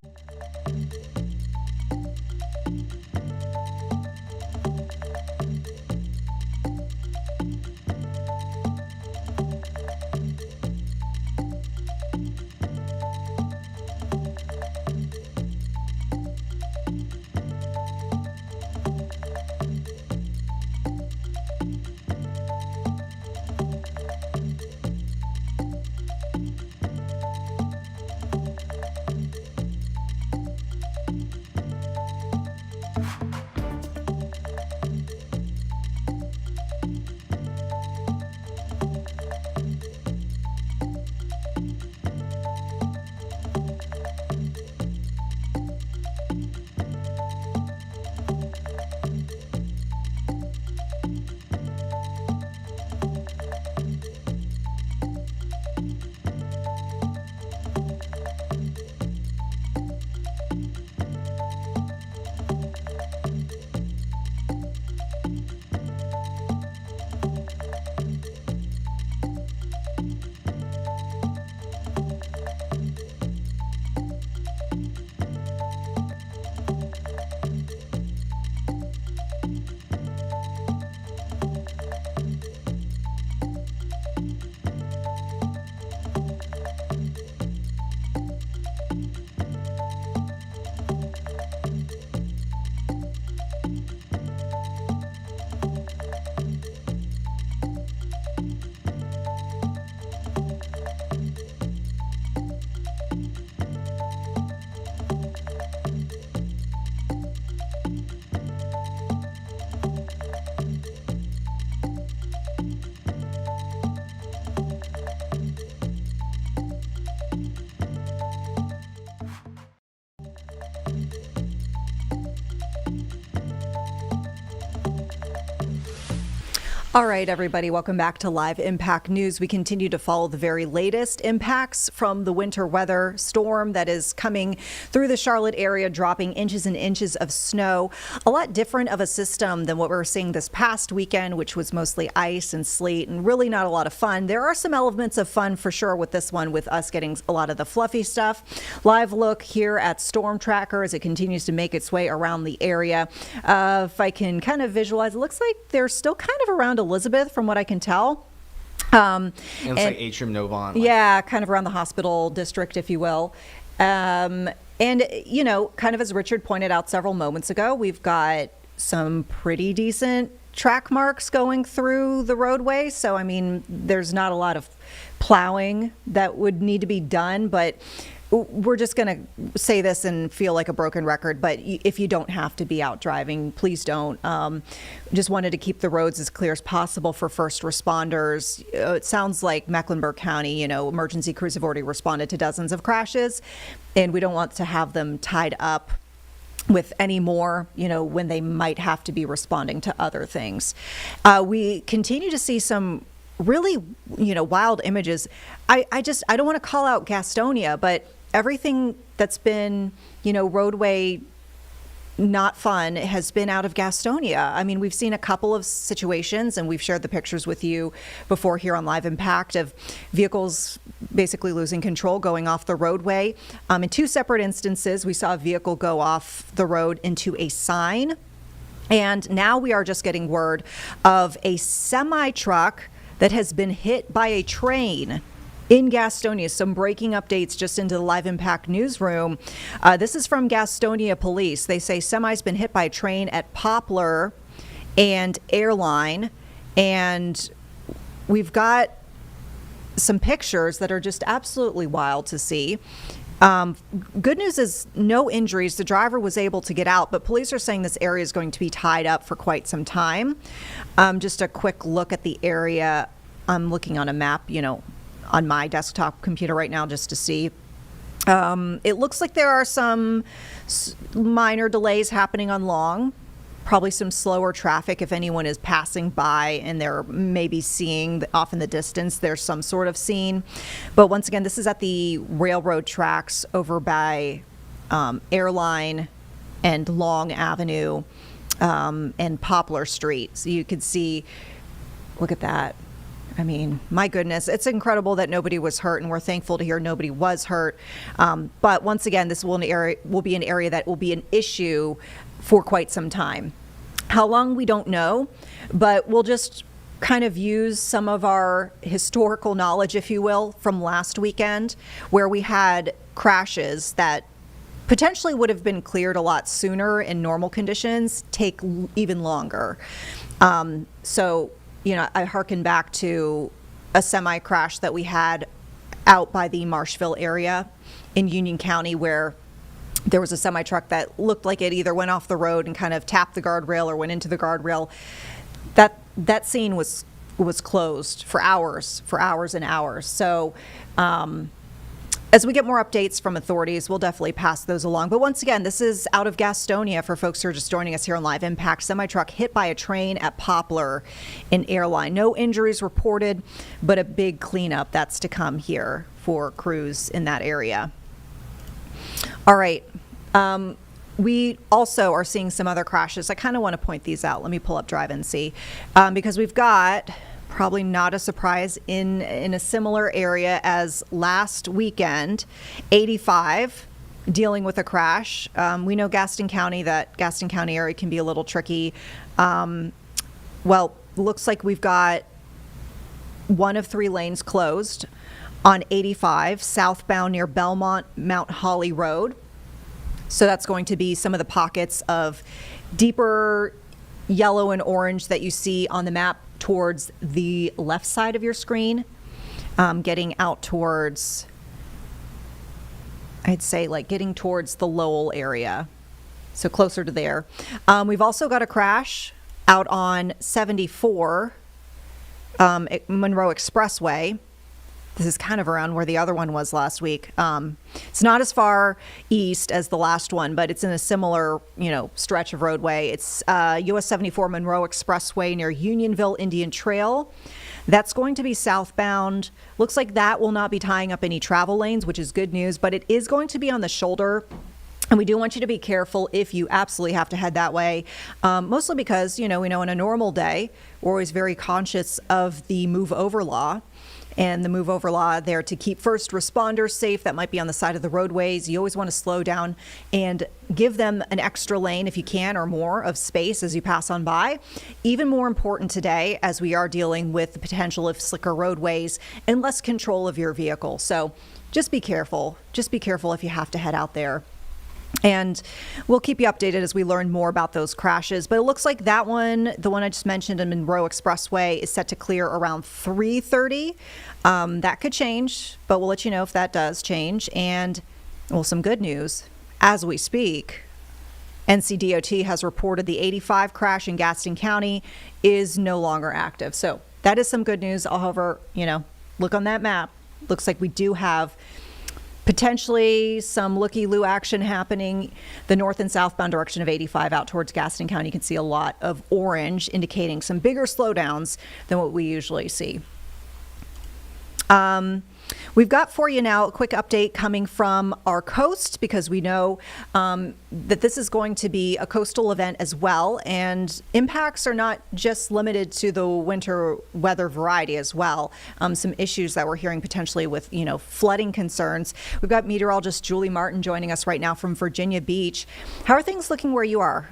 All right, everybody, welcome back to Live Impact News. We continue to follow the very latest impacts from the winter weather storm that is coming through the Charlotte area, dropping inches and inches of snow. A lot different of a system than what we were seeing this past weekend, which was mostly ice and sleet and really not a lot of fun. There are some elements of fun for sure with this one, with us getting a lot of the fluffy stuff. Live look here at Storm Tracker as it continues to make its way around the area. If I can kind of visualize, it looks like they're still kind of around Elizabeth, from what I can tell. It looks like Atrium Novant. Yeah, kind of around the hospital district, if you will. And, you know, kind of as Richard pointed out several moments ago, we've got some pretty decent track marks going through the roadway. So, I mean, there's not a lot of plowing that would need to be done, but we're just going to say this and feel like a broken record, but if you don't have to be out driving, please don't. Just wanted to keep the roads as clear as possible for first responders. It sounds like Mecklenburg County, you know, emergency crews have already responded to dozens of crashes, and we don't want to have them tied up with any more, you know, when they might have to be responding to other things. We continue to see some really, you know, wild images. I don't want to call out Gastonia, but everything that's been, you know, roadway not fun has been out of Gastonia. I mean, we've seen a couple of situations, and we've shared the pictures with you before here on Live Impact, of vehicles basically losing control, going off the roadway. In two separate instances, we saw a vehicle go off the road into a sign. And now we are just getting word of a semi-truck that has been hit by a train in Gastonia. Some breaking updates just into the Live Impact newsroom. This is from Gastonia Police. They say semi's been hit by a train at Poplar and Airline, and we've got some pictures that are just absolutely wild to see. Good news is no injuries. The driver was able to get out, but police are saying this area is going to be tied up for quite some time. Just a quick look at the area. I'm looking on a map, you know, on my desktop computer right now just to see. It looks like there are some minor delays happening on Long. Probably some slower traffic if anyone is passing by and they're maybe seeing off in the distance there's some sort of scene. But once again, this is at the railroad tracks over by Airline and Long Avenue and Poplar Street. So you can see, look at that. I mean, my goodness, it's incredible that nobody was hurt, and we're thankful to hear nobody was hurt. But once again, this will be an area that will be an issue for quite some time. How long, we don't know, but we'll just kind of use some of our historical knowledge, if you will, from last weekend, where we had crashes that potentially would have been cleared a lot sooner in normal conditions, take even longer. So, you know, I hearken back to a semi crash that we had out by the Marshville area in Union County, where there was a semi truck that looked like it either went off the road and kind of tapped the guardrail or went into the guardrail. That scene was closed for hours and hours. So as we get more updates from authorities, we'll definitely pass those along. But once again, this is out of Gastonia for folks who are just joining us here on Live Impact. Semi-truck hit by a train at Poplar in Airline. No injuries reported, but a big cleanup that's to come here for crews in that area. All right. We also are seeing some other crashes. I kind of want to point these out. Let me pull up Drive and See, because we've got, probably not a surprise, in a similar area as last weekend, 85 dealing with a crash. We know Gaston County area can be a little tricky. Well, looks like we've got one of three lanes closed on 85 southbound near Belmont Mount Holly Road. So that's going to be some of the pockets of deeper yellow and orange that you see on the map towards the left side of your screen, getting out towards, I'd say, like getting towards the Lowell area, so closer to there. We've also got a crash out on 74 at Monroe Expressway. This is kind of around where the other one was last week. It's not as far east as the last one, but it's in a similar, stretch of roadway. It's US 74 Monroe Expressway near Unionville Indian Trail. That's going to be southbound. Looks like that will not be tying up any travel lanes, which is good news, but it is going to be on the shoulder. And we do want you to be careful if you absolutely have to head that way, mostly because, we know in a normal day, we're always very conscious of the move over law. And the move over law there to keep first responders safe. That might be on the side of the roadways. You always want to slow down and give them an extra lane if you can, or more of space as you pass on by. Even more important today, as we are dealing with the potential of slicker roadways and less control of your vehicle. So just be careful. Just be careful if you have to head out there. And we'll keep you updated as we learn more about those crashes. But it looks like that one, the one I just mentioned in Monroe Expressway, is set to clear around 3:30. That could change, but we'll let you know if that does change. And, some good news. As we speak, NCDOT has reported the 85 crash in Gaston County is no longer active. So that is some good news. However, look on that map. Looks like we do have potentially some looky-loo action happening the north and southbound direction of 85 out towards Gaston County. You can see a lot of orange indicating some bigger slowdowns than what we usually see. We've got for you now a quick update coming from our coast, because we know that this is going to be a coastal event as well, and impacts are not just limited to the winter weather variety as well. Some issues that we're hearing potentially with, flooding concerns. We've got meteorologist Julie Martin joining us right now from Virginia Beach. How are things looking where you are?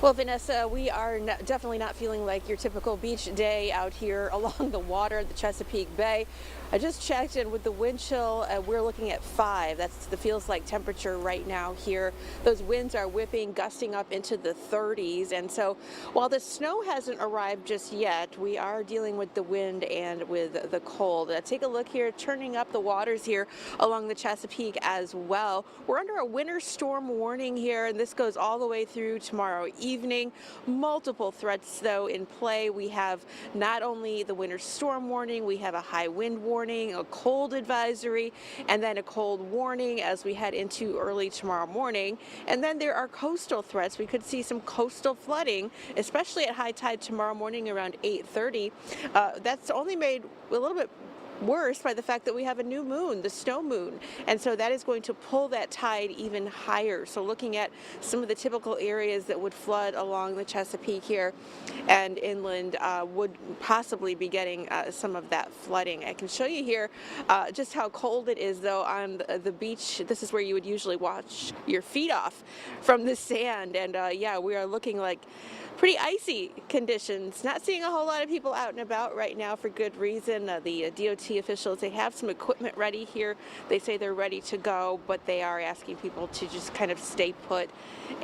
Well, Vanessa, we are definitely not feeling like your typical beach day out here along the water, the Chesapeake Bay. I just checked in with the wind chill. We're looking at 5. That's the feels like temperature right now here. Those winds are whipping, gusting up into the 30s. And so while the snow hasn't arrived just yet, we are dealing with the wind and with the cold. Take a look here, turning up the waters here along the Chesapeake as well. We're under a winter storm warning here, and this goes all the way through tomorrow evening. Multiple threats, though, in play. We have not only the winter storm warning, we have a high wind warning, a cold advisory, and then a cold warning as we head into early tomorrow morning. And then there are coastal threats. We could see some coastal flooding, especially at high tide tomorrow morning around 8:30. That's only made a little bit worse by the fact that we have a new moon, the snow moon, and so that is going to pull that tide even higher. So looking at some of the typical areas that would flood along the Chesapeake here and inland would possibly be getting some of that flooding. I can show you here just how cold it is, though, on the beach. This is where you would usually wash your feet off from the sand, and yeah, we are looking like pretty icy conditions. Not seeing a whole lot of people out and about right now for good reason. The DOT officials, they have some equipment ready here. They say they're ready to go, but they are asking people to just kind of stay put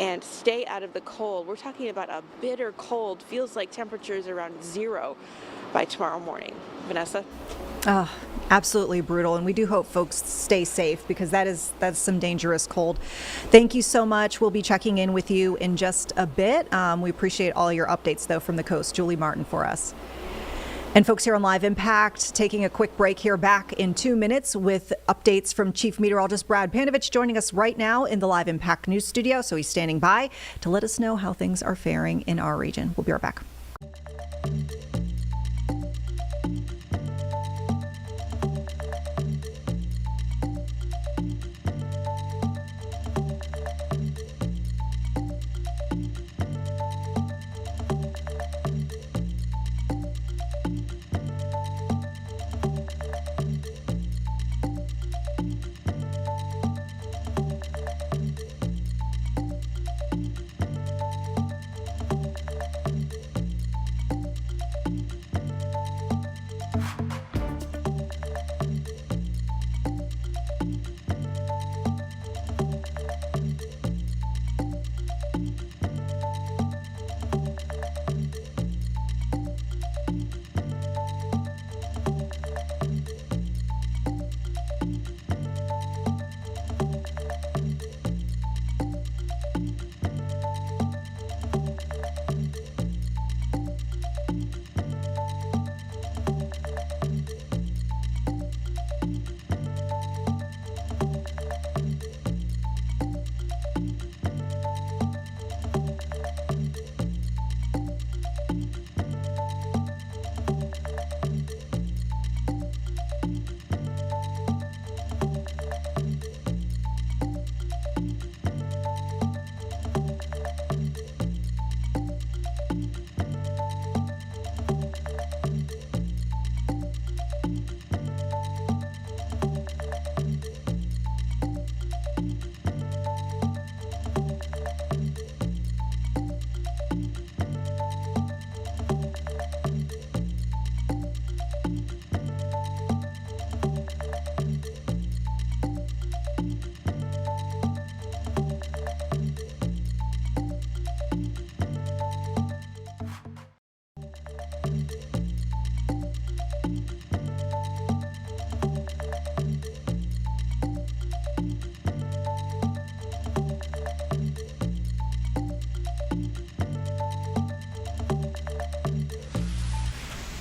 and stay out of the cold. We're talking about a bitter cold. Feels like temperatures around 0 by tomorrow morning. Vanessa? Oh, absolutely brutal. And we do hope folks stay safe, because that's some dangerous cold. Thank you so much. We'll be checking in with you in just a bit. We appreciate all your updates, though, from the coast. Julie Martin for us. And folks here on Live Impact, taking a quick break here, back in 2 minutes with updates from Chief Meteorologist Brad Panovich, joining us right now in the Live Impact News Studio. So he's standing by to let us know how things are faring in our region. We'll be right back.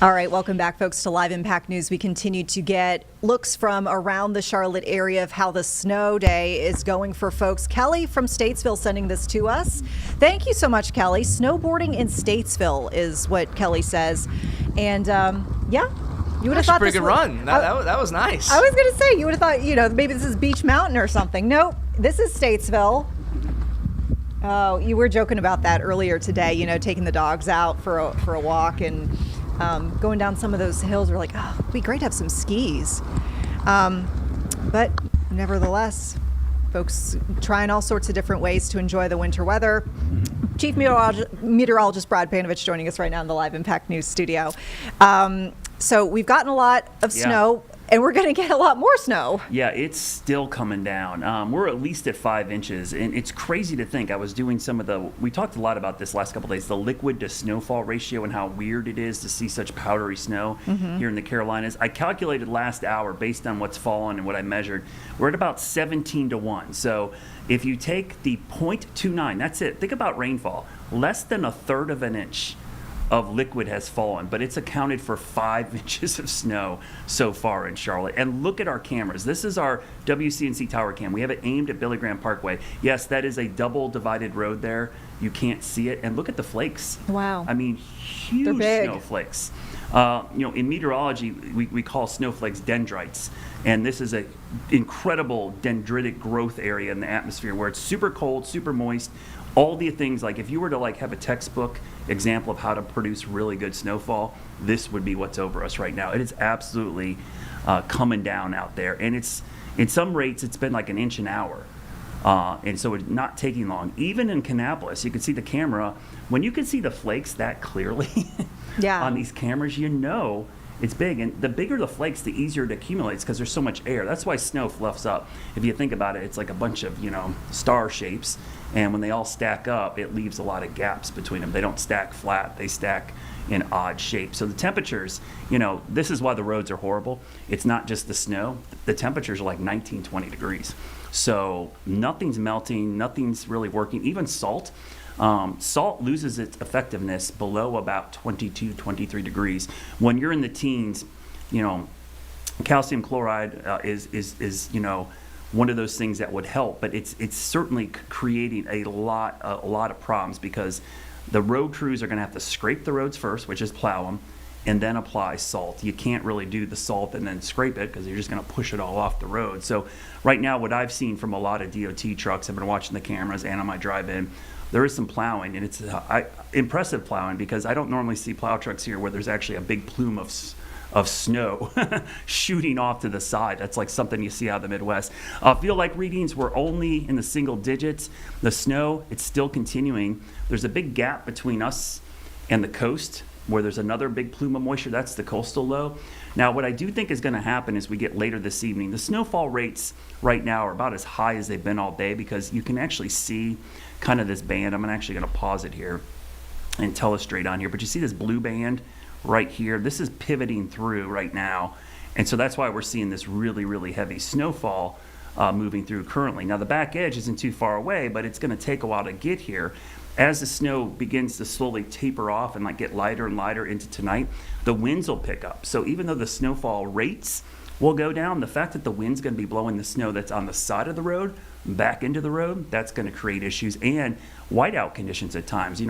All right, welcome back, folks, to Live Impact News. We continue to get looks from around the Charlotte area of how the snow day is going for folks. Kelly from Statesville sending this to us. Thank you so much, Kelly. Snowboarding in Statesville is what Kelly says. And yeah, you would have thought pretty this good run. That was nice. I was going to say, you would have thought, maybe this is Beach Mountain or something. Nope, this is Statesville. Oh, you were joking about that earlier today, taking the dogs out for a walk and going down some of those hills. We're like, oh, it'd be great to have some skis. But nevertheless, folks trying all sorts of different ways to enjoy the winter weather. Chief Meteorologist Brad Panovich joining us right now in the Live Impact News studio. So we've gotten a lot of snow, and we're going to get a lot more snow. Yeah, it's still coming down. We're at least at 5 inches, and it's crazy to think. I was doing we talked a lot about this last couple of days, the liquid to snowfall ratio and how weird it is to see such powdery snow here in the Carolinas. I calculated last hour based on what's fallen and what I measured. We're at about 17-1. So if you take the 0.29, that's it. Think about rainfall. Less than 1/3 of an inch of liquid has fallen, but it's accounted for 5 inches of snow so far in Charlotte. And look at our cameras. This is our WCNC tower cam. We have it aimed at Billy Graham Parkway. Yes, that is a double divided road there. You can't see it. And look at the flakes. Wow. I mean, huge snowflakes. In meteorology, we call snowflakes dendrites. And this is an incredible dendritic growth area in the atmosphere where it's super cold, super moist. All the things, like if you were to have a textbook example of how to produce really good snowfall, this would be what's over us right now. It is absolutely coming down out there. And it's, in some rates, it's been like an inch an hour. And so it's not taking long. Even in Kannapolis, you can see the camera. When you can see the flakes that clearly on these cameras, it's big. And the bigger the flakes, the easier it accumulates because there's so much air. That's why snow fluffs up. If you think about it, it's like a bunch of, star shapes. And when they all stack up, it leaves a lot of gaps between them. They don't stack flat. They stack in odd shapes. So the temperatures, this is why the roads are horrible. It's not just the snow. The temperatures are like 19, 20 degrees. So nothing's melting. Nothing's really working. Even salt. Salt loses its effectiveness below about 22, 23 degrees. When you're in the teens, calcium chloride is one of those things that would help, but it's certainly creating a lot of problems because the road crews are going to have to scrape the roads first, which is plow them, and then apply salt. You can't really do the salt and then scrape it because you're just going to push it all off the road. So right now, what I've seen from a lot of DOT trucks, I've been watching the cameras and on my drive-in, there is some plowing, and it's impressive plowing because I don't normally see plow trucks here where there's actually a big plume of snow shooting off to the side. That's like something you see out of the Midwest. Feel like readings were only in the single digits. The snow, it's still continuing. There's a big gap between us and the coast where there's another big plume of moisture. That's the coastal low. Now, what I do think is going to happen as we get later this evening, the snowfall rates right now are about as high as they've been all day because you can actually see kind of this band. I'm actually going to pause it here and telestrate on here, but you see this blue band right here. This is pivoting through right now, and so that's why we're seeing this really, really heavy snowfall moving through currently. Now, the back edge isn't too far away, but it's going to take a while to get here. As the snow begins to slowly taper off and get lighter and lighter into tonight, the winds will pick up. So even though the snowfall rates will go down, the fact that the wind's going to be blowing the snow that's on the side of the road back into the road, that's going to create issues and whiteout conditions at times.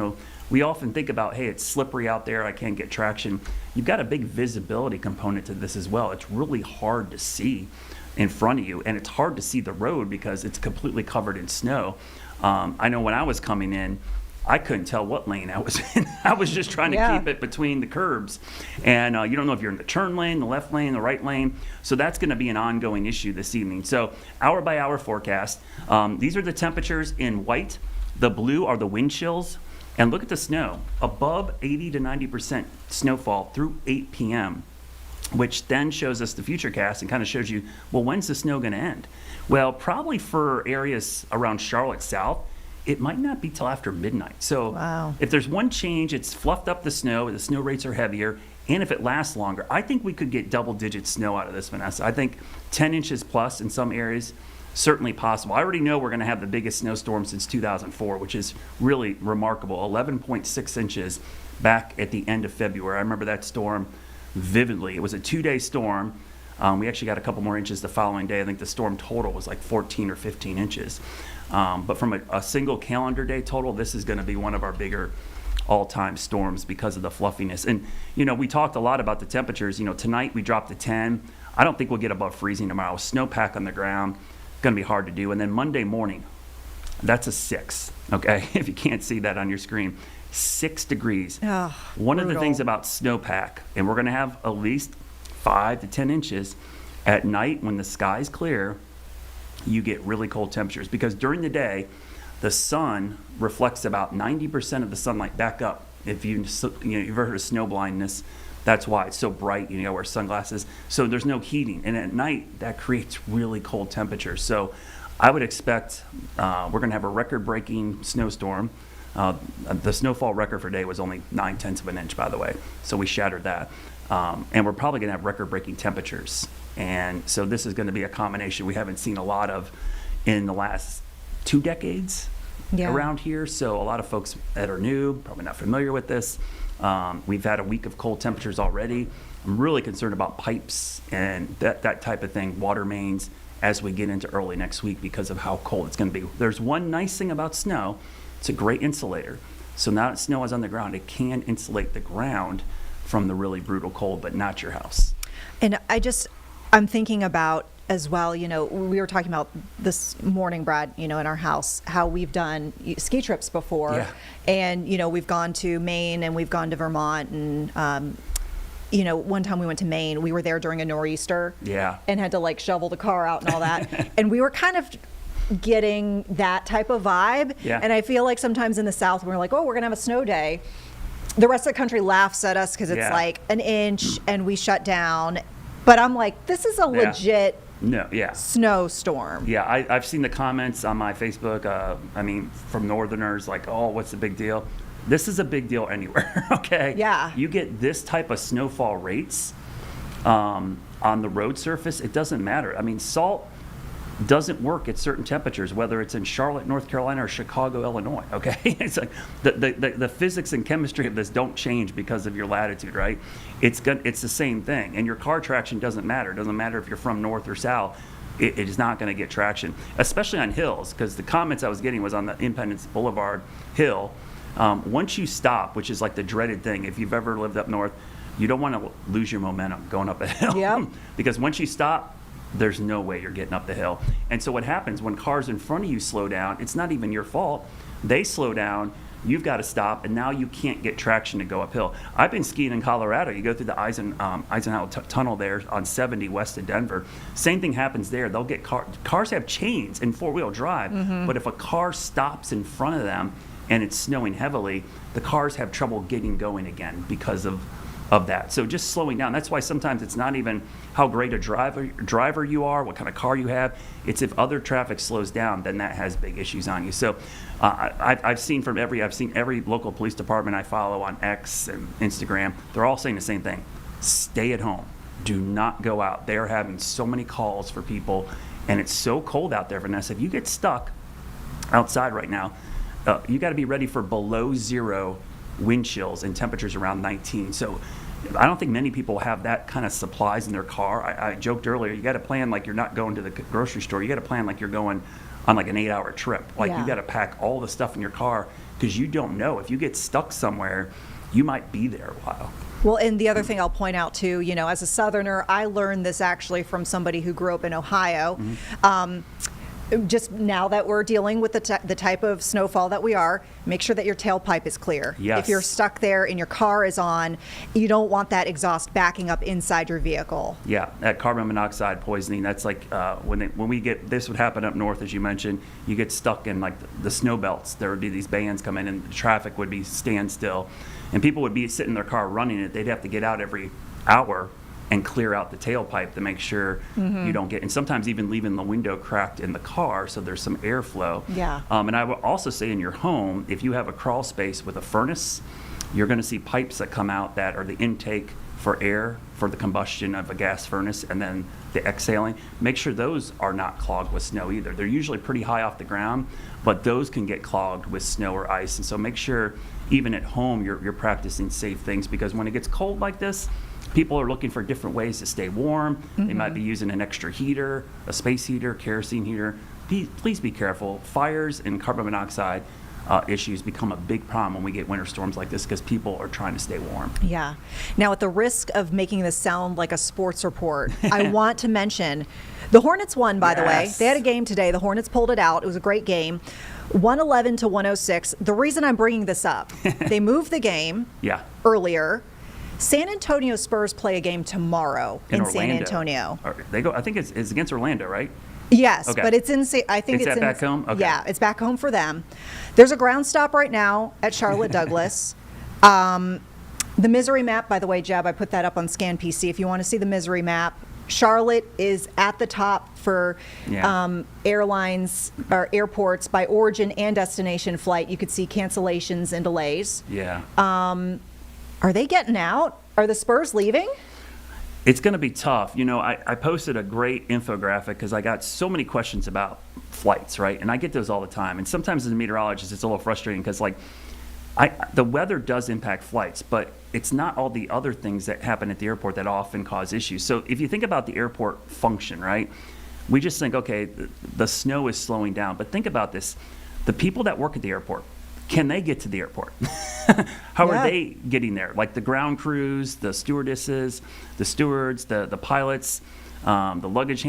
We often think about, hey, it's slippery out there, I can't get traction. You've got a big visibility component to this as well. It's really hard to see in front of you, and it's hard to see the road because it's completely covered in snow. I know when I was coming in, I couldn't tell what lane I was in. I was just trying to keep it between the curbs. And you don't know if you're in the turn lane, the left lane, the right lane. So that's going to be an ongoing issue this evening. So hour by hour forecast. These are the temperatures in white. The blue are the wind chills. And look at the snow. Above 80 to 90% snowfall through 8 p.m., which then shows us the Futurecast and kind of shows you, well, when's the snow going to end? Well, probably for areas around Charlotte South, it might not be till after midnight. So if there's one change, it's fluffed up the snow rates are heavier, and if it lasts longer, I think we could get double-digit snow out of this, Vanessa. I think 10 inches plus in some areas, certainly possible. I already know we're going to have the biggest snowstorm since 2004, which is really remarkable. 11.6 inches back at the end of February. I remember that storm vividly. It was a 2-day storm. We actually got a couple more inches the following day. I think the storm total was like 14 or 15 inches. But from a single calendar day total, this is going to be one of our bigger all-time storms because of the fluffiness. And, we talked a lot about the temperatures. Tonight we dropped to 10. I don't think we'll get above freezing tomorrow. Snowpack on the ground, going to be hard to do. And then Monday morning, that's a 6, okay? If you can't see that on your screen, 6 degrees. Oh, One of the brutal. things about snowpack, and we're going to have at least 5 to 10 inches at night when the sky's clear, you get really cold temperatures because during the day, the sun reflects about 90% of the sunlight back up. If you've ever heard of snow blindness, that's why it's so bright. You wear sunglasses. So there's no heating. And at night, that creates really cold temperatures. So I would expect we're going to have a record-breaking snowstorm. The snowfall record for day was only 9/10 of an inch, by the way. So we shattered that. And we're probably going to have record-breaking temperatures. And so this is going to be a combination we haven't seen a lot of in the last 2 decades around here. So a lot of folks that are new, probably not familiar with this. We've had a week of cold temperatures already. I'm really concerned about pipes and that type of thing, water mains, as we get into early next week because of how cold it's going to be. There's one nice thing about snow. It's a great insulator. So now that snow is on the ground, it can insulate the ground from the really brutal cold, but not your house. And I'm thinking about as well, we were talking about this morning, Brad, in our house, how we've done ski trips before. Yeah. And, we've gone to Maine and we've gone to Vermont. And, one time we went to Maine, we were there during a nor'easter. Yeah. And had to shovel the car out and all that. And we were kind of getting that type of vibe. Yeah. And I feel like sometimes in the South, we're like, oh, we're going to have a snow day. The rest of the country laughs at us because it's like an inch and we shut down. But I'm like, this is a legit snowstorm. Yeah, I've seen the comments on my Facebook, from Northerners, like, oh, what's the big deal? This is a big deal anywhere, okay? Yeah. You get this type of snowfall rates on the road surface, it doesn't matter. Salt doesn't work at certain temperatures, whether it's in Charlotte, North Carolina, or Chicago, Illinois, okay? It's like the physics and chemistry of this don't change because of your latitude, right? It's the same thing. And your car traction doesn't matter. It doesn't matter if you're from north or south. It is not going to get traction, especially on hills, because the comments I was getting was on the Independence Boulevard hill. Once you stop, which is like the dreaded thing, if you've ever lived up north, you don't want to lose your momentum going up a hill. Yep. Because once you stop, there's no way you're getting up the hill. And so what happens when cars in front of you slow down, it's not even your fault. They slow down, you've got to stop, and now you can't get traction to go uphill. I've been skiing in Colorado. You go through the Eisenhower Tunnel there on 70 west of Denver. Same thing happens there. They'll get cars have chains in four-wheel drive, but if a car stops in front of them and it's snowing heavily, the cars have trouble getting going again because of that. So just slowing down. That's why sometimes it's not even how great a driver you are, what kind of car you have. It's if other traffic slows down, then that has big issues on you. So I've seen every local police department I follow on X and Instagram. They're all saying the same thing. Stay at home. Do not go out. They're having so many calls for people, and it's so cold out there, Vanessa. If you get stuck outside right now, you got to be ready for below zero wind chills and temperatures around 19. So I don't think many people have that kind of supplies in their car. I joked earlier, you got to plan like you're not going to the grocery store. You got to plan like you're going on like an 8-hour trip. Like you got to pack all the stuff in your car because you don't know. If you get stuck somewhere, you might be there a while. Well, and the other thing I'll point out too, as a Southerner, I learned this actually from somebody who grew up in Ohio. Just now that we're dealing with the type of snowfall that we are, make sure that your tailpipe is clear. Yes. If you're stuck there and your car is on, you don't want that exhaust backing up inside your vehicle. Yeah, that carbon monoxide poisoning, that's like when we get, this would happen up north, as you mentioned, you get stuck in like the snow belts. There would be these bands come in and the traffic would be standstill. And people would be sitting in their car running it. They'd have to get out every hour and clear out the tailpipe to make sure you don't get, and sometimes even leaving the window cracked in the car so there's some airflow. Yeah. And I would also say in your home, if you have a crawl space with a furnace, you're going to see pipes that come out that are the intake for air for the combustion of a gas furnace and then the exhaling. Make sure those are not clogged with snow either. They're usually pretty high off the ground, but those can get clogged with snow or ice. And so make sure even at home you're practicing safe things, because when it gets cold like this, people are looking for different ways to stay warm. They might be using an extra heater, a space heater, kerosene heater. Please be careful. Fires and carbon monoxide issues become a big problem when we get winter storms like this because people are trying to stay warm. Yeah. Now, at the risk of making this sound like a sports report, I want to mention the Hornets won, by the way. They had a game today. The Hornets pulled it out. It was a great game. 111 to 106. The reason I'm bringing this up, they moved the game earlier. San Antonio Spurs play a game tomorrow in San Antonio. They go. I think it's against Orlando, right? Yes, Okay. but it's in. I think it's in, back home. Okay. Yeah, it's back home for them. There's a ground stop right now at Charlotte Douglas. The misery map, by the way, Jeb, I put that up on Scan PC. If you want to see the misery map, Charlotte is at the top for airlines or airports by origin and destination flight. You could see cancellations and delays. Yeah. Are they getting out? Are the Spurs leaving? It's going to be tough. You know, I posted a great infographic because I got so many questions about flights, right? And I get those all the time. And sometimes as a meteorologist, it's a little frustrating because, like, the weather does impact flights, but it's not all the other things that happen at the airport that often cause issues. So if you think about the airport function, right, we just think, okay, the snow is slowing down. But think about this. The people that work at the airport, can they get to the airport? How are they getting there? Like the ground crews, the stewardesses, the stewards, the pilots, the luggage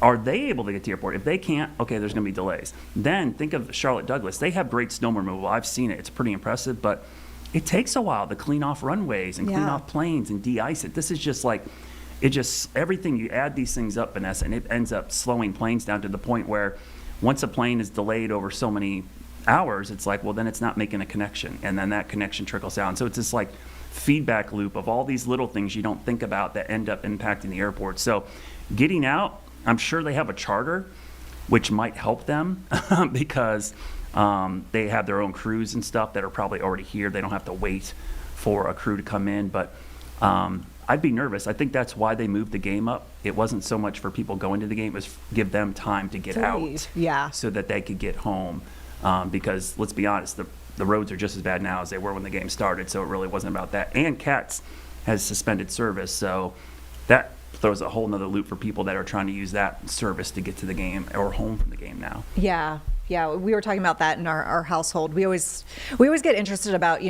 are they able to get to the airport? If they can't, okay, there's going to be delays. Then think of Charlotte Douglas. They have great snow removal. I've seen it. It's pretty impressive, but it takes a while to clean off runways and clean off planes and de-ice it. This is just like, everything, you add these things up, Vanessa, and it ends up slowing planes down to the point where once a plane is delayed over so many hours, it's like, well, then it's not making a connection, and then that connection trickles down. So it's this like feedback loop of all these little things you don't think about that end up impacting the airport. So getting out, I'm sure they have a charter, which might help them because they have their own crews and stuff that are probably already here. They don't have to wait for a crew to come in, but I'd be nervous. I think that's why they moved the game up. It wasn't so much for people going to the game, it was give them time to get out so that they could get home. Because let's be honest, the roads are just as bad now as they were when the game started, so it really wasn't about that. And CATS has suspended service, so that throws a whole nother loop for people that are trying to use that service to get to the game or home from the game now. Yeah, we were talking about that in our household. We always get interested about,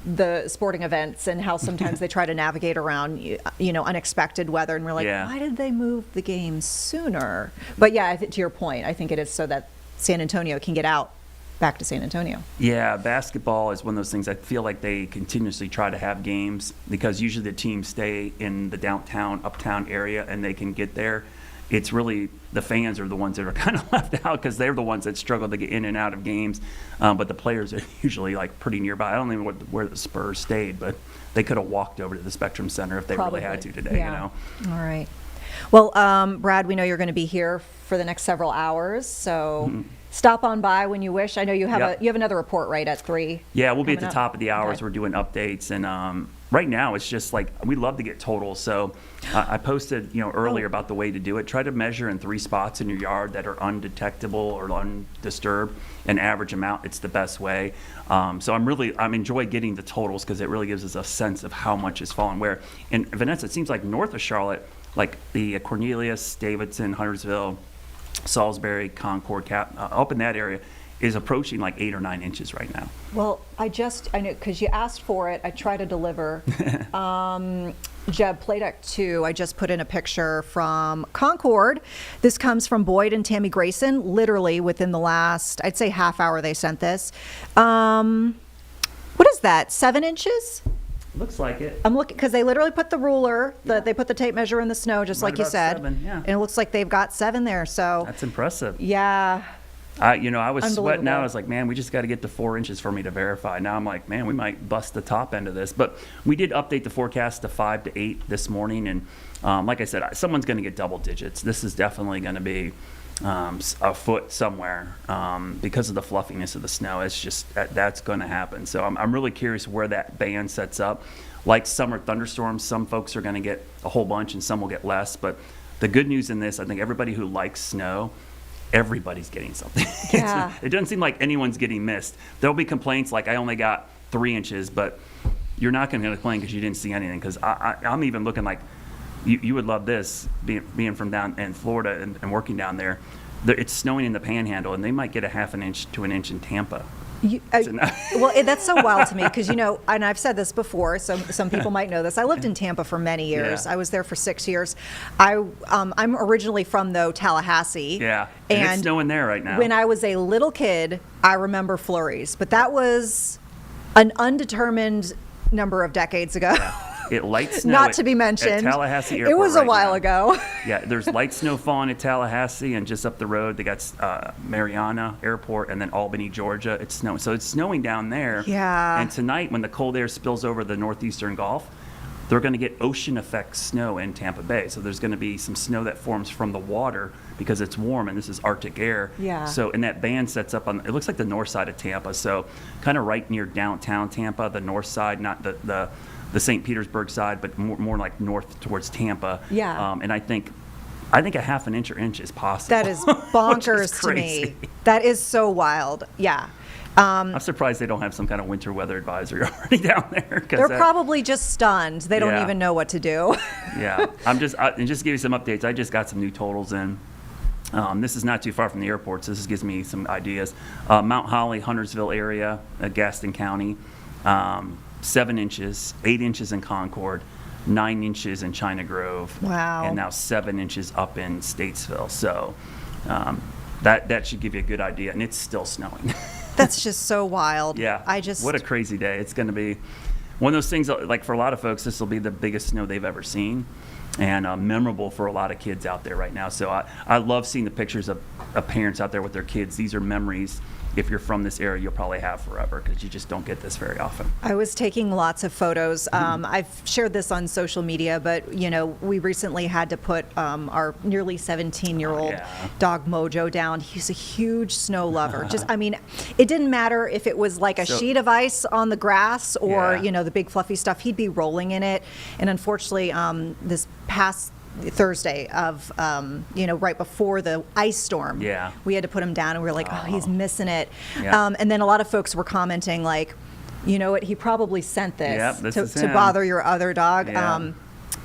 the sporting events and how sometimes they try to navigate around, unexpected weather, and we're like, why did they move the game sooner? But yeah, to your point, I think it is so that San Antonio can get out back to San Antonio. Yeah, basketball is one of those things. I feel like they continuously try to have games because usually the teams stay in the downtown, uptown area and they can get there. It's really the fans are the ones that are kind of left out because they're the ones that struggle to get in and out of games. But the players are usually like pretty nearby. I don't even know where the Spurs stayed, but they could have walked over to the Spectrum Center if they really had to today. All right. Well, Brad, we know you're going to be here for the next several hours, so stop on by when you wish. I know you have another report right at 3. Yeah, we'll be at the top of the hours. We're doing updates, and right now it's just like we love to get totals. So I posted earlier about the way to do it. Try to measure in 3 spots in your yard that are undetectable or undisturbed, and average them out. It's the best way. So I'm enjoy getting the totals because it really gives us a sense of how much is falling where. And Vanessa, it seems like north of Charlotte, like the Cornelius, Davidson, Huntersville, Salisbury, Concord, up in that area is approaching like 8 or 9 inches right now. Well, I know because you asked for it. I try to deliver. Jeb, Play Deck 2, I just put in a picture from Concord. This comes from Boyd and Tammy Grayson, literally within the last, I'd say half hour they sent this. What is that, 7 inches? Looks like it. I'm looking because they literally put the ruler, they put the tape measure in the snow, just like you said. 7, and it looks like they've got 7 there. So that's impressive. Yeah. I was sweating out. I was like, man, we just got to get to 4 inches for me to verify. Now I'm like, man, we might bust the top end of this. But we did update the forecast to 5 to 8 this morning, and like I said, someone's going to get double digits. This is definitely going to be a foot somewhere because of the fluffiness of the snow. It's just that's going to happen. So I'm really curious where that band sets up. Like summer thunderstorms, some folks are going to get a whole bunch and some will get less. But the good news in this, I think everybody who likes snow, everybody's getting something. It doesn't seem like anyone's getting missed. There'll be complaints like I only got 3 inches, but you're not going to complain because you didn't see anything. Because I'm even looking like you would love this, being from down in Florida and working down there. It's snowing in the Panhandle, and they might get a half an inch to an inch in Tampa. Well, that's so wild to me because, and I've said this before, so some people might know this. I lived in Tampa for many years. Yeah. I was there for 6 years. I'm originally from, Tallahassee. Yeah, and it's snowing there right now. When I was a little kid, I remember flurries, but that was an undetermined number of decades ago. Yeah. It light snow. Not to be mentioned. At Tallahassee Airport. It was a while ago. Yeah, there's light snow falling at Tallahassee, and just up the road they got Mariana Airport, and then Albany, Georgia. It's snowing, so it's snowing down there. Yeah. And tonight, when the cold air spills over the northeastern Gulf, they're going to get ocean effect snow in Tampa Bay. So there's going to be some snow that forms from the water because it's warm, and this is Arctic air. Yeah. So, and that band sets up on, it looks like the north side of Tampa. So kind of right near downtown Tampa, the north side, not the St. Petersburg side, but more like north towards Tampa. Yeah. And I think a half an inch or inch is possible. That is bonkers is to me. That is so wild. Yeah. I'm surprised they don't have some kind of winter weather advisory already down there. They're probably just stunned. They don't Yeah. even know what to do. Yeah. And just to give you some updates, I just got some new totals in. This is not too far from the airport, so this gives me some ideas. Mount Holly, Huntersville area, Gaston County, 7 inches, 8 inches in Concord, 9 inches in China Grove. Wow. And now 7 inches up in Statesville. So that should give you a good idea. And it's still snowing. That's just so wild. Yeah. What a crazy day. It's going to be one of those things, like for a lot of folks, this will be the biggest snow they've ever seen. And memorable for a lot of kids out there right now. So I love seeing the pictures of parents out there with their kids. These are memories. If you're from this area, you'll probably have forever because you just don't get this very often. I was taking lots of photos. I've shared this on social media, but we recently had to put our nearly 17-year-old dog Mojo down. He's a huge snow lover. It didn't matter if it was like a sheet of ice on the grass or the big fluffy stuff. He'd be rolling in it. And unfortunately, this past Thursday of right before the ice storm, we had to put him down, and we were like, oh, he's missing it. And then a lot of folks were commenting like, you know what, he probably sent this to bother your other dog.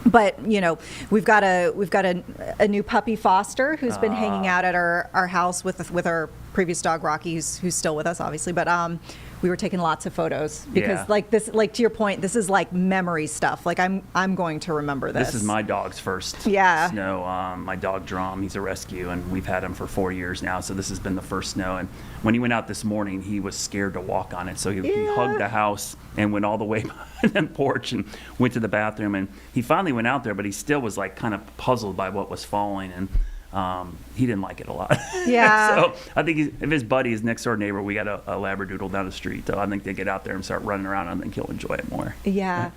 But we've got a new puppy, Foster, who's been hanging out at our house with our previous dog, Rocky, who's still with us, obviously. But we were taking lots of photos because, like to your point, this is like memory stuff. Like I'm going to remember this. This is my dog's first snow. My dog Drum, he's a rescue, and we've had him for 4 years now. So this has been the first snow. And when he went out this morning, he was scared to walk on it. So he hugged the house and went all the way behind the porch and went to the bathroom. And he finally went out there, but he still was like kind of puzzled by what was falling. And he didn't like it a lot. Yeah. So I think if his buddy, his next door neighbor, we got a Labradoodle down the street. So I think they get out there and start running around, and I think he'll enjoy it more. Yeah.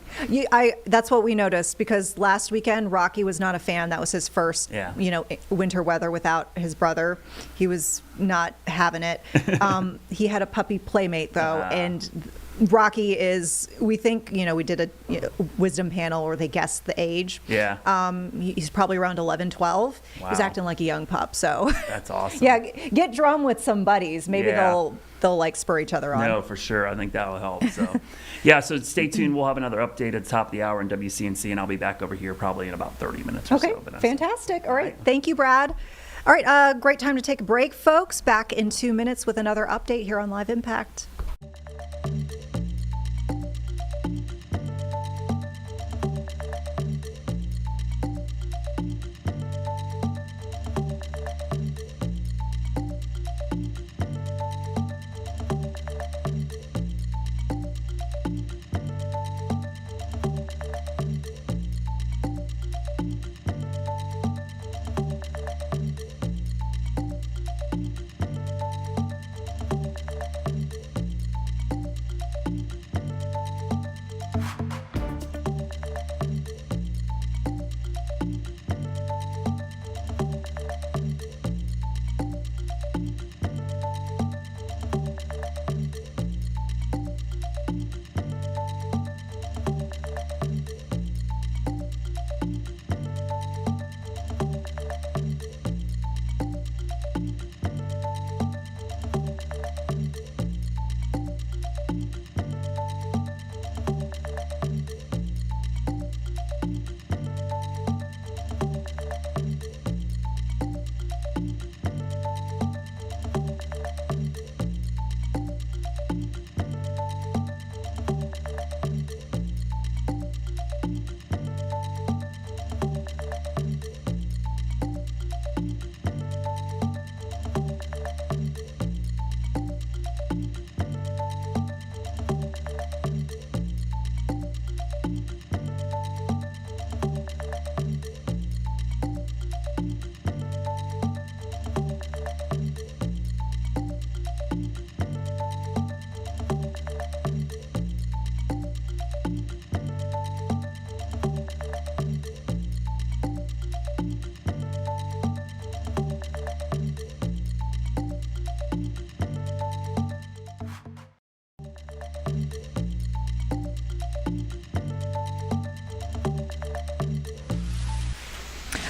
That's what we noticed because last weekend Rocky was not a fan. That was his first, winter weather without his brother. He was not having it. He had a puppy playmate though, and Rocky is, we think, we did a wisdom panel where they guessed the age. Yeah. He's probably around 11, 12. Wow. He's acting like a young pup. So that's awesome. Yeah. Get Drum with some buddies. Maybe they'll like spur each other on. No, for sure. I think that'll help. So so stay tuned. We'll have another update at the top of the hour in WCNC, and I'll be back over here probably in about 30 minutes or so. Okay. Fantastic. All right. Thank you, Brad. All right. Great time to take a break, folks. Back in 2 minutes with another update here on Live Impact.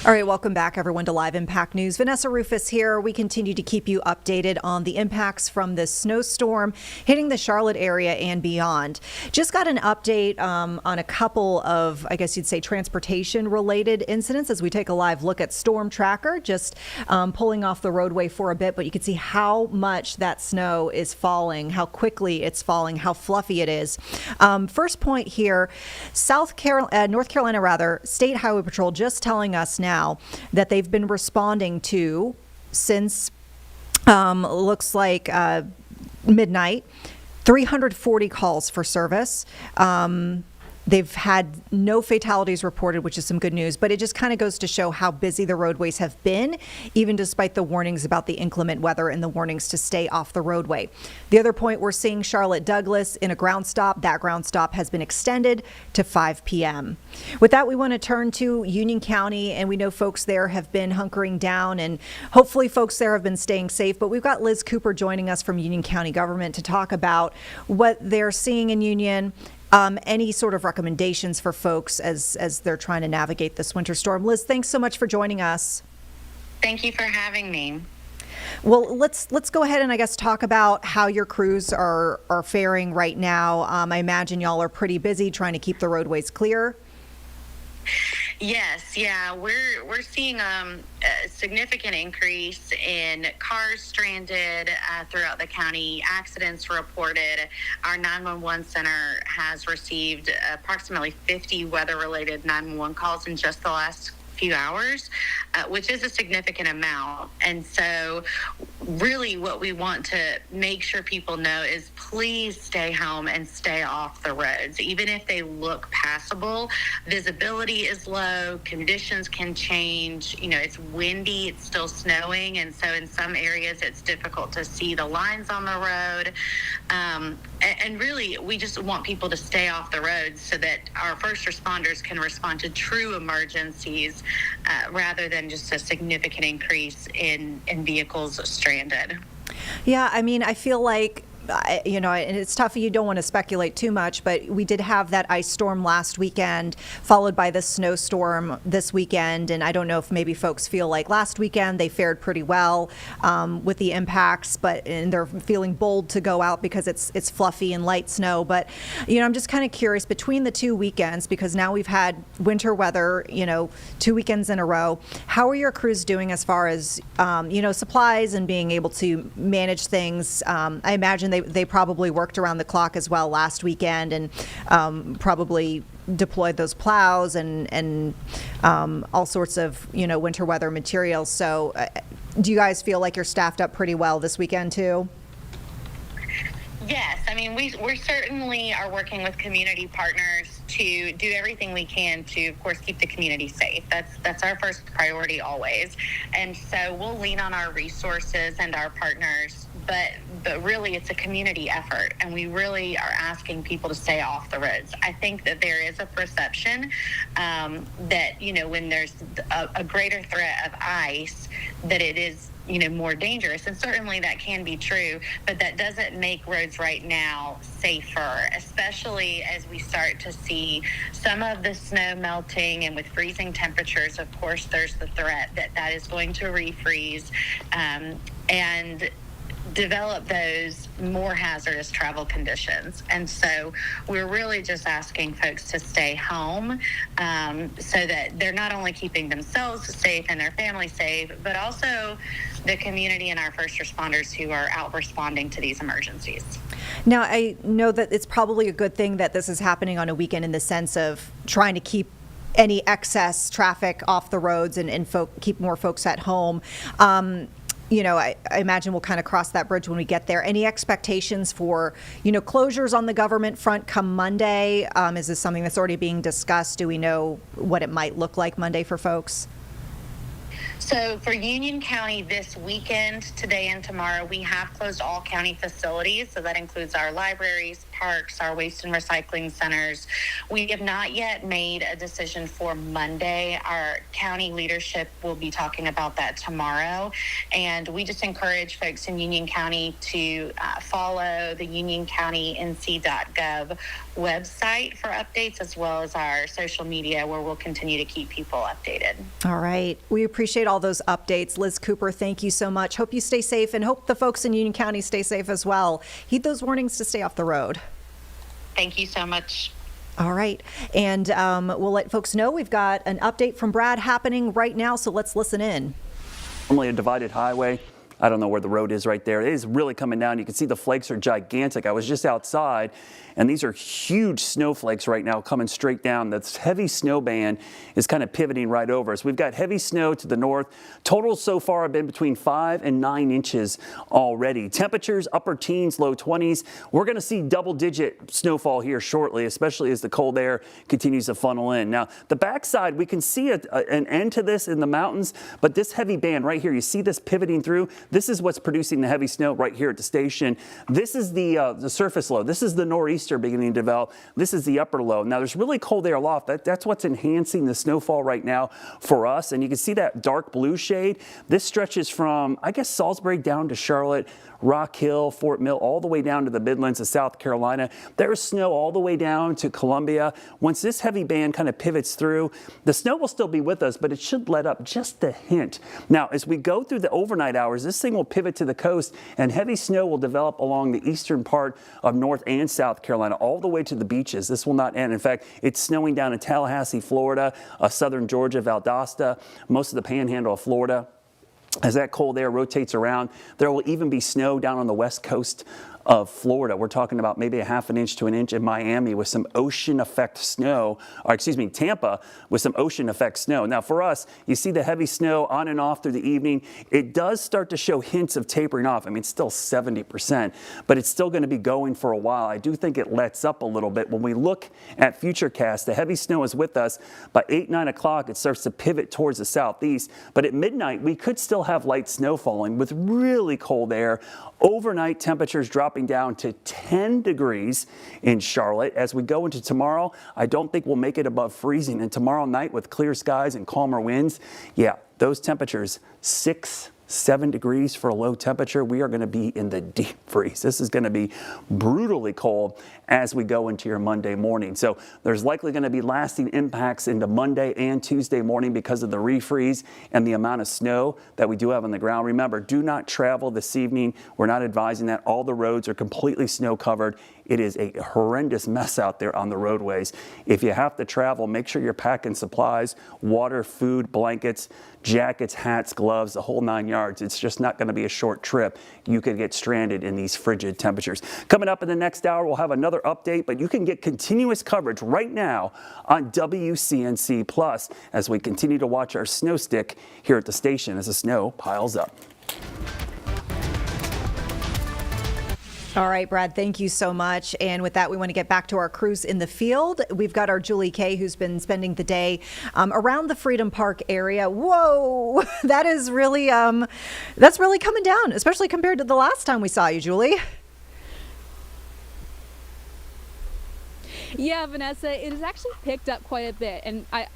All right, welcome back, everyone, to Live Impact News. Vanessa Rufus here. We continue to keep you updated on the impacts from this snowstorm hitting the Charlotte area and beyond. Just got an update on a couple of, I guess you'd say, transportation-related incidents as we take a live look at Storm Tracker, just pulling off the roadway for a bit, but you can see how much that snow is falling, how quickly it's falling, how fluffy it is. First point here, North Carolina, State Highway Patrol just telling us now that they've been responding to since looks like midnight, 340 calls for service. They've had no fatalities reported, which is some good news, but it just kind of goes to show how busy the roadways have been, even despite the warnings about the inclement weather and the warnings to stay off the roadway. The other point, we're seeing Charlotte Douglas in a ground stop. That ground stop has been extended to 5 p.m. With that, we want to turn to Union County, and we know folks there have been hunkering down, and hopefully folks there have been staying safe. But we've got Liz Cooper joining us from Union County government to talk about what they're seeing in Union. Any sort of recommendations for folks as they're trying to navigate this winter storm. Liz, thanks so much for joining us. Thank you for having me. Well, let's go ahead and I guess talk about how your crews are faring right now. I imagine y'all are pretty busy trying to keep the roadways clear. Yes, yeah, we're seeing a significant increase in cars stranded throughout the county, accidents reported. Our 911 center has received approximately 50 weather-related 911 calls in just the last few hours, which is a significant amount. And so really what we want to make sure people know is please stay home and stay off the roads. Even if they look passable, visibility is low, conditions can change, it's windy, it's still snowing, and so in some areas it's difficult to see the lines on the road. And really, we just want people to stay off the roads so that our first responders can respond to true emergencies rather than just a significant increase in vehicles stranded. Yeah, I mean, I feel like and it's tough. You don't want to speculate too much, but we did have that ice storm last weekend, followed by the snowstorm this weekend. And I don't know if maybe folks feel like last weekend they fared pretty well with the impacts, and they're feeling bold to go out because it's fluffy and light snow. But I'm just kind of curious between the two weekends, because now we've had winter weather, 2 weekends in a row. How are your crews doing as far as supplies and being able to manage things? I imagine they probably worked around the clock as well last weekend and probably deployed those plows and all sorts of winter weather materials. So do you guys feel like you're staffed up pretty well this weekend too? Yes, I mean, we certainly are working with community partners to do everything we can to, of course, keep the community safe. That's our first priority always. And so we'll lean on our resources and our partners, but really it's a community effort, and we really are asking people to stay off the roads. I think that there is a perception that, when there's a greater threat of ice, that it is more dangerous, and certainly that can be true, but that doesn't make roads right now safer, especially as we start to see some of the snow melting, and with freezing temperatures, of course, there's the threat that is going to refreeze and develop those more hazardous travel conditions. And so we're really just asking folks to stay home so that they're not only keeping themselves safe and their families safe, but also the community and our first responders who are out responding to these emergencies. Now, I know that it's probably a good thing that this is happening on a weekend in the sense of trying to keep any excess traffic off the roads and keep more folks at home. I imagine we'll kind of cross that bridge when we get there. Any expectations for, closures on the government front come Monday? Is this something that's already being discussed? Do we know what it might look like Monday for folks? So for Union County this weekend, today and tomorrow, we have closed all county facilities. So that includes our libraries, parks, our waste and recycling centers. We have not yet made a decision for Monday. Our county leadership will be talking about that tomorrow. And we just encourage folks in Union County to follow the unioncounty.nc.gov website for updates, as well as our social media, where we'll continue to keep people updated. All right. We appreciate all those updates. Liz Cooper, thank you so much. Hope you stay safe, and hope the folks in Union County stay safe as well. Heed those warnings to stay off the road. Thank you so much. All right. And we'll let folks know we've got an update from Brad happening right now, so let's listen in. Normally a divided highway. I don't know where the road is right there. It is really coming down. You can see the flakes are gigantic. I was just outside, and these are huge snowflakes right now coming straight down. This heavy snow band is kind of pivoting right over us. We've got heavy snow to the north. Totals so far have been between 5 and 9 inches already. Temperatures upper teens, low 20s. We're going to see double-digit snowfall here shortly, especially as the cold air continues to funnel in. Now, the backside, we can see an end to this in the mountains, but this heavy band right here, you see this pivoting through? This is what's producing the heavy snow right here at the station. This is the surface low. This is the nor'easter beginning to develop. This is the upper low. Now, there's really cold air aloft. That's what's enhancing the snowfall right now for us. And you can see that dark blue shade. This stretches from, I guess, Salisbury down to Charlotte, Rock Hill, Fort Mill, all the way down to the Midlands of South Carolina. There's snow all the way down to Columbia. Once this heavy band kind of pivots through, the snow will still be with us, but it should let up just a hint. Now, as we go through the overnight hours, this thing will pivot to the coast, and heavy snow will develop along the eastern part of North and South Carolina, all the way to the beaches. This will not end. In fact, it's snowing down in Tallahassee, Florida, southern Georgia, Valdosta, most of the panhandle of Florida. As that cold air rotates around, there will even be snow down on the west coast of Florida. We're talking about maybe a half an inch to an inch in Miami with some ocean effect snow, or excuse me, Tampa with some ocean effect snow. Now for us, you see the heavy snow on and off through the evening. It does start to show hints of tapering off. I mean, it's still 70%, but it's still going to be going for a while. I do think it lets up a little bit. When we look at Futurecast, the heavy snow is with us. By 8, 9 o'clock, it starts to pivot towards the southeast, but at midnight, we could still have light snow falling with really cold air. Overnight temperatures dropping down to 10 degrees in Charlotte. As we go into tomorrow, I don't think we'll make it above freezing. And tomorrow night with clear skies and calmer winds, yeah, those temperatures 6, 7 degrees for a low temperature. We are going to be in the deep freeze. This is going to be brutally cold as we go into your Monday morning. So there's likely going to be lasting impacts into Monday and Tuesday morning because of the refreeze and the amount of snow that we do have on the ground. Remember, do not travel this evening. We're not advising that. All the roads are completely snow covered. It is a horrendous mess out there on the roadways. If you have to travel, make sure you're packing supplies, water, food, blankets, jackets, hats, gloves, the whole 9 yards. It's just not going to be a short trip. You could get stranded in these frigid temperatures. Coming up in the next hour, we'll have another update, but you can get continuous coverage right now on WCNC Plus as we continue to watch our snow stick here at the station as the snow piles up. All right, Brad, thank you so much. And with that, we want to get back to our crews in the field. We've got our Julie Kay, who's been spending the day around the Freedom Park area. Whoa, that is really, that's really coming down, especially compared to the last time we saw you, Julie. Yeah, Vanessa, it has actually picked up quite a bit. And I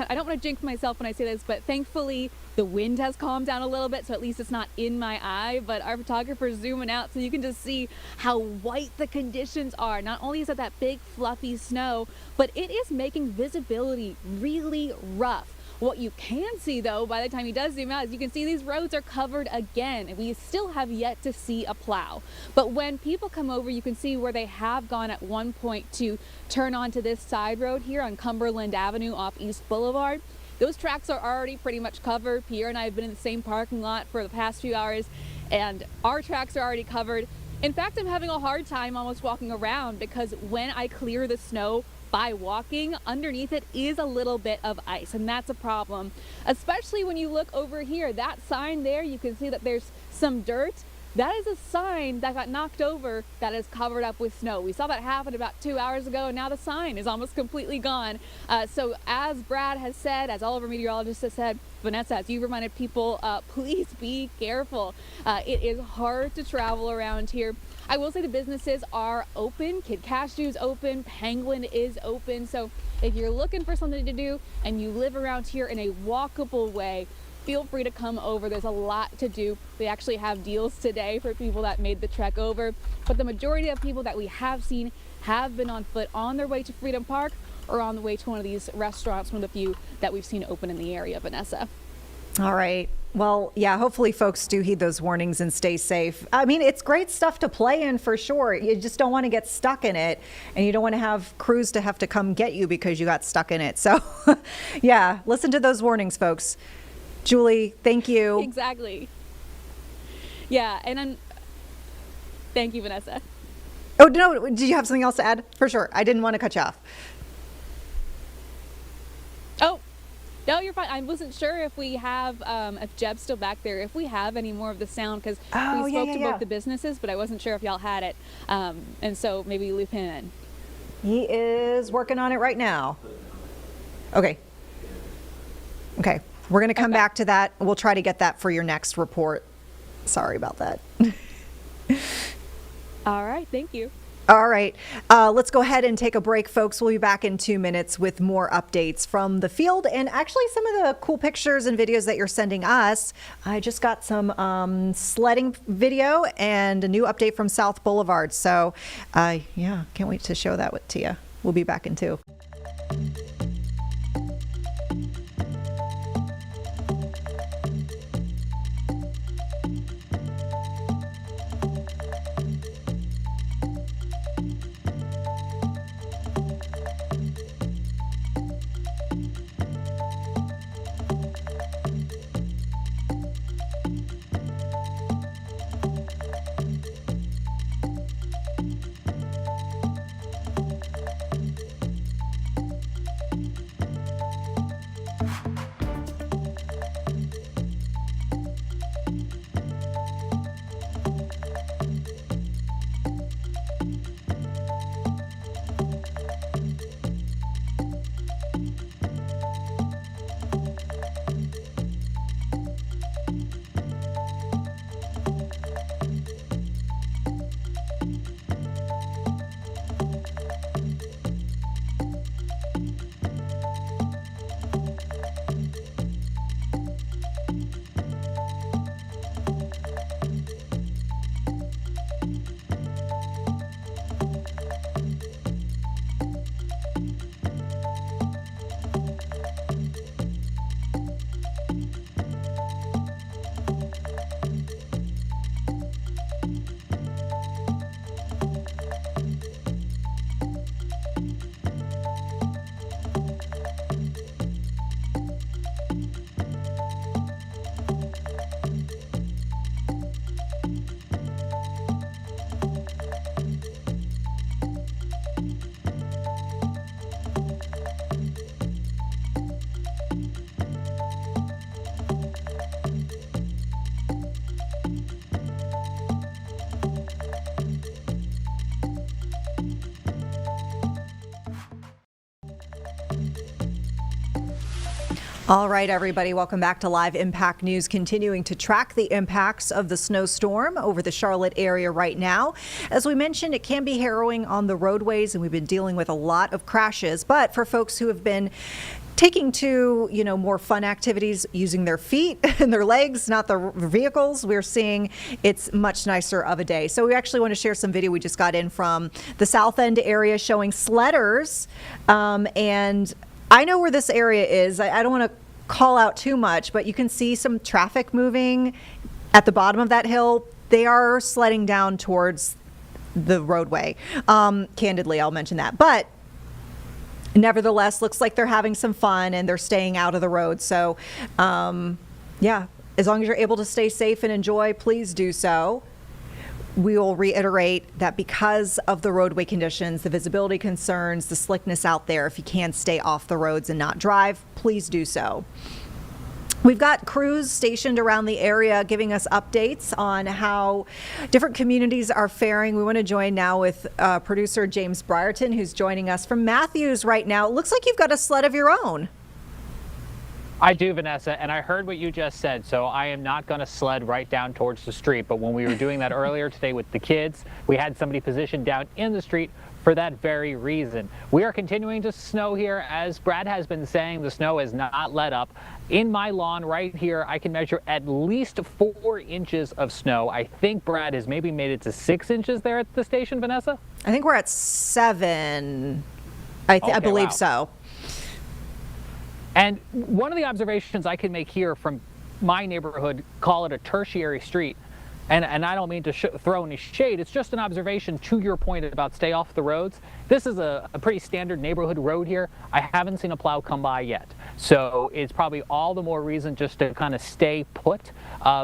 don't want to jinx myself when I say this, but thankfully the wind has calmed down a little bit, so at least it's not in my eye. But our photographer's zooming out so you can just see how white the conditions are. Not only is it that big fluffy snow, but it is making visibility really rough. What you can see, though, by the time he does zoom out, is you can see these roads are covered again, and we still have yet to see a plow. But when people come over, you can see where they have gone at one point to turn onto this side road here on Cumberland Avenue off East Boulevard. Those tracks are already pretty much covered. Pierre and I have been in the same parking lot for the past few hours, and our tracks are already covered. In fact, I'm having a hard time almost walking around because when I clear the snow by walking, underneath it is a little bit of ice, and that's a problem. Especially when you look over here, that sign there, you can see that there's some dirt. That is a sign that got knocked over that is covered up with snow. We saw that happen about 2 hours ago, and now the sign is almost completely gone. So as Brad has said, as all of our meteorologists have said, Vanessa, as you reminded people, please be careful. It is hard to travel around here. I will say the businesses are open. Kid Cashew's open. Penguin is open. So if you're looking for something to do and you live around here in a walkable way, feel free to come over. There's a lot to do. We actually have deals today for people that made the trek over. But the majority of people that we have seen have been on foot on their way to Freedom Park or on the way to one of these restaurants, one of the few that we've seen open in the area, Vanessa. All right. Well, yeah, hopefully folks do heed those warnings and stay safe. I mean, it's great stuff to play in for sure. You just don't want to get stuck in it, and you don't want to have crews to have to come get you because you got stuck in it. So, yeah, listen to those warnings, folks. Julie, thank you. Exactly. Yeah, and thank you, Vanessa. Oh, no, did you have something else to add? For sure. I didn't want to cut you off. Oh, no, you're fine. I wasn't sure if we have, if Jeb's still back there, if we have any more of the sound, because we spoke to both the businesses, but I wasn't sure if y'all had it. And so maybe loop him in. He is working on it right now. Okay. Okay. We're going to come back to that. We'll try to get that for your next report. Sorry about that. All right. Thank you. All right. Let's go ahead and take a break, folks. We'll be back in 2 minutes with more updates from the field and actually some of the cool pictures and videos that you're sending us. I just got some sledding video and a new update from South Boulevard. So, yeah, can't wait to show that to you. We'll be back in 2. All right, everybody, welcome back to Live Impact News, continuing to track the impacts of the snowstorm over the Charlotte area right now. As we mentioned, it can be harrowing on the roadways, and we've been dealing with a lot of crashes. But for folks who have been taking to, more fun activities using their feet and their legs, not the vehicles, we're seeing it's much nicer of a day. So we actually want to share some video we just got in from the South End area showing sledders. And I know where this area is. I don't want to call out too much, but you can see some traffic moving at the bottom of that hill. They are sledding down towards the roadway. Candidly, I'll mention that. But nevertheless, looks like they're having some fun and they're staying out of the road. So, yeah, as long as you're able to stay safe and enjoy, please do so. We will reiterate that because of the roadway conditions, the visibility concerns, the slickness out there, if you can stay off the roads and not drive, please do so. We've got crews stationed around the area giving us updates on how different communities are faring. We want to join now with producer James Brierton, who's joining us from Matthews right now. It looks like you've got a sled of your own. I do, Vanessa, and I heard what you just said, so I am not going to sled right down towards the street. But when we were doing that earlier today with the kids, we had somebody positioned down in the street for that very reason. We are continuing to snow here. As Brad has been saying, the snow has not let up. In my lawn right here, I can measure at least 4 inches of snow. I think Brad has maybe made it to 6 inches there at the station, Vanessa? I think we're at 7. I believe wow. so. And one of the observations I can make here from my neighborhood, call it a tertiary street, and I don't mean to throw any shade, it's just an observation to your point about stay off the roads. This is a pretty standard neighborhood road here. I haven't seen a plow come by yet. So it's probably all the more reason just to kind of stay put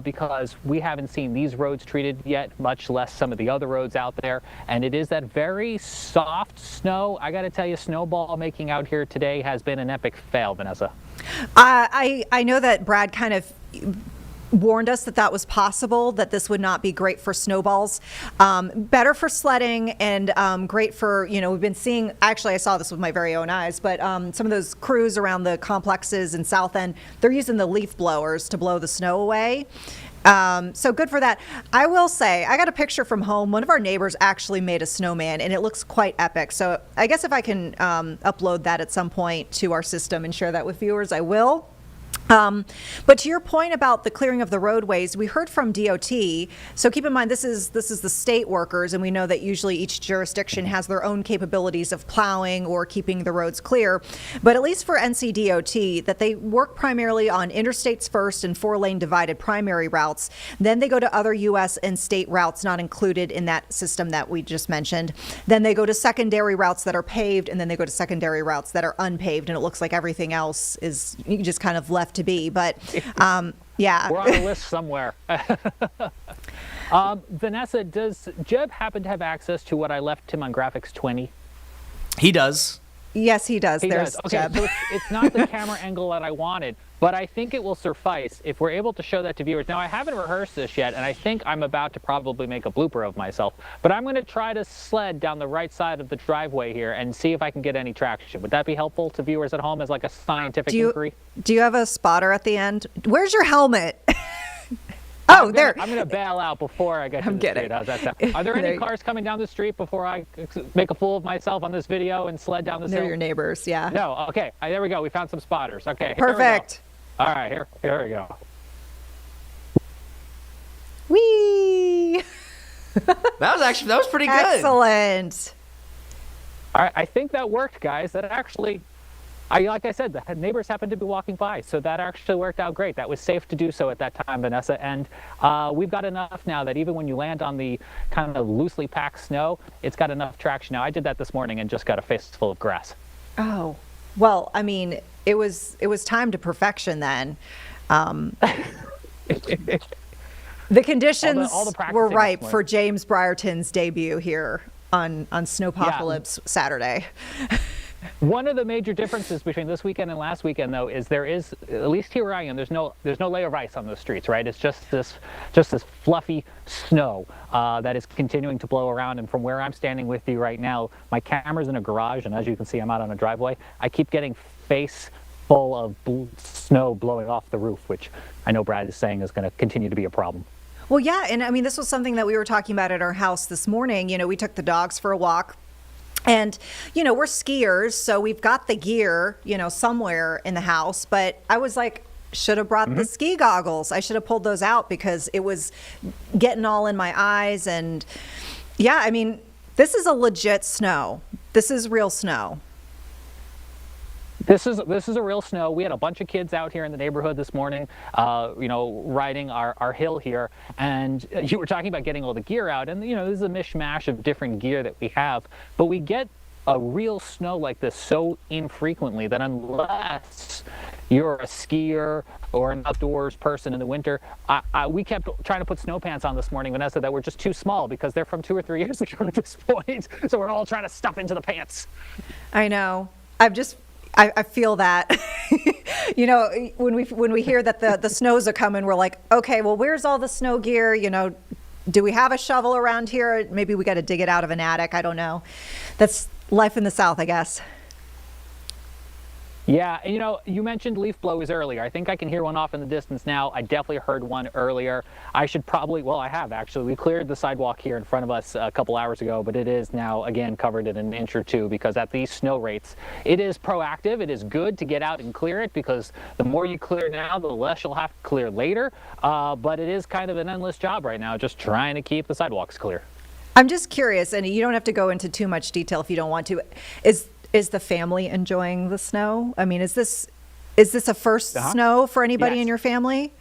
because we haven't seen these roads treated yet, much less some of the other roads out there. And it is that very soft snow. I got to tell you, snowball making out here today has been an epic fail, Vanessa. I know that Brad kind of warned us that was possible, that this would not be great for snowballs. Better for sledding and great for, we've been seeing, actually I saw this with my very own eyes, but some of those crews around the complexes in South End, they're using the leaf blowers to blow the snow away. So good for that. I will say, I got a picture from home. One of our neighbors actually made a snowman, and it looks quite epic. So I guess if I can upload that at some point to our system and share that with viewers, I will. But to your point about the clearing of the roadways, we heard from DOT. So keep in mind, this is the state workers, and we know that usually each jurisdiction has their own capabilities of plowing or keeping the roads clear. But at least for NCDOT, that they work primarily on interstates first and 4-lane divided primary routes. Then they go to other U.S. and state routes not included in that system that we just mentioned. Then they go to secondary routes that are paved, and then they go to secondary routes that are unpaved. And it looks like everything else is just kind of left to be, but yeah. We're on the list somewhere. Vanessa, does Jeb happen to have access to what I left him on graphics 20? He does. Yes, he does. He There's does. Okay, Jeb. so it's not the camera angle that I wanted, but I think it will suffice if we're able to show that to viewers. Now, I haven't rehearsed this yet, and I think I'm about to probably make a blooper of myself, but I'm going to try to sled down the right side of the driveway here and see if I can get any traction. Would that be helpful to viewers at home as like a scientific inquiry? Do you have a spotter at the end? Where's your helmet? Oh, there. I'm going to bail out before I get to the street. How's that sound? Are there any cars coming down the street before I make a fool of myself on this video and sled down this hill? They're your neighbors, yeah. No, okay. There we go. We found some spotters. Okay. Perfect. All right, here we go. Whee! That was pretty good. Excellent. All right, I think that worked, guys. That actually, like I said, the neighbors happened to be walking by, so that actually worked out great. That was safe to do so at that time, Vanessa. And we've got enough now that even when you land on the kind of loosely packed snow, it's got enough traction. Now, I did that this morning and just got a face full of grass. Oh, well, I mean, it was time to perfection then. The conditions were ripe for James Brierton's debut here on Snowpocalypse Saturday. One of the major differences between this weekend and last weekend, though, is there is, at least here where I am, there's no layer of ice on the streets, right? It's just this fluffy snow that is continuing to blow around. And from where I'm standing with you right now, my camera's in a garage, and as you can see, I'm out on a driveway. I keep getting face full of snow blowing off the roof, which I know Brad is saying is going to continue to be a problem. Well, yeah, and I mean, this was something that we were talking about at our house this morning. You know, we took the dogs for a walk. And, you know, we're skiers, so we've got the gear, you know, somewhere in the house. But I was like, should have brought the ski goggles. I should have pulled those out because it was getting all in my eyes. And yeah, I mean, this is a legit snow. This is real snow. This is a real snow. We had a bunch of kids out here in the neighborhood this morning, you know, riding our hill here. And you were talking about getting all the gear out. And, you know, this is a mishmash of different gear that we have. But we get a real snow like this so infrequently that unless you're a skier or an outdoors person in the winter, we kept trying to put snow pants on this morning, Vanessa, that were just too small because they're from 2 or 3 years ago at this point. So we're all trying to stuff into the pants. I know. I feel that. You know, when we hear that the snows are coming, we're like, okay, well, where's all the snow gear? You know, do we have a shovel around here? Maybe we got to dig it out of an attic. I don't know. That's life in the South, I guess. Yeah, and you mentioned leaf blowers earlier. I think I can hear one off in the distance now. I definitely heard one earlier. I should probably, well, I have actually. We cleared the sidewalk here in front of us a couple hours ago, but it is now, again, covered in an inch or two because at these snow rates, it is proactive. It is good to get out and clear it because the more you clear now, the less you'll have to clear later. But it is kind of an endless job right now, just trying to keep the sidewalks clear. I'm just curious, and you don't have to go into too much detail if you don't want to. Is the family enjoying the snow? I mean, is this a first snow for anybody in your family?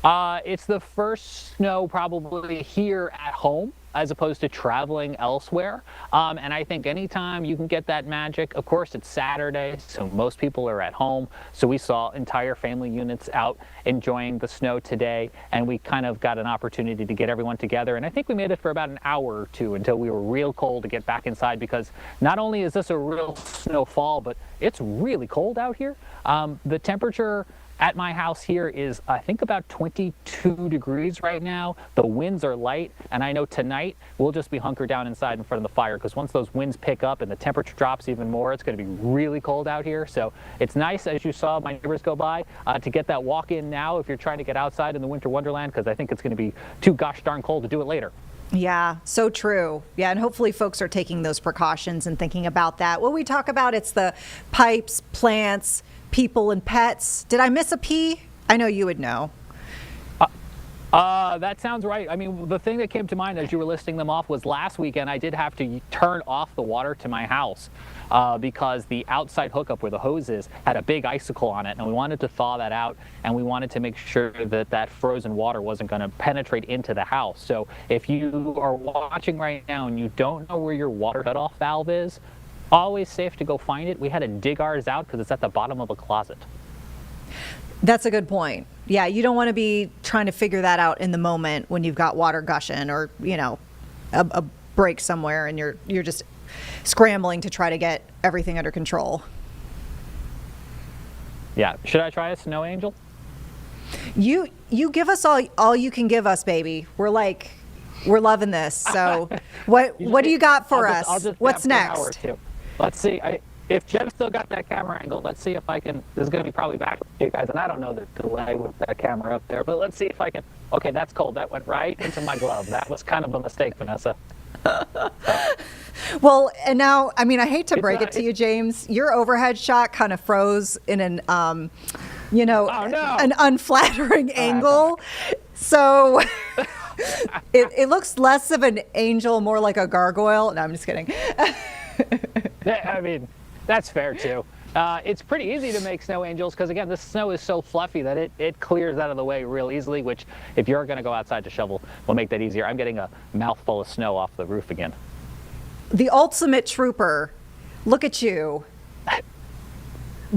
It's the first snow probably here at home as opposed to traveling elsewhere. And I think anytime you can get that magic, of course it's Saturday, so most people are at home. So we saw entire family units out enjoying the snow today, and we kind of got an opportunity to get everyone together. And I think we made it for about an hour or two until we were real cold to get back inside, because not only is this a real snowfall, but it's really cold out here. The temperature at my house here is, I think, about 22 degrees right now. The winds are light, and I know tonight we'll just be hunkered down inside in front of the fire, because once those winds pick up and the temperature drops even more, it's going to be really cold out here. So it's nice, as you saw my neighbors go by, to get that walk in now if you're trying to get outside in the winter wonderland, because I think it's going to be too gosh darn cold to do it later. Yeah, so true. Yeah, and hopefully folks are taking those precautions and thinking about that. What we talk about, it's the pipes, plants, people, and pets. Did I miss a P? I know you would know. That sounds right. I mean, the thing that came to mind as you were listing them off was last weekend I did have to turn off the water to my house because the outside hookup where the hose is had a big icicle on it, and we wanted to thaw that out, and we wanted to make sure that that frozen water wasn't going to penetrate into the house. So if you are watching right now and you don't know where your water shutoff valve is, always safe to go find it. We had to dig ours out because it's at the bottom of a closet. That's a good point. Yeah, you don't want to be trying to figure that out in the moment when you've got water gushing or, a break somewhere and you're just scrambling to try to get everything under control. Yeah. Should I try a snow angel? You give us all you can give us, baby. We're loving this. So what do you got for us? What's next? Let's see. If Jim's still got that camera angle, let's see if I can. This is going to be probably back with you guys, and I don't know the delay with that camera up there, but let's see if I can. Okay, that's cold. That went right into my glove. That was kind of a mistake, Vanessa. Well, and now, I mean, I hate to break it to you, James. Your overhead shot kind of froze in an, an unflattering angle. So it looks less of an angel, more like a gargoyle. No, I'm just kidding. I mean, that's fair too. It's pretty easy to make snow angels because, again, this snow is so fluffy that it clears out of the way real easily, which if you're going to go outside to shovel will make that easier. I'm getting a mouthful of snow off the roof again. The ultimate trooper. Look at you.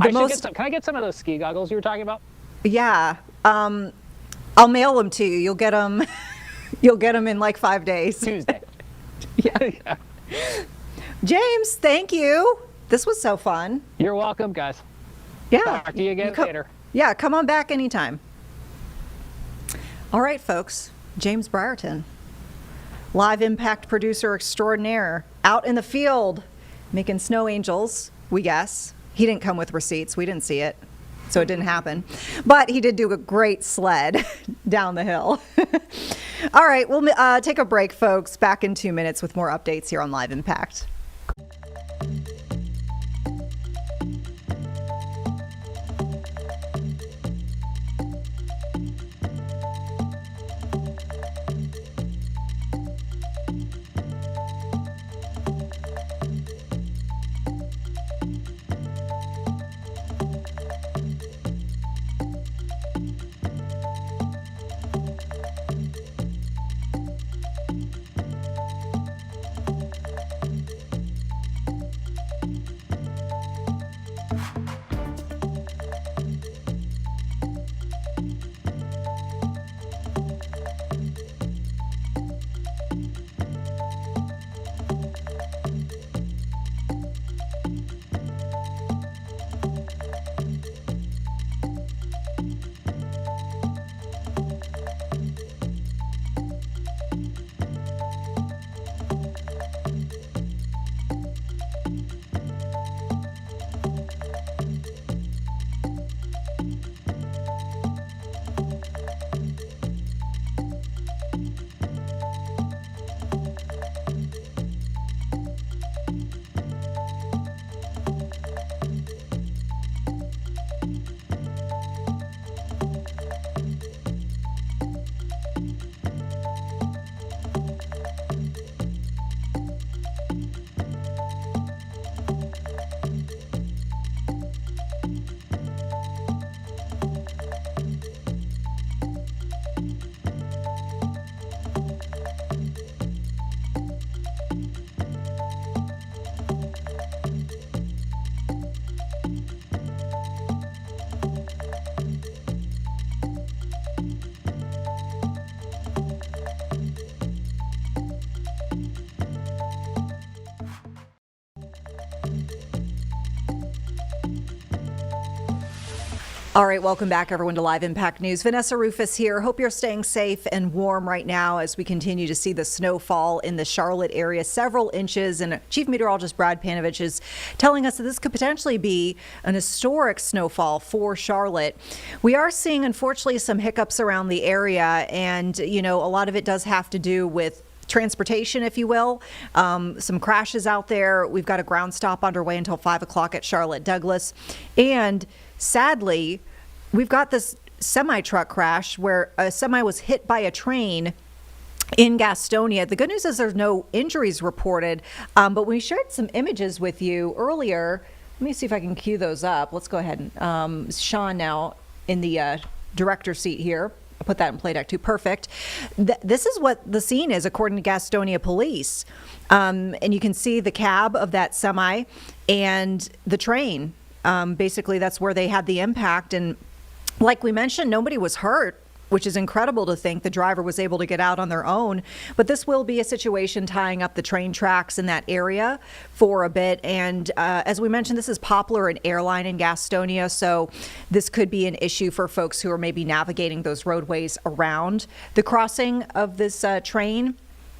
Can I get some of those ski goggles you were talking about? Yeah. I'll mail them to you. You'll get them. You'll get them in like 5 days. Tuesday. Yeah. James, thank you. This was so fun. You're welcome, guys. Yeah. Talk to you again later. Yeah, come on back anytime. All right, folks. James Brierton, live impact producer extraordinaire, out in the field making snow angels, we guess. He didn't come with receipts. We didn't see it, so it didn't happen. But he did do a great sled down the hill. All right, we'll take a break, folks. Back in 2 minutes with more updates here on Live Impact. All right, welcome back, everyone, to Live Impact News. Vanessa Rufus here. Hope you're staying safe and warm right now as we continue to see the snowfall in the Charlotte area, several inches. And Chief Meteorologist Brad Panovich is telling us that this could potentially be an historic snowfall for Charlotte. We are seeing, unfortunately, some hiccups around the area, and, you know, a lot of it does have to do with transportation, if you will. Some crashes out there. We've got a ground stop underway until 5 o'clock at Charlotte Douglas. And sadly, we've got this semi-truck crash where a semi was hit by a train in Gastonia. The good news is there's no injuries reported, but we shared some images with you earlier. Let me see if I can cue those up. Let's go ahead. And Sean now in the director seat here. I'll put that in play deck too. Perfect. This is what the scene is according to Gastonia police. And you can see the cab of that semi and the train. Basically, that's where they had the impact. And like we mentioned, nobody was hurt, which is incredible to think. The driver was able to get out on their own. But this will be a situation tying up the train tracks in that area for a bit. And as we mentioned, this is Poplar, an airline in Gastonia. So this could be an issue for folks who are maybe navigating those roadways around the crossing of this train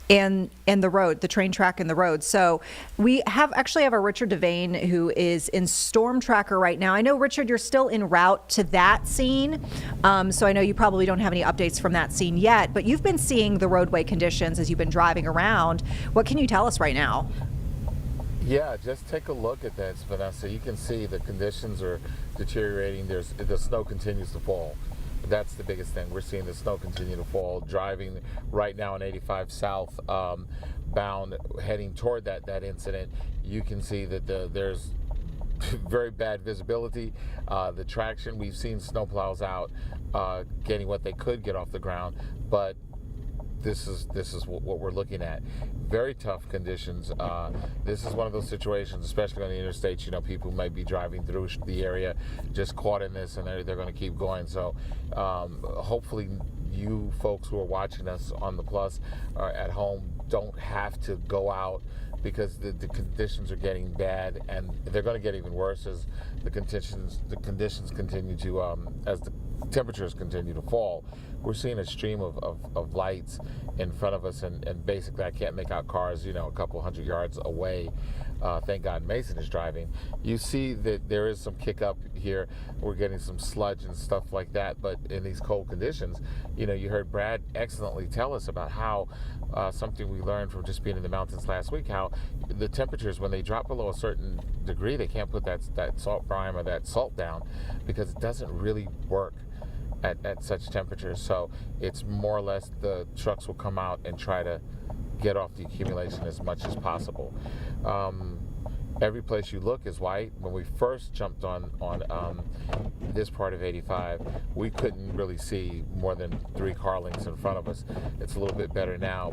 and the road, the train track and the road. So we actually have our Richard Devane, who is in Storm Tracker right now. I know, Richard, you're still en route to that scene. So I know you probably don't have any updates from that scene yet, but you've been seeing the roadway conditions as you've been driving around. What can you tell us right now? Yeah, just take a look at that, Vanessa. You can see the conditions are deteriorating. The snow continues to fall. That's the biggest thing. We're seeing the snow continue to fall. Driving right now on 85 south bound, heading toward that incident, you can see that there's very bad visibility. The traction, we've seen snowplows out getting what they could get off the ground, but this is what we're looking at. Very tough conditions. This is one of those situations, especially on the interstates, you know, people might be driving through the area just caught in this, and they're going to keep going. So hopefully you folks who are watching us on the Plus or at home don't have to go out, because the conditions are getting bad, and they're going to get even worse as the conditions continue to as the temperatures continue to fall. We're seeing a stream of lights in front of us, and basically I can't make out cars, you know, a couple hundred yards away. Thank God Mason is driving. You see that there is some kick up here. We're getting some sludge and stuff like that, but in these cold conditions, you know, you heard Brad excellently tell us about how something we learned from just being in the mountains last week, how the temperatures, when they drop below a certain degree, they can't put that salt brine or that salt down, because it doesn't really work at such temperatures. So it's more or less the trucks will come out and try to get off the accumulation as much as possible. Every place you look is white. When we first jumped on this part of 85, we couldn't really see more than 3 car lengths in front of us. It's a little bit better now,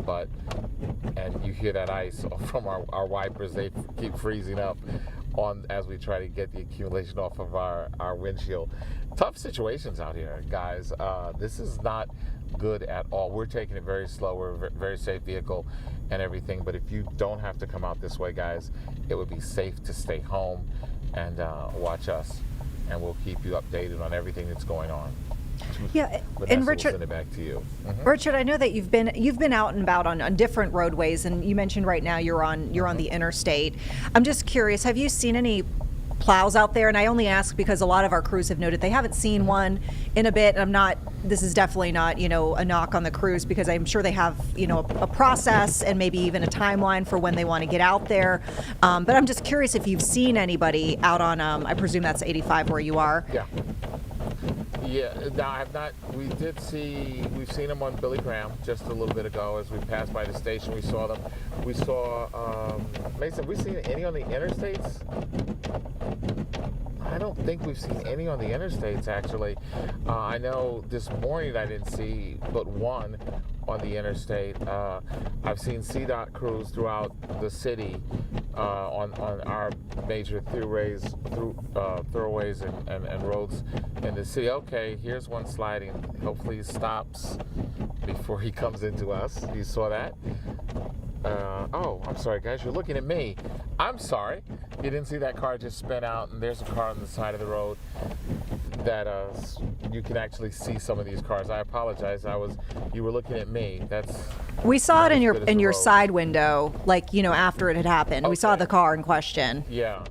and you hear that ice from our wipers. They keep freezing up as we try to get the accumulation off of our windshield. Tough situations out here, guys. This is not good at all. We're taking it very slow. We're a very safe vehicle and everything, but if you don't have to come out this way, guys, it would be safe to stay home and watch us, and we'll keep you updated on everything that's going on. Yeah, Vanessa, and Richard, we'll send it back to you. Richard, I know that you've been out and about on different roadways, and you mentioned right now you're on the interstate. I'm just curious, have you seen any plows out there? And I only ask because a lot of our crews have noted they haven't seen one in a bit. And this is definitely not, you know, a knock on the crews, because I'm sure they have, you know, a process and maybe even a timeline for when they want to get out there. But I'm just curious if you've seen anybody out on, I presume that's 85 where you are. Yeah, no, I have not. We've seen them on Billy Graham just a little bit ago as we passed by the station. We saw them. We saw, Mason, have we seen any on the interstates? I don't think we've seen any on the interstates, actually. I know this morning I didn't see but one on the interstate. I've seen CDOT crews throughout the city on our major thoroughways and roads in the city. Okay, here's one sliding. Hopefully he stops before he comes into us. You saw that? Oh, I'm sorry, guys. You're looking at me. I'm sorry. You didn't see that car just spin out, and there's a car on the side of the road. that you can actually see some of these cars. I apologize. You were looking at me. We saw it in your good as the road. side window, like, after it had happened. We saw the car in question. Yeah.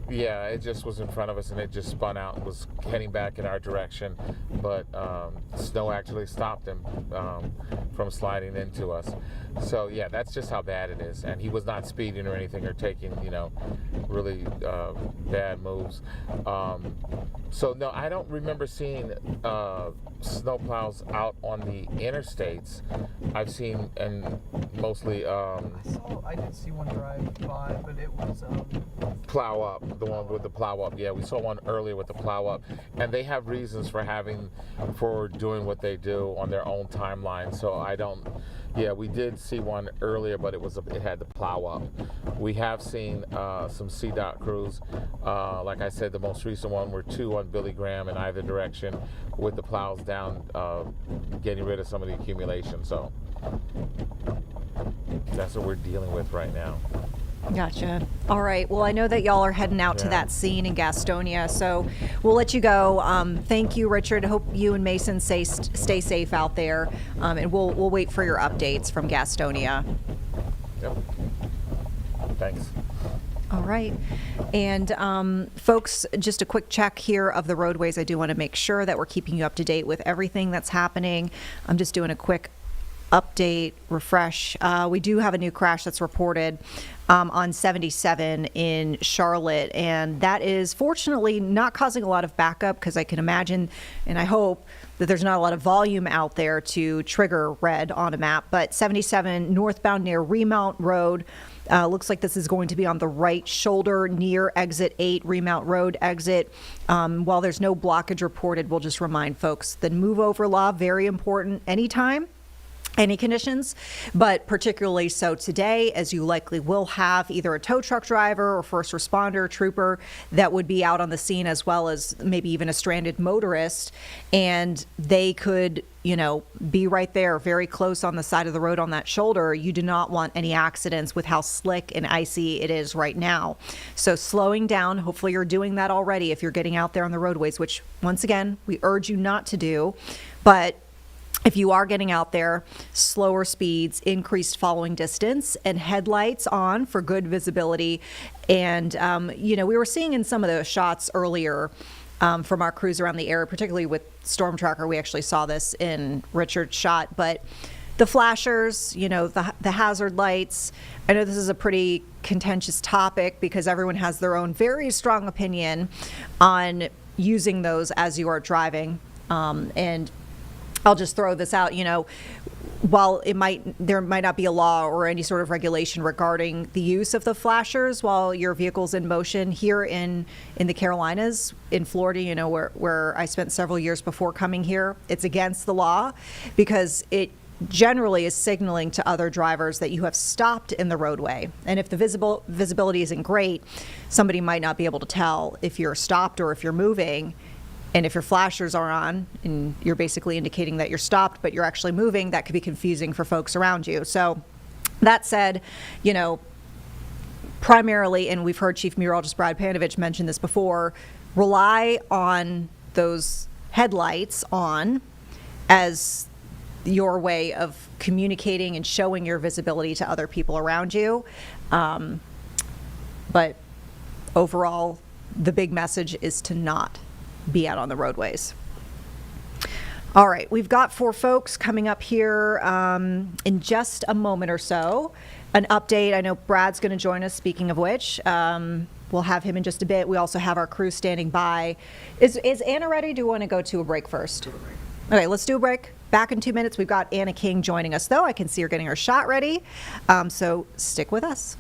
Yeah, it just was in front of us and it just spun out and was heading back in our direction. But snow actually stopped him from sliding into us. So yeah, that's just how bad it is. And he was not speeding or anything or taking, really bad moves. So no, I don't remember seeing snowplows out on the interstates. I've seen, and mostly I did see one drive by, but it was plow up, the one with the plow up. Yeah, we saw one earlier with the plow up, and they have reasons for doing what they do on their own timeline. So we did see one earlier, but it had the plow up. We have seen some CDOT crews. Like I said, the most recent one were 2 on Billy Graham in either direction with the plows down, getting rid of some of the accumulation. So that's what we're dealing with right now. Gotcha. All right. Well, I know that y'all are heading out to that scene in Gastonia, so we'll let you go. Thank you, Richard. Hope you and Mason stay safe out there, and we'll wait for your updates from Gastonia. Yep. Thanks. All right. And folks, just a quick check here of the roadways. I do want to make sure that we're keeping you up to date with everything that's happening. I'm just doing a quick update, refresh. We do have a new crash that's reported on 77 in Charlotte, and that is fortunately not causing a lot of backup, because I can imagine and I hope that there's not a lot of volume out there to trigger red on a map. But 77 northbound near Remount Road, looks like this is going to be on the right shoulder near exit 8, Remount Road exit. While there's no blockage reported, we'll just remind folks the move over law, very important anytime, any conditions, but particularly so today, as you likely will have either a tow truck driver or first responder trooper that would be out on the scene, as well as maybe even a stranded motorist, and they could be right there very close on the side of the road on that shoulder. You do not want any accidents with how slick and icy it is right now. So slowing down, hopefully you're doing that already if you're getting out there on the roadways, which once again we urge you not to do. But if you are getting out there, slower speeds, increased following distance, and headlights on for good visibility. And, we were seeing in some of those shots earlier from our crews around the area, particularly with Storm Tracker, we actually saw this in Richard's shot, but the flashers, the hazard lights. I know this is a pretty contentious topic because everyone has their own very strong opinion on using those as you are driving. And I'll just throw this out, while there might not be a law or any sort of regulation regarding the use of the flashers while your vehicle's in motion, here in the Carolinas, in Florida, where I spent several years before coming here, it's against the law because it generally is signaling to other drivers that you have stopped in the roadway. And if the visibility isn't great, somebody might not be able to tell if you're stopped or if you're moving. And if your flashers are on and you're basically indicating that you're stopped, but you're actually moving, that could be confusing for folks around you. So that said, primarily, and we've heard Chief Meteorologist Brad Panovich mention this before, rely on those headlights on as your way of communicating and showing your visibility to other people around you. But overall, the big message is to not be out on the roadways. All right, we've got 4 folks coming up here in just a moment or so. An update, I know Brad's going to join us, speaking of which. We'll have him in just a bit. We also have our crew standing by. Is Anna ready? Do you want to go to a break first? Okay, let's do a break. Back in 2 minutes. We've got Anna King joining us, though. I can see her getting her shot ready. So stick with us.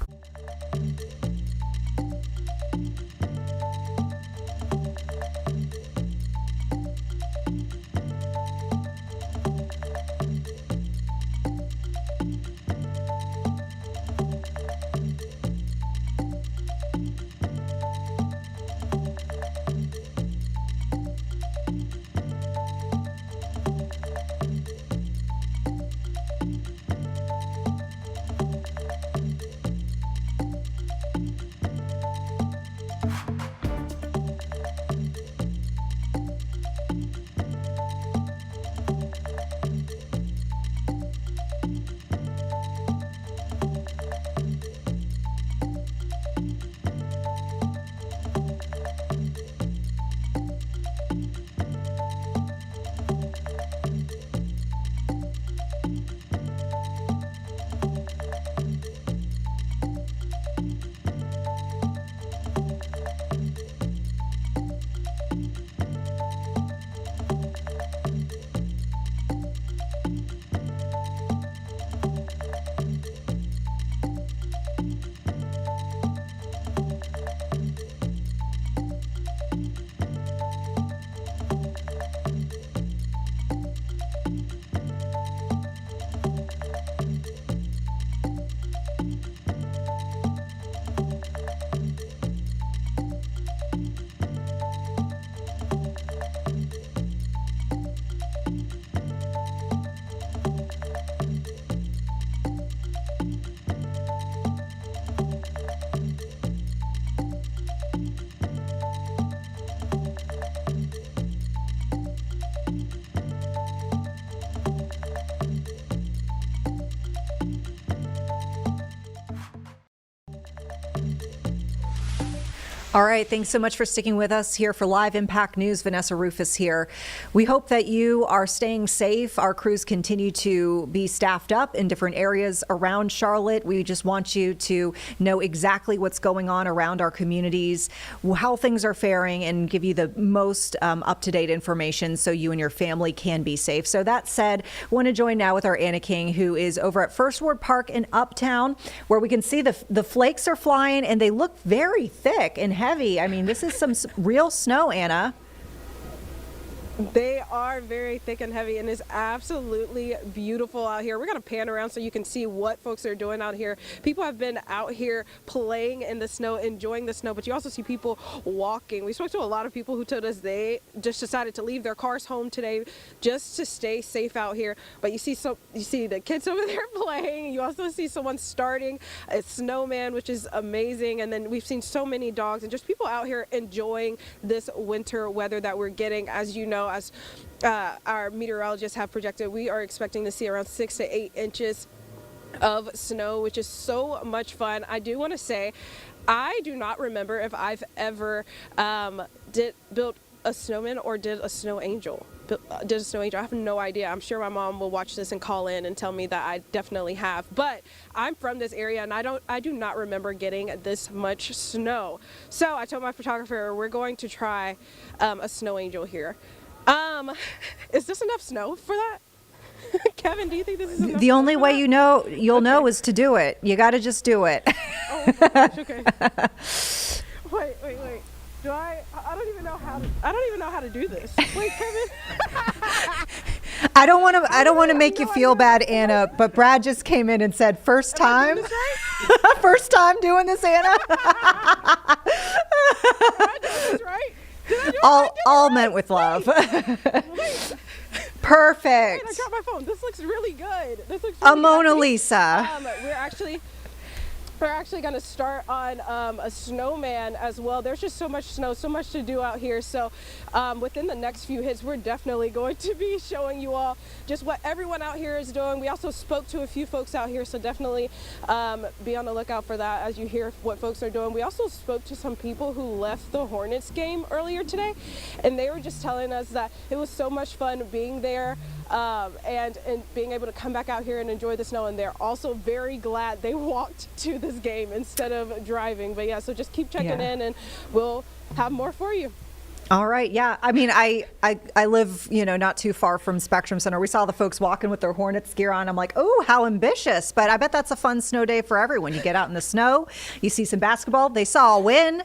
All right, thanks so much for sticking with us here for Live Impact News. Vanessa Rufus here. We hope that you are staying safe. Our crews continue to be staffed up in different areas around Charlotte. We just want you to know exactly what's going on around our communities, how things are faring, and give you the most up-to-date information so you and your family can be safe. So that said, I want to join now with our Anna King, who is over at First Ward Park in Uptown, where we can see the flakes are flying and they look very thick and heavy. I mean, this is some real snow, Anna. They are very thick and heavy, and it's absolutely beautiful out here. We're going to pan around so you can see what folks are doing out here. People have been out here playing in the snow, enjoying the snow, but you also see people walking. We spoke to a lot of people who told us they just decided to leave their cars home today just to stay safe out here. But you see the kids over there playing. You also see someone starting a snowman, which is amazing. And then we've seen so many dogs and just people out here enjoying this winter weather that we're getting. As you know, as our meteorologists have projected, we are expecting to see around 6 to 8 inches of snow, which is so much fun. I do want to say, I do not remember if I've ever built a snowman or did a snow angel. I have no idea. I'm sure my mom will watch this and call in and tell me that I definitely have. But I'm from this area and I do not remember getting this much snow. So I told my photographer we're going to try a snow angel here. Is this enough snow for that? Kevin, do you think this is enough? The only way you'll know is to do it. You got to just do it. Oh my gosh, okay. Wait. I don't even know how to do this. Wait, Kevin. I don't want to make you feel bad, Anna, but Brad just came in and said, first time? First time doing this, Anna? All meant with love. Perfect. Wait, I got my phone. This looks really good. A Mona Lisa. We're actually going to start on a snowman as well. There's just so much snow, so much to do out here. So within the next few hits, we're definitely going to be showing you all just what everyone out here is doing. We also spoke to a few folks out here, so definitely be on the lookout for that as you hear what folks are doing. We also spoke to some people who left the Hornets game earlier today, and they were just telling us that it was so much fun being there and being able to come back out here and enjoy the snow. And they're also very glad they walked to this game instead of driving. But yeah, so just keep checking in and we'll have more for you. All right. Yeah. I mean, I live, not too far from Spectrum Center. We saw the folks walking with their Hornets gear on. I'm like, oh, how ambitious. But I bet that's a fun snow day for everyone. You get out in the snow, you see some basketball. They saw a win.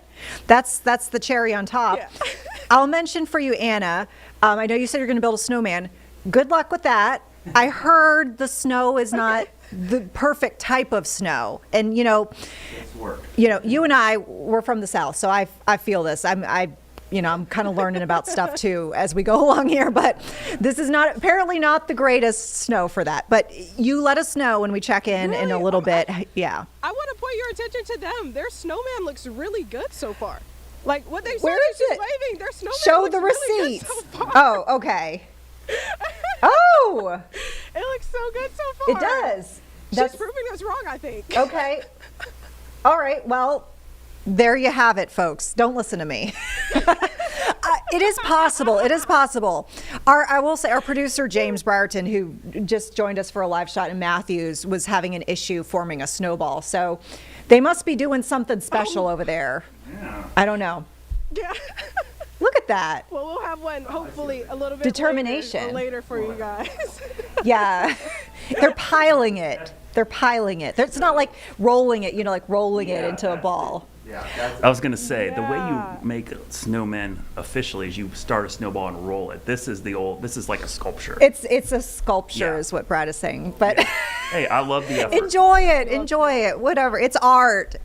That's the cherry on top. Yeah. I'll mention for you, Anna, I know you said you're going to build a snowman. Good luck with that. I heard the snow is not the perfect type of snow. And, you and I, we're from the South, so I feel this. I'm kind of learning about stuff too as we go along here, but this is apparently not the greatest snow for that. But you let us know when we check in a little bit. Yeah. I want to point your attention to them. Their snowman looks really good so far. Like what they said, where is it? Waving. Their snowman Show looks the really receipts. good so far. Oh, okay. Oh, it looks so good so far. It does. She's proving us wrong, I think. Okay. All right. Well, there you have it, folks. Don't listen to me. It is possible. It is possible. I will say our producer, James Brierton, who just joined us for a live shot in Matthews, was having an issue forming a snowball. So they must be doing something special over there. Yeah. I don't know. Yeah. Look at that. Well, we'll have one hopefully a little bit determination later for you guys. Yeah. They're piling it. It's not like rolling it, rolling it into a ball. Yeah, I was going to say, the way you make snowmen officially is you start a snowball and roll it. This is like a sculpture. It's a sculpture is what Brad is saying. But hey, I love the effort. Enjoy it. Whatever. It's art.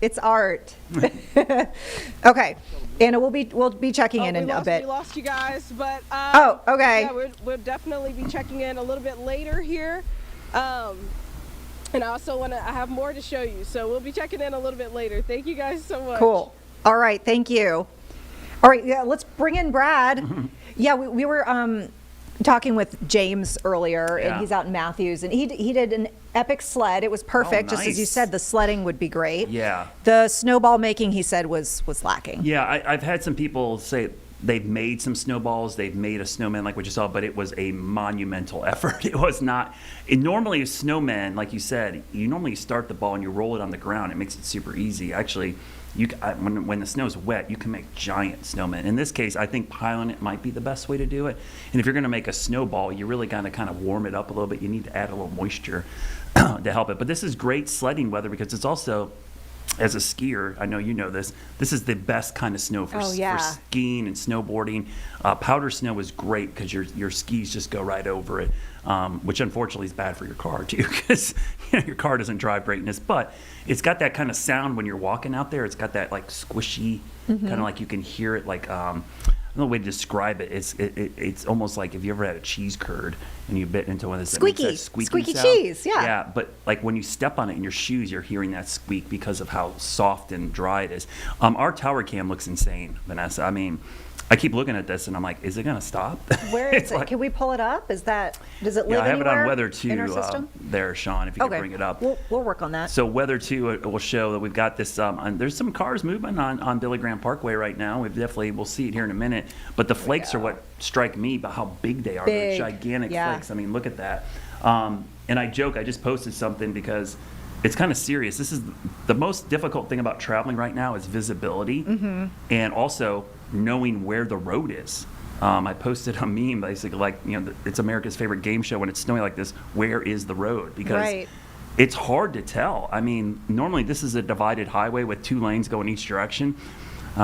Okay. Anna, we'll be checking in a bit. We lost you guys, but okay. Yeah, we'll definitely be checking in a little bit later here. And I also I have more to show you, so we'll be checking in a little bit later. Thank you guys so much. Cool. All right, thank you. All right, yeah, let's bring in Brad. Yeah, we were talking with James earlier, and he's out in Matthews, and he did Epic Sled. It was perfect. Just as you nice. said, the sledding would be great. Yeah. The snowball making, he said, was lacking. Yeah, I've had some people say they've made some snowballs, they've made a snowman like what you saw, but it was a monumental effort. It was not. Normally, a snowman, like you said, you normally start the ball and you roll it on the ground. It makes it super easy. Actually, when the snow's wet, you can make giant snowmen. In this case, I think piling it might be the best way to do it. And if you're going to make a snowball, you really got to kind of warm it up a little bit. You need to add a little moisture to help it. But this is great sledding weather because it's also, as a skier, I know you know this is the best kind of snow for skiing and snowboarding. Powder snow is great because your skis just go right over it, which unfortunately is bad for your car too because your car doesn't drive great in this. But it's got that kind of sound when you're walking out there. It's got that like squishy, kind of like you can hear it like, I don't know the way to describe it. It's almost like if you ever had a cheese curd and you bit into one of those Squeaky sound. cheese, yeah. Yeah, but like when you step on it in your shoes, you're hearing that squeak because of how soft and dry it is. Our tower cam looks insane, Vanessa. I mean, I keep looking at this and I'm like, is it going to stop? Where is it? Like, can we pull it up? Does it live I have it anywhere on Weather in our 2 system? there, Sean, if you can bring it up. We'll work on that. So Weather 2 it will show that we've got this, there's some cars moving on Billy Graham Parkway right now. We'll see it here in a minute. But the flakes are what strike me about how big they are. They're gigantic flakes. I mean, look at that. And I joke, I just posted something because it's kind of serious. This is the most difficult thing about traveling right now is visibility and also knowing where the road is. I posted a meme basically like, it's America's favorite game show when it's snowing like this, where is the road? Because it's hard to tell. I mean, normally this is a divided highway with 2 lanes going each direction.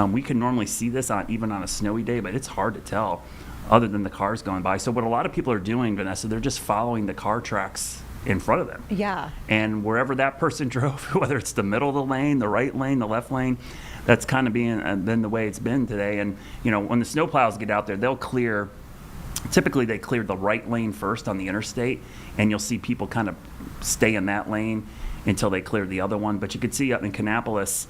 We can normally see this even on a snowy day, but it's hard to tell other than the cars going by. So what a lot of people are doing, Vanessa, they're just following the car tracks in front of them. Yeah. And wherever that person drove, whether it's the middle of the lane, the right lane, the left lane, that's kind of been the way it's been today. And, when the snowplows get out there, typically they clear the right lane first on the interstate, and you'll see people kind of stay in that lane until they clear the other one. But you could see up in Kannapolis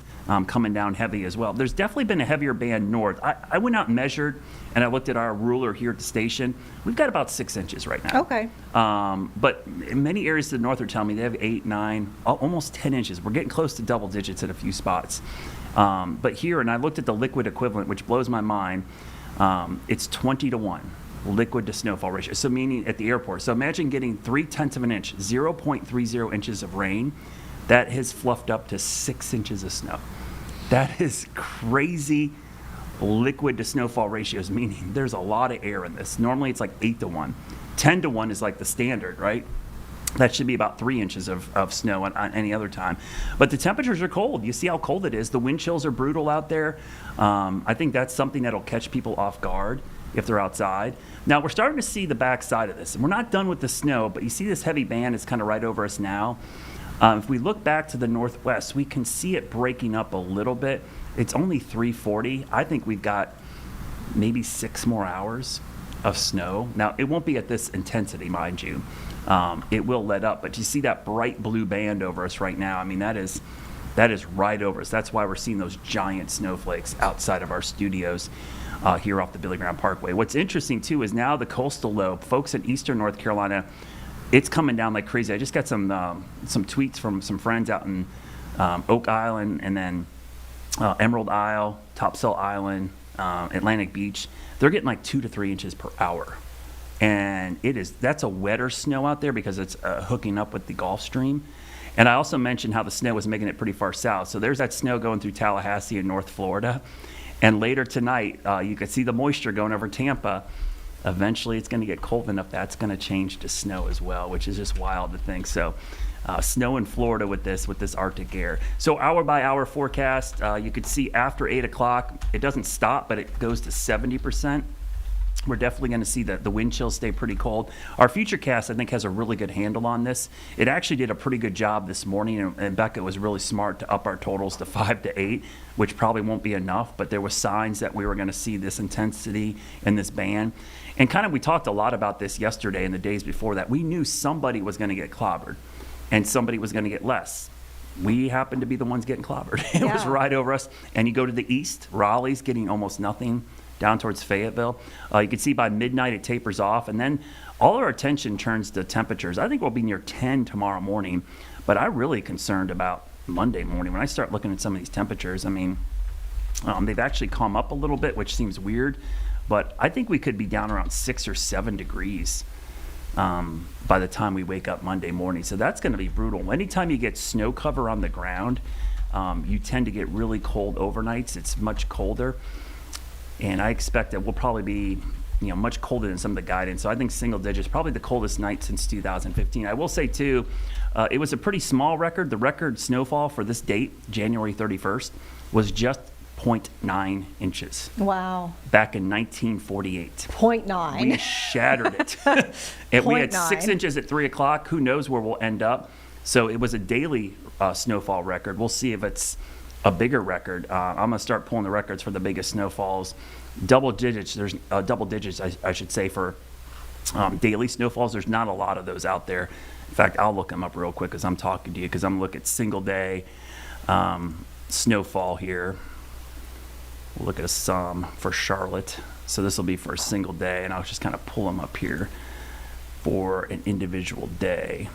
coming down heavy as well. There's definitely been a heavier band north. I went out and measured, and I looked at our ruler here at the station. We've got about 6 inches right now. Okay. But in many areas to the north are telling me they have 8, 9, almost 10 inches. We're getting close to double digits at a few spots. But here, and I looked at the liquid equivalent, which blows my mind, it's 20-1 liquid to snowfall ratio. So meaning at the airport. So imagine getting 0.3 of an inch, 0.30 inches of rain. That has fluffed up to 6 inches of snow. That is crazy liquid to snowfall ratios, meaning there's a lot of air in this. Normally it's like 8-1. 10-1 is like the standard, right? That should be about 3 inches of snow on any other time. But the temperatures are cold. You see how cold it is. The wind chills are brutal out there. I think that's something that'll catch people off guard if they're outside. Now, we're starting to see the backside of this. And we're not done with the snow, but you see this heavy band is kind of right over us now. If we look back to the northwest, we can see it breaking up a little bit. It's only 3:40. I think we've got maybe 6 more hours of snow. Now, it won't be at this intensity, mind you. It will let up, but you see that bright blue band over us right now. I mean, that is right over us. That's why we're seeing those giant snowflakes outside of our studios here off the Billy Graham Parkway. What's interesting too is now the coastal low, folks in eastern North Carolina, it's coming down like crazy. I just got some tweets from some friends out in Oak Island and then Emerald Isle, Topsail Island, Atlantic Beach. They're getting like 2 to 3 inches per hour. And that's a wetter snow out there because it's hooking up with the Gulf Stream. And I also mentioned how the snow was making it pretty far south. So there's that snow going through Tallahassee and North Florida. And later tonight, you can see the moisture going over Tampa. Eventually, it's going to get cold enough that's going to change to snow as well, which is just wild to think. So snow in Florida with this Arctic air. So hour by hour forecast, you could see after 8 o'clock, it doesn't stop, but it goes to 70%. We're definitely going to see the wind chills stay pretty cold. Our Futurecast, I think, has a really good handle on this. It actually did a pretty good job this morning, and Becca was really smart to up our totals to 5 to 8, which probably won't be enough, but there were signs that we were going to see this intensity in this band. And kind of we talked a lot about this yesterday and the days before that. We knew somebody was going to get clobbered and somebody was going to get less. We happened to be the ones getting clobbered. It was right over us. And you go to the east, Raleigh's getting almost nothing. down towards Fayetteville. You can see by midnight it tapers off, and then all our attention turns to temperatures. I think we'll be near 10 tomorrow morning, but I'm really concerned about Monday morning. When I start looking at some of these temperatures, I mean, they've actually come up a little bit, which seems weird, but I think we could be down around 6 or 7 degrees by the time we wake up Monday morning. So that's going to be brutal. Anytime you get snow cover on the ground, you tend to get really cold overnights. It's much colder, and I expect that we'll probably be much colder than some of the guidance. So I think single digits, probably the coldest night since 2015. I will say too, it was a pretty small record. The record snowfall for this date, January 31st, was just 0.9 inches. Wow. Back in 1948. 0.9. We shattered it. And we had 6 0.9. inches at 3 o'clock. Who knows where we'll end up? So it was a daily snowfall record. We'll see if it's a bigger record. I'm going to start pulling the records for the biggest snowfalls. Double digits, I should say, for daily snowfalls. There's not a lot of those out there. In fact, I'll look them up real quick as I'm talking to you, because I'm looking at single day snowfall here. We'll look at some for Charlotte. So this will be for a single day, and I'll just kind of pull them up here for an individual day.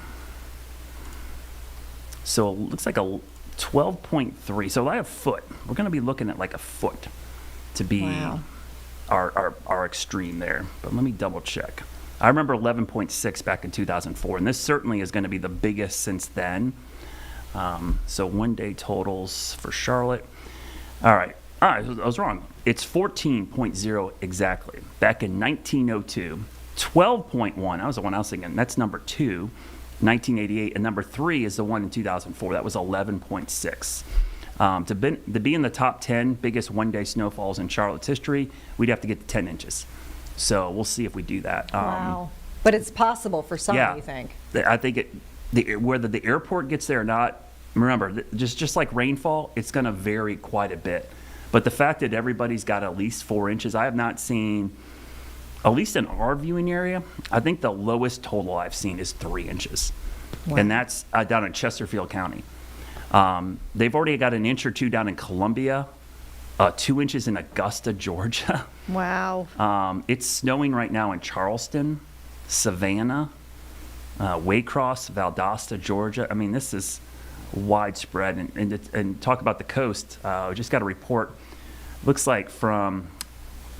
So it looks like a 12.3. So like a foot. We're going to be looking at like a foot to be our extreme there. But let me double check. I remember 11.6 back in 2004, and this certainly is going to be the biggest since then. So 1 day totals for Charlotte. All right, I was wrong. It's 14.0 exactly. Back in 1902, 12.1. That was the one I was thinking. That's number 2, 1988, and number 3 is the one in 2004. That was 11.6. To be in the top 10 biggest one-day snowfalls in Charlotte's history, we'd have to get to 10 inches. So we'll see if we do that. Wow. But it's possible for some, yeah, you think? I think whether the airport gets there or not, remember, just like rainfall, it's going to vary quite a bit. But the fact that everybody's got at least 4 inches, I have not seen, at least in our viewing area, I think the lowest total I've seen is 3 inches. Wow. And that's down in Chesterfield County. They've already got an inch or 2 down in Columbia, 2 inches in Augusta, Georgia. Wow. It's snowing right now in Charleston, Savannah, Waycross, Valdosta, Georgia. I mean, this is widespread. And talk about the coast, we just got a report. Looks like from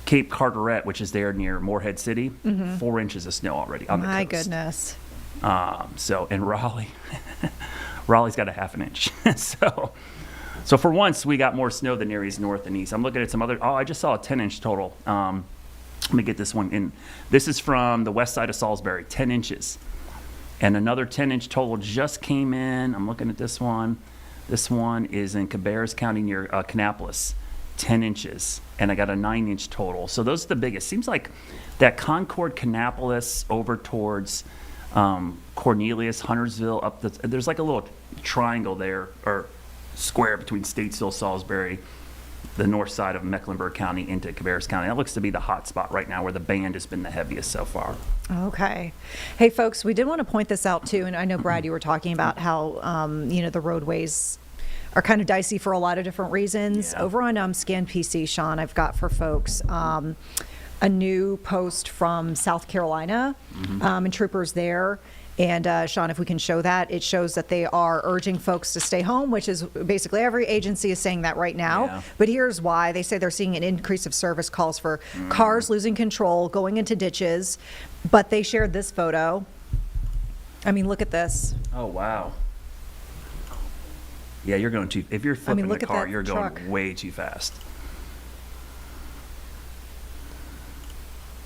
Cape Carteret, which is there near Morehead City, 4 inches of snow already on the coast. My goodness. So in Raleigh, Raleigh's got a half an inch. So for once, we got more snow than areas north and east. I'm looking at some other, I just saw a 10-inch total. Let me get this one in. This is from the west side of Salisbury, 10 inches. And another 10-inch total just came in. I'm looking at this one. This one is in Cabarrus County near Kannapolis, 10 inches. And I got a 9-inch total. So those are the biggest. Seems like that Concord, Kannapolis over towards Cornelius, Huntersville, there's like a little triangle there, or square between Statesville, Salisbury, the north side of Mecklenburg County into Cabarrus County. That looks to be the hot spot right now where the band has been the heaviest so far. Okay. Hey, folks, we did want to point this out too. And I know, Brad, you were talking about how, the roadways are kind of dicey for a lot of different reasons. Yeah. Over on Scan PC, Sean, I've got for folks a new post from South Carolina and troopers there. And Sean, if we can show that, it shows that they are urging folks to stay home, which is basically every agency is saying that right now. Yeah. But here's why. They say they're seeing an increase of service calls for cars losing control, going into ditches. But they shared this photo. I mean, look at this. Oh, wow. Yeah, you're going too, if you're flipping the car, you're going way too fast.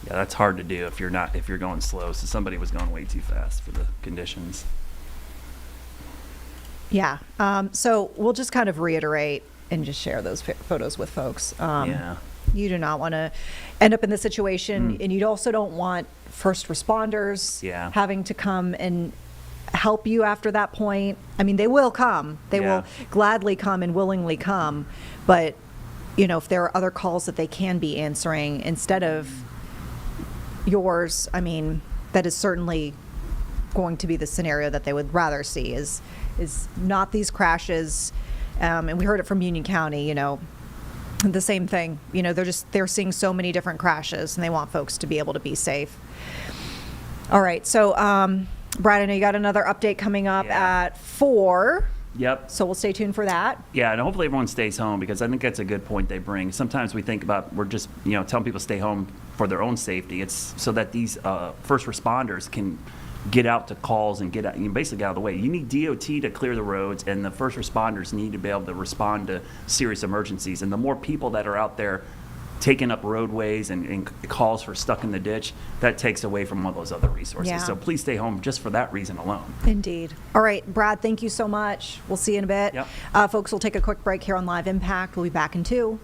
Yeah, that's hard to do if you're going slow. So somebody was going way too fast for the conditions. Yeah. So we'll just kind of reiterate and just share those photos with folks. Yeah. You do not want to end up in this situation, and you also don't want first responders having to come and help you after that point. I mean, they will come. They will gladly come and willingly come. But, if there are other calls that they can be answering instead of yours, I mean, that is certainly going to be the scenario that they would rather see is not these crashes. And we heard it from Union County, The same thing. You know, they're seeing so many different crashes, and they want folks to be able to be safe. All right. So, Brad, I know you got another update coming up at 4. Yep. So we'll stay tuned for that. Yeah, and hopefully everyone stays home, because I think that's a good point they bring. Sometimes we think about, we're just, telling people to stay home for their own safety. It's so that these first responders can get out to calls and basically get out of the way. You need DOT to clear the roads, and the first responders need to be able to respond to serious emergencies. And the more people that are out there taking up roadways and calls for stuck in the ditch, that takes away from all those other resources. Yeah. So please stay home just for that reason alone. Indeed. All right, Brad, thank you so much. We'll see you in a bit. Yep. Folks, we'll take a quick break here on Live Impact. We'll be back in 2.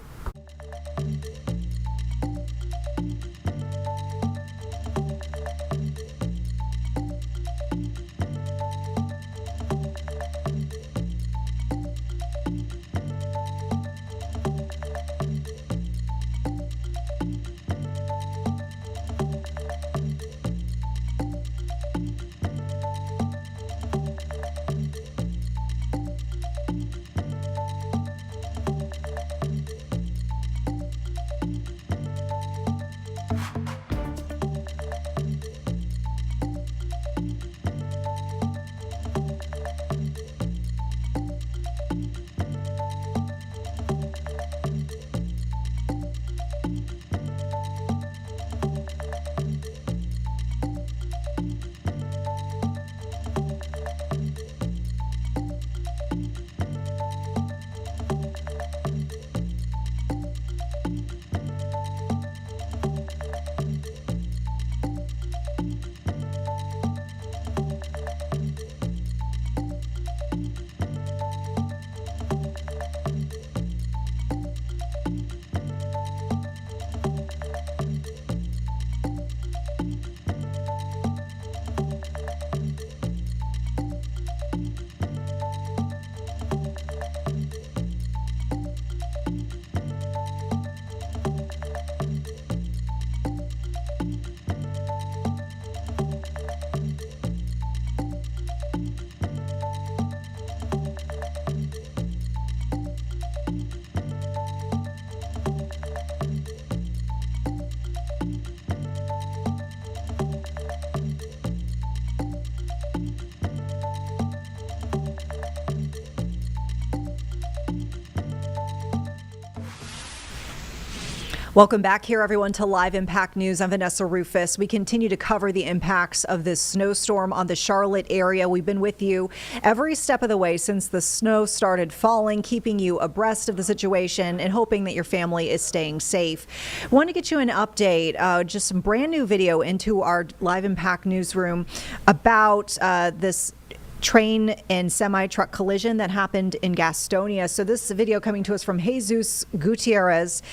Welcome back here, everyone, to Live Impact News. I'm Vanessa Rufus. We continue to cover the impacts of this snowstorm on the Charlotte area. We've been with you every step of the way since the snow started falling, keeping you abreast of the situation and hoping that your family is staying safe. Want to get you an update, just some brand new video into our Live Impact newsroom about this train and semi-truck collision that happened in Gastonia. So this video coming to us from Jesus Gutierrez.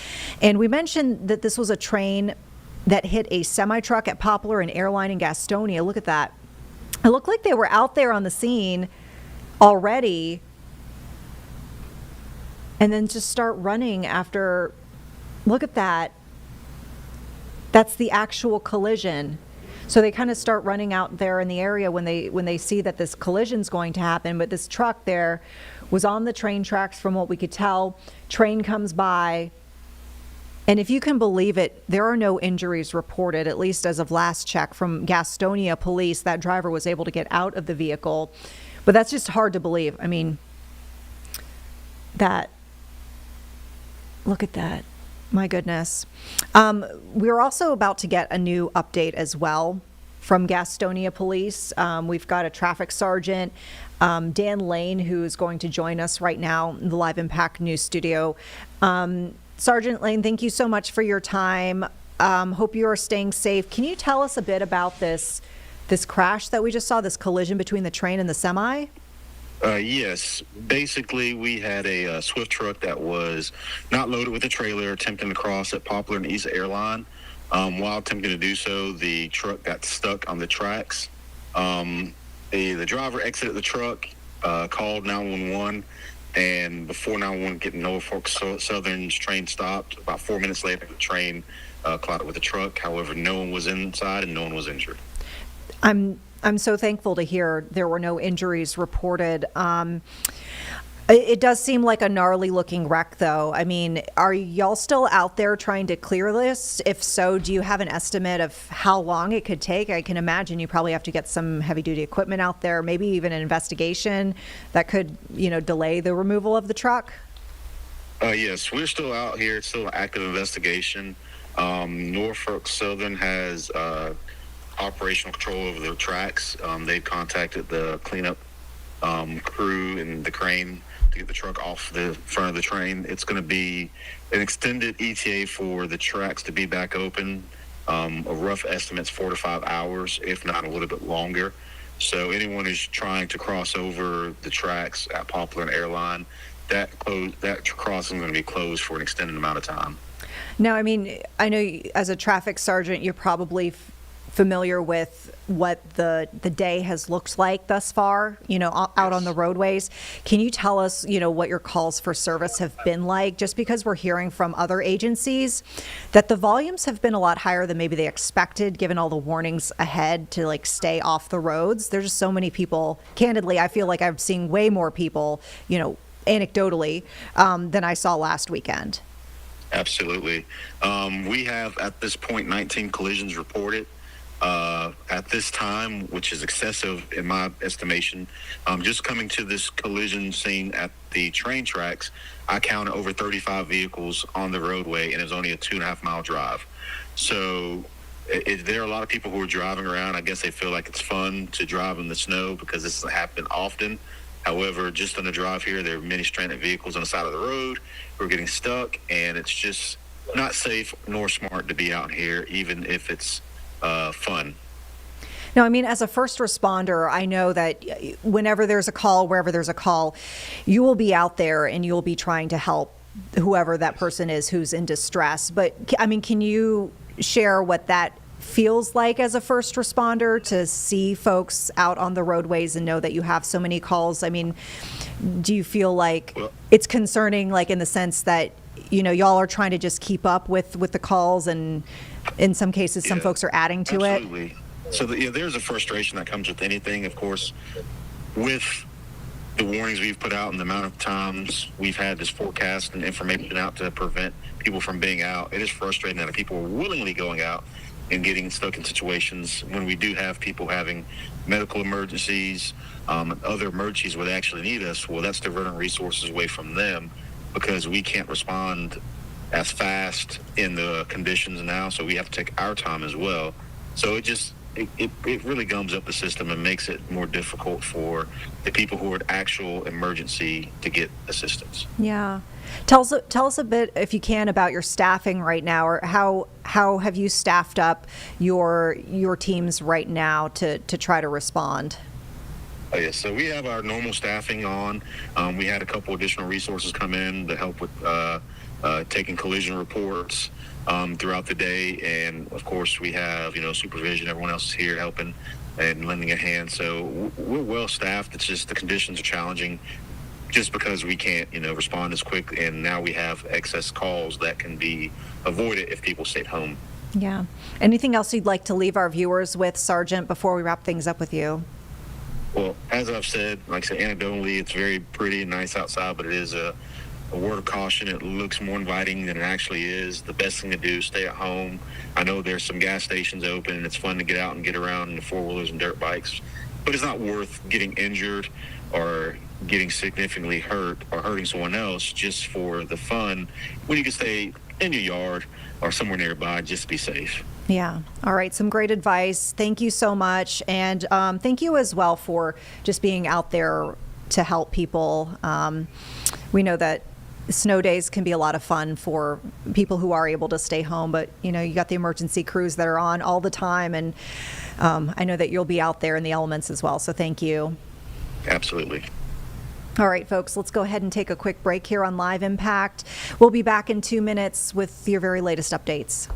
And we mentioned that this was a train that hit a semi-truck at Poplar and Airline in Gastonia. Look at that. It looked like they were out there on the scene already and then just start running after. Look at that. That's the actual collision. So they kind of start running out there in the area when they see that this collision's going to happen. But this truck there was on the train tracks from what we could tell. Train comes by. And if you can believe it, there are no injuries reported, at least as of last check from Gastonia police. That driver was able to get out of the vehicle. But that's just hard to believe. I mean, look at that. My goodness. We're also about to get a new update as well from Gastonia Police. We've got a traffic sergeant, Dan Lane, who is going to join us right now in the Live Impact News studio. Sergeant Lane, thank you so much for your time. Hope you are staying safe. Can you tell us a bit about this crash that we just saw, this collision between the train and the semi? Yes. Basically, we had a Swift truck that was not loaded with a trailer attempting to cross at Poplar and East Airline. While attempting to do so, the truck got stuck on the tracks. The driver exited the truck, called 911, and before 911 getting Norfolk Southern's train stopped, about 4 minutes later, the train collided with the truck. However, no one was inside and no one was injured. I'm so thankful to hear there were no injuries reported. It does seem like a gnarly looking wreck, though. I mean, are y'all still out there trying to clear this? If so, do you have an estimate of how long it could take? I can imagine you probably have to get some heavy duty equipment out there, maybe even an investigation that could, delay the removal of the truck. Yes, we're still out here. It's still an active investigation. Norfolk Southern has operational control over their tracks. They've contacted the cleanup crew and the crane to get the truck off the front of the train. It's going to be an extended ETA for the tracks to be back open. A rough estimate's 4 to 5 hours, if not a little bit longer. So anyone who's trying to cross over the tracks at Poplar and Airline, that crossing is going to be closed for an extended amount of time. Now, I mean, I know as a traffic sergeant, you're probably familiar with what the day has looked like thus far, out on the roadways. Can you tell us, what your calls for service have been like? Just because we're hearing from other agencies that the volumes have been a lot higher than maybe they expected, given all the warnings ahead to stay off the roads. There's just so many people. Candidly, I feel like I'm seeing way more people, anecdotally, than I saw last weekend. Absolutely. We have at this point 19 collisions reported. At this time, which is excessive in my estimation, just coming to this collision scene at the train tracks, I counted over 35 vehicles on the roadway, and it was only a 2.5 mile drive. So there are a lot of people who are driving around. I guess they feel like it's fun to drive in the snow because this doesn't happen often. However, just on the drive here, there are many stranded vehicles on the side of the road who are getting stuck, and it's just not safe nor smart to be out here, even if it's fun. No, I mean, as a first responder, I know that whenever there's a call, wherever there's a call, you will be out there and you'll be trying to help whoever that person is who's in distress. But I mean, can you share what that feels like as a first responder to see folks out on the roadways and know that you have so many calls? I mean, do you feel like it's concerning, like in the sense that, y'all are trying to just keep up with the calls, and in some cases, some folks are adding to absolutely. So there's a frustration that comes with anything, of course. With the warnings we've put out and the amount of times we've had this forecast and information out to prevent people from being out, it is frustrating that people are willingly going out and getting stuck in situations when we do have people having medical emergencies, other emergencies where they actually need us. Well, that's diverting resources away from them because we can't respond as fast in the conditions now, so we have to take our time as well. So it really gums up the system and makes it more difficult for the people who are in actual emergency to get assistance. Yeah. Tell us a bit, if you can, about your staffing right now, or how have you staffed up your teams right now to try to respond? Oh, yes. So we have our normal staffing on. We had a couple additional resources come in to help with taking collision reports throughout the day. And of course we have, supervision. Everyone else is here helping and lending a hand. So we're well staffed. It's just the conditions are challenging just because we can't, respond as quick. And now we have excess calls that can be avoided if people stayed home. Yeah. Anything else you'd like to leave our viewers with, Sergeant, before we wrap things up with you? Well, as I've said, like I said, anecdotally, it's very pretty and nice outside, but it is a word of caution. It looks more inviting than it actually is. The best thing to do is stay at home. I know there's some gas stations open, and it's fun to get out and get around in the four-wheelers and dirt bikes, but it's not worth getting injured or getting significantly hurt or hurting someone else just for the fun when you can stay in your yard or somewhere nearby. Just be safe. Yeah. All right. Some great advice. Thank you so much. And thank you as well for just being out there to help people. We know that snow days can be a lot of fun for people who are able to stay home, but you got the emergency crews that are on all the time. And I know that you'll be out there in the elements as well. So thank you. Absolutely. All right, folks, let's go ahead and take a quick break here on Live Impact. We'll be back in 2 minutes with your very latest updates.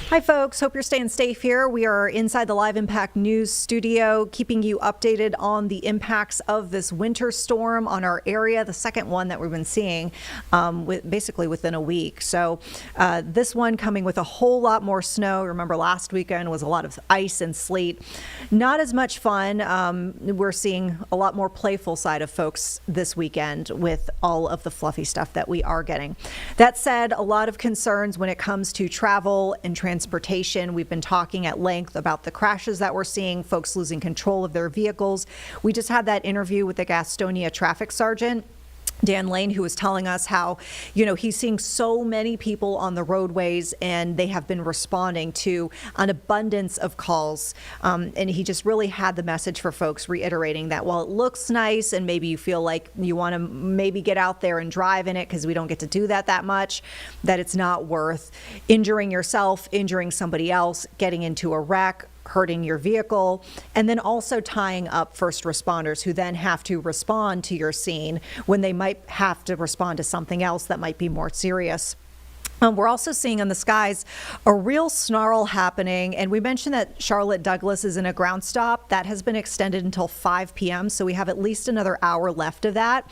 Hi, folks. Hope you're staying safe here. We are inside the Live Impact News studio, keeping you updated on the impacts of this winter storm on our area, the second one that we've been seeing basically within a week. So this one coming with a whole lot more snow. Remember, last weekend was a lot of ice and sleet. Not as much fun. We're seeing a lot more playful side of folks this weekend with all of the fluffy stuff that we are getting. That said, a lot of concerns when it comes to travel and transportation. We've been talking at length about the crashes that we're seeing, folks losing control of their vehicles. We just had that interview with the Gastonia traffic sergeant, Dan Lane, who was telling us how, he's seeing so many people on the roadways and they have been responding to an abundance of calls. And he just really had the message for folks, reiterating that while it looks nice and maybe you feel like you want to maybe get out there and drive in it because we don't get to do that much, that it's not worth injuring yourself, injuring somebody else, getting into a wreck, hurting your vehicle, and then also tying up first responders who then have to respond to your scene when they might have to respond to something else that might be more serious. We're also seeing in the skies a real snarl happening, and we mentioned that Charlotte Douglas is in a ground stop. That has been extended until 5 p.m., so we have at least another hour left of that.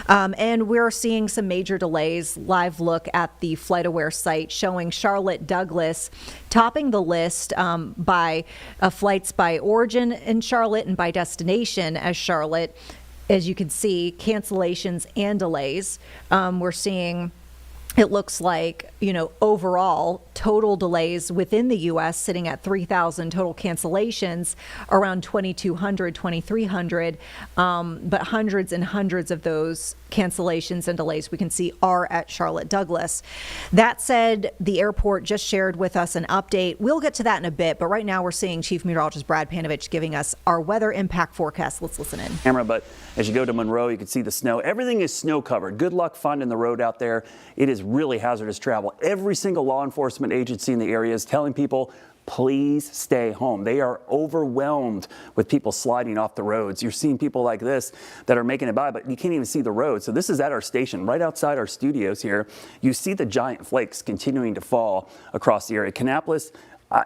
And we're seeing some major delays. Live look at the FlightAware site showing Charlotte Douglas topping the list by flights by origin in Charlotte and by destination as Charlotte. As you can see, cancellations and delays. We're seeing, it looks like, overall total delays within the U.S. sitting at 3,000, total cancellations around 2,200, 2,300, but hundreds and hundreds of those cancellations and delays we can see are at Charlotte Douglas. That said, the airport just shared with us an update. We'll get to that in a bit, but right now we're seeing Chief Meteorologist Brad Panovich giving us our weather impact forecast. Let's listen in. Camera, but as you go to Monroe, you can see the snow. Everything is snow covered. Good luck finding the road out there. It is really hazardous travel. Every single law enforcement agency in the area is telling people, please stay home. They are overwhelmed with people sliding off the roads. You're seeing people like this that are making it by, but you can't even see the road. So this is at our station, right outside our studios here. You see the giant flakes continuing to fall across the area. Kannapolis,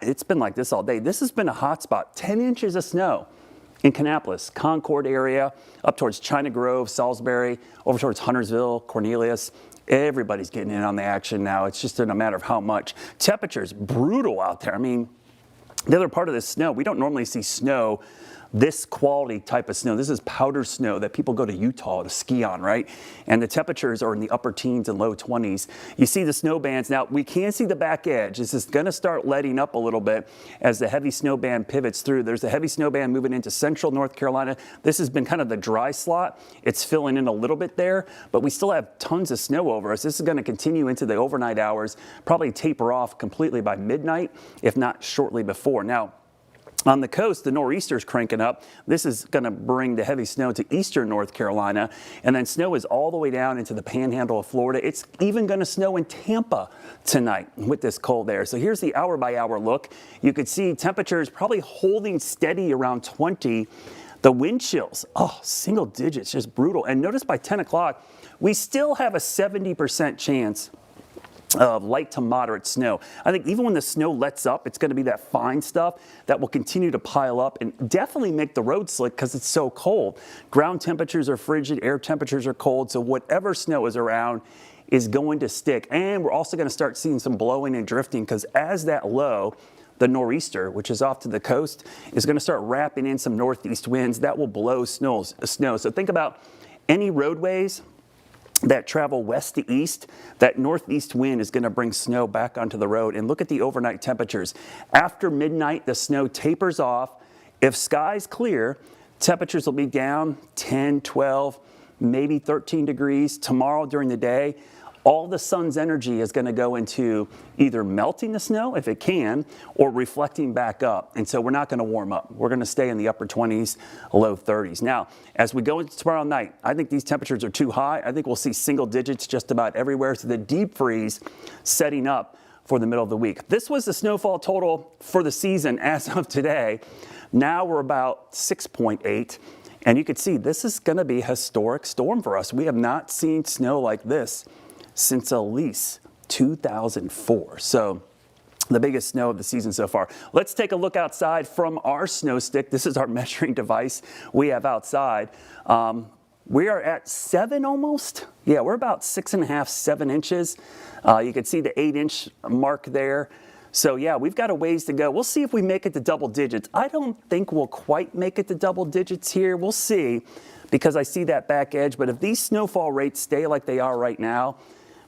it's been like this all day. This has been a hot spot, 10 inches of snow in Kannapolis, Concord area, up towards China Grove, Salisbury, over towards Huntersville, Cornelius. Everybody's getting in on the action now. It's just in a matter of how much. Temperatures brutal out there. I mean, the other part of this snow, we don't normally see snow, this quality type of snow. This is powder snow that people go to Utah to ski on, right? And the temperatures are in the upper teens and low 20s. You see the snow bands. Now, we can see the back edge. This is going to start letting up a little bit as the heavy snow band pivots through. There's a heavy snow band moving into central North Carolina. This has been kind of the dry slot. It's filling in a little bit there, but we still have tons of snow over us. This is going to continue into the overnight hours, probably taper off completely by midnight, if not shortly before. Now, on the coast, the nor'easter's cranking up. This is going to bring the heavy snow to eastern North Carolina, and then snow is all the way down into the panhandle of Florida. It's even going to snow in Tampa tonight with this cold air. So here's the hour-by-hour look. You could see temperatures probably holding steady around 20. The wind chills, single digits, just brutal. And notice by 10 o'clock, we still have a 70% chance of light to moderate snow. I think even when the snow lets up, it's going to be that fine stuff that will continue to pile up and definitely make the road slick because it's so cold. Ground temperatures are frigid, air temperatures are cold, so whatever snow is around is going to stick. And we're also going to start seeing some blowing and drifting because as that low, the nor'easter, which is off to the coast, is going to start wrapping in some northeast winds that will blow snow. So think about any roadways that travel west to east, that northeast wind is going to bring snow back onto the road. And look at the overnight temperatures. After midnight, the snow tapers off. If skies clear, temperatures will be down 10, 12, maybe 13 degrees. Tomorrow during the day, all the sun's energy is going to go into either melting the snow, if it can, or reflecting back up. And so we're not going to warm up. We're going to stay in the upper 20s, low 30s. Now, as we go into tomorrow night, I think these temperatures are too high. I think we'll see single digits just about everywhere. So the deep freeze setting up for the middle of the week. This was the snowfall total for the season as of today. Now we're about 6.8. And you can see this is going to be a historic storm for us. We have not seen snow like this since at least 2004. So the biggest snow of the season so far. Let's take a look outside from our snow stick. This is our measuring device we have outside. We are at 7 almost. Yeah, we're about 6.5, 7 inches. You can see the 8-inch mark there. So yeah, we've got a ways to go. We'll see if we make it to double digits. I don't think we'll quite make it to double digits here. We'll see, because I see that back edge. But if these snowfall rates stay like they are right now,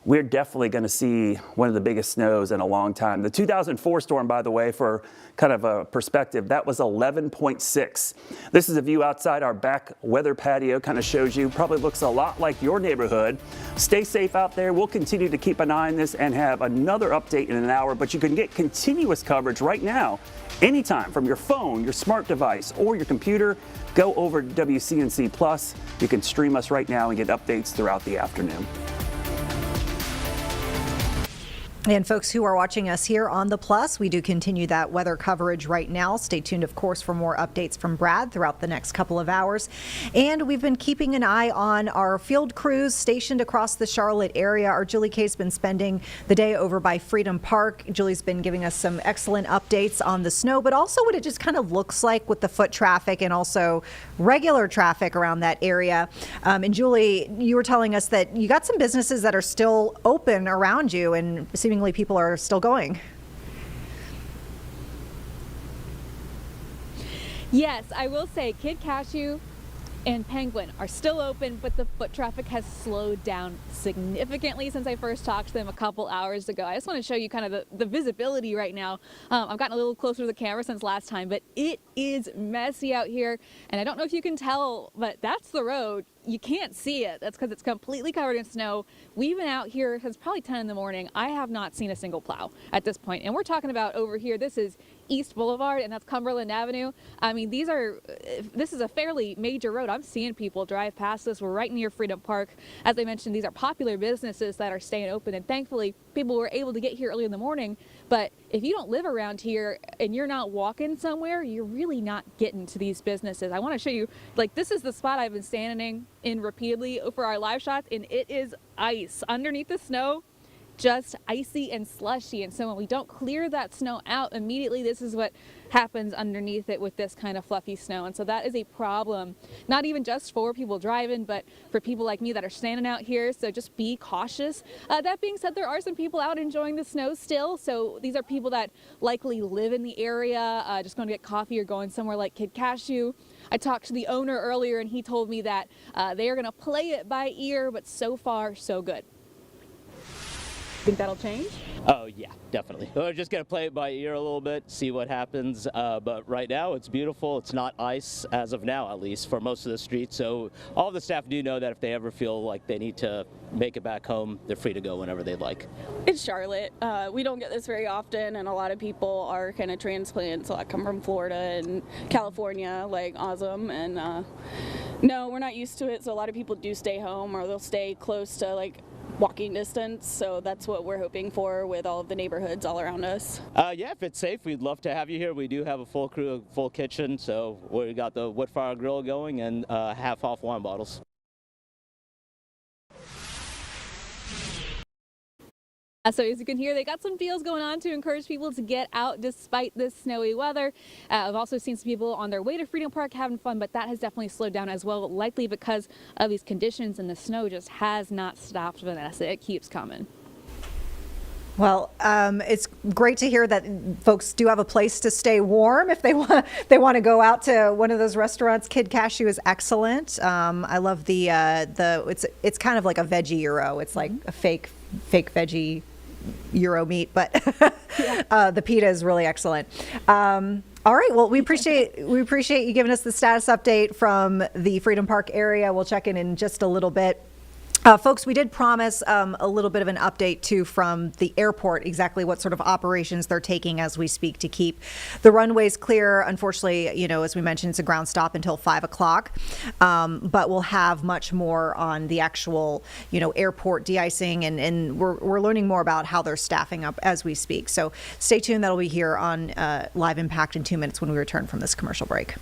we're definitely going to see one of the biggest snows in a long time. The 2004 storm, by the way, for kind of a perspective, that was 11.6. This is a view outside our back weather patio, kind of shows you, probably looks a lot like your neighborhood. Stay safe out there. We'll continue to keep an eye on this and have another update in an hour, but you can get continuous coverage right now, anytime from your phone, your smart device, or your computer. Go over to WCNC Plus. You can stream us right now and get updates throughout the afternoon. And folks who are watching us here on the Plus, we do continue that weather coverage right now. Stay tuned, of course, for more updates from Brad throughout the next couple of hours. And we've been keeping an eye on our field crews stationed across the Charlotte area. Our Julie Kay's been spending the day over by Freedom Park. Julie's been giving us some excellent updates on the snow, but also what it just kind of looks like with the foot traffic and also regular traffic around that area. And Julie, you were telling us that you got some businesses that are still open around you, and seemingly people are still going. Yes, I will say Kid Cashew and Penguin are still open, but the foot traffic has slowed down significantly since I first talked to them a couple hours ago. I just want to show you kind of the visibility right now. I've gotten a little closer to the camera since last time, but it is messy out here. And I don't know if you can tell, but that's the road. You can't see it. That's because it's completely covered in snow. We've been out here since probably 10 in the morning. I have not seen a single plow at this point. And we're talking about over here, this is East Boulevard and that's Cumberland Avenue. I mean, this is a fairly major road. I'm seeing people drive past this. We're right near Freedom Park. As I mentioned, these are popular businesses that are staying open, and thankfully people were able to get here early in the morning. But if you don't live around here and you're not walking somewhere, you're really not getting to these businesses. I want to show you, like, this is the spot I've been standing in repeatedly for our live shots, and it is ice underneath the snow, just icy and slushy. And so when we don't clear that snow out immediately, this is what happens underneath it with this kind of fluffy snow. And so that is a problem, not even just for people driving, but for people like me that are standing out here. So just be cautious. That being said, there are some people out enjoying the snow still. So these are people that likely live in the area, just going to get coffee or going somewhere like Kid Cashew. I talked to the owner earlier and he told me that they are going to play it by ear, but so far so good. Think that'll change? Oh yeah, definitely. We're just gonna play it by ear a little bit, see what happens. But right now it's beautiful. It's not ice as of now, at least for most of the streets. So all of the staff do know that if they ever feel like they need to make it back home, they're free to go whenever they'd like. It's Charlotte. We don't get this very often, and a lot of people are kind of transplants. So I come from Florida and California, like awesome. And no, we're not used to it. So a lot of people do stay home, or they'll stay close to like walking distance, so that's what we're hoping for with all of the neighborhoods all around us. Yeah, if it's safe, we'd love to have you here. We do have a full crew, a full kitchen, so we got the wood fire grill going and half-off wine bottles. So as you can hear, they got some deals going on to encourage people to get out despite this snowy weather. I've also seen some people on their way to Freedom Park having fun, but that has definitely slowed down as well, likely because of these conditions, and the snow just has not stopped, Vanessa. It keeps coming. Well, it's great to hear that folks do have a place to stay warm if they want to go out to one of those restaurants. Kid Cashew is excellent. I love the it's kind of like a veggie gyro. It's like a fake veggie gyro meat, but the pita is really excellent. All right, well, we appreciate you giving us the status update from the Freedom Park area. We'll check in just a little bit. Folks, we did promise a little bit of an update too from the airport, exactly what sort of operations they're taking as we speak to keep the runways clear. Unfortunately, as we mentioned, it's a ground stop until 5 o'clock, but we'll have much more on the actual, airport de-icing, and we're learning more about how they're staffing up as we speak. So stay tuned. That'll be here on Live Impact in 2 minutes when we return from this commercial break.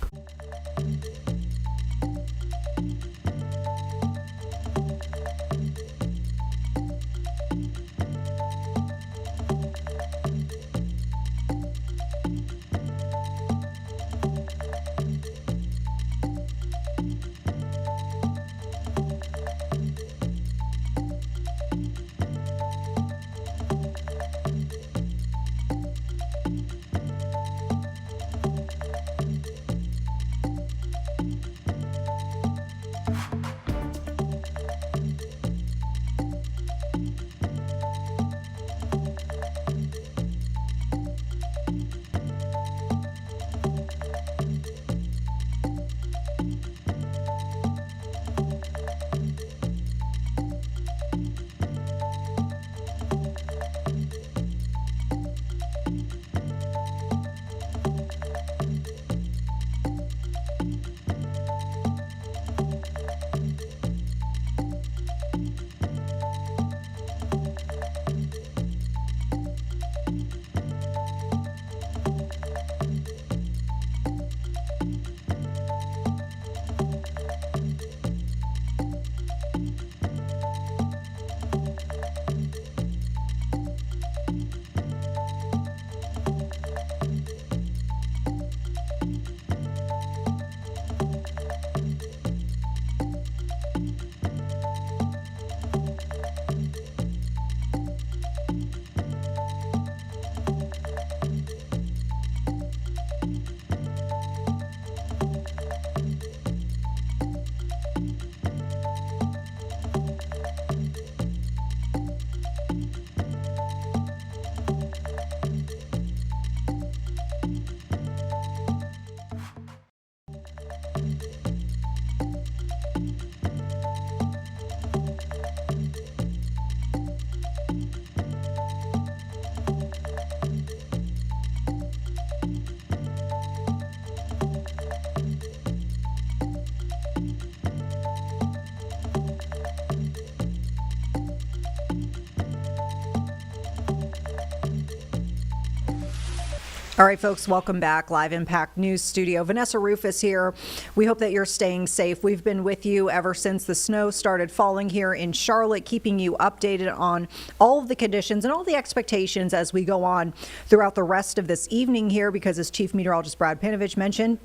All right, folks, welcome back. Live Impact News Studio. Vanessa Rufus here. We hope that you're staying safe. We've been with you ever since the snow started falling here in Charlotte, keeping you updated on all of the conditions and all the expectations as we go on throughout the rest of this evening here, because as Chief Meteorologist Brad Panovich mentioned,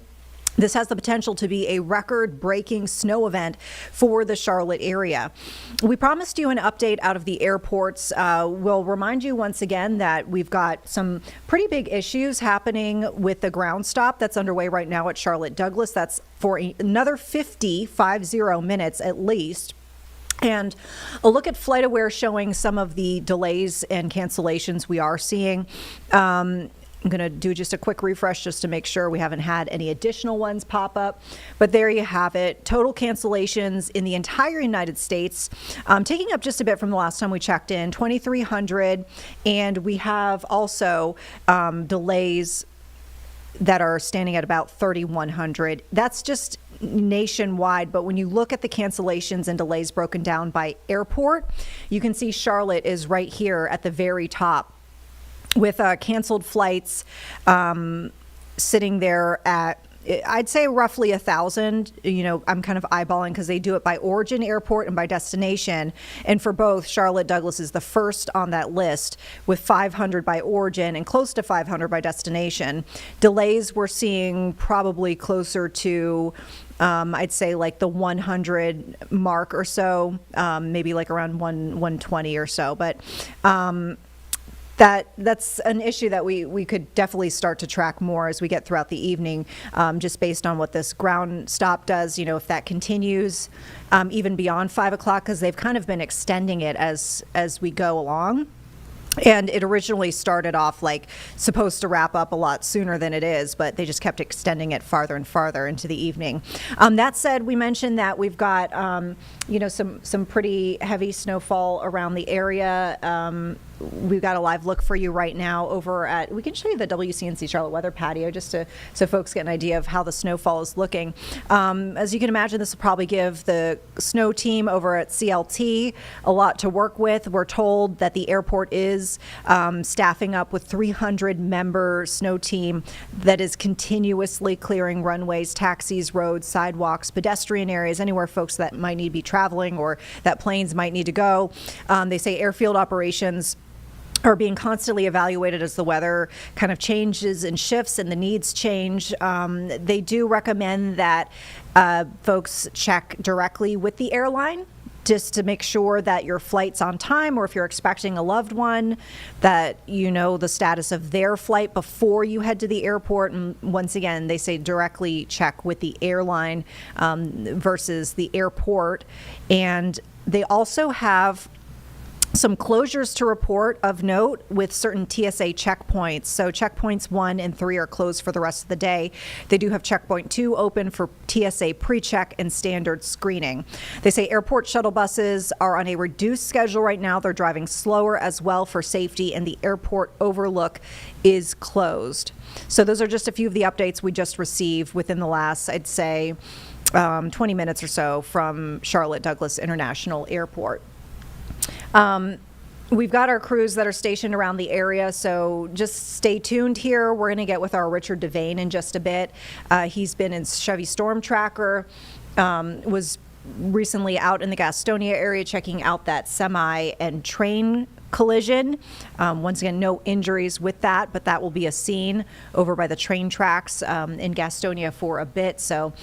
this has the potential to be a record-breaking snow event for the Charlotte area. We promised you an update out of the airports. We'll remind you once again that we've got some pretty big issues happening with the ground stop that's underway right now at Charlotte Douglas. That's for another 50 minutes at least. And a look at FlightAware showing some of the delays and cancellations we are seeing. I'm going to do just a quick refresh just to make sure we haven't had any additional ones pop up. But there you have it. Total cancellations in the entire United States, taking up just a bit from the last time we checked in, 2,300. And we have also delays that are standing at about 3,100. That's just nationwide, but when you look at the cancellations and delays broken down by airport, you can see Charlotte is right here at the very top, with canceled flights sitting there at, I'd say, roughly 1,000. I'm kind of eyeballing because they do it by origin airport and by destination. And for both, Charlotte Douglas is the first on that list with 500 by origin and close to 500 by destination. Delays we're seeing probably closer to, I'd say, like the 100 mark or so, maybe like around 120 or so. But that's an issue that we could definitely start to track more as we get throughout the evening, just based on what this ground stop does, if that continues even beyond 5 o'clock, because they've kind of been extending it as we go along. And it originally started off like supposed to wrap up a lot sooner than it is, but they just kept extending it farther and farther into the evening. That said, we mentioned that we've got, some pretty heavy snowfall around the area. We've got a live look for you right now over at, we can show you the WCNC Charlotte weather patio just so folks get an idea of how the snowfall is looking. As you can imagine, this will probably give the snow team over at CLT a lot to work with. We're told that the airport is staffing up with 300-member snow team that is continuously clearing runways, taxis, roads, sidewalks, pedestrian areas, anywhere folks that might need to be traveling or that planes might need to go. They say airfield operations are being constantly evaluated as the weather kind of changes and shifts and the needs change. They do recommend that folks check directly with the airline just to make sure that your flight's on time, or if you're expecting a loved one, that you know the status of their flight before you head to the airport. And once again, they say directly check with the airline versus the airport. And they also have some closures to report of note with certain TSA checkpoints. So checkpoints 1 and 3 are closed for the rest of the day. They do have checkpoint 2 open for TSA pre-check and standard screening. They say airport shuttle buses are on a reduced schedule right now. They're driving slower as well for safety, and the airport overlook is closed. So those are just a few of the updates we just received within the last, I'd say, 20 minutes or so from Charlotte Douglas International Airport. We've got our crews that are stationed around the area, so just stay tuned here. We're going to get with our Richard Devane in just a bit. He's been in Chevy Storm Tracker, was recently out in the Gastonia area checking out that semi and train collision. Once again, no injuries with that, but that will be a scene over by the train tracks in Gastonia for a bit. So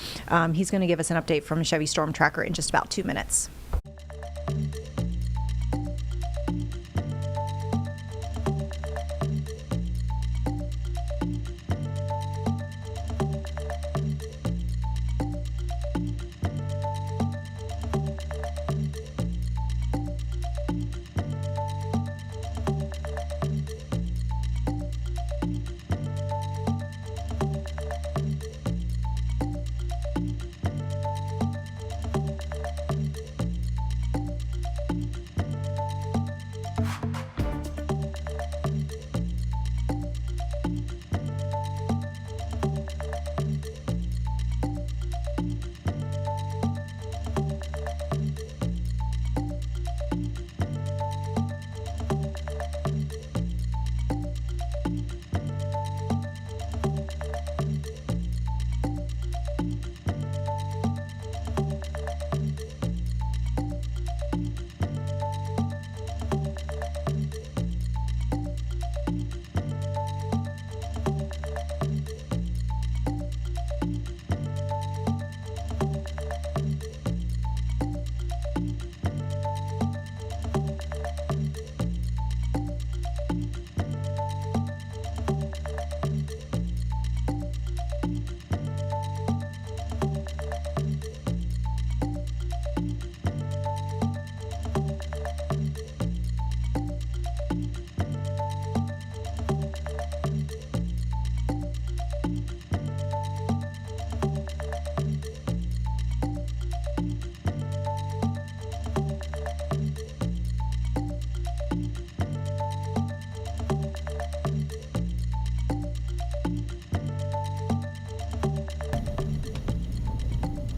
he's going to give us an update from Chevy Storm Tracker in just about 2 minutes.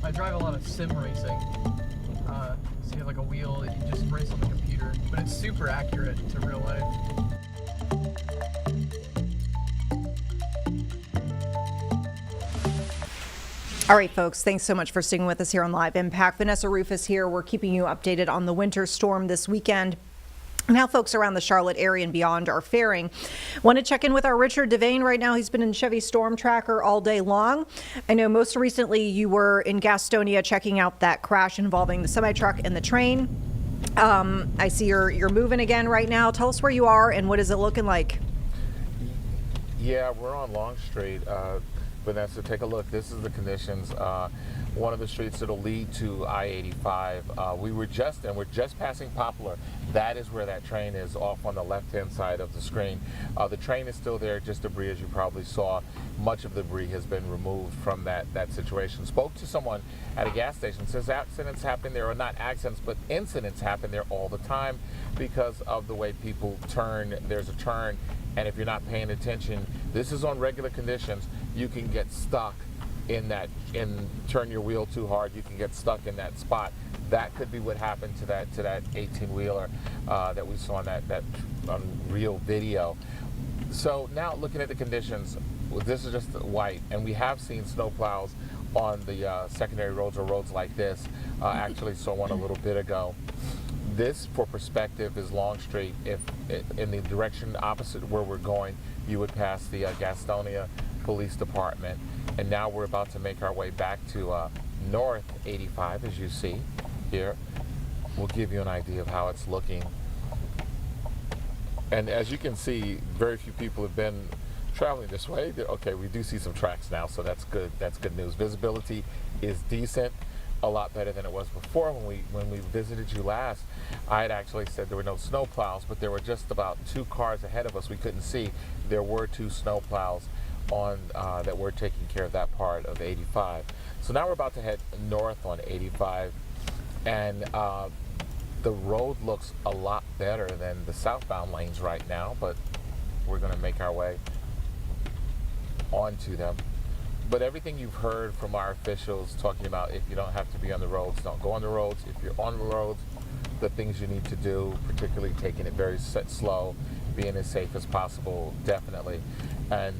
I drive a lot of sim racing. So you have like a wheel that you just race on the computer, but it's super accurate to real life. All right, folks, thanks so much for sticking with us here on Live Impact. Vanessa Rufus here. We're keeping you updated on the winter storm this weekend and how folks around the Charlotte area and beyond are faring. Want to check in with our Richard Devane right now. He's been in Chevy Storm Tracker all day long. I know most recently you were in Gastonia checking out that crash involving the semi-truck and the train. I see you're moving again right now. Tell us where you are and what is it looking like? Yeah, we're on Long Street. Vanessa, take a look. This is the conditions. One of the streets that'll lead to I-85. We're just passing Poplar. That is where that train is, off on the left-hand side of the screen. The train is still there, just debris, as you probably saw. Much of the debris has been removed from that situation. Spoke to someone at a gas station, says accidents happen there, or not accidents, but incidents happen there all the time because of the way people turn. There's a turn, and if you're not paying attention, this is on regular conditions, you can get stuck in that, and turn your wheel too hard, you can get stuck in that spot. That could be what happened to that 18-wheeler that we saw in that real video. So now looking at the conditions, this is just white, and we have seen snowplows on the secondary roads or roads like this. Actually saw one a little bit ago. This, for perspective, is Long Street. If in the direction opposite where we're going, you would pass the Gastonia Police Department. And now we're about to make our way back to North 85, as you see here. We'll give you an idea of how it's looking. And as you can see, very few people have been traveling this way. Okay, we do see some tracks now, so that's good. That's good news. Visibility is decent, a lot better than it was before. When we visited you last, I had actually said there were no snow plows, but there were just about 2 cars ahead of us we couldn't see. There were 2 snow plows on that were taking care of that part of 85. So now we're about to head north on 85, and the road looks a lot better than the southbound lanes right now, but we're going to make our way onto them. But everything you've heard from our officials talking about, if you don't have to be on the roads, don't go on the roads. If you're on the roads, the things you need to do, particularly taking it very slow, being as safe as possible, definitely. And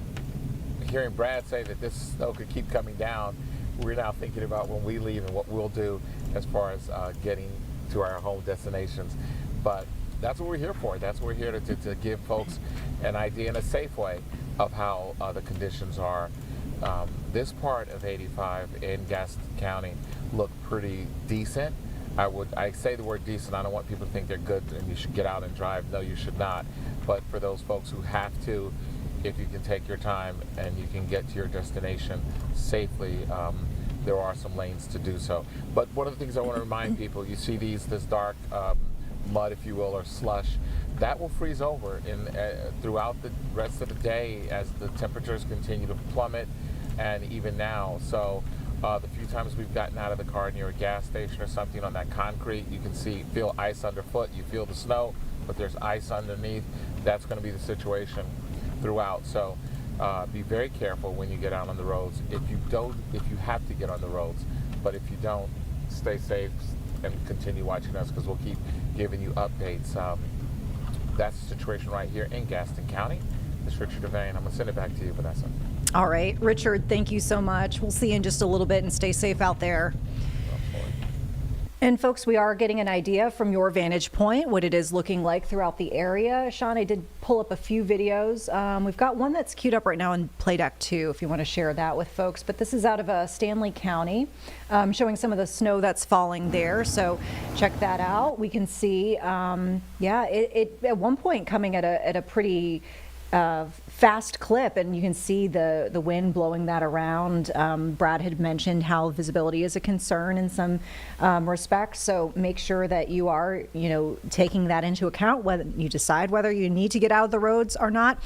hearing Brad say that this snow could keep coming down, we're now thinking about when we leave and what we'll do as far as getting to our home destinations. But that's what we're here for. That's what we're here to give folks an idea in a safe way of how the conditions are. This part of 85 in Gaston County look pretty decent. I say the word decent. I don't want people to think they're good and you should get out and drive. No, you should not. But for those folks who have to, if you can take your time and you can get to your destination safely, there are some lanes to do so. But one of the things I want to remind people, you see this dark mud, if you will, or slush, that will freeze over throughout the rest of the day as the temperatures continue to plummet, and even now. So the few times we've gotten out of the car near a gas station or something on that concrete, you can feel ice underfoot. You feel the snow, but there's ice underneath. That's going to be the situation throughout. So be very careful when you get out on the roads. If you have to get on the roads, but if you don't, stay safe and continue watching us, because we'll keep giving you updates. That's the situation right here in Gaston County. This is Richard Devane. I'm going to send it back to you, Vanessa. All right, Richard, thank you so much. We'll see you in just a little bit, and stay safe out there. And folks, we are getting an idea from your vantage point what it is looking like throughout the area. Sean, I did pull up a few videos. We've got one that's queued up right now in Playdeck 2 if you want to share that with folks. But this is out of Stanley County, showing some of the snow that's falling there. So check that out. We can see, it at one point coming at a pretty fast clip, and you can see the wind blowing that around. Brad had mentioned how visibility is a concern in some respects, so make sure that you are taking that into account when you decide whether you need to get out of the roads or not.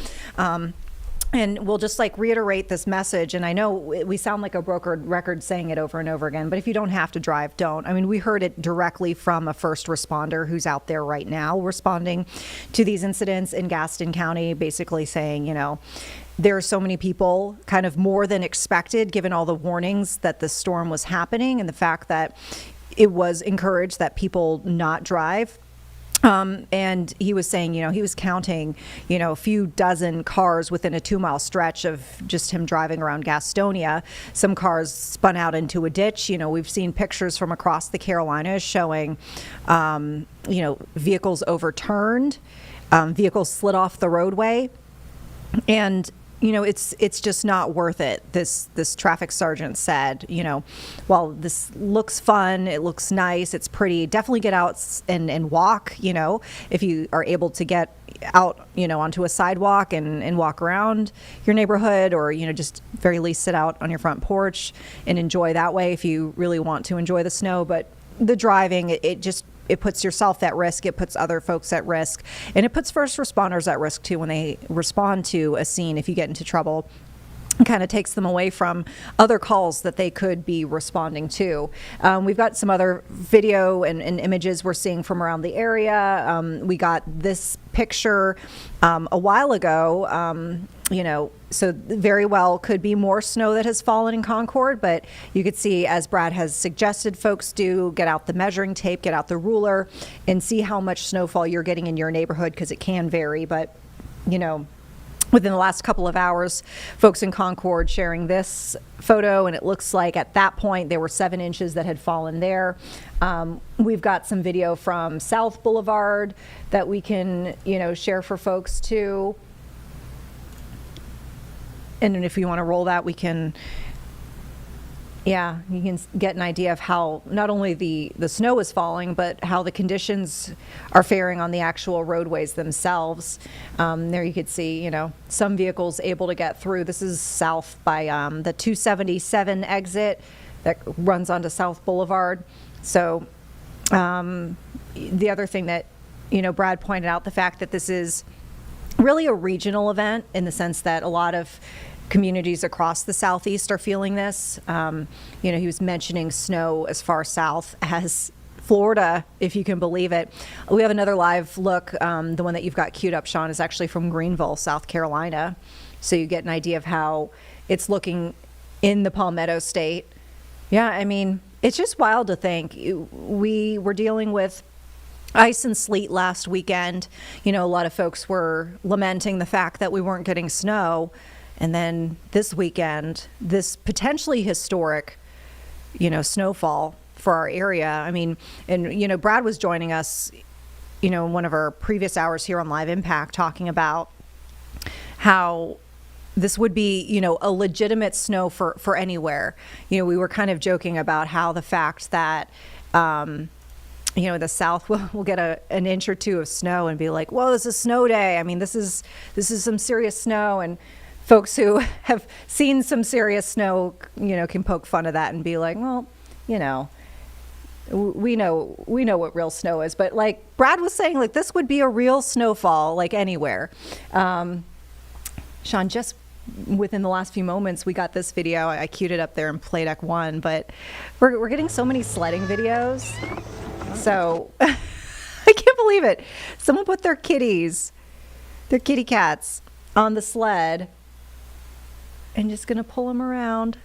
And we'll just reiterate this message. And I know we sound like a brokered record saying it over and over again, but if you don't have to drive, don't. I mean, we heard it directly from a first responder who's out there right now responding to these incidents in Gaston County, basically saying, there are so many people, kind of more than expected, given all the warnings that the storm was happening and the fact that it was encouraged that people not drive. And he was saying, he was counting, a few dozen cars within a 2-mile stretch of just him driving around Gastonia. Some cars spun out into a ditch. We've seen pictures from across the Carolinas showing, vehicles overturned, vehicles slid off the roadway. And it's just not worth it. This traffic sergeant said, while this looks fun, it looks nice, it's pretty, definitely get out and walk, if you are able to get out, onto a sidewalk and walk around your neighborhood, or, just very least sit out on your front porch and enjoy that way if you really want to enjoy the snow. But the driving, it just it puts yourself at risk, it puts other folks at risk, and it puts first responders at risk too when they respond to a scene. If you get into trouble, it kind of takes them away from other calls that they could be responding to. We've got some other video and images we're seeing from around the area. We got this picture a while ago, so very well could be more snow that has fallen in Concord, but you could see, as Brad has suggested folks do, get out the measuring tape, get out the ruler, and see how much snowfall you're getting in your neighborhood, because it can vary. But, within the last couple of hours, folks in Concord sharing this photo, and it looks like at that point there were 7 inches that had fallen there. We've got some video from South Boulevard that we can, share for folks too. And if you want to roll that, we can, you can get an idea of how not only the snow is falling, but how the conditions are faring on the actual roadways themselves. There you could see, some vehicles able to get through. This is south by the 277 exit that runs onto South Boulevard. So the other thing that, Brad pointed out, the fact that this is really a regional event, in the sense that a lot of communities across the Southeast are feeling this. He was mentioning snow as far south as Florida, if you can believe it. We have another live look. The one that you've got queued up, Sean, is actually from Greenville, South Carolina. So you get an idea of how it's looking in the Palmetto State. Yeah, I mean, it's just wild to think. We were dealing with ice and sleet last weekend. A lot of folks were lamenting the fact that we weren't getting snow. And then this weekend, this potentially historic, snowfall for our area. I mean, and, Brad was joining us, in one of our previous hours here on Live Impact, talking about how this would be, a legitimate snow for anywhere. We were kind of joking about how the fact that, the South will get an inch or two of snow and be like, whoa, this is snow day. I mean, this is some serious snow. And folks who have seen some serious snow, can poke fun of that and be like, well, we know what real snow is. But like Brad was saying, like, this would be a real snowfall, like anywhere. Sean, just within the last few moments, we got this video. I queued it up there in Play Deck 1, but we're getting so many sledding videos. So I can't believe it. Someone put their kitty cats on the sled and just going to pull them around.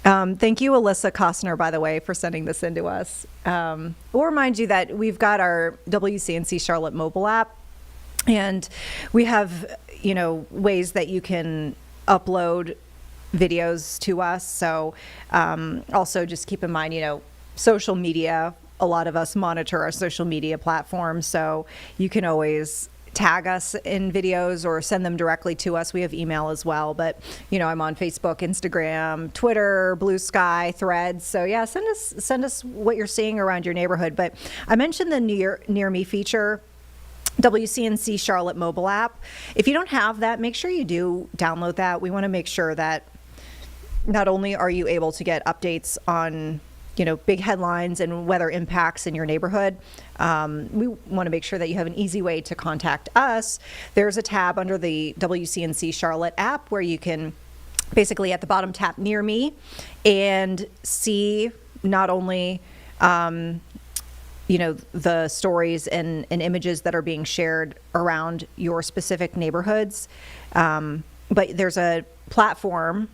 Thank you, Alyssa Costner, by the way, for sending this in to us. We'll remind you that we've got our WCNC Charlotte mobile app, and we have, ways that you can upload videos to us. So also just keep in mind, social media. A lot of us monitor our social media platforms, so you can always tag us in videos or send them directly to us. We have email as well, but I'm on Facebook, Instagram, Twitter, Blue Sky, Threads. So yeah, send us what you're seeing around your neighborhood. But I mentioned the near me feature, WCNC Charlotte mobile app. If you don't have that, make sure you do download that. We want to make sure that not only are you able to get updates on big headlines and weather impacts in your neighborhood. We want to make sure that you have an easy way to contact us. There's a tab under the WCNC Charlotte app where you can basically at the bottom tap Near Me and see not only the stories and images that are being shared around your specific neighborhoods, but there's a platform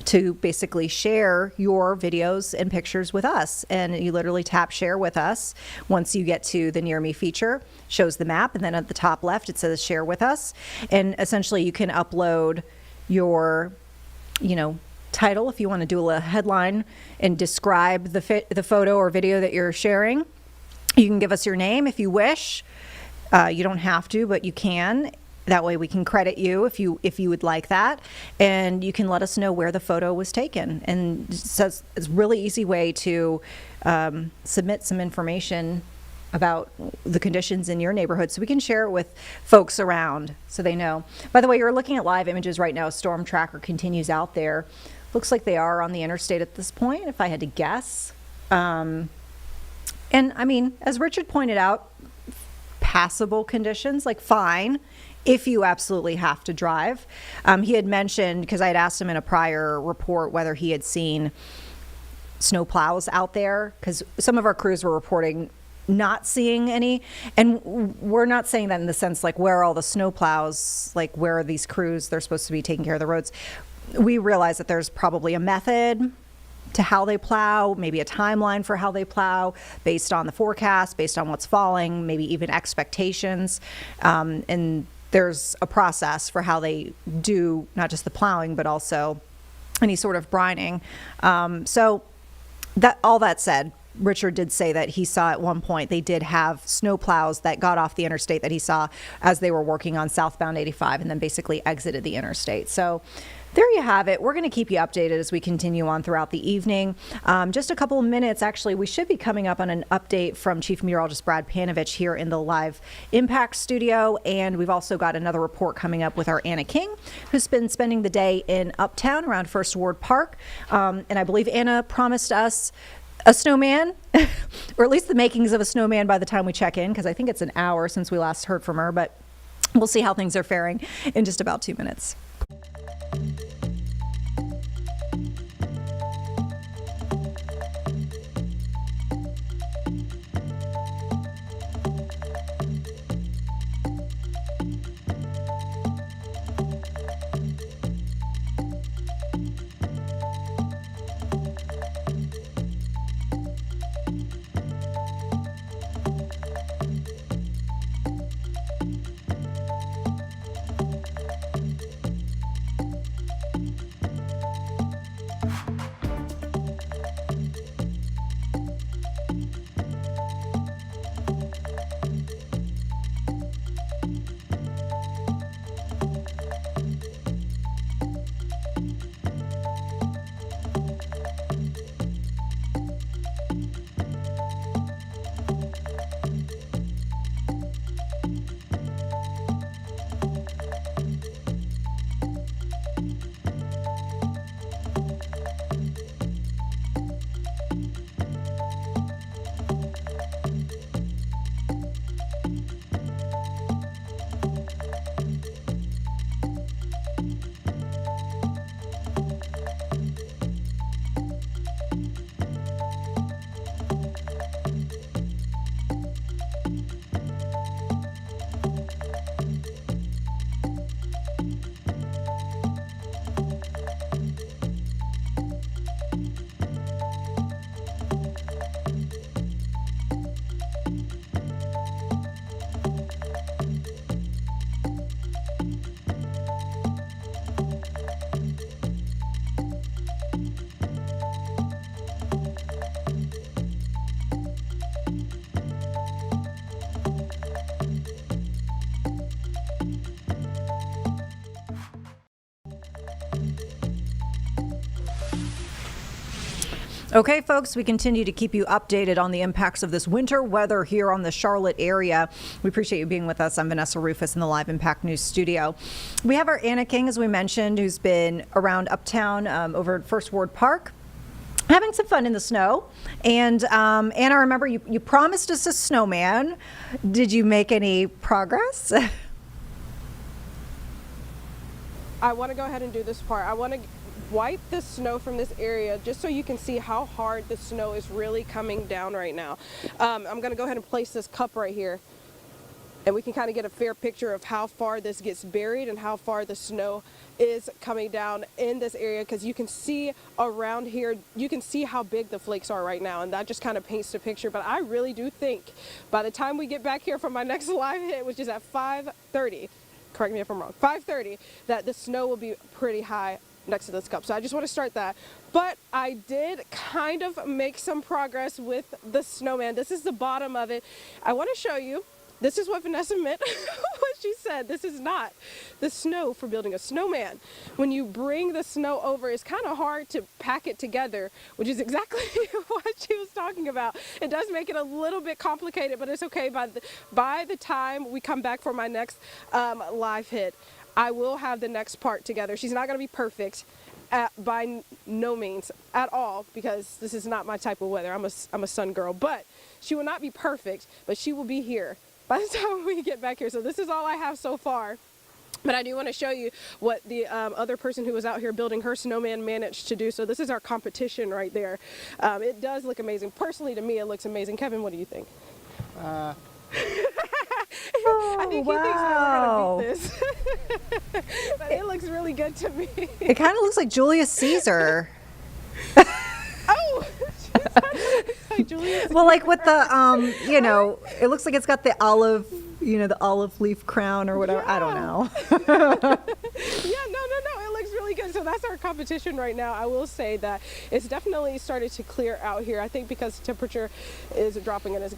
to basically share your videos and pictures with us. And you literally tap share with us. Once you get to the Near Me feature, shows the map, and then at the top left it says share with us. And essentially you can upload your, title if you want to do a headline and describe the photo or video that you're sharing. You can give us your name if you wish. You don't have to, but you can. That way we can credit you if you would like that, and you can let us know where the photo was taken. And it's a really easy way to submit some information about the conditions in your neighborhood so we can share it with folks around so they know. By the way, you're looking at live images right now. Storm tracker continues out there. Looks like they are on the interstate at this point, if I had to guess. And I mean, as Richard pointed out, passable conditions, like fine, if you absolutely have to drive. He had mentioned, because I had asked him in a prior report whether he had seen snow plows out there, because some of our crews were reporting not seeing any. And we're not saying that in the sense like, where are all the snow plows, like where are these crews, they're supposed to be taking care of the roads. We realize that there's probably a method to how they plow, maybe a timeline for how they plow based on the forecast, based on what's falling, maybe even expectations. And there's a process for how they do not just the plowing, but also any sort of brining. So that all that said, Richard did say that he saw at one point they did have snow plows that got off the interstate that he saw as they were working on southbound 85 and then basically exited the interstate. So there you have it. We're going to keep you updated as we continue on throughout the evening. Just a couple of minutes, actually, we should be coming up on an update from Chief Meteorologist Brad Panovich here in the live Impact studio. And we've also got another report coming up with our Anna King, who's been spending the day in Uptown around First Ward Park. And I believe Anna promised us a snowman, or at least the makings of a snowman by the time we check in, because I think it's an hour since we last heard from her. But we'll see how things are faring in just about 2 minutes. Okay, folks, we continue to keep you updated on the impacts of this winter weather here on the Charlotte area. We appreciate you being with us. I'm Vanessa Rufus in the Live Impact News studio. We have our Anna King, as we mentioned, who's been around Uptown over at First Ward Park, having some fun in the snow. And Anna, I remember you promised us a snowman. Did you make any progress? I want to go ahead and do this part. I want to wipe the snow from this area just so you can see how hard the snow is really coming down right now. I'm going to go ahead and place this cup right here, and we can kind of get a fair picture of how far this gets buried and how far the snow is coming down in this area, because you can see around here, you can see how big the flakes are right now, and that just kind of paints the picture. But I really do think by the time we get back here from my next live hit, which is at 5:30, correct me if I'm wrong, 5:30, that the snow will be pretty high next to this cup. So I just want to start that. But I did kind of make some progress with the snowman. This is the bottom of it. I want to show you. This is what Vanessa meant when she said this is not the snow for building a snowman. When you bring the snow over, it's kind of hard to pack it together, which is exactly what she was talking about. It does make it a little bit complicated, but it's okay. By the time we come back for my next live hit, I will have the next part together. She's not going to be perfect, by no means at all, because this is not my type of weather. I'm a sun girl, but she will not be perfect, but she will be here by the time we get back here. So this is all I have so far. But I do want to show you what the other person who was out here building her snowman managed to do. So this is our competition right there. It does look amazing. Personally, to me, it looks amazing. Kevin, what do you think? I think he thinks that we're gonna beat this. But it looks really good to me. It kind of looks like Julius Caesar. Oh! Like Julius Well, like with the, it looks like it's got the olive, the olive leaf crown or whatever. Yeah. I don't know. Yeah, no. It looks really good. So that's our competition right now. I will say that it's definitely started to clear out here. I think because the temperature is dropping and it's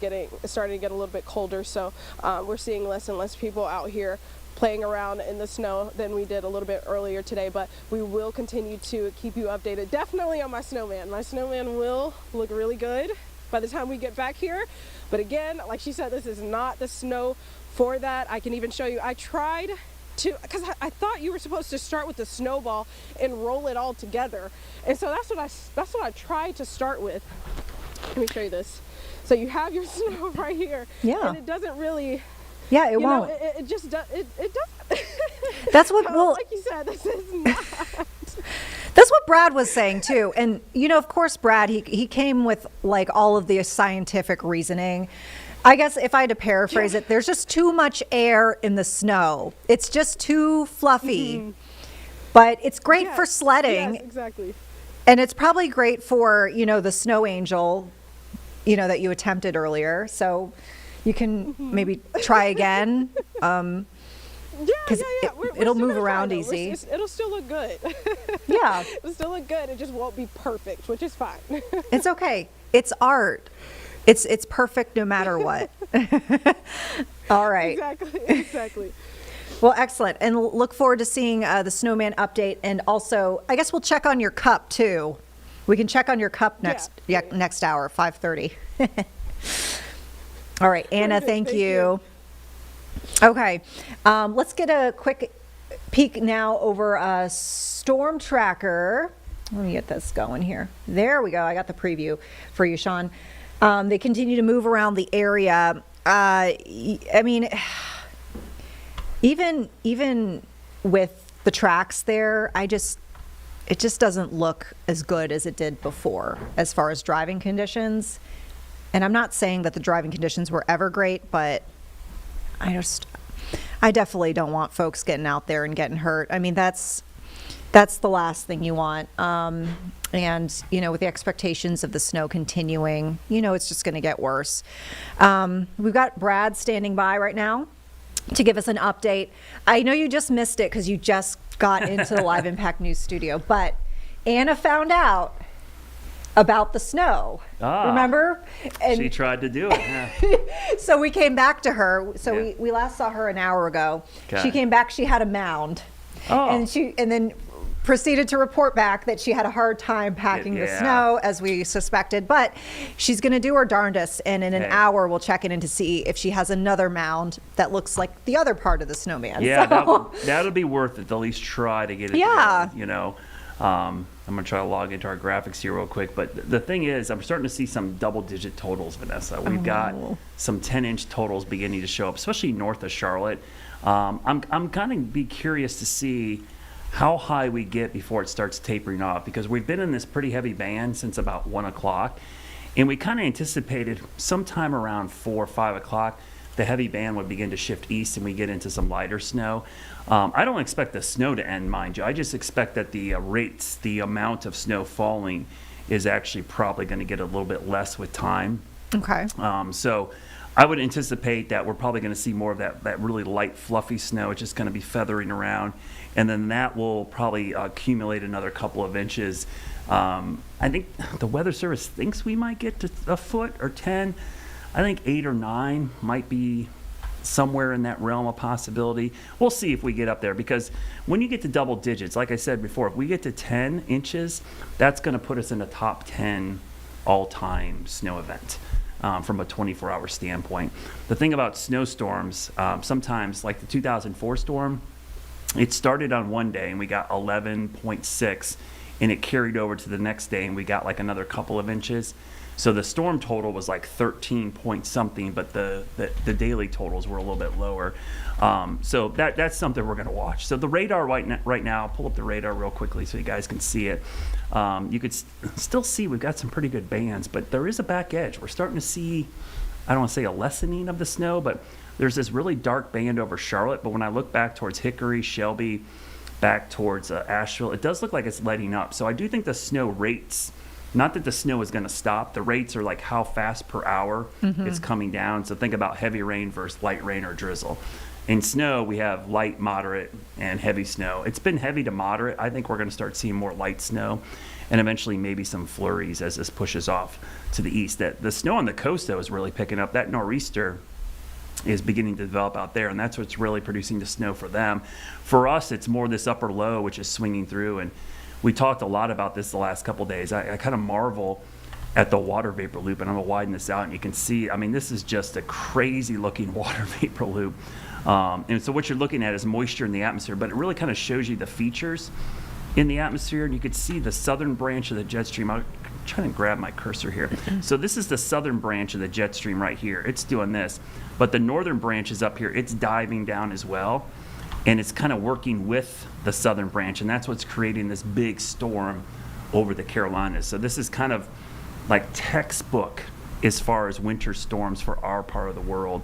starting to get a little bit colder. So we're seeing less and less people out here playing around in the snow than we did a little bit earlier today, but we will continue to keep you updated. Definitely on my snowman. My snowman will look really good by the time we get back here. But again, like she said, this is not the snow for that. I can even show you, I tried to, because I thought you were supposed to start with the snowball and roll it all together. And so that's what I tried to start with. Let me show you this. So you have your snow right here. Yeah. And it doesn't really, Yeah, it won't. it just does. It doesn't. That's what, well, like you said, this is not. That's what Brad was saying too. And, of course, Brad, he came with like all of the scientific reasoning. I guess if I had to paraphrase it, there's just too much air in the snow. It's just too fluffy. Mm-hmm. But it's great for sledding. Yes, exactly. And it's probably great for, the snow angel, that you attempted earlier. So you can maybe try again. It'll move around easy. It'll still look good. Yeah. It'll still look good. It just won't be perfect, which is fine. It's okay. It's art. It's perfect no matter what. All right. Exactly. Well, excellent. And look forward to seeing the snowman update. And also, I guess we'll check on your cup too. We can check on your cup next hour, 5:30. All right, Anna, thank you. Okay, let's get a quick peek now over Storm Tracker. Let me get this going here. There we go. I got the preview for you, Sean. They continue to move around the area. I mean, even with the tracks there, it just doesn't look as good as it did before as far as driving conditions. And I'm not saying that the driving conditions were ever great, but I definitely don't want folks getting out there and getting hurt. I mean, that's the last thing you want. And, with the expectations of the snow continuing, it's just going to get worse. We've got Brad standing by right now to give us an update. I know you just missed it because you just got into the Live Impact News studio, but Anna found out about the snow. Remember? And she tried to do it. Yeah. So we came back to her. So we last saw her an hour ago. Okay. She came back. She had a mound, and then proceeded to report back that she had a hard time packing the snow, as we suspected. But she's going to do her darndest, and in an hour we'll check in to see if she has another mound that looks like the other part of the snowman. Yeah, that'll be worth it to at least try to get it. Yeah. Together, I'm going to try to log into our graphics here real quick. But the thing is, I'm starting to see some double-digit totals, Vanessa. We've got some 10-inch totals beginning to show up, especially north of Charlotte. I'm kind of be curious to see how high we get before it starts tapering off, because we've been in this pretty heavy band since about 1 o'clock. And we kind of anticipated sometime around 4 or 5 o'clock, the heavy band would begin to shift east and we get into some lighter snow. I don't expect the snow to end, mind you. I just expect that the rates, the amount of snow falling is actually probably going to get a little bit less with time. Okay. So I would anticipate that we're probably going to see more of that really light, fluffy snow. It's just going to be feathering around. And then that will probably accumulate another couple of inches. I think the Weather Service thinks we might get to a foot or 10. I think 8 or 9 might be somewhere in that realm of possibility. We'll see if we get up there, because when you get to double digits, like I said before, if we get to 10 inches, that's going to put us in the top 10 all-time snow event from a 24-hour standpoint. The thing about snowstorms, sometimes, like the 2004 storm, it started on one day and we got 11.6 and it carried over to the next day, and we got like another couple of inches. So the storm total was like 13 point something, but the daily totals were a little bit lower. So that's something we're going to watch. So the radar right now, I'll pull up the radar real quickly so you guys can see it. You could still see we've got some pretty good bands, but there is a back edge. We're starting to see, I don't want to say a lessening of the snow, but there's this really dark band over Charlotte. But when I look back towards Hickory, Shelby, back towards Asheville, it does look like it's letting up. So I do think the snow rates, not that the snow is going to stop, the rates are like how fast per hour it's coming down. So think about heavy rain versus light rain or drizzle. In snow, we have light, moderate, and heavy snow. It's been heavy to moderate. I think we're going to start seeing more light snow and eventually maybe some flurries as this pushes off to the east. That the snow on the coast, though, is really picking up. That nor'easter is beginning to develop out there, and that's what's really producing the snow for them. For us, it's more this upper low, which is swinging through, and we talked a lot about this the last couple of days. I kind of marvel at the water vapor loop, and I'm going to widen this out, and you can see, I mean, this is just a crazy-looking water vapor loop. And so what you're looking at is moisture in the atmosphere, but it really kind of shows you the features in the atmosphere, and you could see the southern branch of the jet stream. I'm trying to grab my cursor here. So this is the southern branch of the jet stream right here. It's doing this, but the northern branch is up here. It's diving down as well, and it's kind of working with the southern branch, and that's what's creating this big storm over the Carolinas. So this is kind of like textbook as far as winter storms for our part of the world.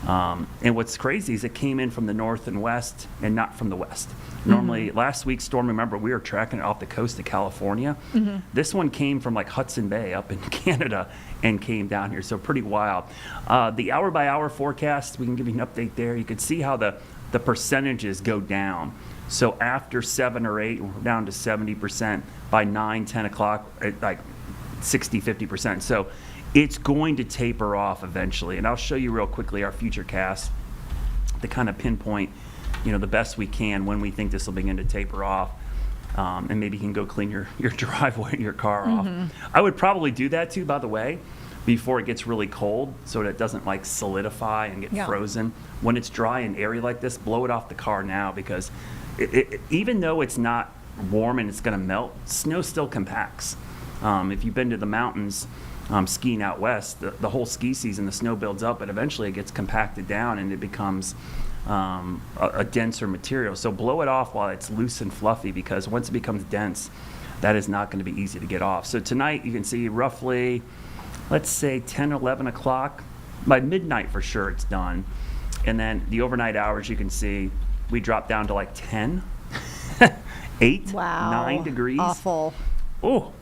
And what's crazy is it came in from the north and west and not from the west. Normally, last week's storm, remember, we were tracking it off the coast of California. This one came from like Hudson Bay up in Canada and came down here, so pretty wild. The hour-by-hour forecast, we can give you an update there. You can see how the percentages go down. So after 7 or 8, we're down to 70%. By 9, 10 o'clock, like 60, 50%. So it's going to taper off eventually. And I'll show you real quickly our Futurecast to kind of pinpoint, the best we can when we think this will begin to taper off. And maybe you can go clean your driveway and your car off. I would probably do that too, by the way, before it gets really cold so that it doesn't like solidify and get frozen. When it's dry and airy like this, blow it off the car now, because even though it's not warm and it's going to melt, snow still compacts. If you've been to the mountains skiing out west, the whole ski season, the snow builds up, but eventually it gets compacted down and it becomes a denser material. So blow it off while it's loose and fluffy, because once it becomes dense, that is not going to be easy to get off. So tonight you can see roughly, let's say 10, 11 o'clock. By midnight for sure it's done. And then the overnight hours, you can see we drop down to like 10, 8, 9 degrees. Awful. Oh.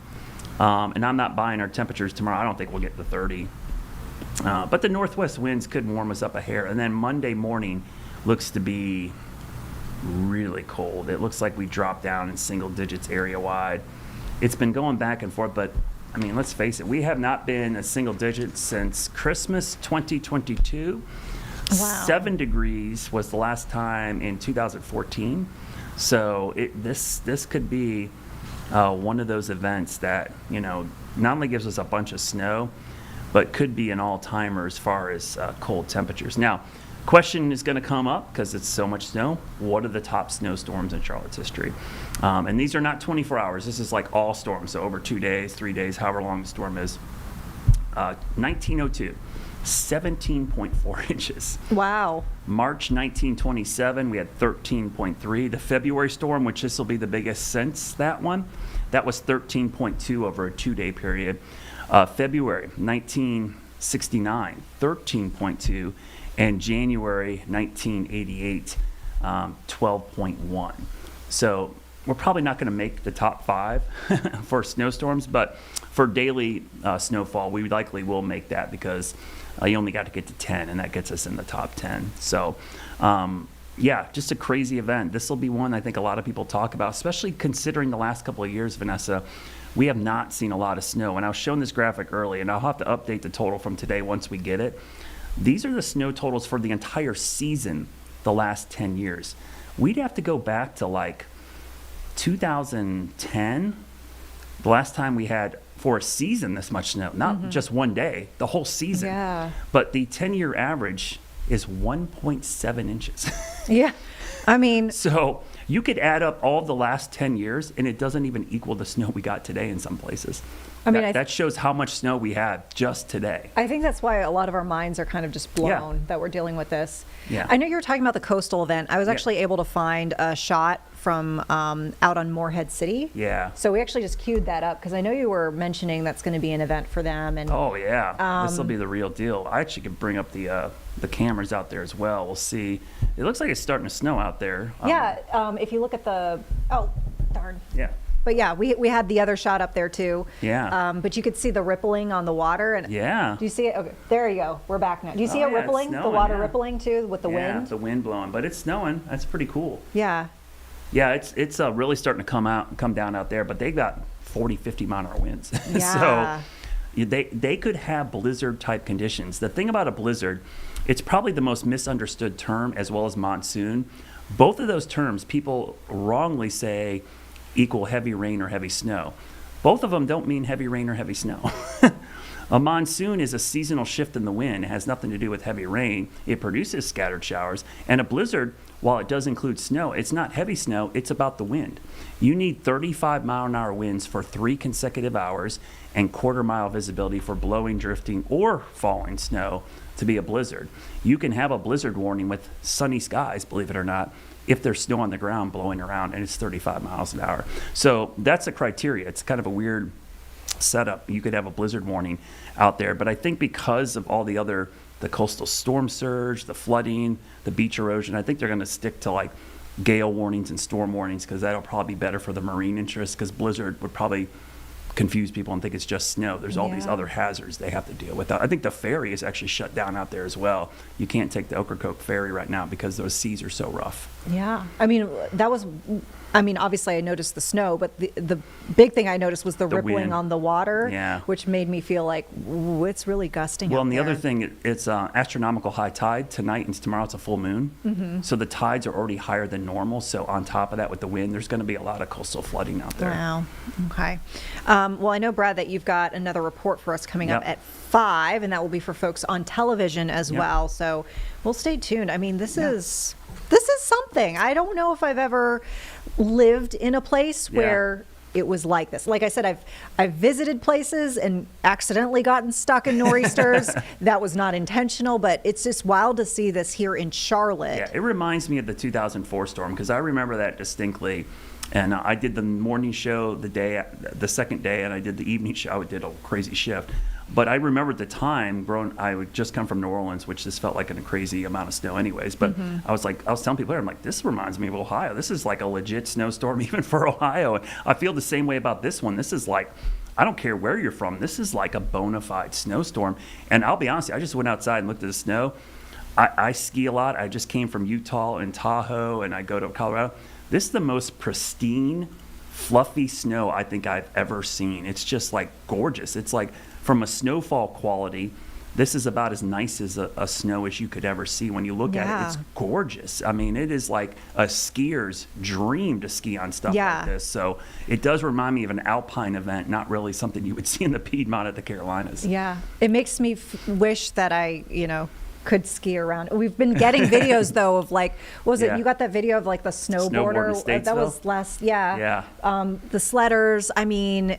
And I'm not buying our temperatures tomorrow. I don't think we'll get to 30. But the northwest winds could warm us up a hair. And then Monday morning looks to be really cold. It looks like we drop down in single digits area-wide. It's been going back and forth, but, I mean, let's face it. We have not been a single digit since Christmas 2022. Wow. 7 degrees was the last time in 2014. So this could be one of those events that, not only gives us a bunch of snow, but could be an all-timer as far as cold temperatures. Now, question is going to come up because it's so much snow. What are the top snowstorms in Charlotte's history? And these are not 24 hours. This is like all storms, so over 2 days, 3 days, however long the storm is. 1902, 17.4 inches. Wow. March 1927, we had 13.3. The February storm, which this will be the biggest since that one, that was 13.2 over a 2-day period. February 1969, 13.2. And January 1988, 12.1. So we're probably not going to make the top 5 for snowstorms, but for daily snowfall, we likely will make that, because you only got to get to 10, and that gets us in the top 10. So, just a crazy event. This will be one I think a lot of people talk about, especially considering the last couple of years, Vanessa. We have not seen a lot of snow, and I was showing this graphic early, and I'll have to update the total from today once we get it. These are the snow totals for the entire season the last 10 years. We'd have to go back to like 2010, the last time we had for a season this much snow, not just one day, the whole season. Yeah. But the 10-year average is 1.7 inches. Yeah. I mean, so You could add up all the last 10 years, and it doesn't even equal the snow we got today in some places. I mean, that shows how much snow we had just today. I think that's why a lot of our minds are kind of just blown that we're dealing with this. Yeah. I know you were talking about the coastal event. I was actually able to find a shot from out on Morehead City. Yeah. So we actually just queued that up because I know you were mentioning that's going to be an event for them. And oh yeah, this will be the real deal. I actually could bring up the cameras out there as well. We'll see. It looks like it's starting to snow out there. If you look at the darn. Yeah. But yeah, we had the other shot up there too. Yeah. But you could see the rippling on the water. And yeah. Do you see it? Okay, there you go. We're back now. Do you see it rippling? Snowing, the water rippling too with the wind? Yeah, the wind blowing, but it's snowing. That's pretty cool. Yeah. Yeah, it's really starting to come down out there, but they got 40, 50 mile-an-hour winds. Yeah. So they could have blizzard type conditions. The thing about a blizzard, it's probably the most misunderstood term, as well as monsoon. Both of those terms people wrongly say equal heavy rain or heavy snow. Both of them don't mean heavy rain or heavy snow. A monsoon is a seasonal shift in the wind. It has nothing to do with heavy rain. It produces scattered showers. And a blizzard, while it does include snow, it's not heavy snow, it's about the wind. You need 35 mile-an-hour winds for 3 consecutive hours and quarter-mile visibility for blowing, drifting, or falling snow to be a blizzard. You can have a blizzard warning with sunny skies, believe it or not, if there's snow on the ground blowing around and it's 35 miles an hour. So that's the criteria. It's kind of a weird setup. You could have a blizzard warning out there, but I think because of all the coastal storm surge, the flooding, the beach erosion, I think they're going to stick to like gale warnings and storm warnings because that'll probably be better for the marine interest because blizzard would probably confuse people and think it's just snow. There's all these other hazards they have to deal with. I think the ferry is actually shut down out there as well. You can't take the Ocracoke ferry right now because those seas are so rough. Yeah. I mean, obviously I noticed the snow, but the big thing I noticed was the rippling wind on the water, which made me feel like, ooh, it's really gusting Well, out and the there. other thing, it's astronomical high tide. Tonight and tomorrow it's a full moon. Mhm. So the tides are already higher than normal. So on top of that, with the wind, there's going to be a lot of coastal flooding out there. Wow. Okay. Well, I know, Brad, that you've got another report for us coming up at 5, and that will be for folks on television as well. So we'll stay tuned. I mean, this is something. I don't know if I've ever lived in a place where it was like this. Like I said, I've visited places and accidentally gotten stuck in nor'easters. That was not intentional, but it's just wild to see this here in Charlotte. Yeah, it reminds me of the 2004 storm because I remember that distinctly. And I did the morning show the second day, and I did the evening show. I did a crazy shift. But I remember at the time, I would just come from New Orleans, which just felt like a crazy amount of snow anyways. But I was telling people, I'm like, this reminds me of Ohio. This is like a legit snowstorm even for Ohio. And I feel the same way about this one. This is like, I don't care where you're from. This is like a bona fide snowstorm. And I'll be honest, I just went outside and looked at the snow. I ski a lot. I just came from Utah and Tahoe, and I go to Colorado. This is the most pristine, fluffy snow I think I've ever seen. It's just like gorgeous. It's like from a snowfall quality, this is about as nice as a snow as you could ever see. When you look at it, it's gorgeous. I mean, it is like a skier's dream to ski on stuff like this. So it does remind me of an alpine event, not really something you would see in the Piedmont at the Carolinas. Yeah. It makes me wish that I, could ski around. We've been getting videos though of like, you got that video of like the snowboarder? That was last, the sledders. I mean,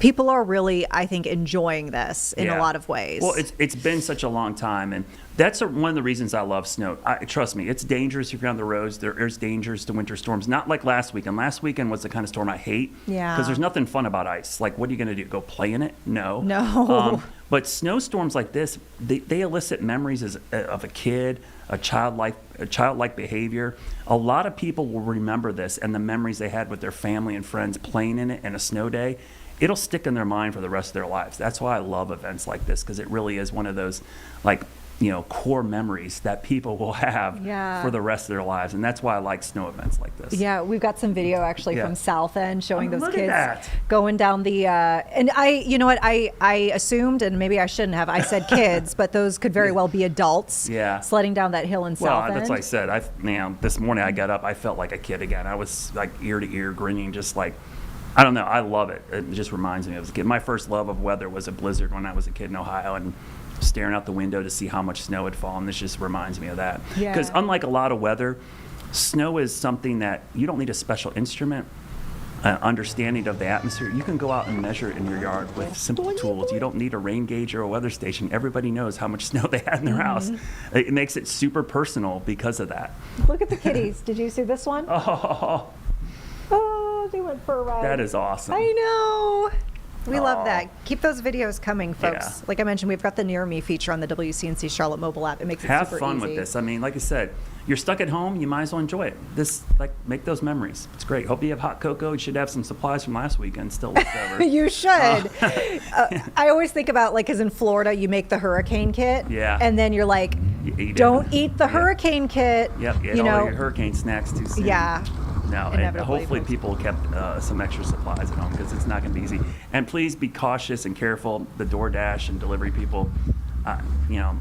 people are really, I think, enjoying this in a lot of ways. Well, it's been such a long time, and that's one of the reasons I love snow. Trust me, it's dangerous if you're on the roads. There's dangers to winter storms. Not like last weekend. Last weekend was the kind of storm I hate. Yeah. Because there's nothing fun about ice. Like, what are you going to do? Go play in it? No. No. But snowstorms like this, they elicit memories of a kid, a childlike behavior. A lot of people will remember this and the memories they had with their family and friends playing in it in a snow day. It'll stick in their mind for the rest of their lives. That's why I love events like this, because it really is one of those, core memories that people will have for the rest of their lives. And that's why I like snow events like this. Yeah, we've got some video actually from South End showing those look kids at that. going down the, and I assumed, and maybe I shouldn't have, I said kids, but those could very well be adults sledding down that hill in South End. Well, that's what I said. This morning I got up, I felt like a kid again. I was like ear to ear grinning, just like, I don't know. I love it. It just reminds me of a kid. My first love of weather was a blizzard when I was a kid in Ohio, and staring out the window to see how much snow had fallen. This just reminds me of that. Yeah. Because unlike a lot of weather, Snow is something that you don't need a special instrument. Understanding of the atmosphere. You can go out and measure it in your yard with simple tools. You don't need a rain gauge or a weather station. Everybody knows how much snow they had in their house. It makes it super personal because of that. Look at the kitties. Did you see this one? Oh, they went for a ride. That is awesome. I know. We love that. Keep those videos coming, folks. Yeah. Like I mentioned, we've got the Near Me feature on the WCNC Charlotte mobile app. It makes it Have super fun easy. with this. I mean, like I said, you're stuck at home, you might as well enjoy it. Make those memories. It's great. Hope you have hot cocoa. You should have some supplies from last weekend still left over. You should. I always think about, like, because in Florida, you make the hurricane kit. Yeah. And then you're like, don't eat the hurricane kit. Yep, you all know. your hurricane snacks too soon. Yeah. No, and Inevitably. hopefully people kept some extra supplies at home because it's not going to be easy. And please be cautious and careful. The DoorDash and delivery people,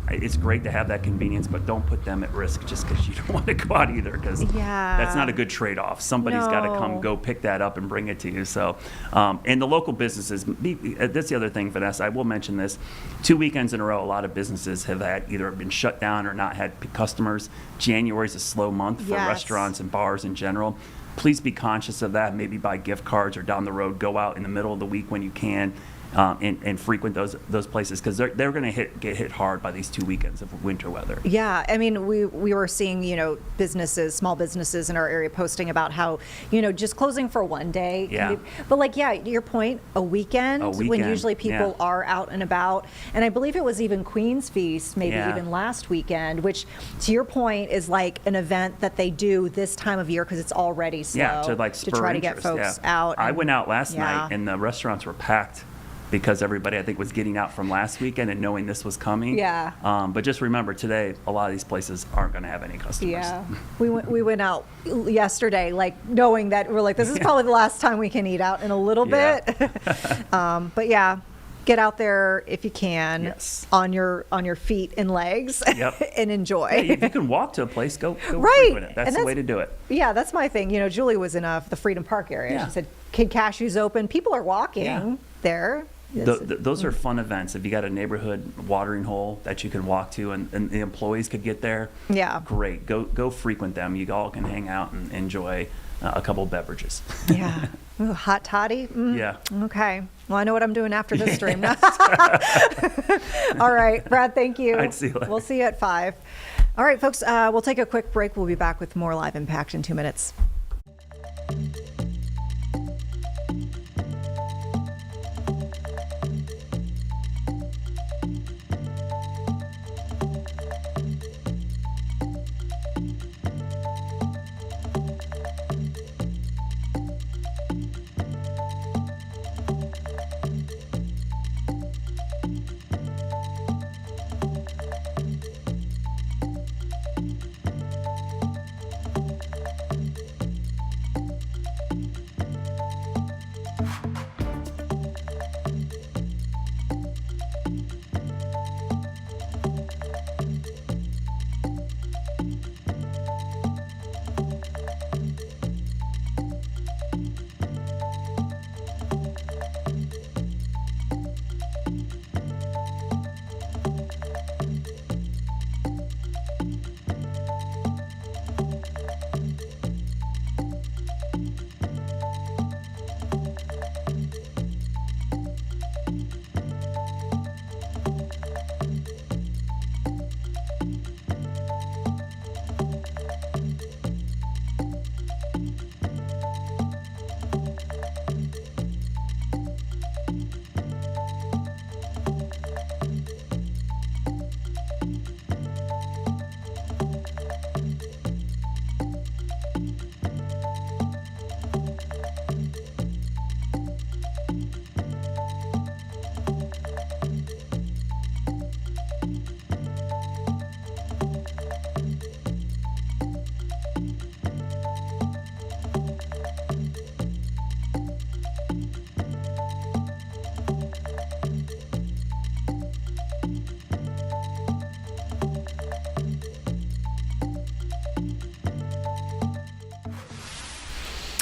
it's great to have that convenience, but don't put them at risk just because you don't want to go out either, because that's not a good trade-off. Somebody's got to come go pick that up and bring it to you. So, and the local businesses, that's the other thing, Vanessa, I will mention this. 2 weekends in a row, a lot of businesses have either been shut down or not had customers. January is a slow month for restaurants and bars in general. Please be conscious of that. Maybe buy gift cards or down the road, go out in the middle of the week when you can. And frequent those places because they're going to get hit hard by these 2 weekends of winter weather. Yeah, I mean, we were seeing, small businesses in our area posting about how, just closing for one day. Yeah. But your point, a weekend when usually people are out and about. And I believe it was even Queen's Feast, maybe even last weekend, which to your point is like an event that they do this time of year because it's already slow. Yeah, to try to interest, get folks out. I went out last night and the restaurants were packed, because everybody, I think, was getting out from last weekend and knowing this was coming. Yeah. But just remember, today, a lot of these places aren't going to have any customers. Yeah. We went out yesterday, knowing that we're like, this is probably the last time we can eat out in a little bit. But yeah, get out there if you can on your feet and legs and enjoy. Hey, if you can walk to a place, go right. frequent it. That's the way to do it. Yeah, that's my thing. Julie was in the Freedom Park area. Yeah. She said, Kid Cashew's open. People are walking there. Those are fun events. If you got a neighborhood watering hole that you can walk to and the employees could get there, great. Go frequent them. You all can hang out and enjoy a couple of beverages. Yeah. Ooh, hot toddy? Yeah. Okay. Well, I know what I'm doing after this stream. All right, Brad, thank you. All right, see you later. We'll see you at 5. All right, folks, we'll take a quick break. We'll be back with more Live Impact in 2 minutes.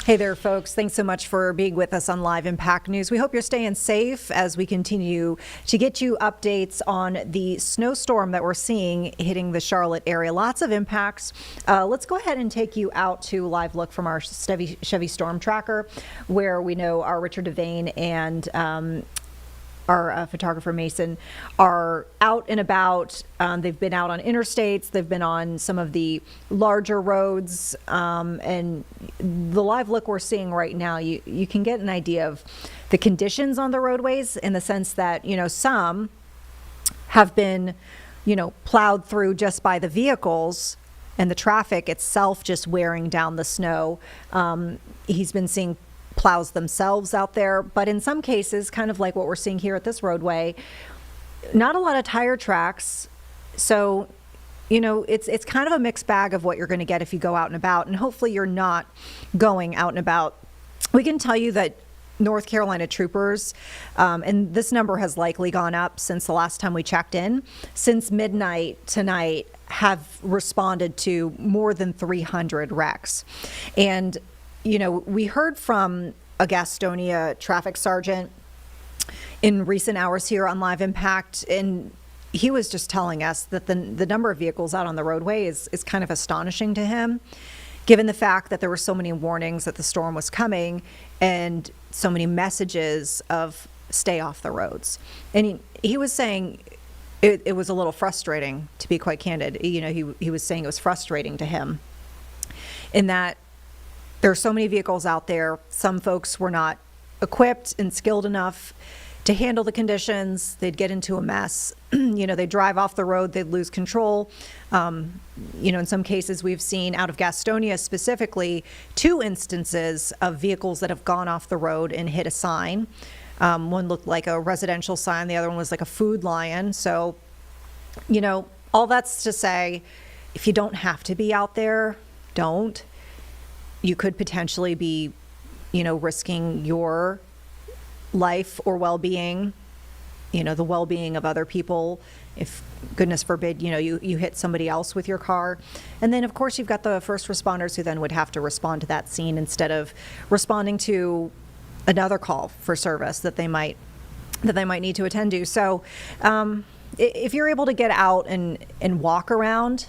Hey there, folks. Thanks so much for being with us on Live Impact News. We hope you're staying safe as we continue to get you updates on the snowstorm that we're seeing hitting the Charlotte area. Lots of impacts. Let's go ahead and take you out to a live look from our Chevy Storm Tracker, where we know our Richard Devane and our photographer Mason are out and about. They've been out on interstates. They've been on some of the larger roads. And the live look we're seeing right now, you can get an idea of the conditions on the roadways, in the sense that, some have been, plowed through just by the vehicles and the traffic itself just wearing down the snow. He's been seeing plows themselves out there, but in some cases, kind of like what we're seeing here at this roadway, not a lot of tire tracks. So, it's kind of a mixed bag of what you're going to get if you go out and about, and hopefully you're not going out and about. We can tell you that North Carolina troopers, and this number has likely gone up since the last time we checked in, since midnight tonight, have responded to more than 300 wrecks. And we heard from a Gastonia traffic sergeant in recent hours here on Live Impact, and he was just telling us that the number of vehicles out on the roadway is kind of astonishing to him, given the fact that there were so many warnings that the storm was coming and so many messages of stay off the roads. And he was saying it was a little frustrating, to be quite candid. He was saying it was frustrating to him in that there are so many vehicles out there. Some folks were not equipped and skilled enough to handle the conditions. They'd get into a mess. They'd drive off the road. They'd lose control. In some cases, we've seen out of Gastonia specifically 2 instances of vehicles that have gone off the road and hit a sign. One looked like a residential sign. The other one was like a food lion. So, all that's to say, if you don't have to be out there, don't. You could potentially be, risking your life or well-being, the well-being of other people. If, goodness forbid, you hit somebody else with your car. And then, of course, you've got the first responders who then would have to respond to that scene instead of responding to another call for service that they might need to attend to. So if you're able to get out and walk around,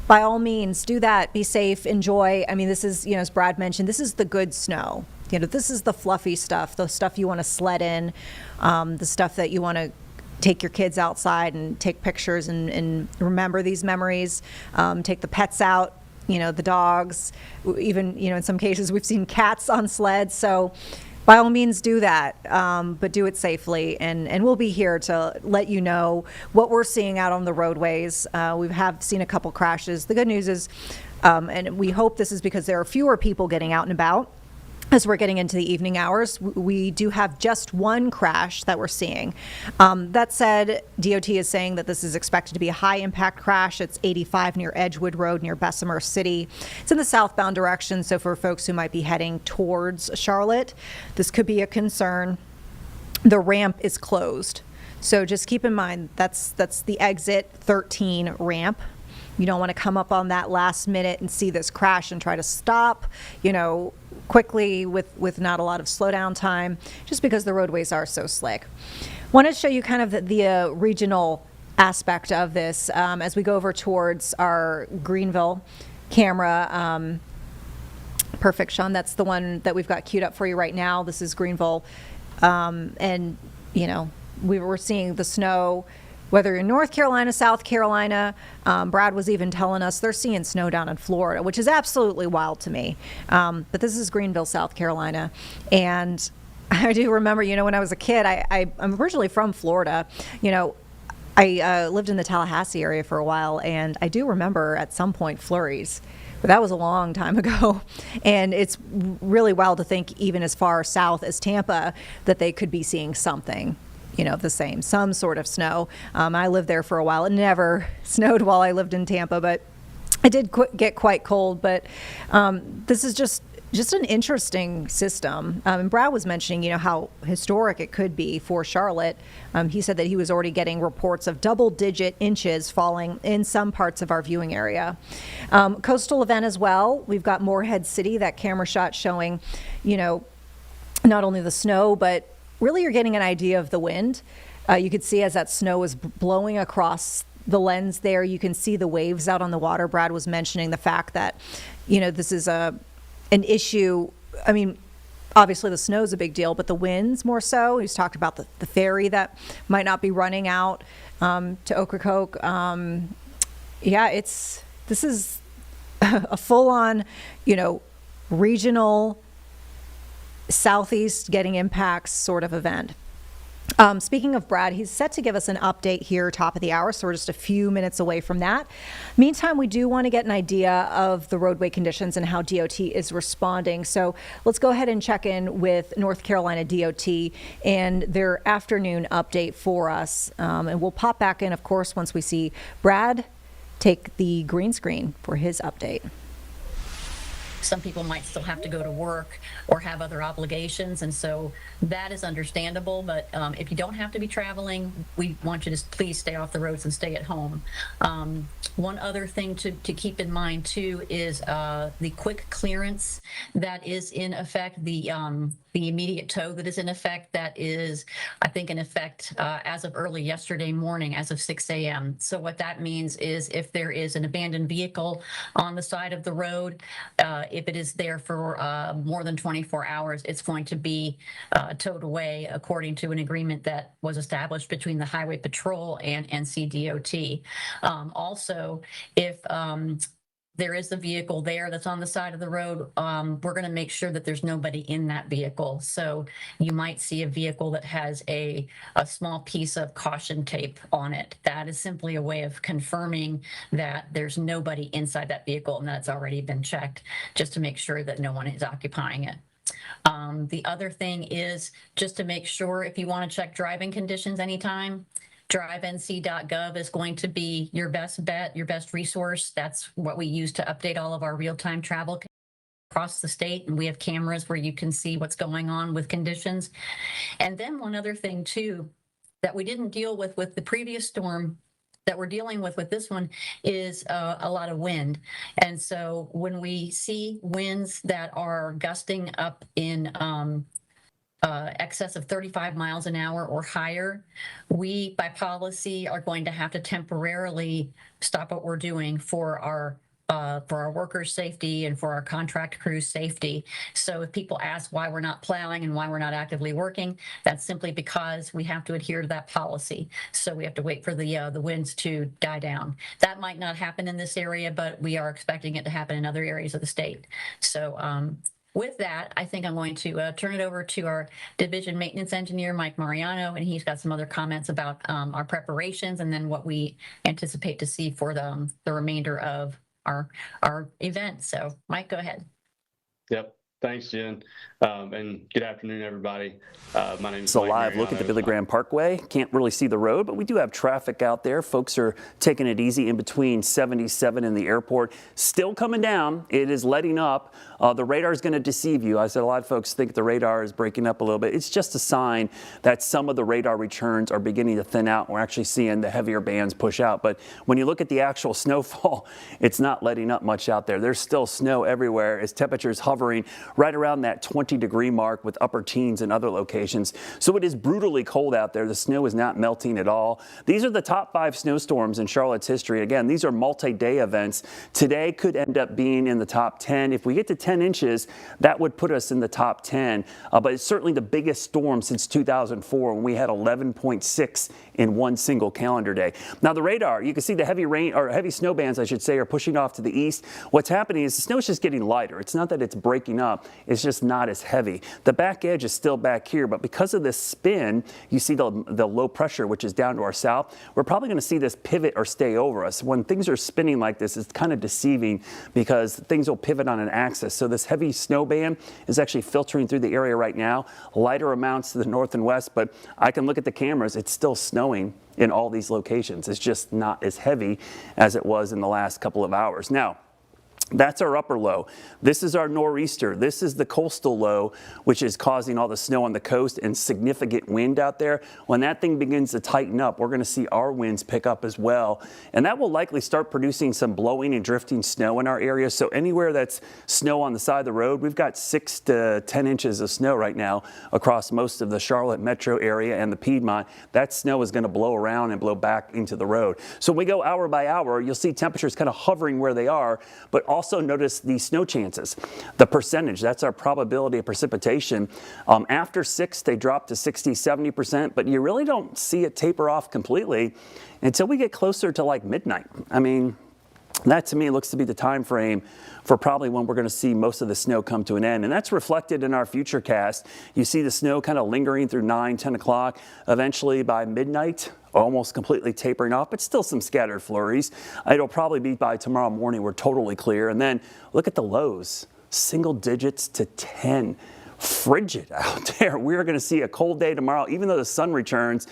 by all means, do that. Be safe. Enjoy. I mean, this is, as Brad mentioned, this is the good snow. This is the fluffy stuff, the stuff you want to sled in, the stuff that you want to take your kids outside and take pictures and remember these memories. Take the pets out, the dogs. Even, in some cases, we've seen cats on sleds. So by all means, do that, but do it safely. And we'll be here to let you know what we're seeing out on the roadways. We have seen a couple crashes. The good news is, and we hope this is because there are fewer people getting out and about as we're getting into the evening hours. We do have just one crash that we're seeing. That said, DOT is saying that this is expected to be a high impact crash. It's 85 near Edgewood Road near Bessemer City. It's in the southbound direction, so for folks who might be heading towards Charlotte, this could be a concern. The ramp is closed, so just keep in mind that's the exit 13 ramp. You don't want to come up on that last minute and see this crash and try to stop, quickly with not a lot of slowdown time, just because the roadways are so slick. Want to show you kind of the regional aspect of this as we go over towards our Greenville camera. Perfect, Sean. That's the one that we've got queued up for you right now. This is Greenville. And, we were seeing the snow, whether you're in North Carolina, South Carolina. Brad was even telling us they're seeing snow down in Florida, which is absolutely wild to me. But this is Greenville, South Carolina. And I do remember, when I was a kid, I'm originally from Florida. I lived in the Tallahassee area for a while, and I do remember at some point flurries. But that was a long time ago. And it's really wild to think, even as far south as Tampa, that they could be seeing something, some sort of snow. I lived there for a while. It never snowed while I lived in Tampa, but it did get quite cold. But this is just just an interesting system. And Brad was mentioning, how historic it could be for Charlotte. He said that he was already getting reports of double-digit inches falling in some parts of our viewing area. Coastal event as well. We've got Morehead City, that camera shot showing, not only the snow, but really you're getting an idea of the wind. You could see as that snow is blowing across the lens there, you can see the waves out on the water. Brad was mentioning the fact that, this is an issue. I mean, obviously the snow is a big deal, but the winds more so. He's talked about the ferry that might not be running out to Ocracoke. This is a full-on, regional southeast getting impacts sort of event. Speaking of Brad, he's set to give us an update here, top of the hour, so we're just a few minutes away from that. Meantime, we do want to get an idea of the roadway conditions and how DOT is responding. So let's go ahead and check in with North Carolina DOT and their afternoon update for us. And we'll pop back in, of course, once we see Brad take the green screen for his update. Some people might still have to go to work or have other obligations, and so that is understandable. But if you don't have to be traveling, we want you to please stay off the roads and stay at home. One other thing to keep in mind too is the quick clearance that is in effect, the immediate tow that is in effect, that is, I think, in effect as of early yesterday morning, as of 6 a.m. So what that means is if there is an abandoned vehicle on the side of the road, if it is there for more than 24 hours, it's going to be towed away according to an agreement that was established between the Highway Patrol and NCDOT. Also, if there is a vehicle there that's on the side of the road, we're going to make sure that there's nobody in that vehicle. So you might see a vehicle that has a small piece of caution tape on it. That is simply a way of confirming that there's nobody inside that vehicle and that's already been checked, just to make sure that no one is occupying it. The other thing is just to make sure, if you want to check driving conditions anytime, drivenc.gov is going to be your best bet, your best resource. That's what we use to update all of our real-time travel across the state. And we have cameras where you can see what's going on with conditions. And then one other thing too, that we didn't deal with the previous storm that we're dealing with this one is a lot of wind. And so when we see winds that are gusting up in excess of 35 miles an hour or higher, we, by policy, are going to have to temporarily stop what we're doing for our workers' safety and for our contract crews' safety. So if people ask why we're not plowing and why we're not actively working, that's simply because we have to adhere to that policy. So we have to wait for the winds to die down. That might not happen in this area, but we are expecting it to happen in other areas of the state. So with that, I think I'm going to turn it over to our division maintenance engineer, Mike Mariano, and he's got some other comments about our preparations and then what we anticipate to see for the remainder of our event. So Mike, go ahead. Yep. Thanks, Jen. And good afternoon, everybody. My name is So Mike live look at the Mariano. Billy Graham Parkway. Can't really see the road, but we do have traffic out there. Folks are taking it easy in between 77 and the airport. Still coming down. It is letting up. The radar is going to deceive you. I said a lot of folks think the radar is breaking up a little bit. It's just a sign that some of the radar returns are beginning to thin out. We're actually seeing the heavier bands push out. But when you look at the actual snowfall, it's not letting up much out there. There's still snow everywhere as temperatures hovering right around that 20-degree mark with upper teens in other locations. So it is brutally cold out there. The snow is not melting at all. These are the top 5 snowstorms in Charlotte's history. Again, these are multi-day events. Today could end up being in the top 10. If we get to 10 inches, that would put us in the top 10. But it's certainly the biggest storm since 2004 when we had 11.6 in one single calendar day. Now the radar, you can see the heavy rain, or heavy snow bands, I should say, are pushing off to the east. What's happening is the snow is just getting lighter. It's not that it's breaking up. It's just not as heavy. The back edge is still back here, but because of this spin, you see the low pressure, which is down to our south. We're probably going to see this pivot or stay over us. When things are spinning like this, it's kind of deceiving because things will pivot on an axis. So this heavy snow band is actually filtering through the area right now. Lighter amounts to the north and west, but I can look at the cameras. It's still snowing in all these locations. It's just not as heavy as it was in the last couple of hours. Now, That's our upper low. This is our nor'easter. This is the coastal low, which is causing all the snow on the coast and significant wind out there. When that thing begins to tighten up, we're going to see our winds pick up as well. And that will likely start producing some blowing and drifting snow in our area. So anywhere that's snow on the side of the road, we've got 6 to 10 inches of snow right now across most of the Charlotte metro area and the Piedmont. That snow is going to blow around and blow back into the road. So when we go hour by hour, you'll see temperatures kind of hovering where they are, but also notice the snow chances. The percentage, that's our probability of precipitation. After 6, they drop to 60, 70%, but you really don't see it taper off completely until we get closer to like midnight. I mean, that to me looks to be the time frame for probably when we're going to see most of the snow come to an end. And that's reflected in our Futurecast. You see the snow kind of lingering through 9, 10 o'clock. Eventually by midnight, almost completely tapering off, but still some scattered flurries. It'll probably be by tomorrow morning we're totally clear. And then look at the lows, single digits to 10. Frigid out there. We're going to see a cold day tomorrow, even though the sun returns.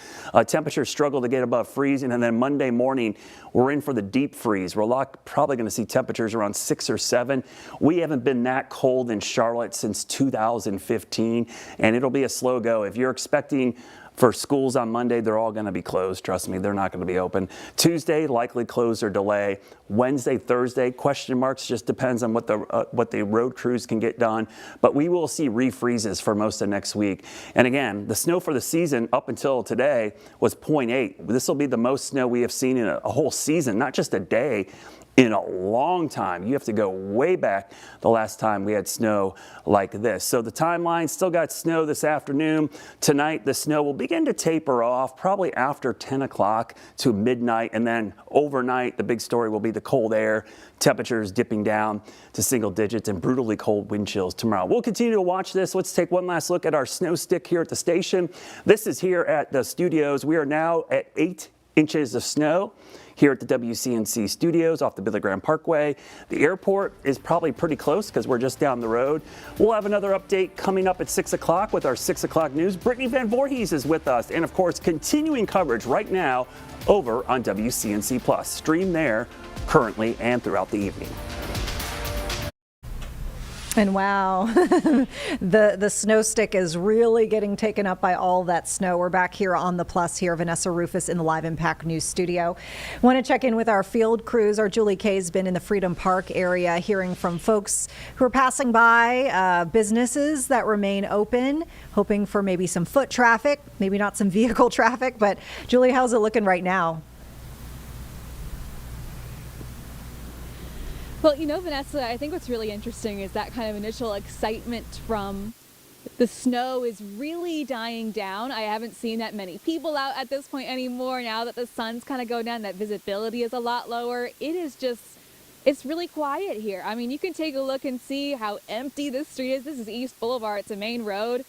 Temperatures struggle to get above freezing, and then Monday morning we're in for the deep freeze. We're probably going to see temperatures around 6 or 7. We haven't been that cold in Charlotte since 2015, and it'll be a slow go. If you're expecting for schools on Monday, they're all going to be closed. Trust me, they're not going to be open. Tuesday, likely close or delay. Wednesday, Thursday, question marks. Just depends on what the road crews can get done. But we will see refreezes for most of next week. And again, the snow for the season up until today was 0.8. This will be the most snow we have seen in a whole season, not just a day, in a long time. You have to go way back the last time we had snow like this. So the timeline, still got snow this afternoon. Tonight, the snow will begin to taper off probably after 10 o'clock to midnight. And then overnight, the big story will be the cold air, temperatures dipping down to single digits and brutally cold wind chills tomorrow. We'll continue to watch this. Let's take one last look at our snow stick here at the station. This is here at the studios. We are now at 8 inches of snow here at the WCNC studios off the Billy Graham Parkway. The airport is probably pretty close because we're just down the road. We'll have another update coming up at 6 o'clock with our 6 o'clock news. Brittany Van Voorhees is with us. And of course, continuing coverage right now over on WCNC Plus. Stream there currently and throughout the evening. And wow, the snow stick is really getting taken up by all that snow. We're back here on the Plus here, Vanessa Rufus in the Live Impact News studio. Want to check in with our field crews. Our Julie Kay's been in the Freedom Park area hearing from folks who are passing by, businesses that remain open, hoping for maybe some foot traffic, maybe not some vehicle traffic. But Julie, how's it looking right now? Well, you know, Vanessa, I think what's really interesting is that kind of initial excitement from the snow is really dying down. I haven't seen that many people out at this point anymore. Now that the sun's kind of going down, that visibility is a lot lower. It's really quiet here. I mean, you can take a look and see how empty this street is. This is East Boulevard. It's a main road.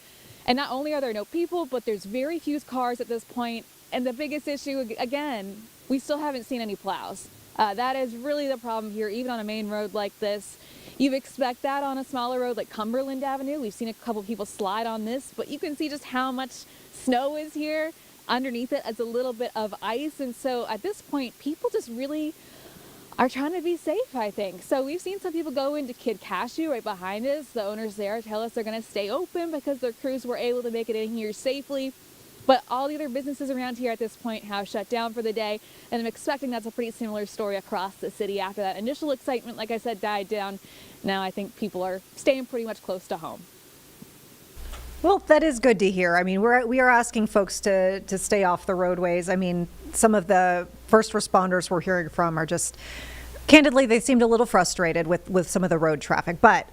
And not only are there no people, but there's very few cars at this point. And the biggest issue, again, we still haven't seen any plows. That is really the problem here, even on a main road like this. You expect that on a smaller road like Cumberland Avenue. We've seen a couple people slide on this, but you can see just how much snow is here. Underneath it is a little bit of ice. And so at this point, people just really are trying to be safe, I think. So we've seen some people go into Kid Cashew right behind us. The owners there tell us they're going to stay open because their crews were able to make it in here safely. But all the other businesses around here at this point have shut down for the day, and I'm expecting that's a pretty similar story across the city after that initial excitement, like I said, died down. Now I think people are staying pretty much close to home. Well, that is good to hear. I mean, we are asking folks to stay off the roadways. I mean, some of the first responders we're hearing from are just, candidly, they seemed a little frustrated with some of the road traffic, but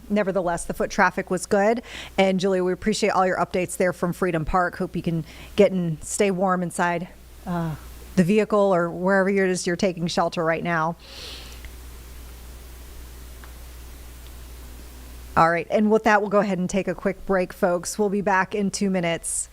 nevertheless, the foot traffic was good. And Julia, we appreciate all your updates there from Freedom Park. Hope you can get and stay warm inside the vehicle or wherever you're taking shelter right now. All right, and with that, we'll go ahead and take a quick break, folks. We'll be back in 2 minutes.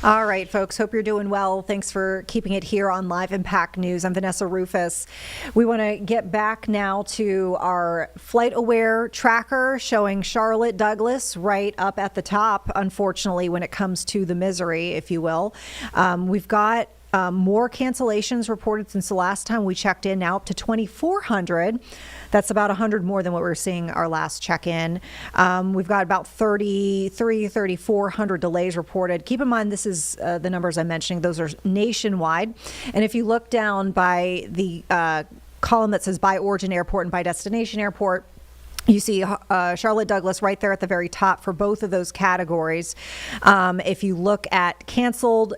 All right, folks. Hope you're doing well. Thanks for keeping it here on Live Impact News. I'm Vanessa Rufus. We want to get back now to our Flight Aware tracker showing Charlotte Douglas right up at the top, unfortunately, when it comes to the misery, if you will. We've got more cancellations reported since the last time we checked in, now up to 2,400. That's about 100 more than what we were seeing our last check-in. We've got about 3,400 delays reported. Keep in mind, this is the numbers I'm mentioning. Those are nationwide. And if you look down by the column that says by origin airport and by destination airport, you see Charlotte Douglas right there at the very top for both of those categories. If you look at canceled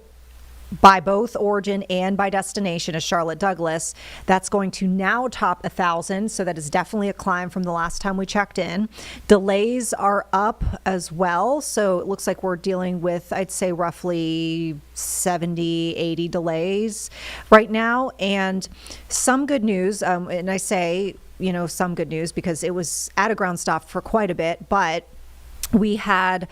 by both origin and by destination as Charlotte Douglas, that's going to now top 1,000. So that is definitely a climb from the last time we checked in. Delays are up as well. So it looks like we're dealing with, I'd say, roughly 70, 80 delays right now. And some good news, and I say, some good news because it was at a ground stop for quite a bit, but we had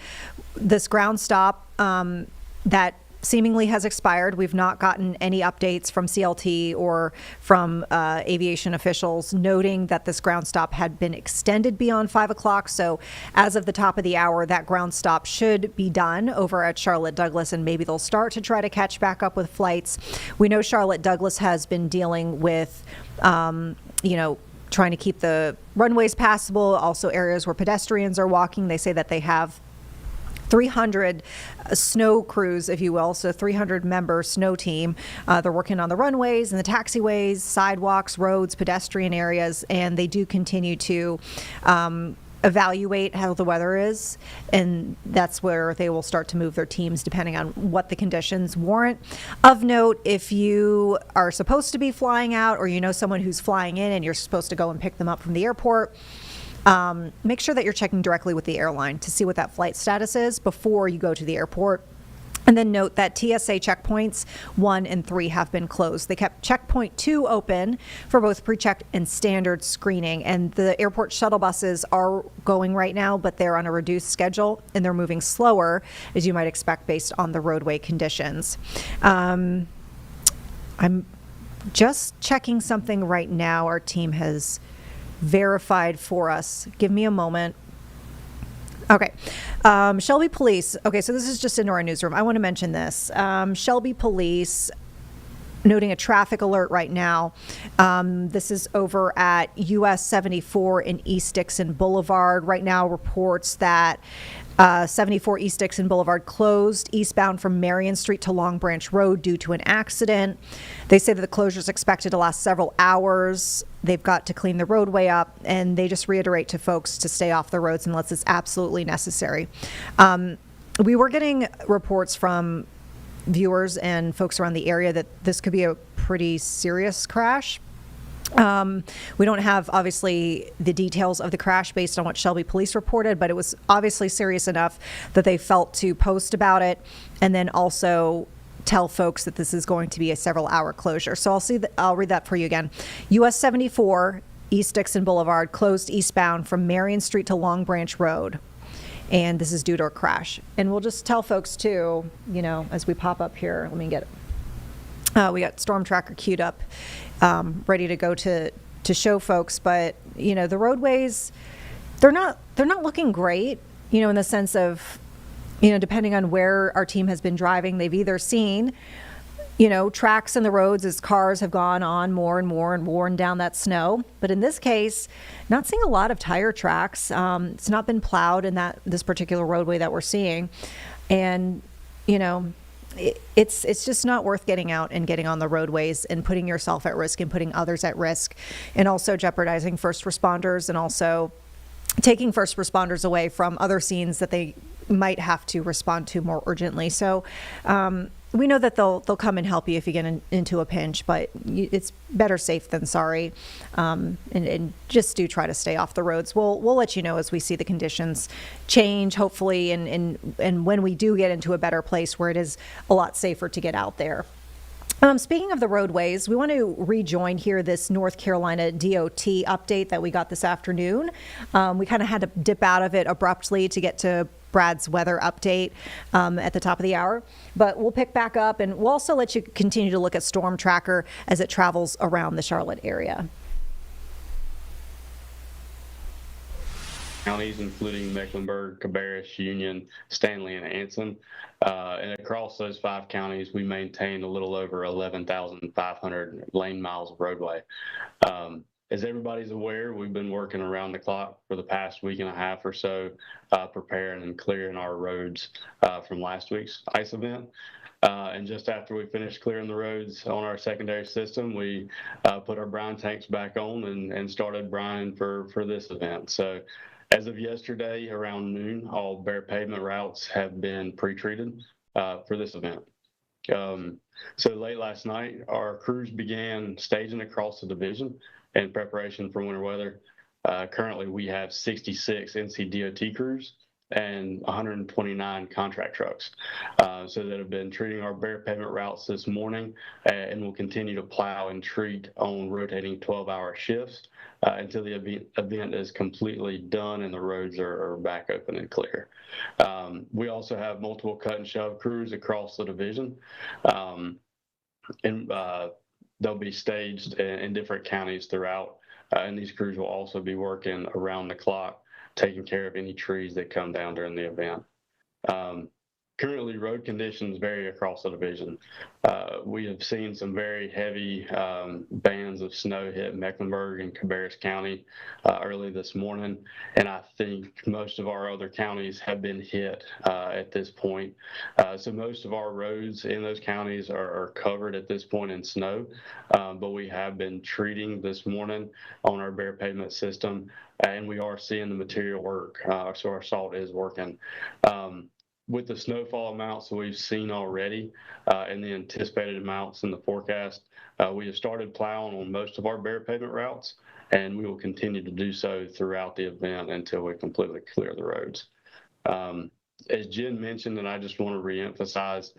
this ground stop that seemingly has expired. We've not gotten any updates from CLT or from aviation officials noting that this ground stop had been extended beyond 5 o'clock. So as of the top of the hour, that ground stop should be done over at Charlotte Douglas, and maybe they'll start to try to catch back up with flights. We know Charlotte Douglas has been dealing with, trying to keep the runways passable, also areas where pedestrians are walking. They say that they have 300 snow crews, if you will, so 300 member snow team. They're working on the runways and the taxiways, sidewalks, roads, pedestrian areas, and they do continue to evaluate how the weather is, and that's where they will start to move their teams depending on what the conditions warrant. Of note, if you are supposed to be flying out or you know someone who's flying in and you're supposed to go and pick them up from the airport, make sure that you're checking directly with the airline to see what that flight status is before you go to the airport. And then note that TSA checkpoints 1 and 3 have been closed. They kept checkpoint 2 open for both pre-check and standard screening. And the airport shuttle buses are going right now, but they're on a reduced schedule and they're moving slower, as you might expect based on the roadway conditions. I'm just checking something right now. Our team has verified for us. Give me a moment. Okay. Shelby Police. Okay, so this is just into our newsroom. I want to mention this. Shelby Police noting a traffic alert right now. This is over at US 74 in East Dixon Boulevard. Right now reports that 74 East Dixon Boulevard closed eastbound from Marion Street to Long Branch Road due to an accident. They say that the closure is expected to last several hours. They've got to clean the roadway up, and they just reiterate to folks to stay off the roads unless it's absolutely necessary. We were getting reports from viewers and folks around the area that this could be a pretty serious crash. We don't have, obviously, the details of the crash based on what Shelby Police reported, but it was obviously serious enough that they felt to post about it and then also tell folks that this is going to be a several-hour closure. So I'll read that for you again. US 74 East Dixon Boulevard closed eastbound from Marion Street to Long Branch Road. And this is due to a crash. And we'll just tell folks, too, as we pop up here, let me get it. We got Storm Tracker queued up, ready to go to show folks. But, the roadways, they're not looking great, in the sense of, depending on where our team has been driving, they've either seen, tracks in the roads as cars have gone on more and more and worn down that snow. But in this case, not seeing a lot of tire tracks. It's not been plowed in this particular roadway that we're seeing. And, it's just not worth getting out and getting on the roadways and putting yourself at risk and putting others at risk, and also jeopardizing first responders and also taking first responders away from other scenes that they might have to respond to more urgently. So we know that they'll come and help you if you get into a pinch, but it's better safe than sorry. And just do try to stay off the roads. We'll let you know as we see the conditions change, hopefully, and when we do get into a better place where it is a lot safer to get out there. Speaking of the roadways, we want to rejoin here this North Carolina DOT update that we got this afternoon. We kind of had to dip out of it abruptly to get to Brad's weather update at the top of the hour. But we'll pick back up, and we'll also let you continue to look at Storm Tracker as it travels around the Charlotte area. Counties, including Mecklenburg, Cabarrus, Union, Stanley, and Anson. And across those 5 counties, we maintain a little over 11,500 lane miles of roadway. As everybody's aware, we've been working around the clock for the past week and a half or so, preparing and clearing our roads from last week's ice event. And just after we finished clearing the roads on our secondary system, we put our brine tanks back on and started brining for this event. So as of yesterday, around noon, all bare pavement routes have been pre-treated for this event. So late last night, our crews began staging across the division in preparation for winter weather. Currently, we have 66 NCDOT crews and 129 contract trucks so that have been treating our bare pavement routes this morning, and will continue to plow and treat on rotating 12-hour shifts until the event is completely done and the roads are back open and clear. We also have multiple cut and shove crews across the division, and they'll be staged in different counties throughout, and these crews will also be working around the clock, taking care of any trees that come down during the event. Currently, road conditions vary across the division. We have seen some very heavy bands of snow hit Mecklenburg and Cabarrus County early this morning, and I think most of our other counties have been hit at this point. So most of our roads in those counties are covered at this point in snow, but we have been treating this morning on our bare pavement system, and we are seeing the material work, so our salt is working. With the snowfall amounts that we've seen already and the anticipated amounts in the forecast, we have started plowing on most of our bare pavement routes, and we will continue to do so throughout the event until we completely clear the roads. As Jen mentioned, and I just want to reemphasize,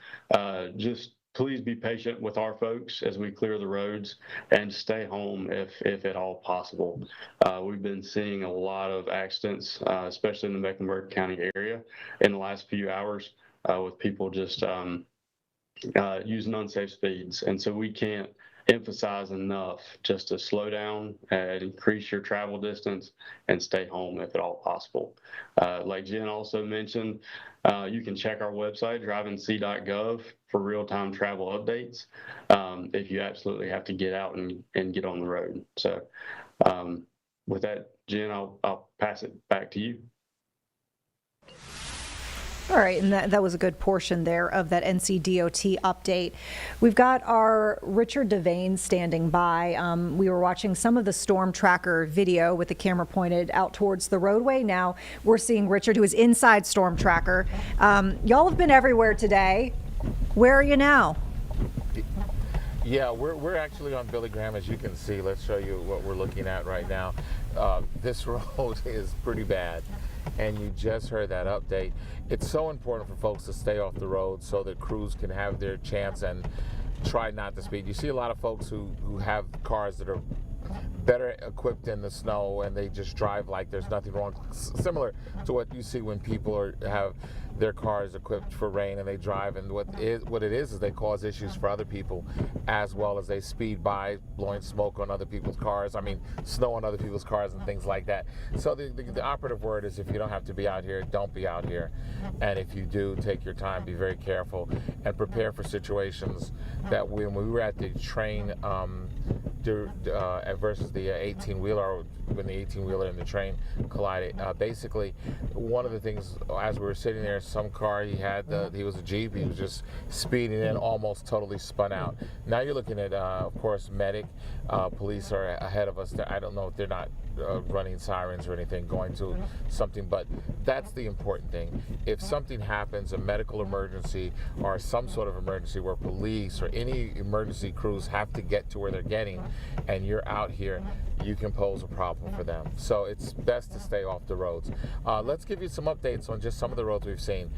just please be patient with our folks as we clear the roads, and stay home if at all possible. We've been seeing a lot of accidents, especially in the Mecklenburg County area in the last few hours, with people just using unsafe speeds. And so we can't emphasize enough just to slow down and increase your travel distance and stay home if at all possible. Like Jen also mentioned, you can check our website, drivenc.gov, for real-time travel updates if you absolutely have to get out and get on the road. So with that, Jen, I'll pass it back to you. All right, and that was a good portion there of that NCDOT update. We've got our Richard Devane standing by. We were watching some of the storm tracker video with the camera pointed out towards the roadway. Now we're seeing Richard, who is inside storm tracker. Y'all have been everywhere today. Where are you now? Yeah, we're actually on Billy Graham, as you can see. Let's show you what we're looking at right now. This road is pretty bad, and you just heard that update. It's so important for folks to stay off the road so that crews can have their chance and try not to speed. You see a lot of folks who have cars that are better equipped in the snow, and they just drive like there's nothing wrong. Similar to what you see when people have their cars equipped for rain and they drive, and what it is they cause issues for other people, as well as they speed by, blowing smoke on other people's cars. I mean, snow on other people's cars and things like that. So the operative word is, if you don't have to be out here, don't be out here. And if you do, take your time, be very careful, and prepare for situations that when we were at the train versus the 18-wheeler, when the 18-wheeler and the train collided. Basically, one of the things, as we were sitting there, some car he was a Jeep, he was just speeding in, almost totally spun out. Now you're looking at, of course, medic, police are ahead of us. I don't know if they're not running sirens or anything, going to something, but that's the important thing. If something happens, a medical emergency or some sort of emergency where police or any emergency crews have to get to where they're getting, and you're out here, you can pose a problem for them. So it's best to stay off the roads. Let's give you some updates on just some of the roads we've seen.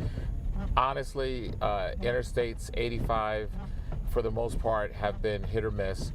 Honestly, interstates 85 for the most part have been hit or miss.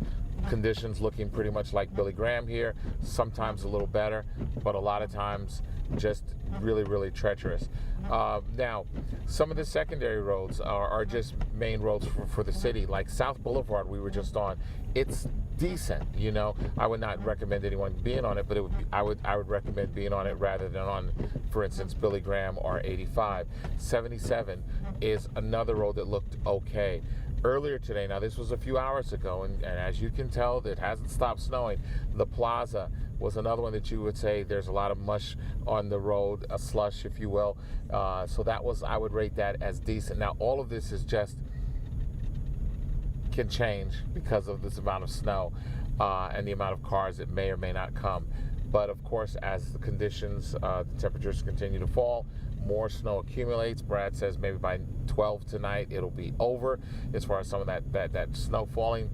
Conditions looking pretty much like Billy Graham here, sometimes a little better, but a lot of times just really, really treacherous. Now, some of the secondary roads are just main roads for the city, like South Boulevard we were just on. It's decent, you know. I would not recommend anyone being on it, but I would recommend being on it rather than on, for instance, Billy Graham or 85. 77 is another road that looked okay. Earlier today, now this was a few hours ago, and as you can tell, it hasn't stopped snowing. The Plaza was another one that you would say there's a lot of mush on the road, a slush, if you will. So that was, I would rate that as decent. Now, all of this is just can change because of this amount of snow and the amount of cars that may or may not come. But of course, as the conditions, the temperatures continue to fall, more snow accumulates. Brad says maybe by 12 tonight it'll be over as far as some of that snow falling.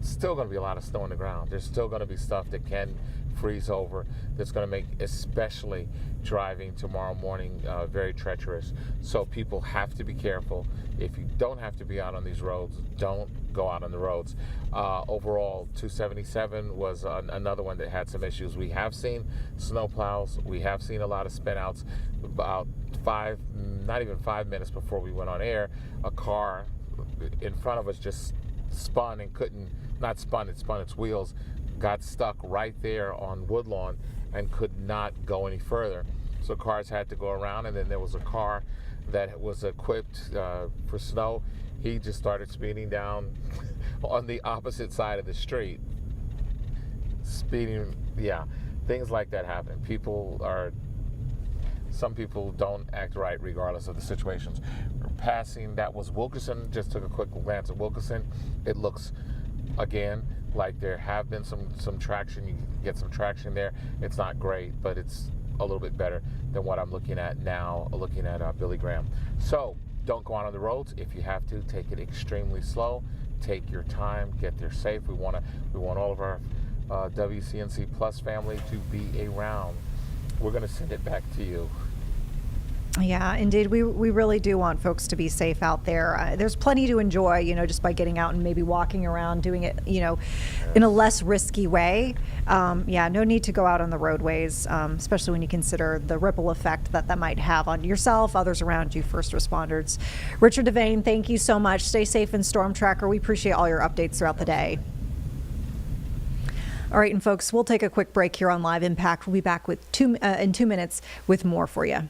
Still going to be a lot of snow on the ground. There's still going to be stuff that can freeze over that's going to make especially driving tomorrow morning very treacherous. So people have to be careful. If you don't have to be out on these roads, don't go out on the roads. Overall, 277 was another one that had some issues. We have seen snow plows. We have seen a lot of spin outs. About not even 5 minutes before we went on air, a car in front of us just spun and it spun its wheels, got stuck right there on Woodlawn and could not go any further. So cars had to go around, and then there was a car that was equipped for snow. He just started speeding down on the opposite side of the street. Speeding, yeah, things like that happen. Some people don't act right regardless of the situations. We're passing, that was Wilkerson, just took a quick glance at Wilkerson. It looks, again, like there have been some traction. You can get some traction there. It's not great, but it's a little bit better than what I'm looking at now, looking at Billy Graham. So don't go out on the roads. If you have to, take it extremely slow. Take your time, get there safe. We want all of our WCNC Plus family to be around. We're going to send it back to you. Yeah, indeed. We really do want folks to be safe out there. There's plenty to enjoy, you know, just by getting out and maybe walking around, doing it, you know, in a less risky way. Yeah, no need to go out on the roadways, especially when you consider the ripple effect that might have on yourself, others around you, first responders. Richard Devane, thank you so much. Stay safe in Storm Tracker. We appreciate all your updates throughout the day. All right, and folks, we'll take a quick break here on Live Impact. We'll be back with in 2 minutes with more for you.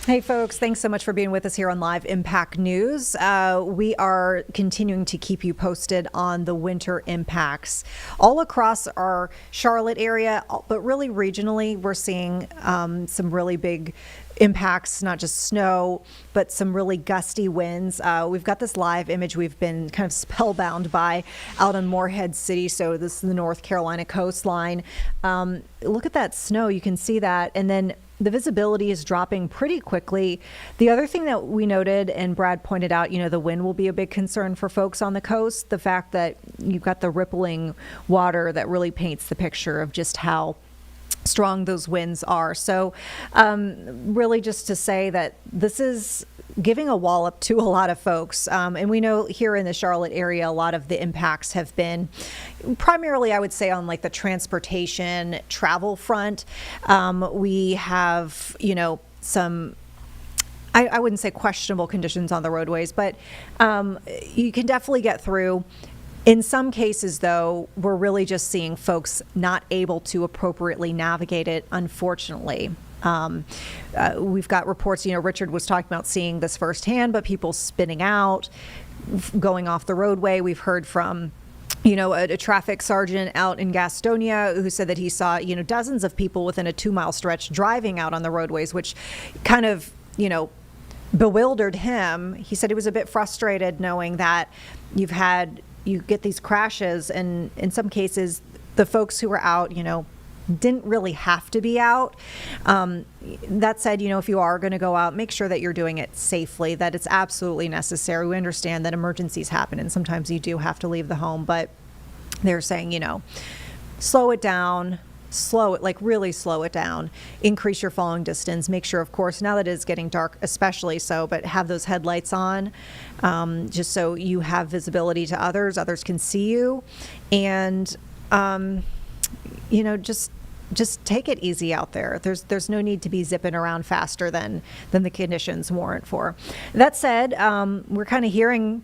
Hey, folks, thanks so much for being with us here on Live Impact News. We are continuing to keep you posted on the winter impacts all across our Charlotte area, but really regionally, we're seeing some really big impacts, not just snow, but some really gusty winds. We've got this live image we've been kind of spellbound by out on Morehead City. So this is the North Carolina coastline. Look at that snow. You can see that. And then the visibility is dropping pretty quickly. The other thing that we noted, and Brad pointed out, the wind will be a big concern for folks on the coast. The fact that you've got the rippling water that really paints the picture of just how strong those winds are. So really just to say that this is giving a wallop to a lot of folks. And we know here in the Charlotte area, a lot of the impacts have been primarily, I would say, on like the transportation travel front. We have, some, I wouldn't say questionable conditions on the roadways, but you can definitely get through. In some cases, though, we're really just seeing folks not able to appropriately navigate it, unfortunately. We've got reports, Richard was talking about seeing this firsthand, but people spinning out, going off the roadway. We've heard from, a traffic sergeant out in Gastonia who said that he saw, dozens of people within a 2-mile stretch driving out on the roadways, which kind of, bewildered him. He said he was a bit frustrated knowing that you get these crashes, and in some cases, the folks who were out, didn't really have to be out. That said, if you are going to go out, make sure that you're doing it safely, that it's absolutely necessary. We understand that emergencies happen, and sometimes you do have to leave the home, but they're saying, slow it down. Really slow it down, increase your following distance, make sure, of course, now that it's getting dark, especially so, but have those headlights on, just so you have visibility to others can see you. And, just take it easy out there. There's no need to be zipping around faster than the conditions warrant for. That said, we're kind of hearing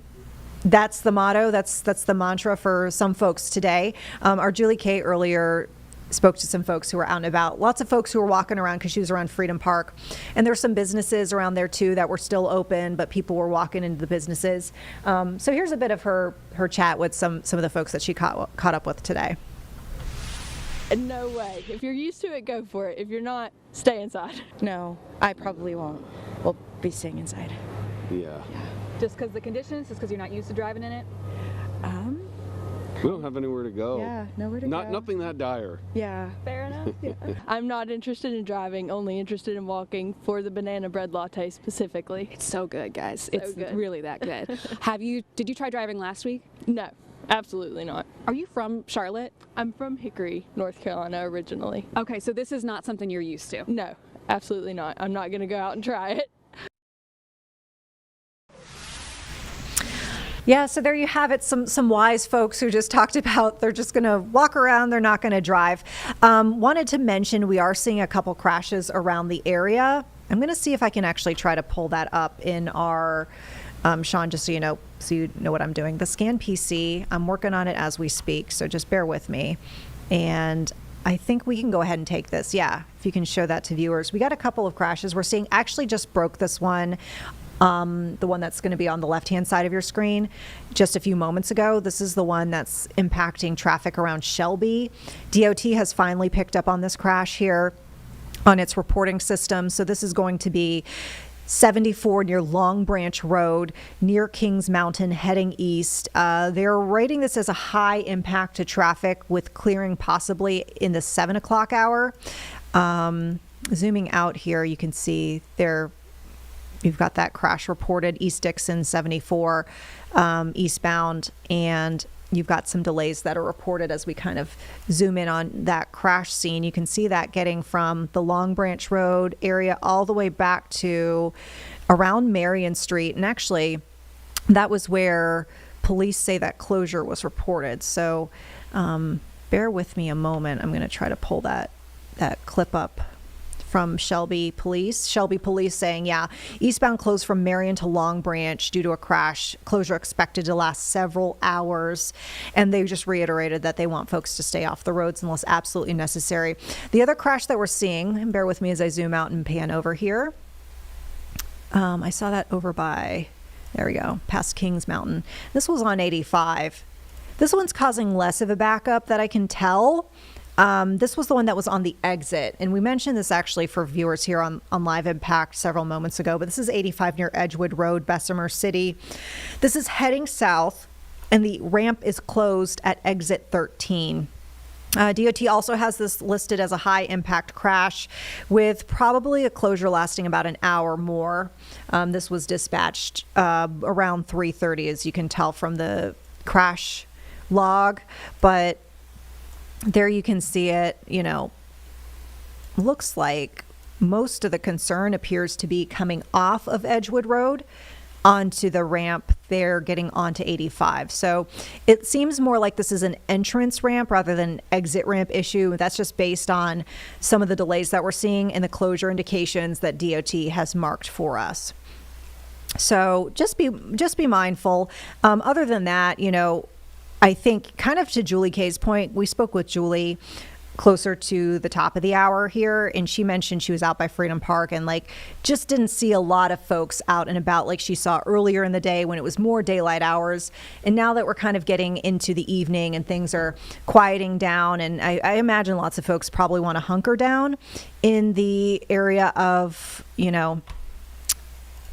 that's the motto, that's the mantra for some folks today. Our Julie Kay earlier spoke to some folks who were out and about. Lots of folks who were walking around because she was around Freedom Park. And there's some businesses around there too that were still open, but people were walking into the businesses. So here's a bit of her chat with some of the folks that she caught up with today. No way. If you're used to it, go for it. If you're not, stay inside. No, I probably won't. We'll be staying inside. Yeah. Just because the conditions? Just because you're not used to driving in it? We don't have anywhere to go. Yeah, nowhere to go. Nothing that dire. Yeah. Fair enough. Yeah. I'm not interested in driving, only interested in walking for the banana bread latte specifically. It's so good, guys. So It's good. really that good. Did you try driving last week? No, absolutely not. Are you from Charlotte? I'm from Hickory, North Carolina originally. Okay, so this is not something you're used to? No, absolutely not. I'm not going to go out and try it. Yeah, so there you have it. Some wise folks who just talked about they're just going to walk around, they're not going to drive. Wanted to mention we are seeing a couple crashes around the area. I'm going to see if I can actually try to pull that up in our, Sean, just so you know what I'm doing. The Scan PC, I'm working on it as we speak, so just bear with me. And I think we can go ahead and take this. Yeah, if you can show that to viewers. We got a couple of crashes. We're seeing, actually just broke this one. The one that's going to be on the left-hand side of your screen just a few moments ago. This is the one that's impacting traffic around Shelby. DOT has finally picked up on this crash here on its reporting system. So this is going to be 74 near Long Branch Road, near Kings Mountain, heading east. They're rating this as a high impact to traffic with clearing possibly in the 7 o'clock hour. Zooming out here, you can see you've got that crash reported, East Dixon 74 eastbound, and you've got some delays that are reported as we kind of zoom in on that crash scene. You can see that getting from the Long Branch Road area all the way back to around Marion Street. And actually, that was where police say that closure was reported. So bear with me a moment. I'm going to try to pull that clip up from Shelby Police. Shelby Police saying, yeah, eastbound closed from Marion to Long Branch due to a crash. Closure expected to last several hours. And they just reiterated that they want folks to stay off the roads unless absolutely necessary. The other crash that we're seeing, and bear with me as I zoom out and pan over here. I saw that over by, there we go, past Kings Mountain. This was on 85. This one's causing less of a backup that I can tell. This was the one that was on the exit. And we mentioned this actually for viewers here on Live Impact several moments ago, but this is 85 near Edgewood Road, Bessemer City. This is heading south, and the ramp is closed at exit 13. DOT also has this listed as a high impact crash with probably a closure lasting about an hour more. This was dispatched around 3:30, as you can tell from the crash log, but there you can see it. Looks like most of the concern appears to be coming off of Edgewood Road onto the ramp there, getting onto 85. So it seems more like this is an entrance ramp rather than an exit ramp issue. That's just based on some of the delays that we're seeing and the closure indications that DOT has marked for us. So just be mindful. Other than that, I think kind of to Julie K's point, we spoke with Julie closer to the top of the hour here, and she mentioned she was out by Freedom Park and just didn't see a lot of folks out and about like she saw earlier in the day when it was more daylight hours. And now that we're kind of getting into the evening and things are quieting down, and I imagine lots of folks probably want to hunker down in the area of,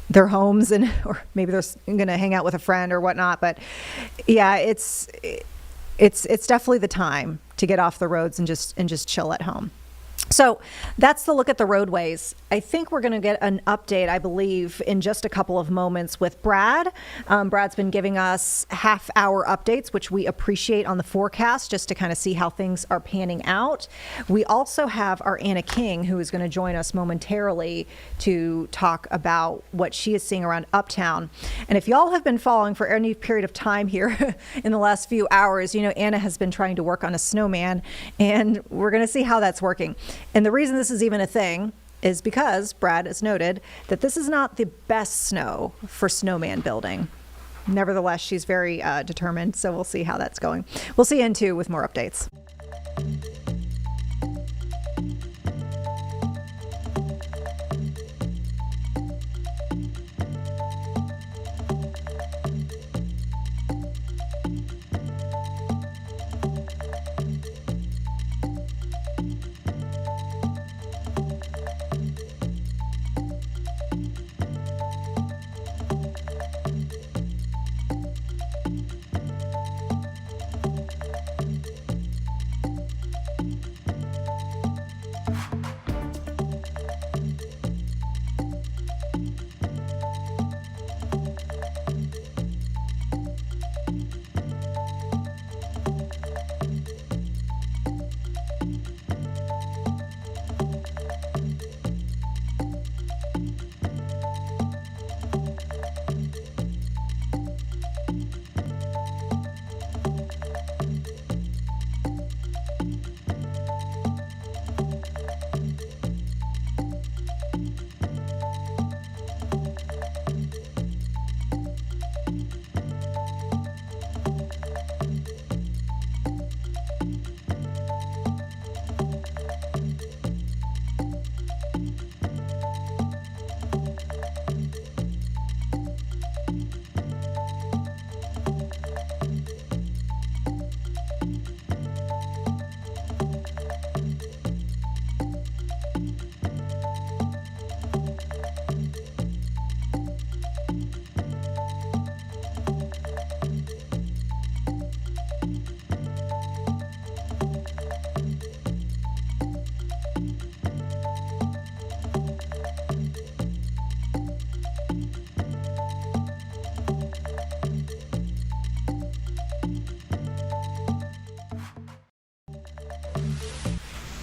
their homes, or maybe they're going to hang out with a friend or whatnot. But yeah, it's definitely the time to get off the roads and just chill at home. So that's the look at the roadways. I think we're going to get an update, I believe, in just a couple of moments with Brad. Brad's been giving us half-hour updates, which we appreciate on the forecast, just to kind of see how things are panning out. We also have our Anna King, who is going to join us momentarily to talk about what she is seeing around Uptown. And if y'all have been following for any period of time here in the last few hours, Anna has been trying to work on a snowman, and we're going to see how that's working. And the reason this is even a thing is because Brad has noted that this is not the best snow for snowman building. Nevertheless, she's very determined, so we'll see how that's going. We'll see N2 with more updates.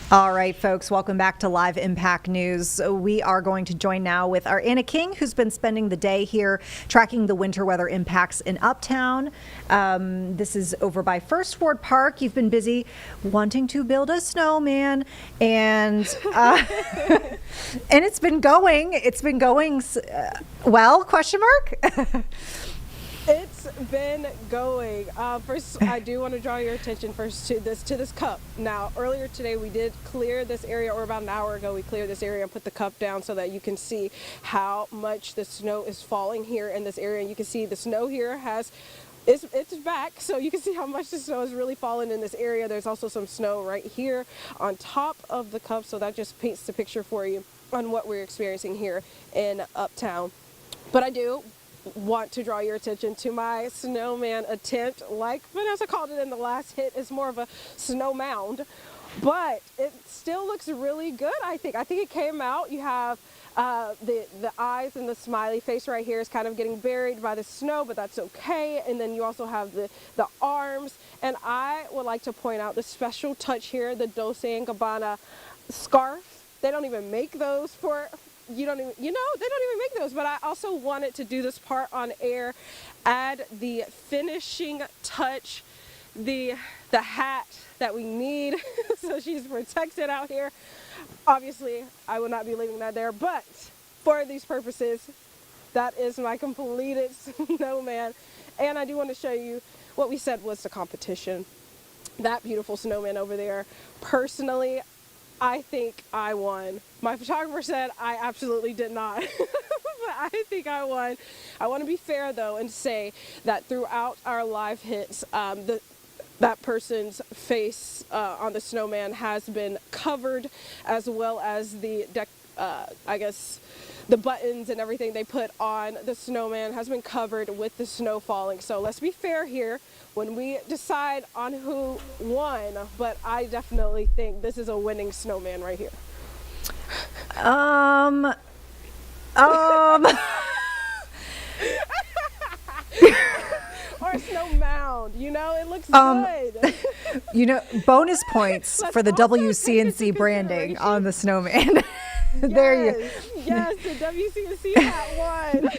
All right, folks, welcome back to Live Impact News. We are going to join now with our Anna King, who's been spending the day here tracking the winter weather impacts in Uptown. This is over by First Ward Park. You've been busy wanting to build a snowman, and and it's been going well, question mark? It's been going? First, I do want to draw your attention first to this cup. Now, earlier today we did clear this area, or about an hour ago we cleared this area and put the cup down so that you can see how much the snow is falling here in this area. And you can see the snow here it's back, so you can see how much the snow has really fallen in this area. There's also some snow right here on top of the cup, so that just paints the picture for you on what we're experiencing here in Uptown. But I do want to draw your attention to my snowman attempt. Like Vanessa called it in the last hit, it's more of a snow mound, but it still looks really good. I think it came out. You have the eyes and the smiley face right here is kind of getting buried by the snow, but that's okay. And then you also have the arms. And I would like to point out the special touch here, the Dolce & Gabbana scarf. They don't even make those for, they don't even make those, but I also wanted to do this part on air, add the finishing touch, the hat that we need so she's protected out here. Obviously, I will not be leaving that there, but for these purposes, that is my completed snowman. And I do want to show you what we said was the competition. That beautiful snowman over there. Personally, I think I won. My photographer said I absolutely did not, but I think I won. I want to be fair, though, and say that throughout our live hits, that person's face on the snowman has been covered, as well as I guess the buttons and everything they put on the snowman has been covered with the snow falling. So let's be fair here when we decide on who won, but I definitely think this is a winning snowman right here. Or a snow mound, it looks good. Bonus points for the WCNC branding on the snowman. Yes, the WCNC hat won.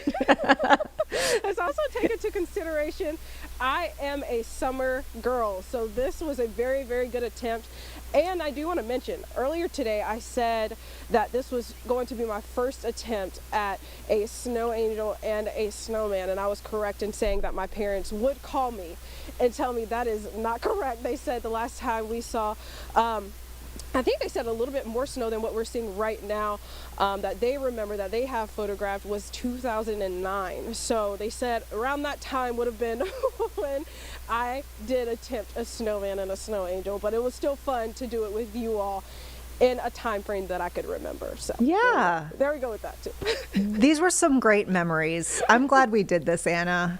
Let's also take into consideration, I am a summer girl, so this was a very, very good attempt. And I do want to mention, earlier today I said that this was going to be my first attempt at a snow angel and a snowman, and I was correct in saying that my parents would call me and tell me that is not correct. They said the last time we saw, I think they said a little bit more snow than what we're seeing right now, that they remember that they have photographed was 2009. So they said around that time would have been when I did attempt a snowman and a snow angel, but it was still fun to do it with you all in a time frame that I could remember. So yeah, there we go with that too. These were some great memories. I'm glad we did this, Anna.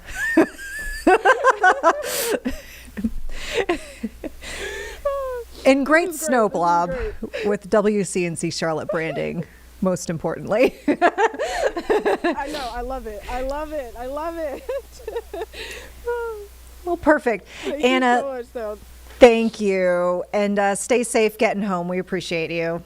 And great snow blob with WCNC Charlotte branding, most importantly. I know, I love it. Well, perfect. Thank Anna, you so much, though. Thank you. And stay safe getting home. We appreciate you.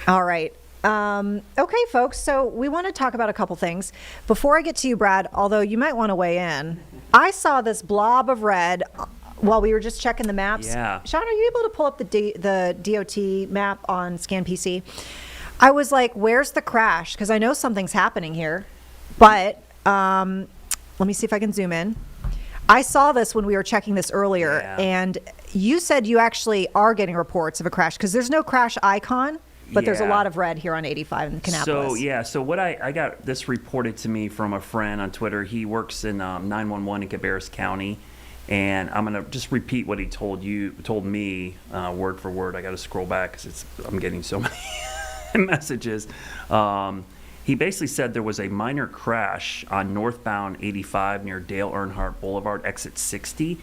All right. Okay, folks. So we want to talk about a couple things. Before I get to you, Brad, although you might want to weigh in, I saw this blob of red while we were just checking the maps. Yeah. Sean, are you able to pull up the DOT map on ScanPC? I was like, where's the crash? Because I know something's happening here. But let me see if I can zoom in. I saw this when we were checking this earlier, and you said you actually are getting reports of a crash because there's no crash icon, but there's a lot of red here on 85 in Kannapolis. So what I got this reported to me from a friend on Twitter. He works in 911 in Cabarrus County, and I'm gonna just repeat what he told me word for word. I got to scroll back because I'm getting so many messages. He basically said there was a minor crash on northbound 85 near Dale Earnhardt Boulevard, exit 60.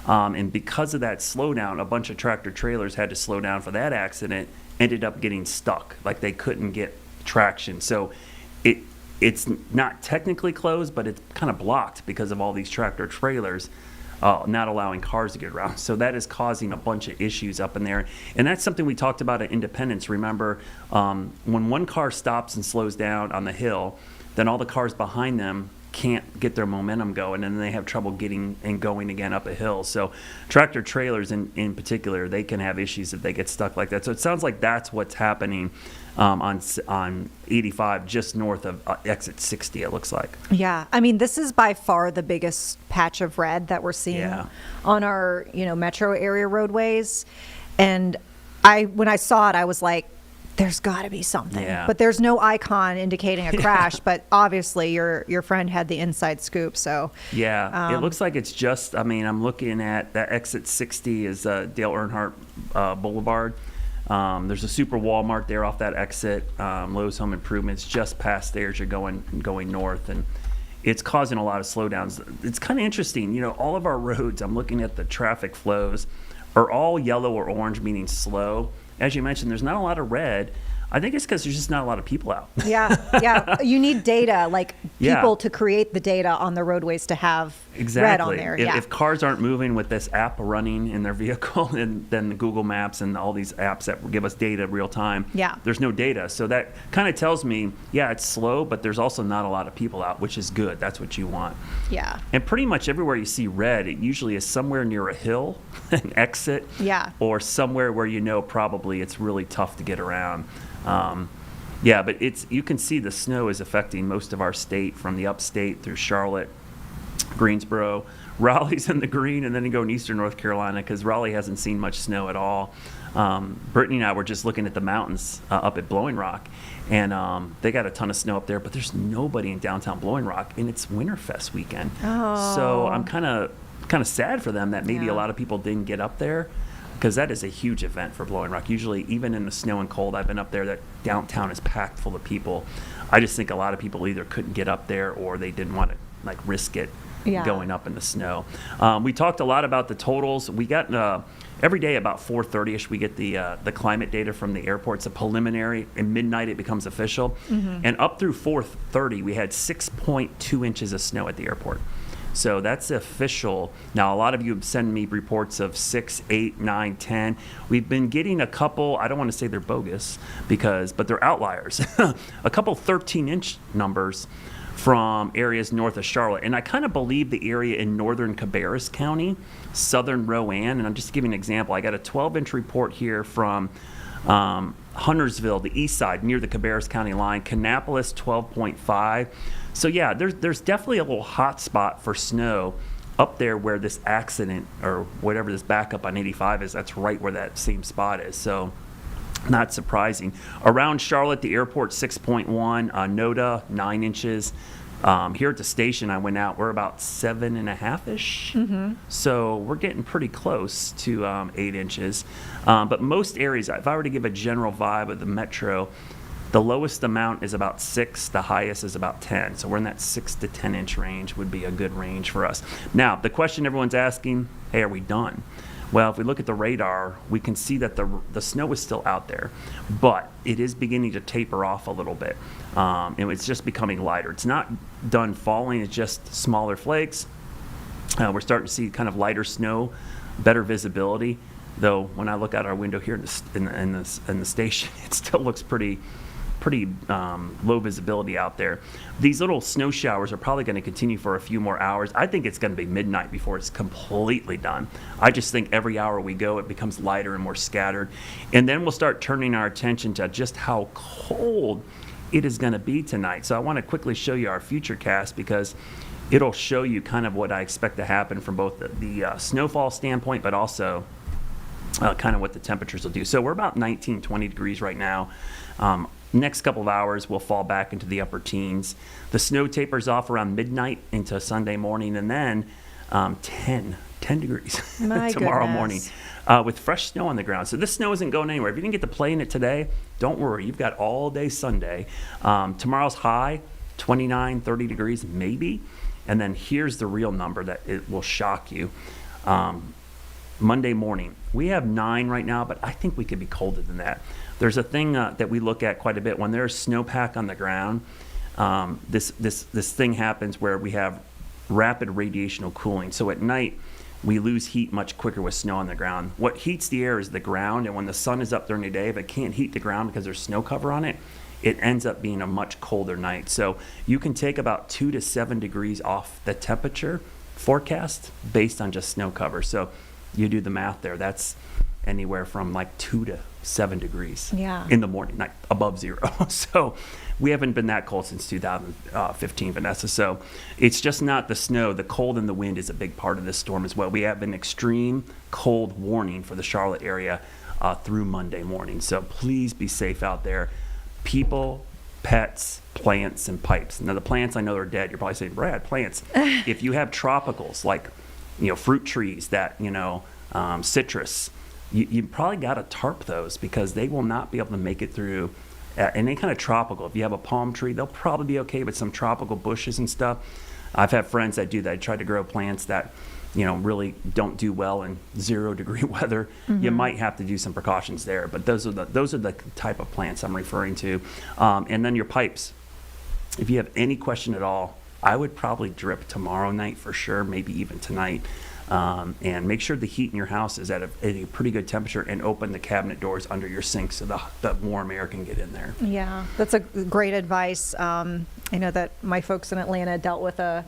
And because of that slowdown, a bunch of tractor trailers had to slow down for that accident, ended up getting stuck. Like they couldn't get traction. So it's not technically closed, but it's kind of blocked because of all these tractor trailers not allowing cars to get around. So that is causing a bunch of issues up in there. And that's something we talked about at Independence. Remember, when one car stops and slows down on the hill, then all the cars behind them can't get their momentum going, and then they have trouble getting and going again up a hill. So tractor trailers in particular, they can have issues if they get stuck like that. So it sounds like that's what's happening on 85 just north of exit 60, it looks like. Yeah, I mean, this is by far the biggest patch of red that we're seeing on our, metro area roadways. And when I saw it, I was like, there's got to be something. Yeah. But there's no icon indicating a crash. But obviously, your friend had the inside scoop. So yeah, it looks like it's just. I mean, I'm looking at that exit 60 is Dale Earnhardt Boulevard. There's a super Walmart there off that exit. Lowe's Home Improvements just past there as you're going north, and it's causing a lot of slowdowns. It's kind of interesting. All of our roads, I'm looking at the traffic flows, are all yellow or orange, meaning slow. As you mentioned, there's not a lot of red. I think it's because there's just not a lot of people out. Yeah. You need data, like people to create the data on the roadways to have red on there. If cars aren't moving with this app running in their vehicle, and then the Google Maps and all these apps that give us data real time, there's no data. So that kind of tells me, it's slow, but there's also not a lot of people out, which is good. That's what you want. Yeah. And pretty much everywhere you see red, it usually is somewhere near a hill, an exit, or somewhere where probably it's really tough to get around. But you can see the snow is affecting most of our state, from the upstate through Charlotte, Greensboro. Raleigh's in the green, and then you go in eastern North Carolina because Raleigh hasn't seen much snow at all. Brittany and I were just looking at the mountains up at Blowing Rock, and they got a ton of snow up there, but there's nobody in downtown Blowing Rock, and it's Winterfest weekend. So I'm kind of sad for them that maybe a lot of people didn't get up there, because that is a huge event for Blowing Rock. Usually, even in the snow and cold, I've been up there, that downtown is packed full of people. I just think a lot of people either couldn't get up there or they didn't want to risk it going up in the snow. We talked a lot about the totals. We got every day about 4:30ish, we get the climate data from the airport. It's a preliminary. At midnight, it becomes official. And up through 4:30, we had 6.2 inches of snow at the airport. So that's official. Now, a lot of you have sent me reports of 6, 8, 9, 10. We've been getting a couple, I don't want to say they're bogus, but they're outliers. A couple 13-inch numbers from areas north of Charlotte. And I kind of believe the area in northern Cabarrus County, southern Rowan, and I'm just giving an example. I got a 12-inch report here from Huntersville, the east side, near the Cabarrus County line. Kannapolis, 12.5. So there's definitely a little hot spot for snow up there where this accident or whatever this backup on 85 is. That's right where that same spot is. So not surprising. Around Charlotte, the airport, 6.1. Noda, 9 inches. Here at the station, I went out, we're about 7.5-ish. So we're getting pretty close to 8 inches. But most areas, if I were to give a general vibe of the metro, the lowest amount is about 6, the highest is about 10. So we're in that 6 to 10 inch range would be a good range for us. Now, the question everyone's asking, hey, are we done? Well, if we look at the radar, we can see that the snow is still out there, but it is beginning to taper off a little bit. And it's just becoming lighter. It's not done falling, it's just smaller flakes. We're starting to see kind of lighter snow, better visibility. Though when I look out our window here in the station, it still looks pretty low visibility out there. These little snow showers are probably going to continue for a few more hours. I think it's going to be midnight before it's completely done. I just think every hour we go, it becomes lighter and more scattered. And then we'll start turning our attention to just how cold it is going to be tonight. So I want to quickly show you our Futurecast, because it'll show you kind of what I expect to happen from both the snowfall standpoint, but also kind of what the temperatures will do. So we're about 19, 20 degrees right now. Next couple of hours, we'll fall back into the upper teens. The snow tapers off around midnight into Sunday morning, and then 10 degrees tomorrow morning with fresh snow on the ground. So this snow isn't going anywhere. If you didn't get to play in it today, don't worry. You've got all day Sunday. Tomorrow's high, 29, 30 degrees maybe. And then here's the real number that it will shock you. Monday morning, we have 9 right now, but I think we could be colder than that. There's a thing that we look at quite a bit when there's snowpack on the ground. This thing happens where we have rapid radiational cooling. So at night, we lose heat much quicker with snow on the ground. What heats the air is the ground, and when the sun is up during the day, if it can't heat the ground because there's snow cover on it, it ends up being a much colder night. So you can take about 2 to 7 degrees off the temperature forecast based on just snow cover. So you do the math there. That's anywhere from like 2 to 7 degrees in the morning, like above zero. So we haven't been that cold since 2015, Vanessa. So it's just not the snow. The cold and the wind is a big part of this storm as well. We have an extreme cold warning for the Charlotte area through Monday morning. So please be safe out there. People, pets, plants, and pipes. Now the plants I know are dead. You're probably saying, Brad, plants. If you have tropicals like, fruit trees that, citrus, you probably got to tarp those because they will not be able to make it through any kind of tropical. If you have a palm tree, they'll probably be okay, but some tropical bushes and stuff. I've had friends that do that. I try to grow plants that, really don't do well in 0-degree weather. You might have to do some precautions there, but those are the type of plants I'm referring to. And then your pipes. If you have any question at all, I would probably drip tomorrow night for sure, maybe even tonight. And make sure the heat in your house is at a pretty good temperature, and open the cabinet doors under your sink so the warm air can get in there. Yeah, that's a great advice. I know that my folks in Atlanta dealt with a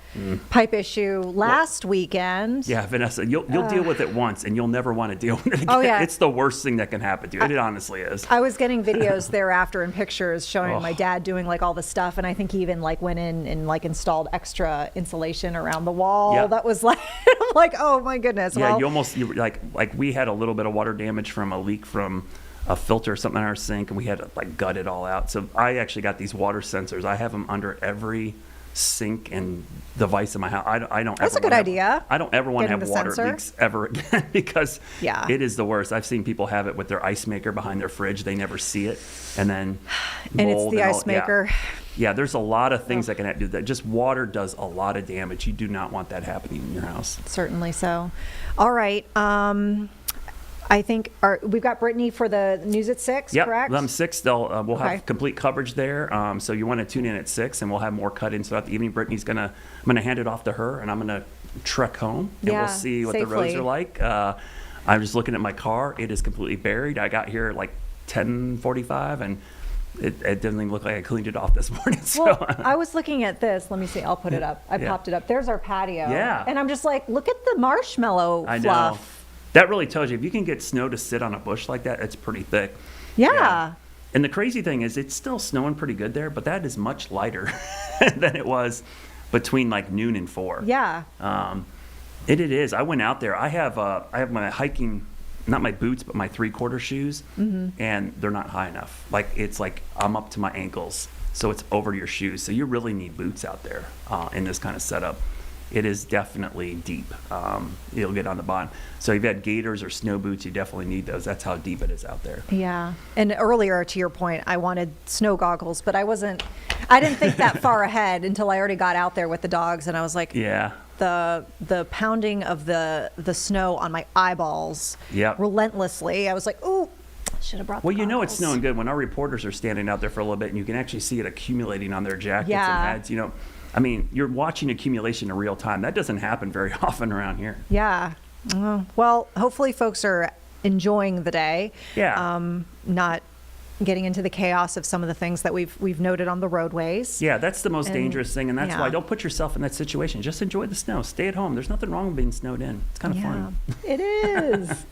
pipe issue last weekend. Yeah, Vanessa, you'll deal with it once, and you'll never want to deal with it again. Oh, yeah. It's the worst thing that can happen to you. It honestly is. I was getting videos thereafter and pictures showing my dad doing like all the stuff, and I think he even like went in and like installed extra insulation around the wall. Yeah. That was like, I'm like, oh my goodness. Yeah, Well, you like we had a little bit of water damage from a leak from a filter or something in our sink, and we had to like gut it all out. So I actually got these water sensors. I have them under every sink and device in my house. I don't. That's a good idea. I don't ever want to Getting have the water sensor. leaks ever again because Yeah. it is the worst. I've seen people have it with their ice maker behind their fridge. They never see it, and then and it's mold the all- ice maker. Yeah, there's a lot of things that can do that. Just water does a lot of damage. You do not want that happening in your house. Certainly so. All right. I think we've got Brittany for the news at 6, Yep, correct? 6. We'll Okay. have complete coverage there. So you want to tune in at 6, and we'll have more cut-ins throughout the evening. Brittany's I'm gonna hand it off to her, and I'm gonna trek home, and Yeah, we'll see what the roads safely. are like. I'm just looking at my car. It is completely buried. I got here at like 10:45, and it doesn't even look like I cleaned it off this morning. So Well, I was looking at this. Let me see. I'll put it up. I Yeah. popped it up. There's our patio. Yeah. And I'm just like, look at the marshmallow I know. fluff. That really tells you if you can get snow to sit on a bush like that, it's pretty thick. Yeah. And the crazy thing is, it's still snowing pretty good there, but that is much lighter than it was between like noon and 4. Yeah. It is. I went out there. I have my hiking, not my boots, but my 3/4 shoes, and they're not high enough. Like it's like I'm up to my ankles, so it's over your shoes. So you really need boots out there in this kind of setup. It is definitely deep. You'll get on the bottom. So if you had gaiters or snow boots, you definitely need those. That's how deep it is out there. Yeah. And earlier, to your point, I wanted snow goggles, but I didn't think that far ahead until I already got out there with the dogs, and I was like, Yeah. the pounding of the snow on my eyeballs Yep. relentlessly. I was like, ooh, should have brought the Well, you know it's goggles. snowing good when our reporters are standing out there for a little bit, and you can actually see it accumulating on their jackets Yeah. and heads. I mean, you're watching accumulation in real time. That doesn't happen very often around here. Yeah. Well, hopefully folks are enjoying the day. Yeah. Not getting into the chaos of some of the things that we've noted on the roadways. Yeah, that's the most And- dangerous thing, and that's yeah. why don't put yourself in that situation. Just enjoy the snow. Stay at home. There's nothing wrong with being snowed in. It's kind of fun. It is.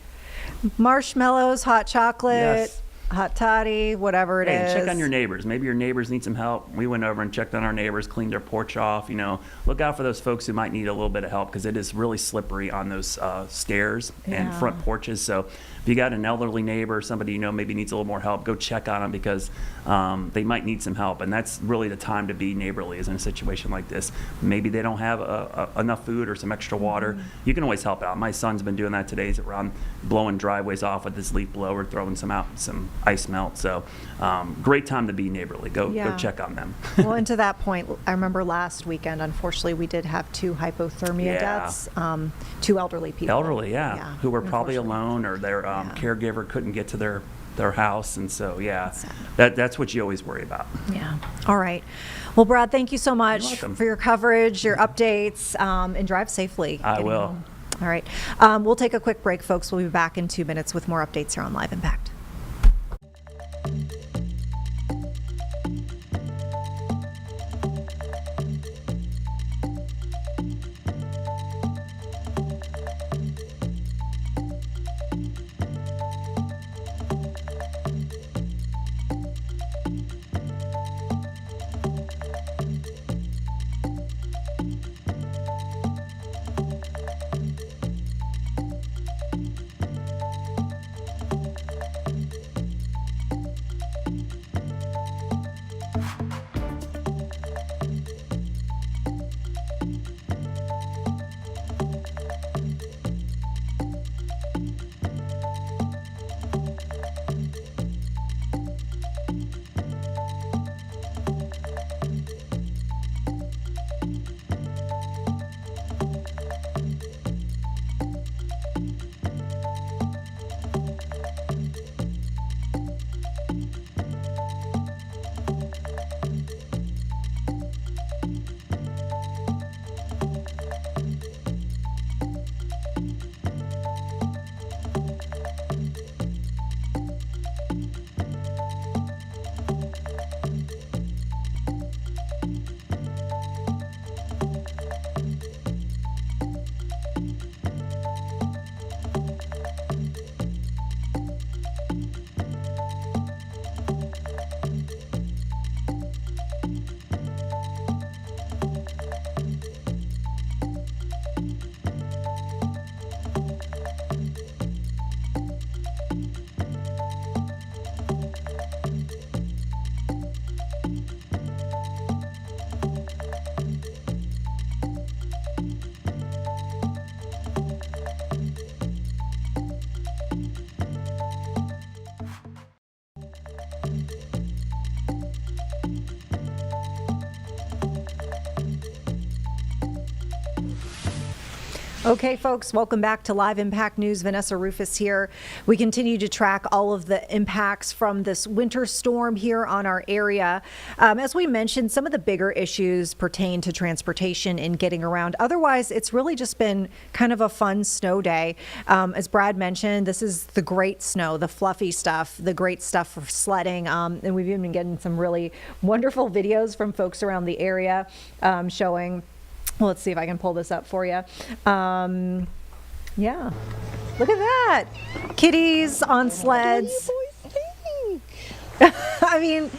Marshmallows, hot chocolate, Yes. hot toddy, whatever it is. Hey, check on your neighbors. Maybe your neighbors need some help. We went over and checked on our neighbors, cleaned their porch off. Look out for those folks who might need a little bit of help because it is really slippery on those stairs and Yeah. front porches. So if you got an elderly neighbor, somebody maybe needs a little more help, go check on them because they might need some help. And that's really the time to be neighborly is in a situation like this. Maybe they don't have enough food or some extra water. You can always help out. My son's been doing that today. He's around blowing driveways off with his leaf blower, throwing some ice melt. So great time to be neighborly. Go check on them. Well, and to that point, I remember last weekend, unfortunately, we did have 2 hypothermia Yeah. deaths, 2 elderly people. Elderly, who were probably alone or their caregiver couldn't get to their house. And so, that's what you always worry about. Yeah. All right. Well, Brad, thank you so much welcome. for your coverage, your updates, and drive safely. I getting will. home. All right. We'll take a quick break, folks. We'll be back in 2 minutes with more updates here on Live Impact. Okay, folks, welcome back to Live Impact News. Vanessa Rufus here. We continue to track all of the impacts from this winter storm here on our area. As we mentioned, some of the bigger issues pertain to transportation and getting around. Otherwise, it's really just been kind of a fun snow day. As Brad mentioned, this is the great snow, the fluffy stuff, the great stuff for sledding. And we've even been getting some really wonderful videos from folks around the area showing. Well, let's see if I can pull this up for you. Yeah, look at that. Kitties on sleds. I mean,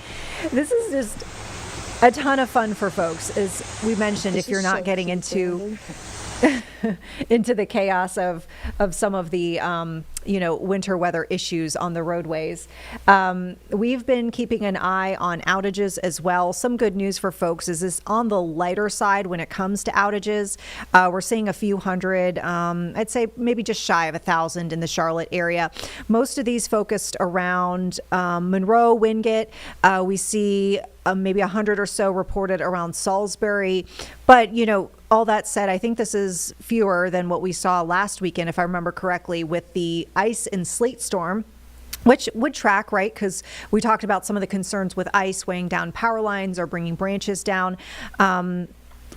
this is just a ton of fun for folks. As we mentioned, if you're not getting into into the chaos of some of the winter weather issues on the roadways. We've been keeping an eye on outages as well. Some good news for folks is this on the lighter side when it comes to outages. We're seeing a few hundred, I'd say maybe just shy of 1,000 in the Charlotte area. Most of these focused around Monroe, Wingate. We see maybe 100 or so reported around Salisbury. But, all that said, I think this is fewer than what we saw last weekend, if I remember correctly, with the ice and sleet storm, which would track, right? Because we talked about some of the concerns with ice weighing down power lines or bringing branches down.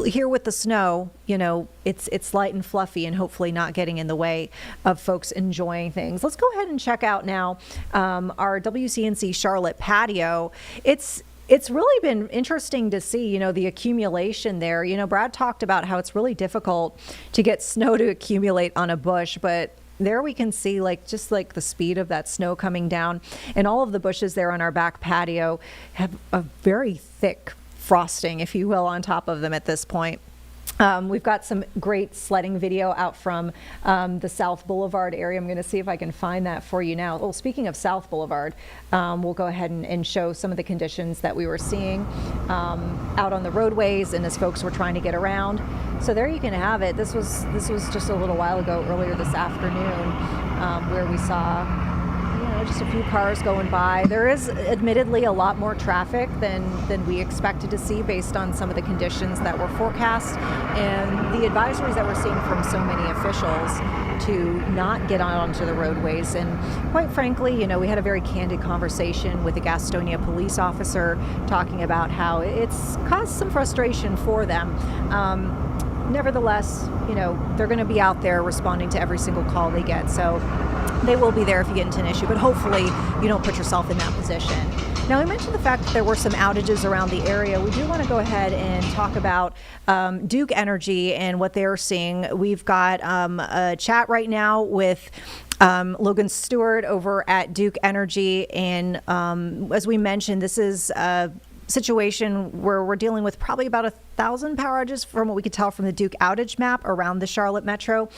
Here with the snow, it's light and fluffy and hopefully not getting in the way of folks enjoying things. Let's go ahead and check out now our WCNC Charlotte patio. It's really been interesting to see, the accumulation there. Brad talked about how it's really difficult to get snow to accumulate on a bush, but there we can see just the speed of that snow coming down. And all of the bushes there on our back patio have a very thick frosting, if you will, on top of them at this point. We've got some great sledding video out from the South Boulevard area. I'm going to see if I can find that for you now. Well, speaking of South Boulevard, we'll go ahead and show some of the conditions that we were seeing out on the roadways and as folks were trying to get around. So there you can have it. This was just a little while ago, earlier this afternoon, where we saw just a few cars going by. There is admittedly a lot more traffic than we expected to see based on some of the conditions that were forecast and the advisories that we're seeing from so many officials to not get out onto the roadways. And quite frankly, we had a very candid conversation with a Gastonia police officer talking about how it's caused some frustration for them. Nevertheless, they're going to be out there responding to every single call they get. So they will be there if you get into an issue, but hopefully you don't put yourself in that position. Now, we mentioned the fact that there were some outages around the area. We do want to go ahead and talk about Duke Energy and what they're seeing. We've got a chat right now with Logan Stewart over at Duke Energy. And as we mentioned, this is a situation where we're dealing with probably about 1,000 power outages from what we could tell from the Duke outage map around the Charlotte Metro.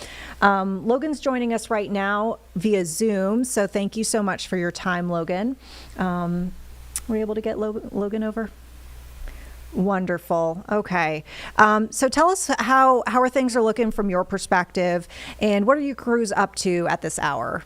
Logan's joining us right now via Zoom, so thank you so much for your time, Logan. Were you able to get Logan over? Wonderful. Okay. So tell us how are things are looking from your perspective, and what are your crews up to at this hour?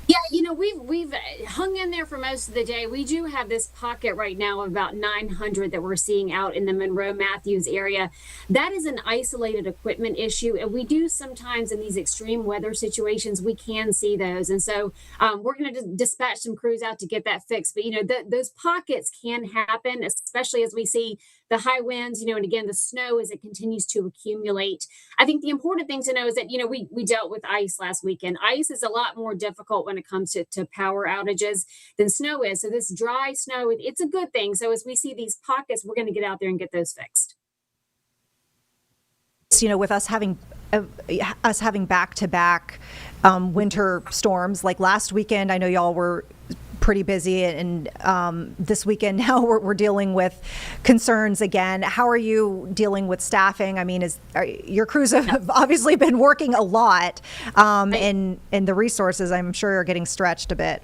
Yeah, we've hung in there for most of the day. We do have this pocket right now of about 900 that we're seeing out in the Monroe-Matthews area. That is an isolated equipment issue, and we do sometimes in these extreme weather situations, we can see those. And so we're going to dispatch some crews out to get that fixed. But, those pockets can happen, especially as we see the high winds, and again, the snow as it continues to accumulate. I think the important thing to know is that, we dealt with ice last weekend. Ice is a lot more difficult when it comes to power outages than snow is. So this dry snow, it's a good thing. So as we see these pockets, we're going to get out there and get those fixed. With us having back-to-back winter storms like last weekend, I know y'all were pretty busy, and this weekend now we're dealing with concerns again. How are you dealing with staffing? I mean, your crews have obviously been working a lot, and the resources I'm sure are getting stretched a bit.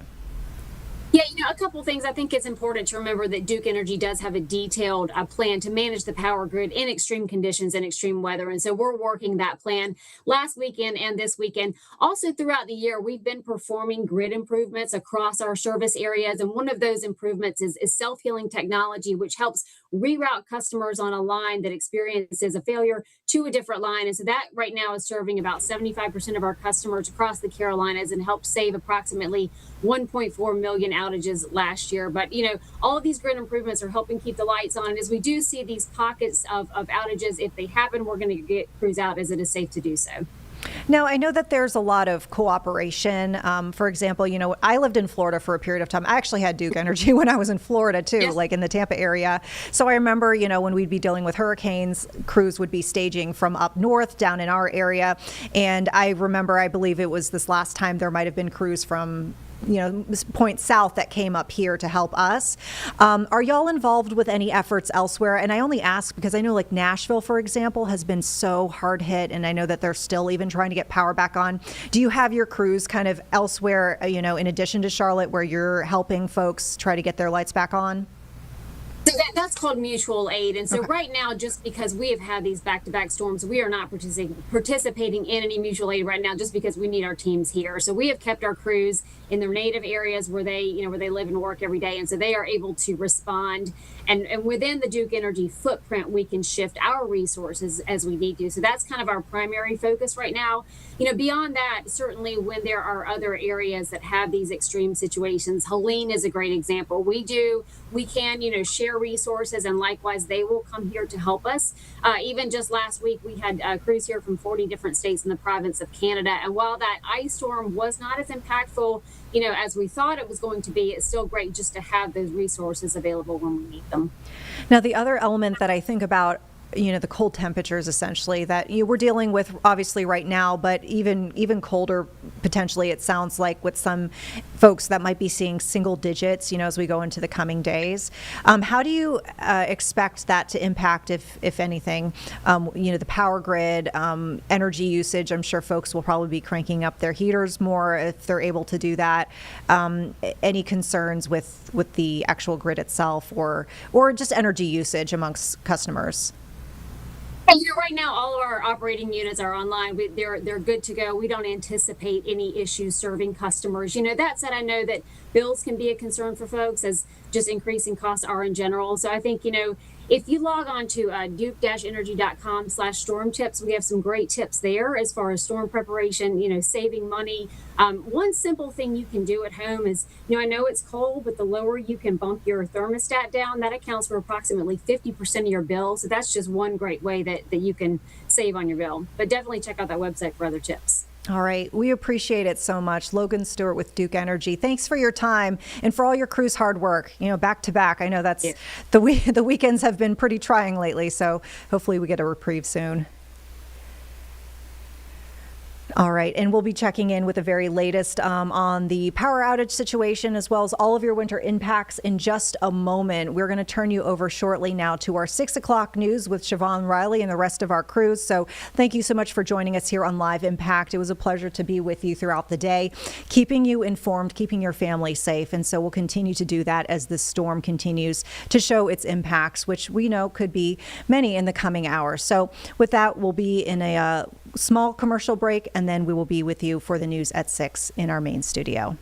Yeah, a couple things. I think it's important to remember that Duke Energy does have a detailed plan to manage the power grid in extreme conditions and extreme weather. And so we're working that plan last weekend and this weekend. Also, throughout the year, we've been performing grid improvements across our service areas. And one of those improvements is self-healing technology, which helps reroute customers on a line that experiences a failure to a different line. And so that right now is serving about 75% of our customers across the Carolinas and helped save approximately 1.4 million outages last year. But, all of these grid improvements are helping keep the lights on. And as we do see these pockets of outages, if they happen, we're going to get crews out as it is safe to do so. Now, I know that there's a lot of cooperation. For example, I lived in Florida for a period of time. I actually had Duke Energy when I was in Florida, too, like in the Tampa area. So I remember, when we'd be dealing with hurricanes, crews would be staging from up north down in our area. And I remember, I believe it was this last time, there might have been crews from points south that came up here to help us. Are y'all involved with any efforts elsewhere? And I only ask because I know like Nashville, for example, has been so hard hit, and I know that they're still even trying to get power back on. Do you have your crews kind of elsewhere, in addition to Charlotte, where you're helping folks try to get their lights back on? So that's called mutual aid. And so right now, just because we have had these back-to-back storms, we are not participating in any mutual aid right now just because we need our teams here. So we have kept our crews in their native areas where they, where they live and work every day. And so they are able to respond. And within the Duke Energy footprint, we can shift our resources as we need to. So that's kind of our primary focus right now. Beyond that, certainly when there are other areas that have these extreme situations, Helene is a great example. We can, share resources, and likewise, they will come here to help us. Even just last week, we had crews here from 40 different states in the province of Canada. And while that ice storm was not as impactful, as we thought it was going to be, it's still great just to have those resources available when we need them. Now, the other element that I think about, the cold temperatures essentially that we're dealing with obviously right now, but even colder potentially, it sounds like, with some folks that might be seeing single digits, as we go into the coming days. How do you expect that to impact, if anything, the power grid, energy usage? I'm sure folks will probably be cranking up their heaters more if they're able to do that. Any concerns with the actual grid itself or just energy usage amongst customers? Right now, all of our operating units are online. They're good to go. We don't anticipate any issues serving customers. That said, I know that bills can be a concern for folks, as just increasing costs are in general. So I think, if you log on to duke-energy.com/storm tips, we have some great tips there as far as storm preparation, saving money. One simple thing you can do at home is, I know it's cold, but the lower you can bump your thermostat down, that accounts for approximately 50% of your bill. So that's just one great way that you can save on your bill. But definitely check out that website for other tips. All right. We appreciate it so much. Logan Stewart with Duke Energy. Thanks for your time and for all your crew's hard work, back to back. I know that's the weekends have been pretty trying lately, so hopefully we get a reprieve soon. All right, and we'll be checking in with the very latest on the power outage situation, as well as all of your winter impacts in just a moment. We're going to turn you over shortly now to our 6 o'clock news with Siobhan Riley and the rest of our crews. So thank you so much for joining us here on Live Impact. It was a pleasure to be with you throughout the day, keeping you informed, keeping your family safe. And so we'll continue to do that as this storm continues to show its impacts, which we know could be many in the coming hours. So with that, we'll be in a small commercial break, and then we will be with you for the news at 6 in our main studio.